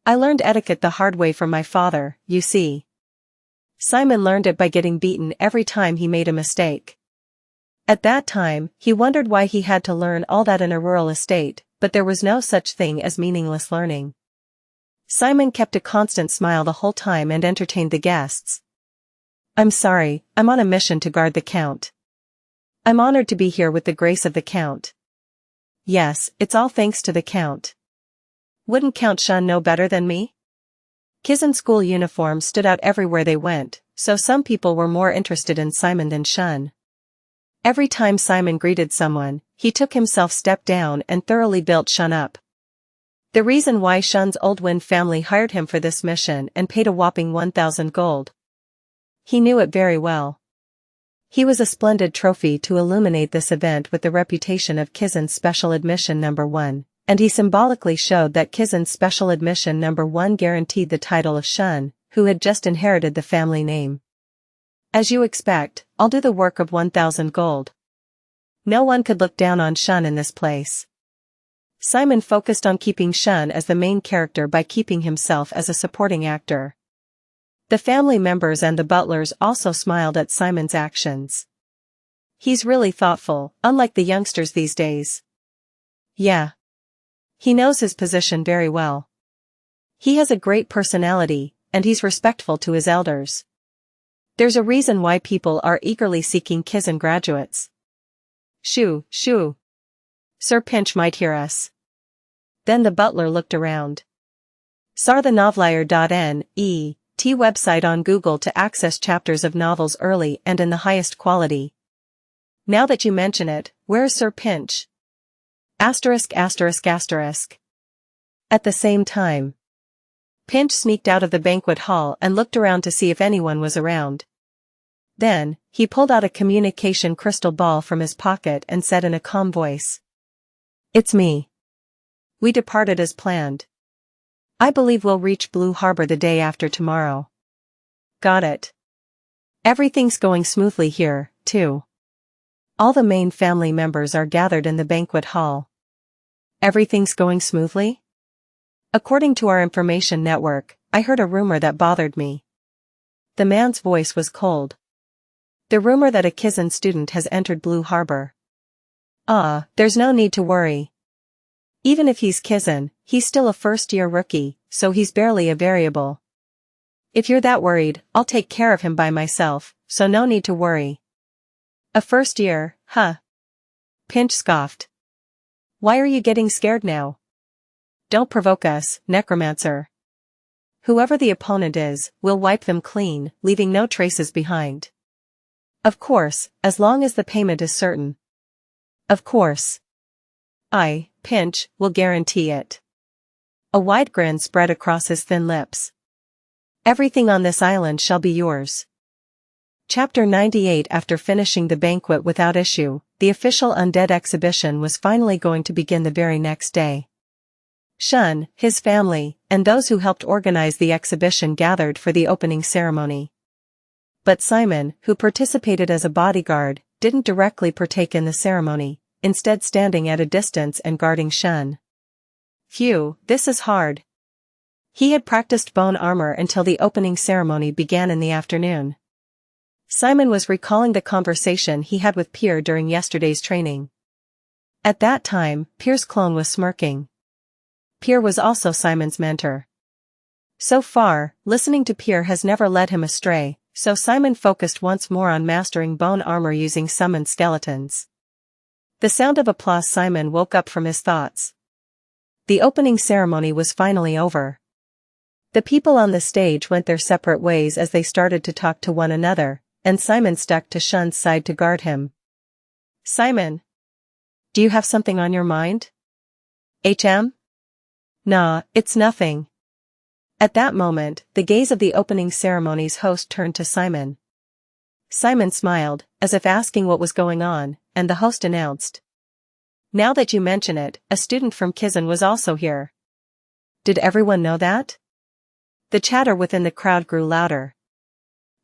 I learned etiquette the hard way from my father, you see. Simon learned it by getting beaten every time he made a mistake. At that time, he wondered why he had to learn all that in a rural estate, but there was no such thing as meaningless learning. Simon kept a constant smile the whole time and entertained the guests. I'm sorry, I'm on a mission to guard the Count. I'm honored to be here with the grace of the Count. Yes, it's all thanks to the Count. Wouldn't Count Shun know better than me? Kizen's school uniform stood out everywhere they went, so some people were more interested in Simon than Shun. Every time Simon greeted someone, he took himself step down and thoroughly built Shun up. The reason why Shun's old Wind family hired him for this mission and paid a whopping 1,000 gold. He knew it very well. He was a splendid trophy to illuminate this event with the reputation of Kizen's Special Admission Number 1, and he symbolically showed that Kizen's Special Admission Number 1 guaranteed the title of Shun, who had just inherited the family name. As you expect, I'll do the work of 1,000 gold. No one could look down on Shun in this place. Simon focused on keeping Shun as the main character by keeping himself as a supporting actor. The family members and the butlers also smiled at Simon's actions. He's really thoughtful, unlike the youngsters these days. Yeah. He knows his position very well. He has a great personality, and he's respectful to his elders. There's a reason why people are eagerly seeking Kizen graduates. Shoo, shoo. Sir Pinch might hear us. Then the butler looked around. Sar the Novelier.net website on Google to access chapters of novels early and in the highest quality. Now that you mention it, where's Sir Pinch? Asterisk asterisk asterisk. At the same time, Pinch sneaked out of the banquet hall and looked around to see if anyone was around. Then, he pulled out a communication crystal ball from his pocket and said in a calm voice. It's me. We departed as planned. I believe we'll reach Blue Harbor the day after tomorrow. Got it. Everything's going smoothly here, too. All the main family members are gathered in the banquet hall. Everything's going smoothly? According to our information network, I heard a rumor that bothered me. The man's voice was cold. The rumor that a Kizen student has entered Blue Harbor. There's no need to worry. Even if he's Kizen, he's still a first-year rookie, so he's barely a variable. If you're that worried, I'll take care of him by myself, so no need to worry. A first year, huh? Pinch scoffed. Why are you getting scared now? Don't provoke us, Necromancer. Whoever the opponent is, we'll wipe them clean, leaving no traces behind. Of course, as long as the payment is certain. Of course. I, Pinch, will guarantee it. A wide grin spread across his thin lips. Everything on this island shall be yours. Chapter 98. After finishing the banquet without issue, the official undead exhibition was finally going to begin the very next day. Shun, his family, and those who helped organize the exhibition gathered for the opening ceremony. But Simon, who participated as a bodyguard, didn't directly partake in the ceremony, instead standing at a distance and guarding Shun. Phew, this is hard. He had practiced bone armor until the opening ceremony began in the afternoon. Simon was recalling the conversation he had with Pierre during yesterday's training. At that time, Pierre's clone was smirking. Pierre was also Simon's mentor. So far, listening to Pierre has never led him astray, so Simon focused once more on mastering bone armor using summoned skeletons. The sound of applause. Simon woke up from his thoughts. The opening ceremony was finally over. The people on the stage went their separate ways as they started to talk to one another, and Simon stuck to Shun's side to guard him. Simon. Do you have something on your mind? HM? Nah, it's nothing. At that moment, the gaze of the opening ceremony's host turned to Simon. Simon smiled, as if asking what was going on, and the host announced. Now that you mention it, a student from Kizen was also here. Did everyone know that? The chatter within the crowd grew louder.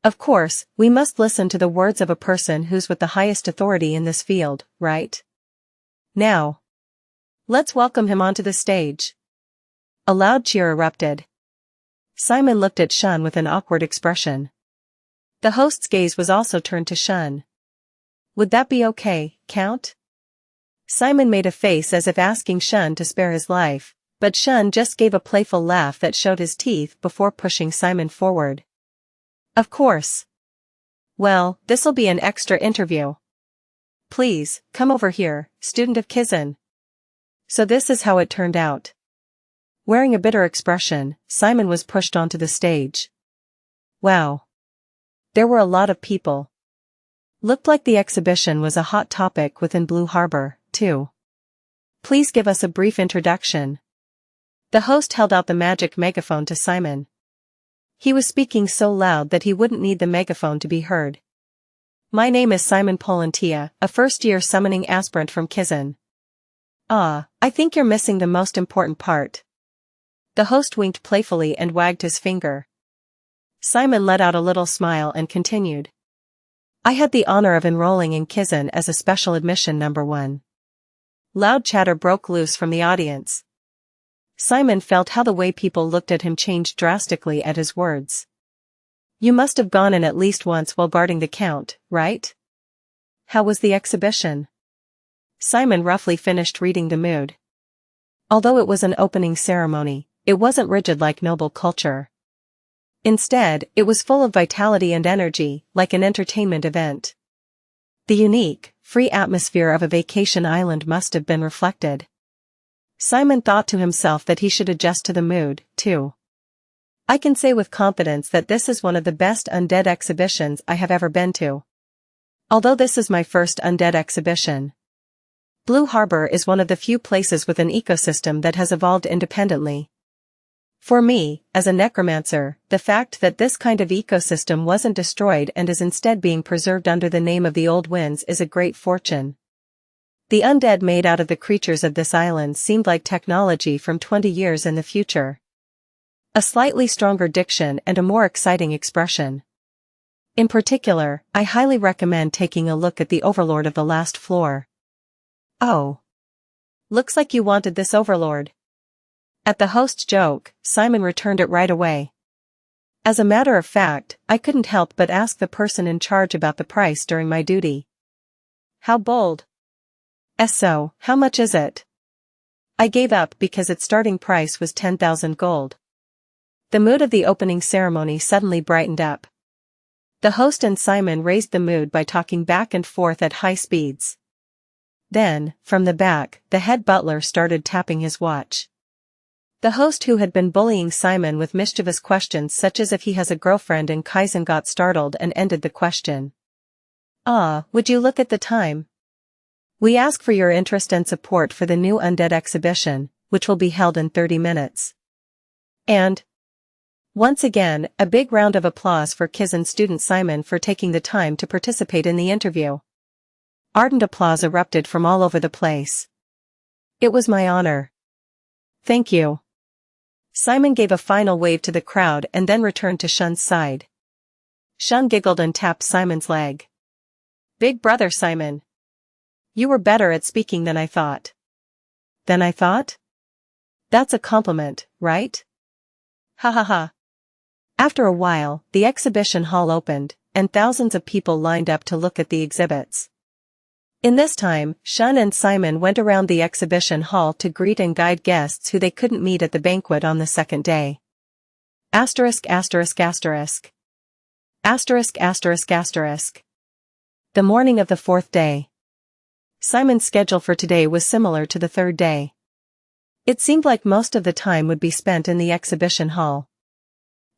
Of course, we must listen to the words of a person who's with the highest authority in this field, right? Now, let's welcome him onto the stage. A loud cheer erupted. Simon looked at Shun with an awkward expression. The host's gaze was also turned to Shun. Would that be okay, Count? Simon made a face as if asking Shun to spare his life, but Shun just gave a playful laugh that showed his teeth before pushing Simon forward. Of course. Well, this'll be an extra interview. Please, come over here, student of Kizan. So this is how it turned out. Wearing a bitter expression, Simon was pushed onto the stage. Wow. There were a lot of people. Looked like the exhibition was a hot topic within Blue Harbor, too. Please give us a brief introduction. The host held out the magic megaphone to Simon. He was speaking so loud that he wouldn't need the megaphone to be heard. My name is Simon Polantia, a first-year summoning aspirant from Kizan. Ah, I think you're missing the most important part. The host winked playfully and wagged his finger. Simon let out a little smile and continued. I had the honor of enrolling in Kizan as a special admission number 1. Loud chatter broke loose from the audience. Simon felt how the way people looked at him changed drastically at his words. You must have gone in at least once while guarding the count, right? How was the exhibition? Simon roughly finished reading the mood. Although it was an opening ceremony, it wasn't rigid like noble culture. Instead, it was full of vitality and energy, like an entertainment event. The unique, free atmosphere of a vacation island must have been reflected. Simon thought to himself that he should adjust to the mood, too. I can say with confidence that this is one of the best undead exhibitions I have ever been to. Although this is my first undead exhibition. Blue Harbor is one of the few places with an ecosystem that has evolved independently. For me, as a necromancer, the fact that this kind of ecosystem wasn't destroyed and is instead being preserved under the name of the Old Winds is a great fortune. The undead made out of the creatures of this island seemed like technology from 20 years in the future. A slightly stronger diction and a more exciting expression. In particular, I highly recommend taking a look at the overlord of the last floor. Oh. Looks like you wanted this overlord. At the host's joke, Simon returned it right away. As a matter of fact, I couldn't help but ask the person in charge about the price during my duty. How bold. So, how much is it? I gave up because its starting price was 10,000 gold. The mood of the opening ceremony suddenly brightened up. The host and Simon raised the mood by talking back and forth at high speeds. Then, from the back, the head butler started tapping his watch. The host who had been bullying Simon with mischievous questions such as if he has a girlfriend in Kaizen got startled and ended the question. Ah, would you look at the time? We ask for your interest and support for the new Undead exhibition, which will be held in 30 minutes. And once again, a big round of applause for Kizan student Simon for taking the time to participate in the interview. Ardent applause erupted from all over the place. It was my honor. Thank you. Simon gave a final wave to the crowd and then returned to Shun's side. Shun giggled and tapped Simon's leg. Big brother Simon. You were better at speaking than I thought. Than I thought? That's a compliment, right? Ha ha ha. After a while, the exhibition hall opened, and thousands of people lined up to look at the exhibits. In this time, Shun and Simon went around the exhibition hall to greet and guide guests who they couldn't meet at the banquet on the second day. Asterisk asterisk asterisk. Asterisk asterisk asterisk. The morning of the fourth day. Simon's schedule for today was similar to the third day. It seemed like most of the time would be spent in the exhibition hall.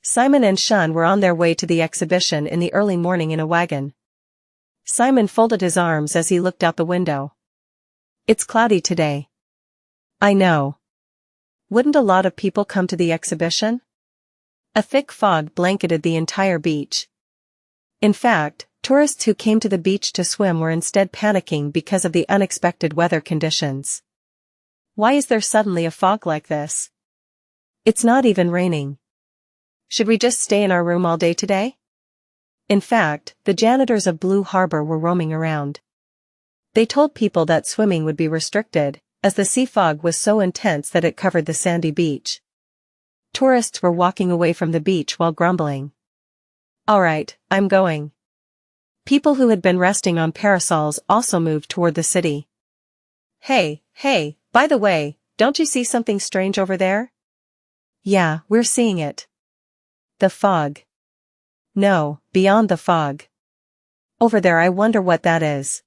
Simon and Shun were on their way to the exhibition in the early morning in a wagon. Simon folded his arms as he looked out the window. It's cloudy today. I know. Wouldn't a lot of people come to the exhibition? A thick fog blanketed the entire beach. In fact, tourists who came to the beach to swim were instead panicking because of the unexpected weather conditions. Why is there suddenly a fog like this? It's not even raining. Should we just stay in our room all day today? In fact, the janitors of Blue Harbor were roaming around. They told people that swimming would be restricted, as the sea fog was so intense that it covered the sandy beach. Tourists were walking away from the beach while grumbling. Alright, I'm going. People who had been resting on parasols also moved toward the city. Hey, by the way, don't you see something strange over there? Yeah, we're seeing it. The fog. No, beyond the fog. Over there, I wonder what that is.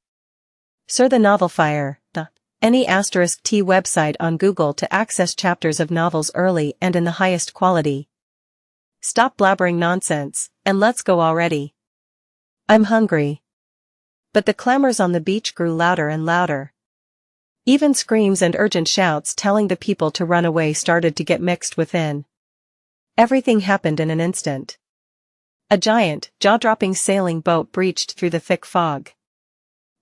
Sir the Novel Fire, the any *T website on Google to access chapters of novels early and in the highest quality. Stop blabbering nonsense, and let's go already. I'm hungry. But the clamors on the beach grew louder and louder. Even screams and urgent shouts telling the people to run away started to get mixed within. Everything happened in an instant. A giant, jaw-dropping sailing boat breached through the thick fog.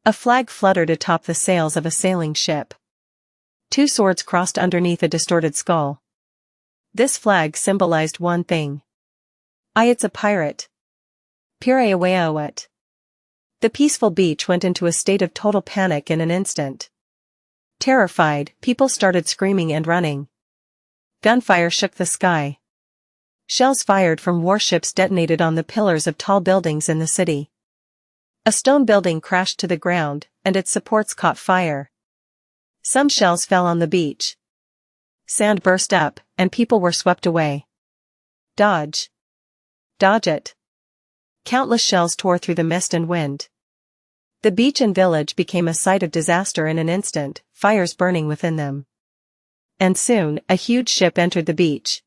A flag fluttered atop the sails of a sailing ship. Two swords crossed underneath a distorted skull. This flag symbolized one thing. It's a pirate. Piraeawet. The peaceful beach went into a state of total panic in an instant. Terrified, people started screaming and running. Gunfire shook the sky. Shells fired from warships detonated on the pillars of tall buildings in the city. A stone building crashed to the ground, and its supports caught fire. Some shells fell on the beach. Sand burst up, and people were swept away. Dodge. Dodge it. Countless shells tore through the mist and wind. The beach and village became a site of disaster in an instant, fires burning within them. And soon, a huge ship entered the beach.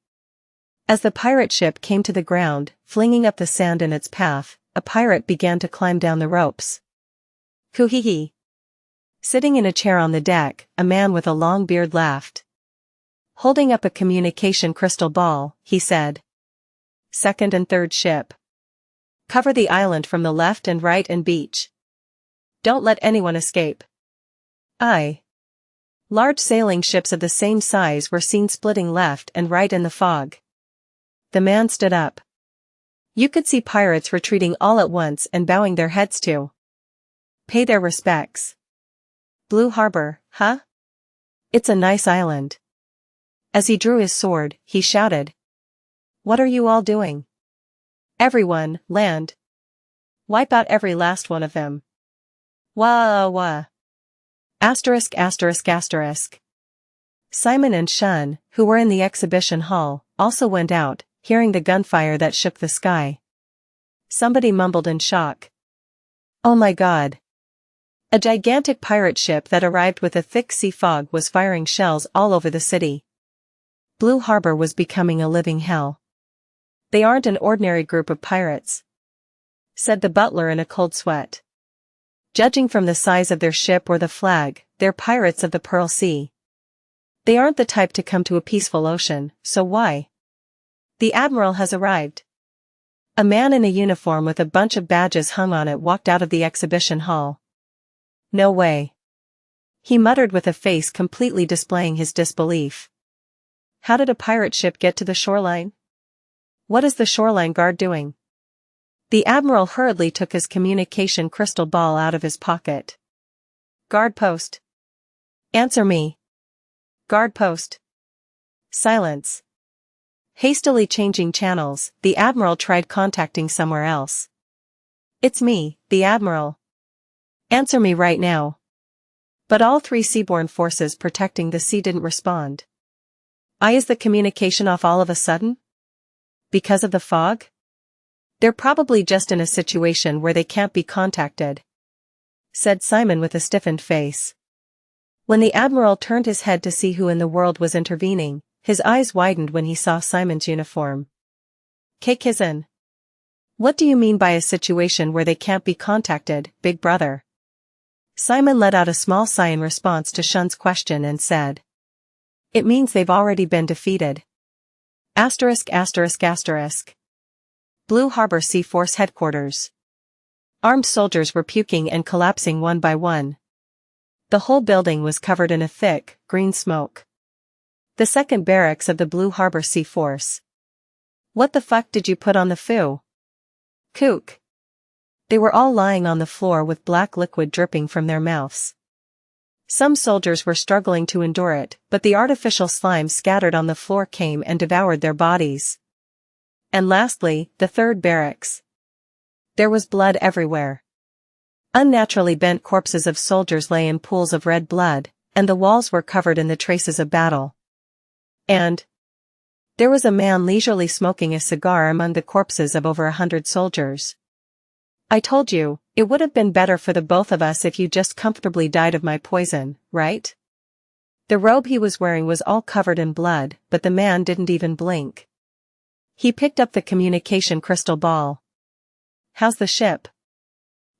As the pirate ship came to the ground, flinging up the sand in its path, a pirate began to climb down the ropes. Hoo-hee-hee. Sitting in a chair on the deck, a man with a long beard laughed. Holding up a communication crystal ball, he said. Second and third ship. Cover the island from the left and right and beach. Don't let anyone escape. Aye. Large sailing ships of the same size were seen splitting left and right in the fog. The man stood up. You could see pirates retreating all at once and bowing their heads to pay their respects. Blue Harbor, huh? It's a nice island. As he drew his sword, he shouted. What are you all doing? Everyone, land. Wipe out every last one of them. Wah wah. ****. Simon and Shun, who were in the exhibition hall, also went out, hearing the gunfire that shook the sky. Somebody mumbled in shock. Oh my God. A gigantic pirate ship that arrived with a thick sea fog was firing shells all over the city. Blue Harbor was becoming a living hell. They aren't an ordinary group of pirates, said the butler in a cold sweat. Judging from the size of their ship or the flag, they're pirates of the Pearl Sea. They aren't the type to come to a peaceful ocean, so why? The Admiral has arrived. A man in a uniform with a bunch of badges hung on it walked out of the exhibition hall. No way. He muttered with a face completely displaying his disbelief. How did a pirate ship get to the shoreline? What is the shoreline guard doing? The Admiral hurriedly took his communication crystal ball out of his pocket. Guard post. Answer me. Guard post. Silence. Hastily changing channels, the Admiral tried contacting somewhere else. It's me, the Admiral. Answer me right now. But all three seaborne forces protecting the sea didn't respond. Is the communication off all of a sudden? Because of the fog? They're probably just in a situation where they can't be contacted, said Simon with a stiffened face. When the Admiral turned his head to see who in the world was intervening, his eyes widened when he saw Simon's uniform. Kizan. What do you mean by a situation where they can't be contacted, big brother? Simon let out a small sigh in response to Shun's question and said. It means they've already been defeated. ****. Blue Harbor Sea Force Headquarters. Armed soldiers were puking and collapsing one by one. The whole building was covered in a thick, green smoke. The second barracks of the Blue Harbor Sea Force. What the fuck did you put on the foo? Kook. They were all lying on the floor with black liquid dripping from their mouths. Some soldiers were struggling to endure it, but the artificial slime scattered on the floor came and devoured their bodies. And lastly, the third barracks. There was blood everywhere. Unnaturally bent corpses of soldiers lay in pools of red blood, and the walls were covered in the traces of battle. And there was a man leisurely smoking a cigar among the corpses of over 100 soldiers. I told you, It would have been better for the both of us if you just comfortably died of my poison, right? The robe he was wearing was all covered in blood, but the man didn't even blink. He picked up the communication crystal ball. How's the ship?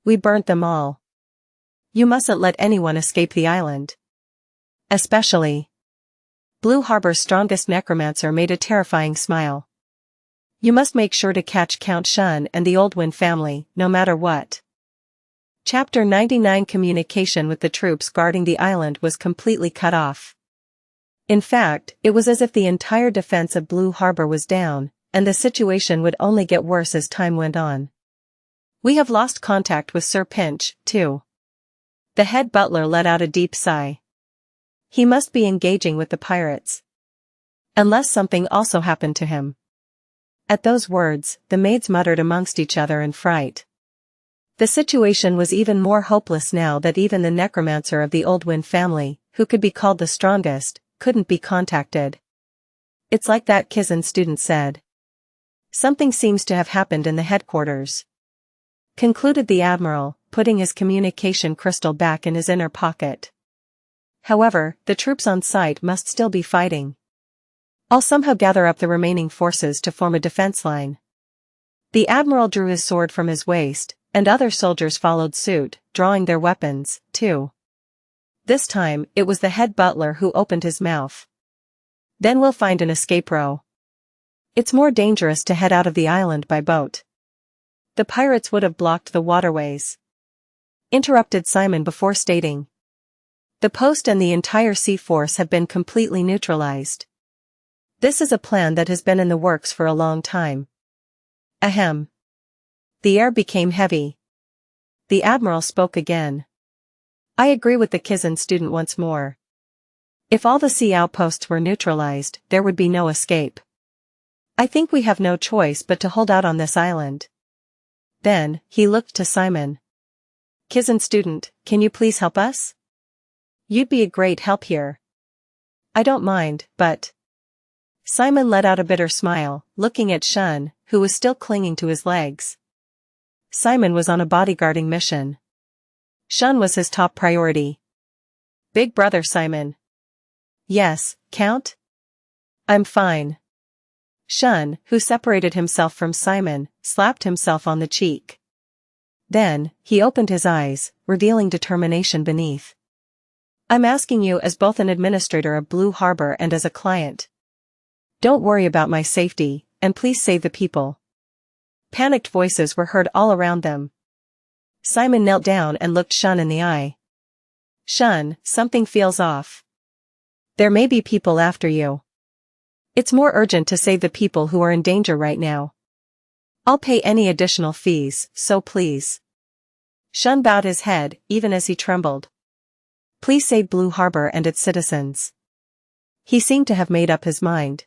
We burnt them all. You mustn't let anyone escape the island. Especially. Blue Harbor's strongest necromancer made a terrifying smile. You must make sure to catch Count Shun and the Old Wind family, no matter what. Chapter 99. Communication with the troops guarding the island was completely cut off. In fact, it was as if the entire defense of Blue Harbor was down, and the situation would only get worse as time went on. We have lost contact with Sir Pinch, too. The head butler let out a deep sigh. He must be engaging with the pirates. Unless something also happened to him. At those words, the maids muttered amongst each other in fright. The situation was even more hopeless now that even the necromancer of the Old Wind family, who could be called the strongest, couldn't be contacted. It's like that Kizan student said. Something seems to have happened in the headquarters. Concluded the admiral, putting his communication crystal back in his inner pocket. However, the troops on site must still be fighting. I'll somehow gather up the remaining forces to form a defense line. The admiral drew his sword from his waist, and other soldiers followed suit, drawing their weapons, too. This time, it was the head butler who opened his mouth. Then we'll find an escape row. It's more dangerous to head out of the island by boat. The pirates would have blocked the waterways. Interrupted Simon before stating. The post and the entire sea force have been completely neutralized. This is a plan that has been in the works for a long time. Ahem. The air became heavy. The admiral spoke again. I agree with the Kizan student once more. If all the sea outposts were neutralized, there would be no escape. I think we have no choice but to hold out on this island. Then, he looked to Simon. Kizan student, can you please help us? You'd be a great help here. I don't mind, but... Simon let out a bitter smile, looking at Shun, who was still clinging to his legs. Simon was on a bodyguarding mission. Shun was his top priority. Big brother Simon. Yes, Count? I'm fine. Shun, who separated himself from Simon, slapped himself on the cheek. Then, he opened his eyes, revealing determination beneath. I'm asking you as both an administrator of Blue Harbor and as a client. Don't worry about my safety, and please save the people. Panicked voices were heard all around them. Simon knelt down and looked Shun in the eye. Shun, something feels off. There may be people after you. It's more urgent to save the people who are in danger right now. I'll pay any additional fees, so please. Shun bowed his head, even as he trembled. Please save Blue Harbor and its citizens. He seemed to have made up his mind.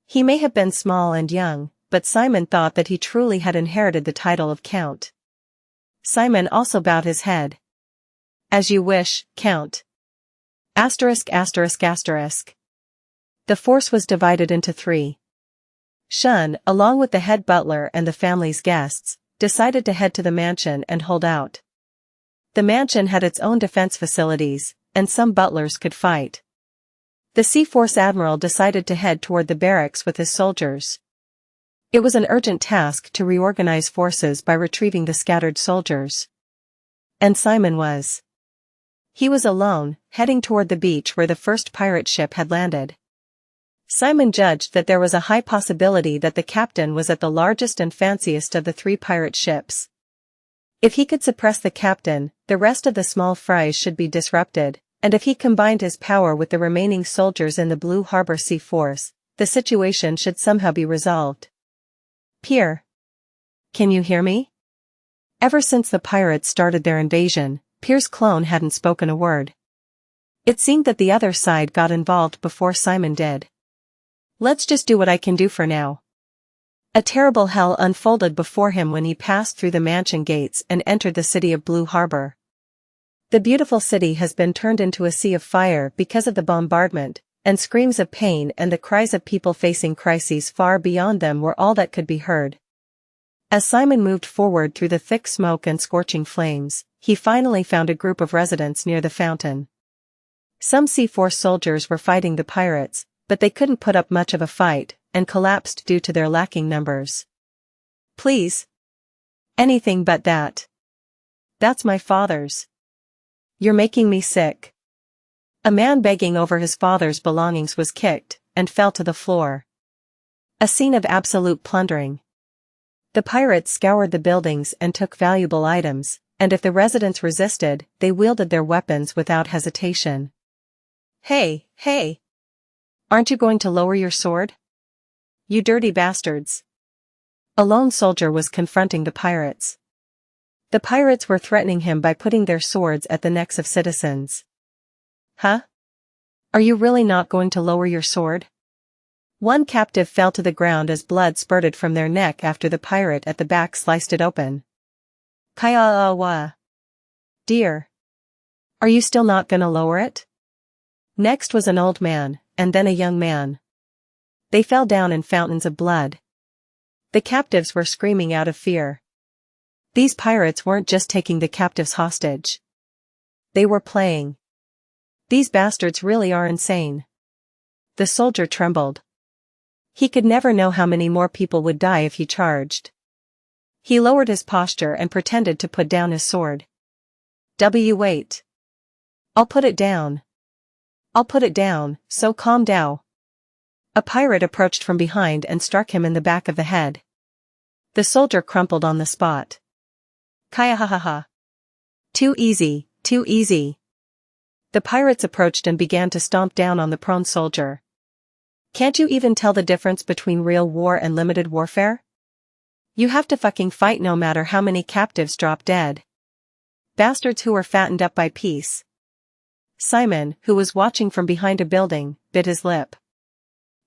He may have been small and young, but Simon thought that he truly had inherited the title of Count. Simon also bowed his head. As you wish, Count. Asterisk asterisk asterisk. The force was divided into 3. Shun, along with the head butler and the family's guests, decided to head to the mansion and hold out. The mansion had its own defense facilities, and some butlers could fight. The Sea Force Admiral decided to head toward the barracks with his soldiers. It was an urgent task to reorganize forces by retrieving the scattered soldiers. And Simon was. He was alone, heading toward the beach where the first pirate ship had landed. Simon judged that there was a high possibility that the captain was at the largest and fanciest of the 3 pirate ships. If he could suppress the captain, the rest of the small fries should be disrupted, and if he combined his power with the remaining soldiers in the Blue Harbor Sea Force, the situation should somehow be resolved. Pierre. Can you hear me? Ever since the pirates started their invasion, Pierre's clone hadn't spoken a word. It seemed that the other side got involved before Simon did. Let's just do what I can do for now. A terrible hell unfolded before him when he passed through the mansion gates and entered the city of Blue Harbor. The beautiful city has been turned into a sea of fire because of the bombardment, and screams of pain and the cries of people facing crises far beyond them were all that could be heard. As Simon moved forward through the thick smoke and scorching flames, he finally found a group of residents near the fountain. Some C4 soldiers were fighting the pirates, but they couldn't put up much of a fight, and collapsed due to their lacking numbers. Please. Anything but that. That's my father's. You're making me sick. A man begging over his father's belongings was kicked, and fell to the floor. A scene of absolute plundering. The pirates scoured the buildings and took valuable items, and if the residents resisted, they wielded their weapons without hesitation. Hey, hey! Aren't you going to lower your sword? You dirty bastards! A lone soldier was confronting the pirates. The pirates were threatening him by putting their swords at the necks of citizens. Huh? Are you really not going to lower your sword? One captive fell to the ground as blood spurted from their neck after the pirate at the back sliced it open. Kaya-awa. Dear. Are you still not gonna lower it? Next was an old man, and then a young man. They fell down in fountains of blood. The captives were screaming out of fear. These pirates weren't just taking the captives hostage. They were playing. These bastards really are insane. The soldier trembled. He could never know how many more people would die if he charged. He lowered his posture and pretended to put down his sword. Wait. I'll put it down. I'll put it down, so calm down. A pirate approached from behind and struck him in the back of the head. The soldier crumpled on the spot. Kaya ha ha ha. Too easy, too easy. The pirates approached and began to stomp down on the prone soldier. Can't you even tell the difference between real war and limited warfare? You have to fucking fight no matter how many captives drop dead. Bastards who were fattened up by peace. Simon, who was watching from behind a building, bit his lip.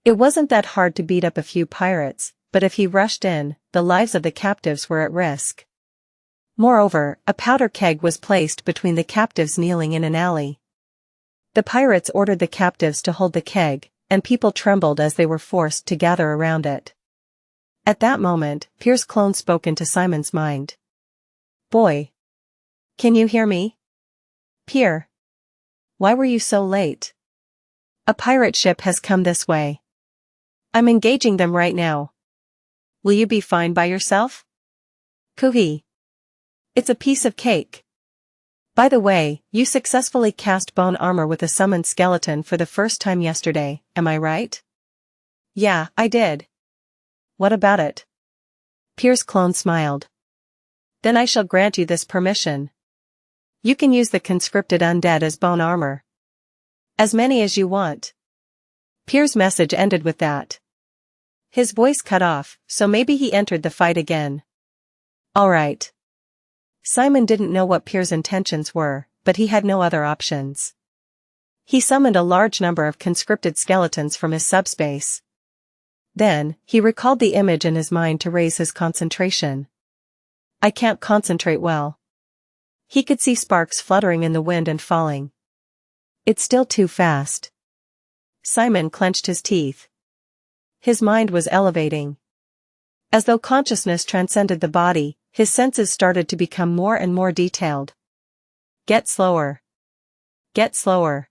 It wasn't that hard to beat up a few pirates, but if he rushed in, the lives of the captives were at risk. Moreover, a powder keg was placed between the captives kneeling in an alley. The pirates ordered the captives to hold the keg, and people trembled as they were forced to gather around it. At that moment, Pierre's clone spoke into Simon's mind. Boy. Can you hear me? Pierre. Why were you so late? A pirate ship has come this way. I'm engaging them right now. Will you be fine by yourself? Kuhi. It's a piece of cake. By the way, you successfully cast bone armor with a summoned skeleton for the first time yesterday, am I right? Yeah, I did. What about it? Pierre's clone smiled. Then I shall grant you this permission. You can use the conscripted undead as bone armor. As many as you want. Pierre's message ended with that. His voice cut off, so maybe he entered the fight again. Alright. Simon didn't know what Pierre's intentions were, but he had no other options. He summoned a large number of conscripted skeletons from his subspace. Then, he recalled the image in his mind to raise his concentration. I can't concentrate well. He could see sparks fluttering in the wind and falling. It's still too fast. Simon clenched his teeth. His mind was elevating. As though consciousness transcended the body, his senses started to become more and more detailed. Get slower. Get slower.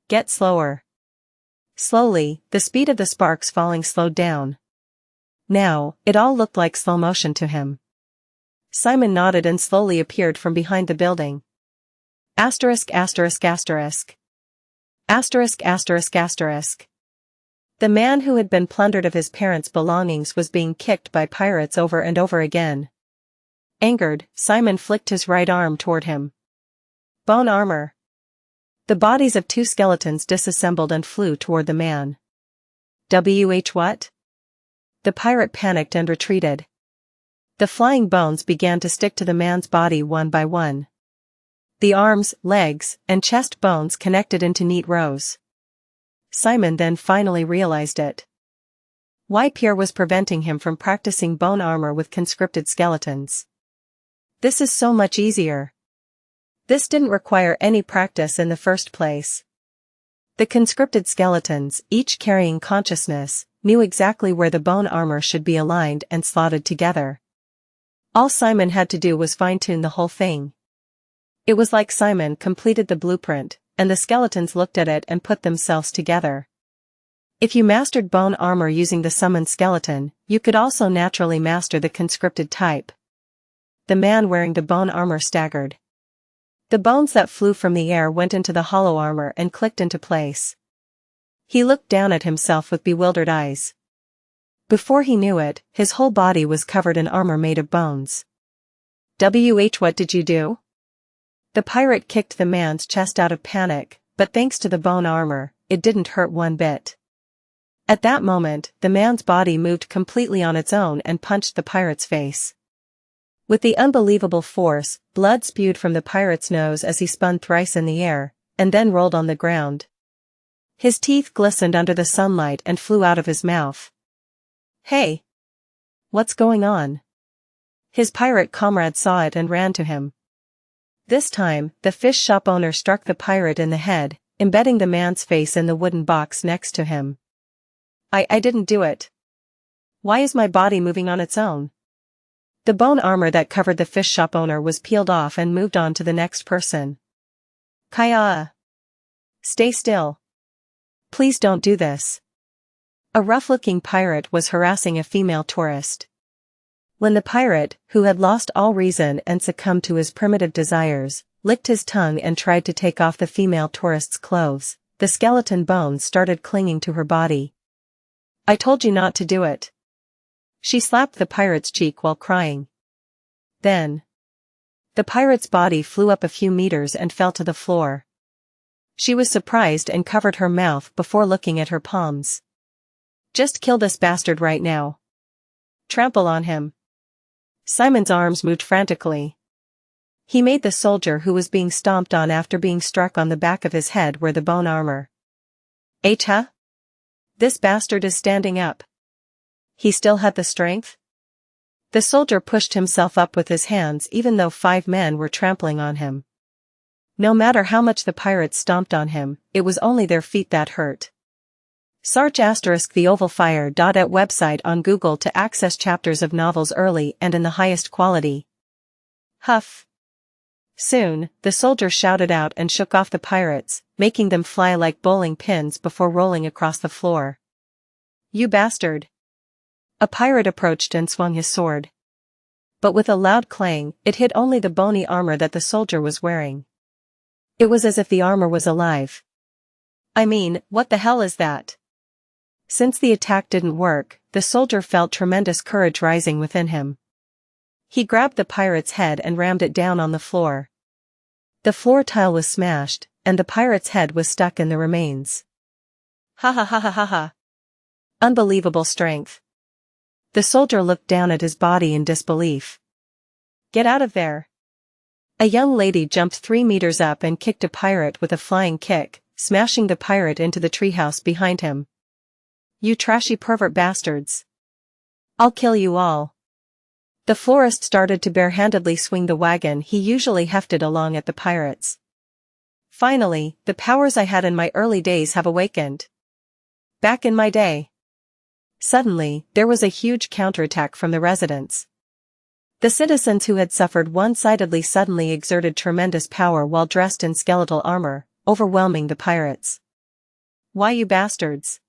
Get slower. Slowly, the speed of the sparks falling slowed down. Now, it all looked like slow motion to him. Simon nodded and slowly appeared from behind the building. Asterisk asterisk asterisk. Asterisk asterisk asterisk. The man who had been plundered of his parents' belongings was being kicked by pirates over and over again. Angered, Simon flicked his right arm toward him. Bone armor. The bodies of two skeletons disassembled and flew toward the man. What? The pirate panicked and retreated. The flying bones began to stick to the man's body one by one. The arms, legs, and chest bones connected into neat rows. Simon then finally realized it. Why Pierre was preventing him from practicing bone armor with conscripted skeletons. This is so much easier. This didn't require any practice in the first place. The conscripted skeletons, each carrying consciousness, knew exactly where the bone armor should be aligned and slotted together. All Simon had to do was fine-tune the whole thing. It was like Simon completed the blueprint, and the skeletons looked at it and put themselves together. If you mastered bone armor using the summoned skeleton, you could also naturally master the conscripted type. The man wearing the bone armor staggered. The bones that flew from the air went into the hollow armor and clicked into place. He looked down at himself with bewildered eyes. Before he knew it, his whole body was covered in armor made of bones. What did you do? The pirate kicked the man's chest out of panic, but thanks to the bone armor, it didn't hurt one bit. At that moment, the man's body moved completely on its own and punched the pirate's face. With the unbelievable force, blood spewed from the pirate's nose as he spun thrice in the air, and then rolled on the ground. His teeth glistened under the sunlight and flew out of his mouth. Hey! What's going on? His pirate comrade saw it and ran to him. This time, the fish shop owner struck the pirate in the head, embedding the man's face in the wooden box next to him. I didn't do it. Why is my body moving on its own? The bone armor that covered the fish shop owner was peeled off and moved on to the next person. Kaya! Stay still. Please don't do this. A rough-looking pirate was harassing a female tourist. When the pirate, who had lost all reason and succumbed to his primitive desires, licked his tongue and tried to take off the female tourist's clothes, the skeleton bones started clinging to her body. I told you not to do it. She slapped the pirate's cheek while crying. Then, the pirate's body flew up a few meters and fell to the floor. She was surprised and covered her mouth before looking at her palms. Just kill this bastard right now. Trample on him. Simon's arms moved frantically. He made the soldier who was being stomped on after being struck on the back of his head wear the bone armor. Huh? This bastard is standing up. He still had the strength? The soldier pushed himself up with his hands even though 5 men were trampling on him. No matter how much the pirates stomped on him, it was only their feet that hurt. Search *the oval fire. At website on Google to access chapters of novels early and in the highest quality. Huff. Soon, the soldier shouted out and shook off the pirates, making them fly like bowling pins before rolling across the floor. You bastard! A pirate approached and swung his sword. But with a loud clang, it hit only the bony armor that the soldier was wearing. It was as if the armor was alive. I mean, what the hell is that? Since the attack didn't work, the soldier felt tremendous courage rising within him. He grabbed the pirate's head and rammed it down on the floor. The floor tile was smashed, and the pirate's head was stuck in the remains. Ha ha ha ha ha ha. Unbelievable strength. The soldier looked down at his body in disbelief. Get out of there. A young lady jumped 3 meters up and kicked a pirate with a flying kick, smashing the pirate into the treehouse behind him. You trashy pervert bastards. I'll kill you all. The florist started to barehandedly swing the wagon he usually hefted along at the pirates. Finally, the powers I had in my early days have awakened. Back in my day. Suddenly, there was a huge counterattack from the residents. The citizens who had suffered one-sidedly suddenly exerted tremendous power while dressed in skeletal armor, overwhelming the pirates. Why you bastards?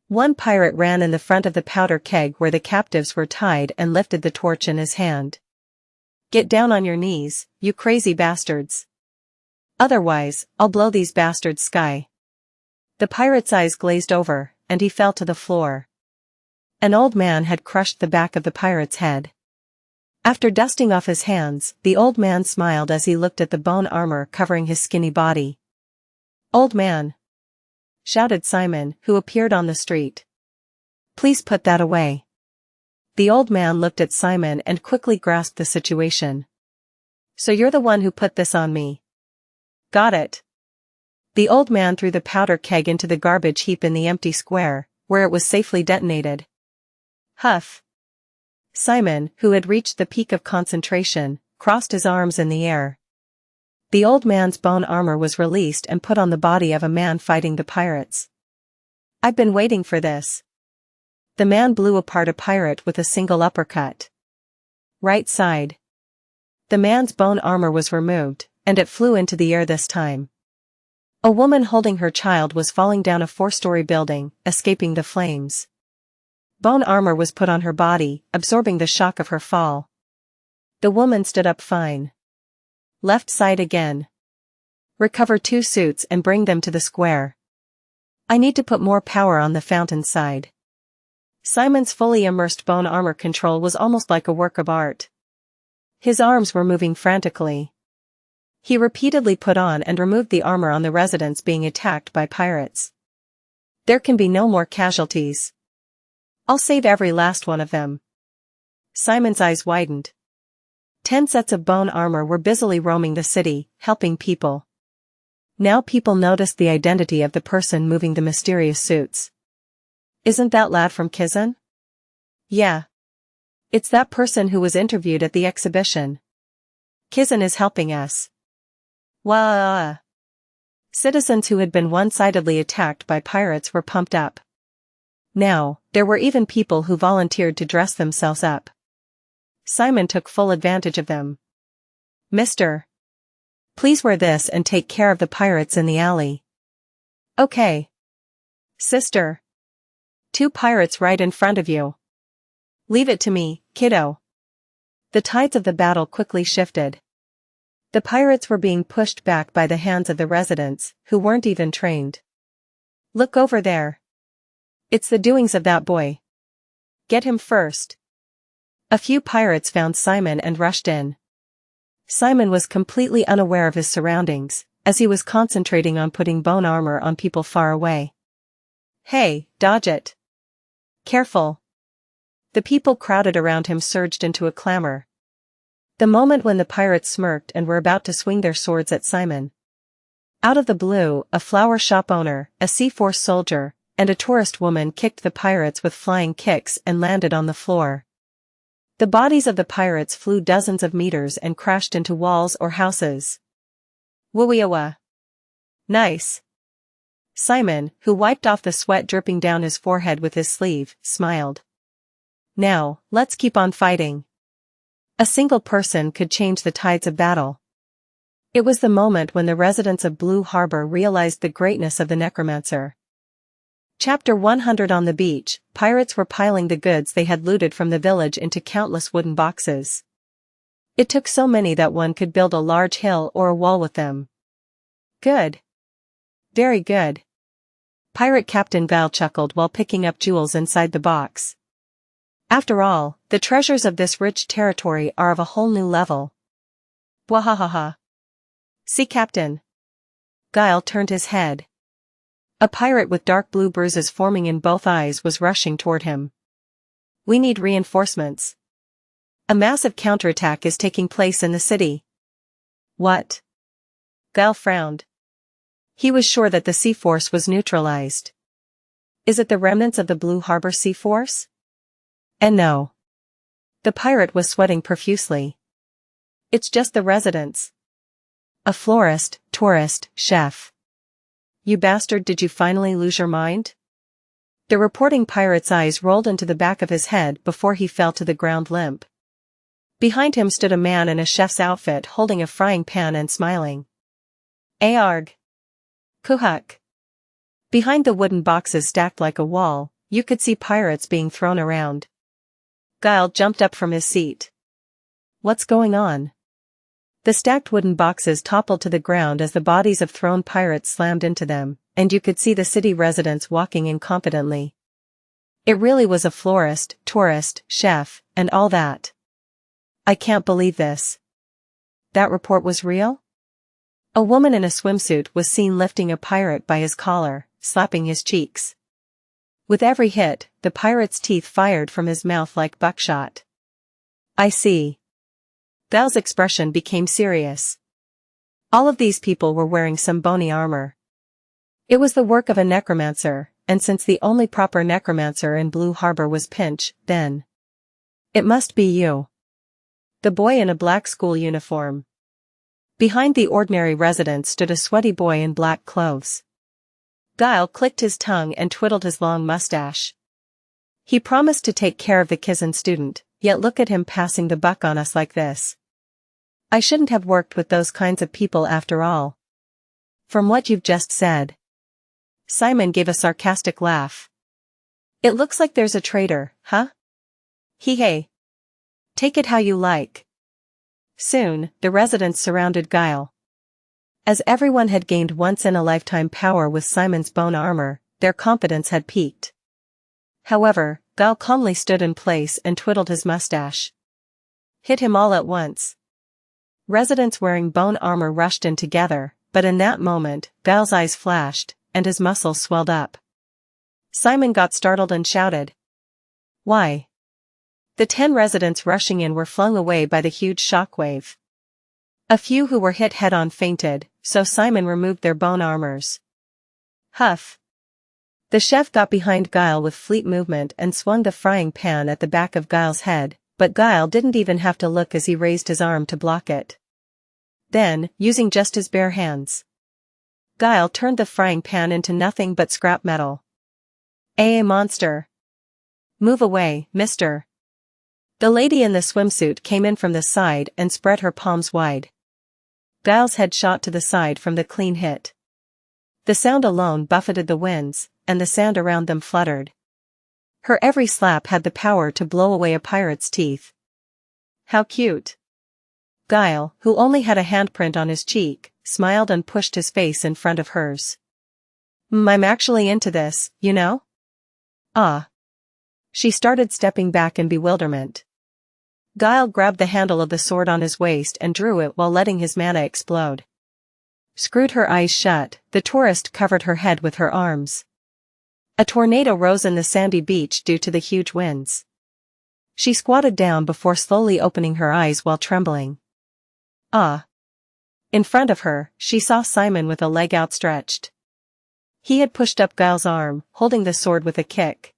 One pirate ran in the front of the powder keg where the captives were tied and lifted the torch in his hand. Get down on your knees, you crazy bastards. Otherwise, I'll blow these bastards sky. The pirate's eyes glazed over, and he fell to the floor. An old man had crushed the back of the pirate's head. After dusting off his hands, the old man smiled as he looked at the bone armor covering his skinny body. Old man! Shouted Simon, who appeared on the street. Please put that away. The old man looked at Simon and quickly grasped the situation. So you're the one who put this on me. Got it. The old man threw the powder keg into the garbage heap in the empty square, where it was safely detonated. Huff. Simon, who had reached the peak of concentration, crossed his arms in the air. The old man's bone armor was released and put on the body of a man fighting the pirates. I've been waiting for this. The man blew apart a pirate with a single uppercut. Right side. The man's bone armor was removed, and it flew into the air this time. A woman holding her child was falling down a 4-story building, escaping the flames. Bone armor was put on her body, absorbing the shock of her fall. The woman stood up fine. Left side again. Recover 2 suits and bring them to the square. I need to put more power on the fountain side. Simon's fully immersed bone armor control was almost like a work of art. His arms were moving frantically. He repeatedly put on and removed the armor on the residents being attacked by pirates. There can be no more casualties. I'll save every last one of them. Simon's eyes widened. 10 sets of bone armor were busily roaming the city, helping people. Now people noticed the identity of the person moving the mysterious suits. Isn't that lad from Kizan? Yeah. It's that person who was interviewed at the exhibition. Kizan is helping us. Wah! Citizens who had been one-sidedly attacked by pirates were pumped up. Now, there were even people who volunteered to dress themselves up. Simon took full advantage of them. Mister. Please wear this and take care of the pirates in the alley. Okay. Sister. 2 pirates right in front of you. Leave it to me, kiddo. The tides of the battle quickly shifted. The pirates were being pushed back by the hands of the residents, who weren't even trained. Look over there. It's the doings of that boy. Get him first. A few pirates found Simon and rushed in. Simon was completely unaware of his surroundings, as he was concentrating on putting bone armor on people far away. Hey, dodge it. Careful. The people crowded around him surged into a clamor. The moment when the pirates smirked and were about to swing their swords at Simon. Out of the blue, a flower shop owner, a Sea-Force soldier, and a tourist woman kicked the pirates with flying kicks and landed on the floor. The bodies of the pirates flew dozens of meters and crashed into walls or houses. Wuxia. Nice. Simon, who wiped off the sweat dripping down his forehead with his sleeve, smiled. Now, let's keep on fighting. A single person could change the tides of battle. It was the moment when the residents of Blue Harbor realized the greatness of the Necromancer. Chapter 100. On the beach, pirates were piling the goods they had looted from the village into countless wooden boxes. It took so many that one could build a large hill or a wall with them. Good. Very good. Pirate Captain Val chuckled while picking up jewels inside the box. After all, the treasures of this rich territory are of a whole new level. Wahahaha. See, Captain. Guile turned his head. A pirate with dark blue bruises forming in both eyes was rushing toward him. We need reinforcements. A massive counterattack is taking place in the city. What? Guile frowned. He was sure that the Sea Force was neutralized. Is it the remnants of the Blue Harbor Sea Force? And no. The pirate was sweating profusely. It's just the residents. A florist, tourist, chef. You bastard, did you finally lose your mind? The reporting pirate's eyes rolled into the back of his head before he fell to the ground limp. Behind him stood a man in a chef's outfit holding a frying pan and smiling. Aarg. Kuhuk. Behind the wooden boxes stacked like a wall, you could see pirates being thrown around. Guile jumped up from his seat. What's going on? The stacked wooden boxes toppled to the ground as the bodies of thrown pirates slammed into them, and you could see the city residents walking in confidently. It really was a florist, tourist, chef, and all that. I can't believe this. That report was real? A woman in a swimsuit was seen lifting a pirate by his collar, slapping his cheeks. With every hit, the pirate's teeth fired from his mouth like buckshot. I see. Val's expression became serious. All of these people were wearing some bony armor. It was the work of a necromancer, and since the only proper necromancer in Blue Harbor was Pinch, then it must be you. The boy in a black school uniform. Behind the ordinary resident stood a sweaty boy in black clothes. Guile clicked his tongue and twiddled his long mustache. He promised to take care of the Kizan student, yet look at him passing the buck on us like this. I shouldn't have worked with those kinds of people after all. From what you've just said. Simon gave a sarcastic laugh. It looks like there's a traitor, huh? Hey. Take it how you like. Soon, the residents surrounded Guile. As everyone had gained once-in-a-lifetime power with Simon's bone armor, their confidence had peaked. However, Guile calmly stood in place and twiddled his mustache. Hit him all at once. Residents wearing bone armor rushed in together, but in that moment, Guile's eyes flashed, and his muscles swelled up. Simon got startled and shouted. Why? The 10 residents rushing in were flung away by the huge shockwave. A few who were hit head-on fainted, so Simon removed their bone armors. Huff. The chef got behind Guile with fleet movement and swung the frying pan at the back of Guile's head, but Guile didn't even have to look as he raised his arm to block it. Then, using just his bare hands, Guile turned the frying pan into nothing but scrap metal. A monster. Move away, mister. The lady in the swimsuit came in from the side and spread her palms wide. Guile's head shot to the side from the clean hit. The sound alone buffeted the winds, and the sand around them fluttered. Her every slap had the power to blow away a pirate's teeth. How cute. Guile, who only had a handprint on his cheek, smiled and pushed his face in front of hers. I'm actually into this, you know? Ah. She started stepping back in bewilderment. Guile grabbed the handle of the sword on his waist and drew it while letting his mana explode. Screwed her eyes shut, the tourist covered her head with her arms. A tornado rose in the sandy beach due to the huge winds. She squatted down before slowly opening her eyes while trembling. Ah. In front of her, she saw Simon with a leg outstretched. He had pushed up Guile's arm, holding the sword with a kick.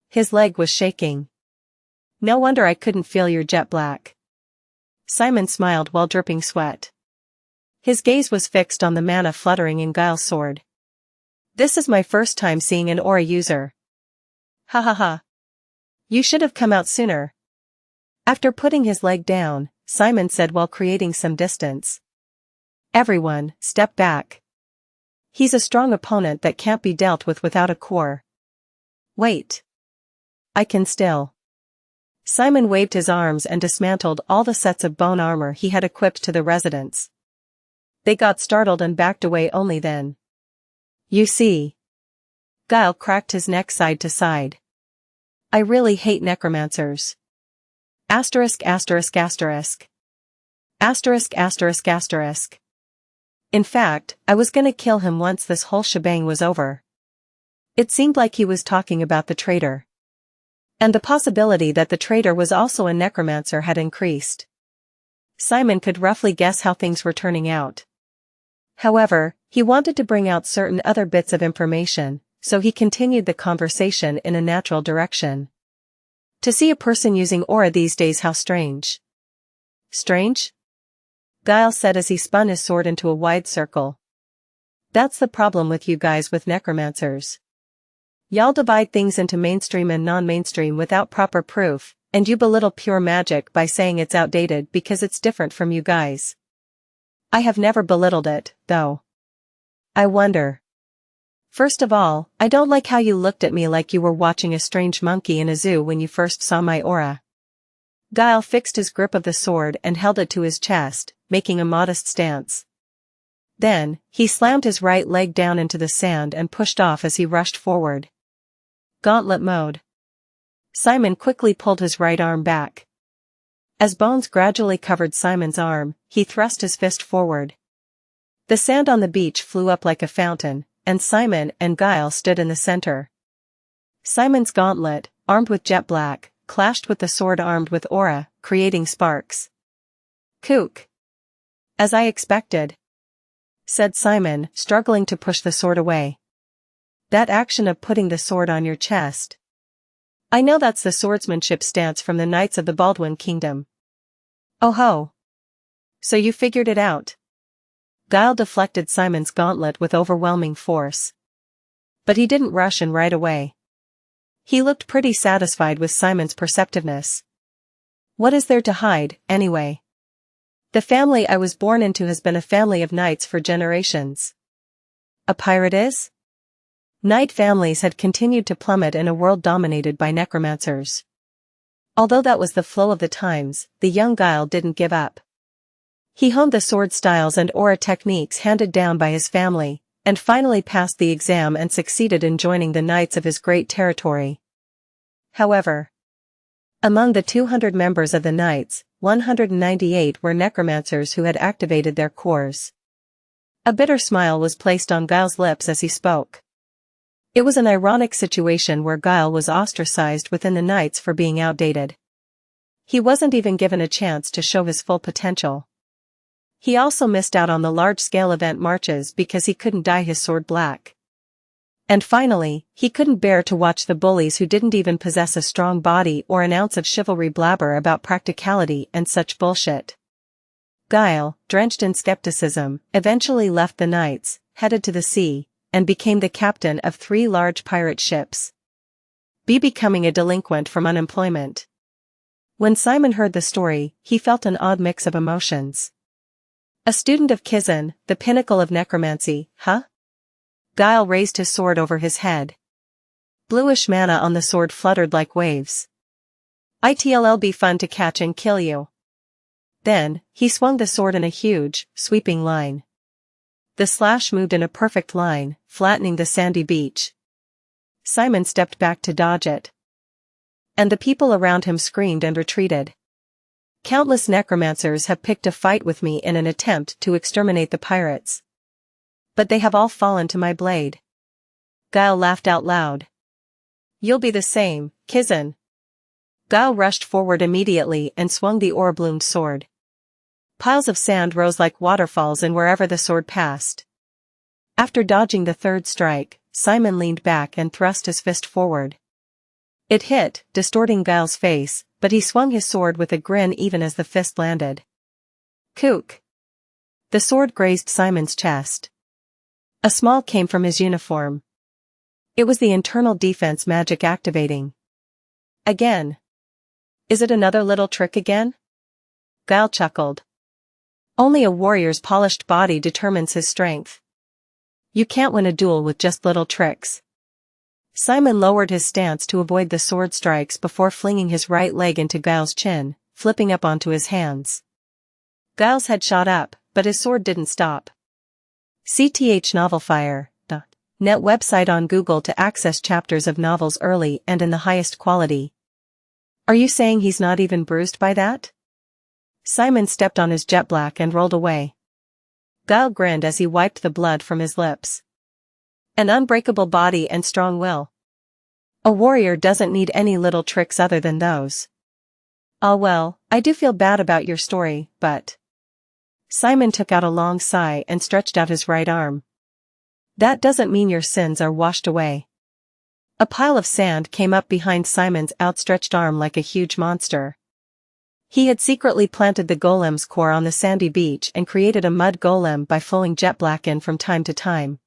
His leg was shaking. No wonder I couldn't feel your jet black. Simon smiled while dripping sweat. His gaze was fixed on the mana fluttering in Guile's sword. This is my first time seeing an aura user. Ha ha ha. You should have come out sooner. After putting his leg down, Simon said while creating some distance. Everyone, step back. He's a strong opponent that can't be dealt with without a core. Wait. I can still. Simon waved his arms and dismantled all the sets of bone armor he had equipped to the residents. They got startled and backed away only then. You see. Guile cracked his neck side to side. I really hate necromancers. Asterisk asterisk asterisk. Asterisk asterisk asterisk. In fact, I was gonna kill him once this whole shebang was over. It seemed like he was talking about the traitor. And the possibility that the traitor was also a necromancer had increased. Simon could roughly guess how things were turning out. However, he wanted to bring out certain other bits of information, so he continued the conversation in a natural direction. To see a person using aura these days, how strange. Strange? Guile said as he spun his sword into a wide circle. That's the problem with you guys with necromancers. Y'all divide things into mainstream and non-mainstream without proper proof, and you belittle pure magic by saying it's outdated because it's different from you guys. I have never belittled it, though. I wonder. First of all, I don't like how you looked at me like you were watching a strange monkey in a zoo when you first saw my aura. Guile fixed his grip of the sword and held it to his chest, making a modest stance. Then, he slammed his right leg down into the sand and pushed off as he rushed forward. Gauntlet mode. Simon quickly pulled his right arm back. As bones gradually covered Simon's arm, he thrust his fist forward. The sand on the beach flew up like a fountain, and Simon and Guile stood in the center. Simon's gauntlet, armed with jet black, clashed with the sword armed with aura, creating sparks. Kook. As I expected, said Simon, struggling to push the sword away. That action of putting the sword on your chest. I know that's the swordsmanship stance from the Knights of the Baldwin Kingdom. Oh ho. So you figured it out. Guile deflected Simon's gauntlet with overwhelming force. But he didn't rush in right away. He looked pretty satisfied with Simon's perceptiveness. What is there to hide, anyway? The family I was born into has been a family of knights for generations. A pirate is? Knight families had continued to plummet in a world dominated by necromancers. Although that was the flow of the times, the young Guile didn't give up. He honed the sword styles and aura techniques handed down by his family, and finally passed the exam and succeeded in joining the knights of his great territory. However, among the 200 members of the knights, 198 were necromancers who had activated their cores. A bitter smile was placed on Guile's lips as he spoke. It was an ironic situation where Guile was ostracized within the knights for being outdated. He wasn't even given a chance to show his full potential. He also missed out on the large-scale event marches because he couldn't dye his sword black. And finally, he couldn't bear to watch the bullies who didn't even possess a strong body or an ounce of chivalry blabber about practicality and such bullshit. Guile, drenched in skepticism, eventually left the knights, headed to the sea, and became the captain of 3 large pirate ships. Becoming a delinquent from unemployment. When Simon heard the story, he felt an odd mix of emotions. A student of Kizun, the pinnacle of necromancy, huh? Guile raised his sword over his head. Bluish mana on the sword fluttered like waves. It'll be fun to catch and kill you. Then, he swung the sword in a huge, sweeping line. The slash moved in a perfect line, flattening the sandy beach. Simon stepped back to dodge it. And the people around him screamed and retreated. Countless necromancers have picked a fight with me in an attempt to exterminate the pirates. But they have all fallen to my blade. Guile laughed out loud. You'll be the same, Kizun. Guile rushed forward immediately and swung the aura-bloomed sword. Piles of sand rose like waterfalls in wherever the sword passed. After dodging the third strike, Simon leaned back and thrust his fist forward. It hit, distorting Guile's face, but he swung his sword with a grin even as the fist landed. Kook! The sword grazed Simon's chest. A smile came from his uniform. It was the internal defense magic activating. Again. Is it another little trick again? Guile chuckled. Only a warrior's polished body determines his strength. You can't win a duel with just little tricks. Simon lowered his stance to avoid the sword strikes before flinging his right leg into Guile's chin, flipping up onto his hands. Guile's head shot up, but his sword didn't stop. Net website on Google to access chapters of novels early and in the highest quality. Are you saying he's not even bruised by that? Simon stepped on his jet black and rolled away. Guile grinned as he wiped the blood from his lips. An unbreakable body and strong will. A warrior doesn't need any little tricks other than those. Ah well, I do feel bad about your story, but... Simon took out a long sigh and stretched out his right arm. That doesn't mean your sins are washed away. A pile of sand came up behind Simon's outstretched arm like a huge monster. He had secretly planted the golem's core on the sandy beach and created a mud golem by flowing jet black in from time to time.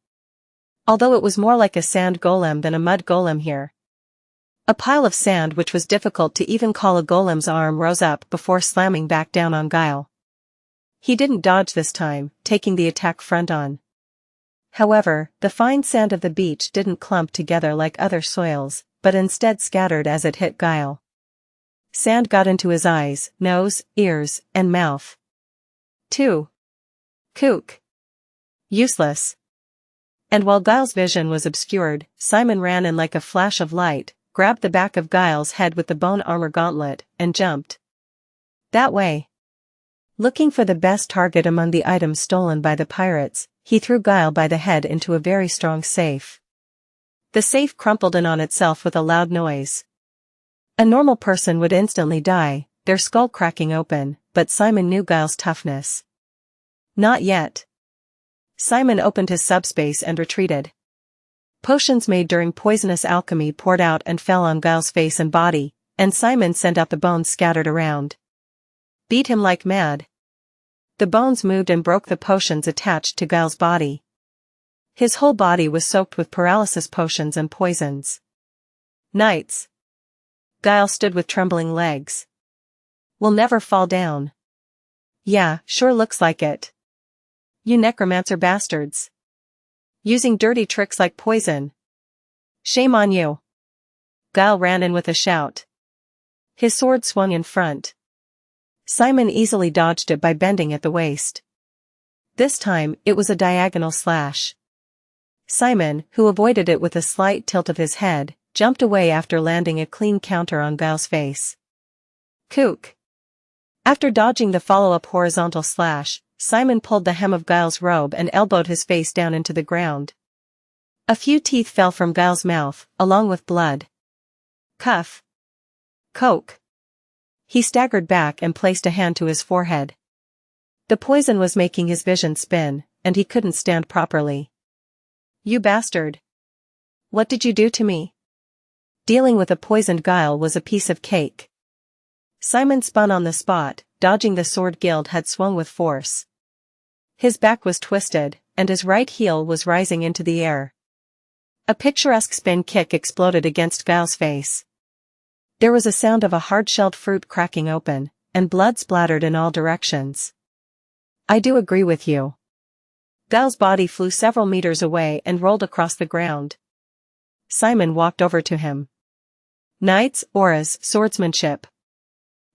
Although it was more like a sand golem than a mud golem here. A pile of sand which was difficult to even call a golem's arm rose up before slamming back down on Guile. He didn't dodge this time, taking the attack front on. However, the fine sand of the beach didn't clump together like other soils, but instead scattered as it hit Guile. Sand got into his eyes, nose, ears, and mouth. 2. Kook. Useless. And while Guile's vision was obscured, Simon ran in like a flash of light, grabbed the back of Guile's head with the bone armor gauntlet, and jumped. That way. Looking for the best target among the items stolen by the pirates, he threw Guile by the head into a very strong safe. The safe crumpled in on itself with a loud noise. A normal person would instantly die, their skull cracking open, but Simon knew Guile's toughness. Not yet. Simon opened his subspace and retreated. Potions made during poisonous alchemy poured out and fell on Guile's face and body, and Simon sent out the bones scattered around. Beat him like mad. The bones moved and broke the potions attached to Guile's body. His whole body was soaked with paralysis potions and poisons. Knights. Guile stood with trembling legs. We'll never fall down. Yeah, sure looks like it. You necromancer bastards. Using dirty tricks like poison. Shame on you. Guile ran in with a shout. His sword swung in front. Simon easily dodged it by bending at the waist. This time, it was a diagonal slash. Simon, who avoided it with a slight tilt of his head, jumped away after landing a clean counter on Guile's face. Kook. After dodging the follow-up horizontal slash, Simon pulled the hem of Guile's robe and elbowed his face down into the ground. A few teeth fell from Guile's mouth, along with blood. Cuff. Coke. He staggered back and placed a hand to his forehead. The poison was making his vision spin, and he couldn't stand properly. You bastard. What did you do to me? Dealing with a poisoned Guile was a piece of cake. Simon spun on the spot, dodging the sword Guild had swung with force. His back was twisted, and his right heel was rising into the air. A picturesque spin kick exploded against Guile's face. There was a sound of a hard-shelled fruit cracking open, and blood splattered in all directions. I do agree with you. Guile's body flew several meters away and rolled across the ground. Simon walked over to him. Knights, auras, swordsmanship.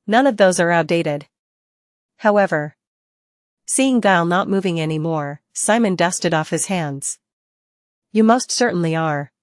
None of those are outdated. However, seeing Guile not moving anymore, Simon dusted off his hands. You most certainly are.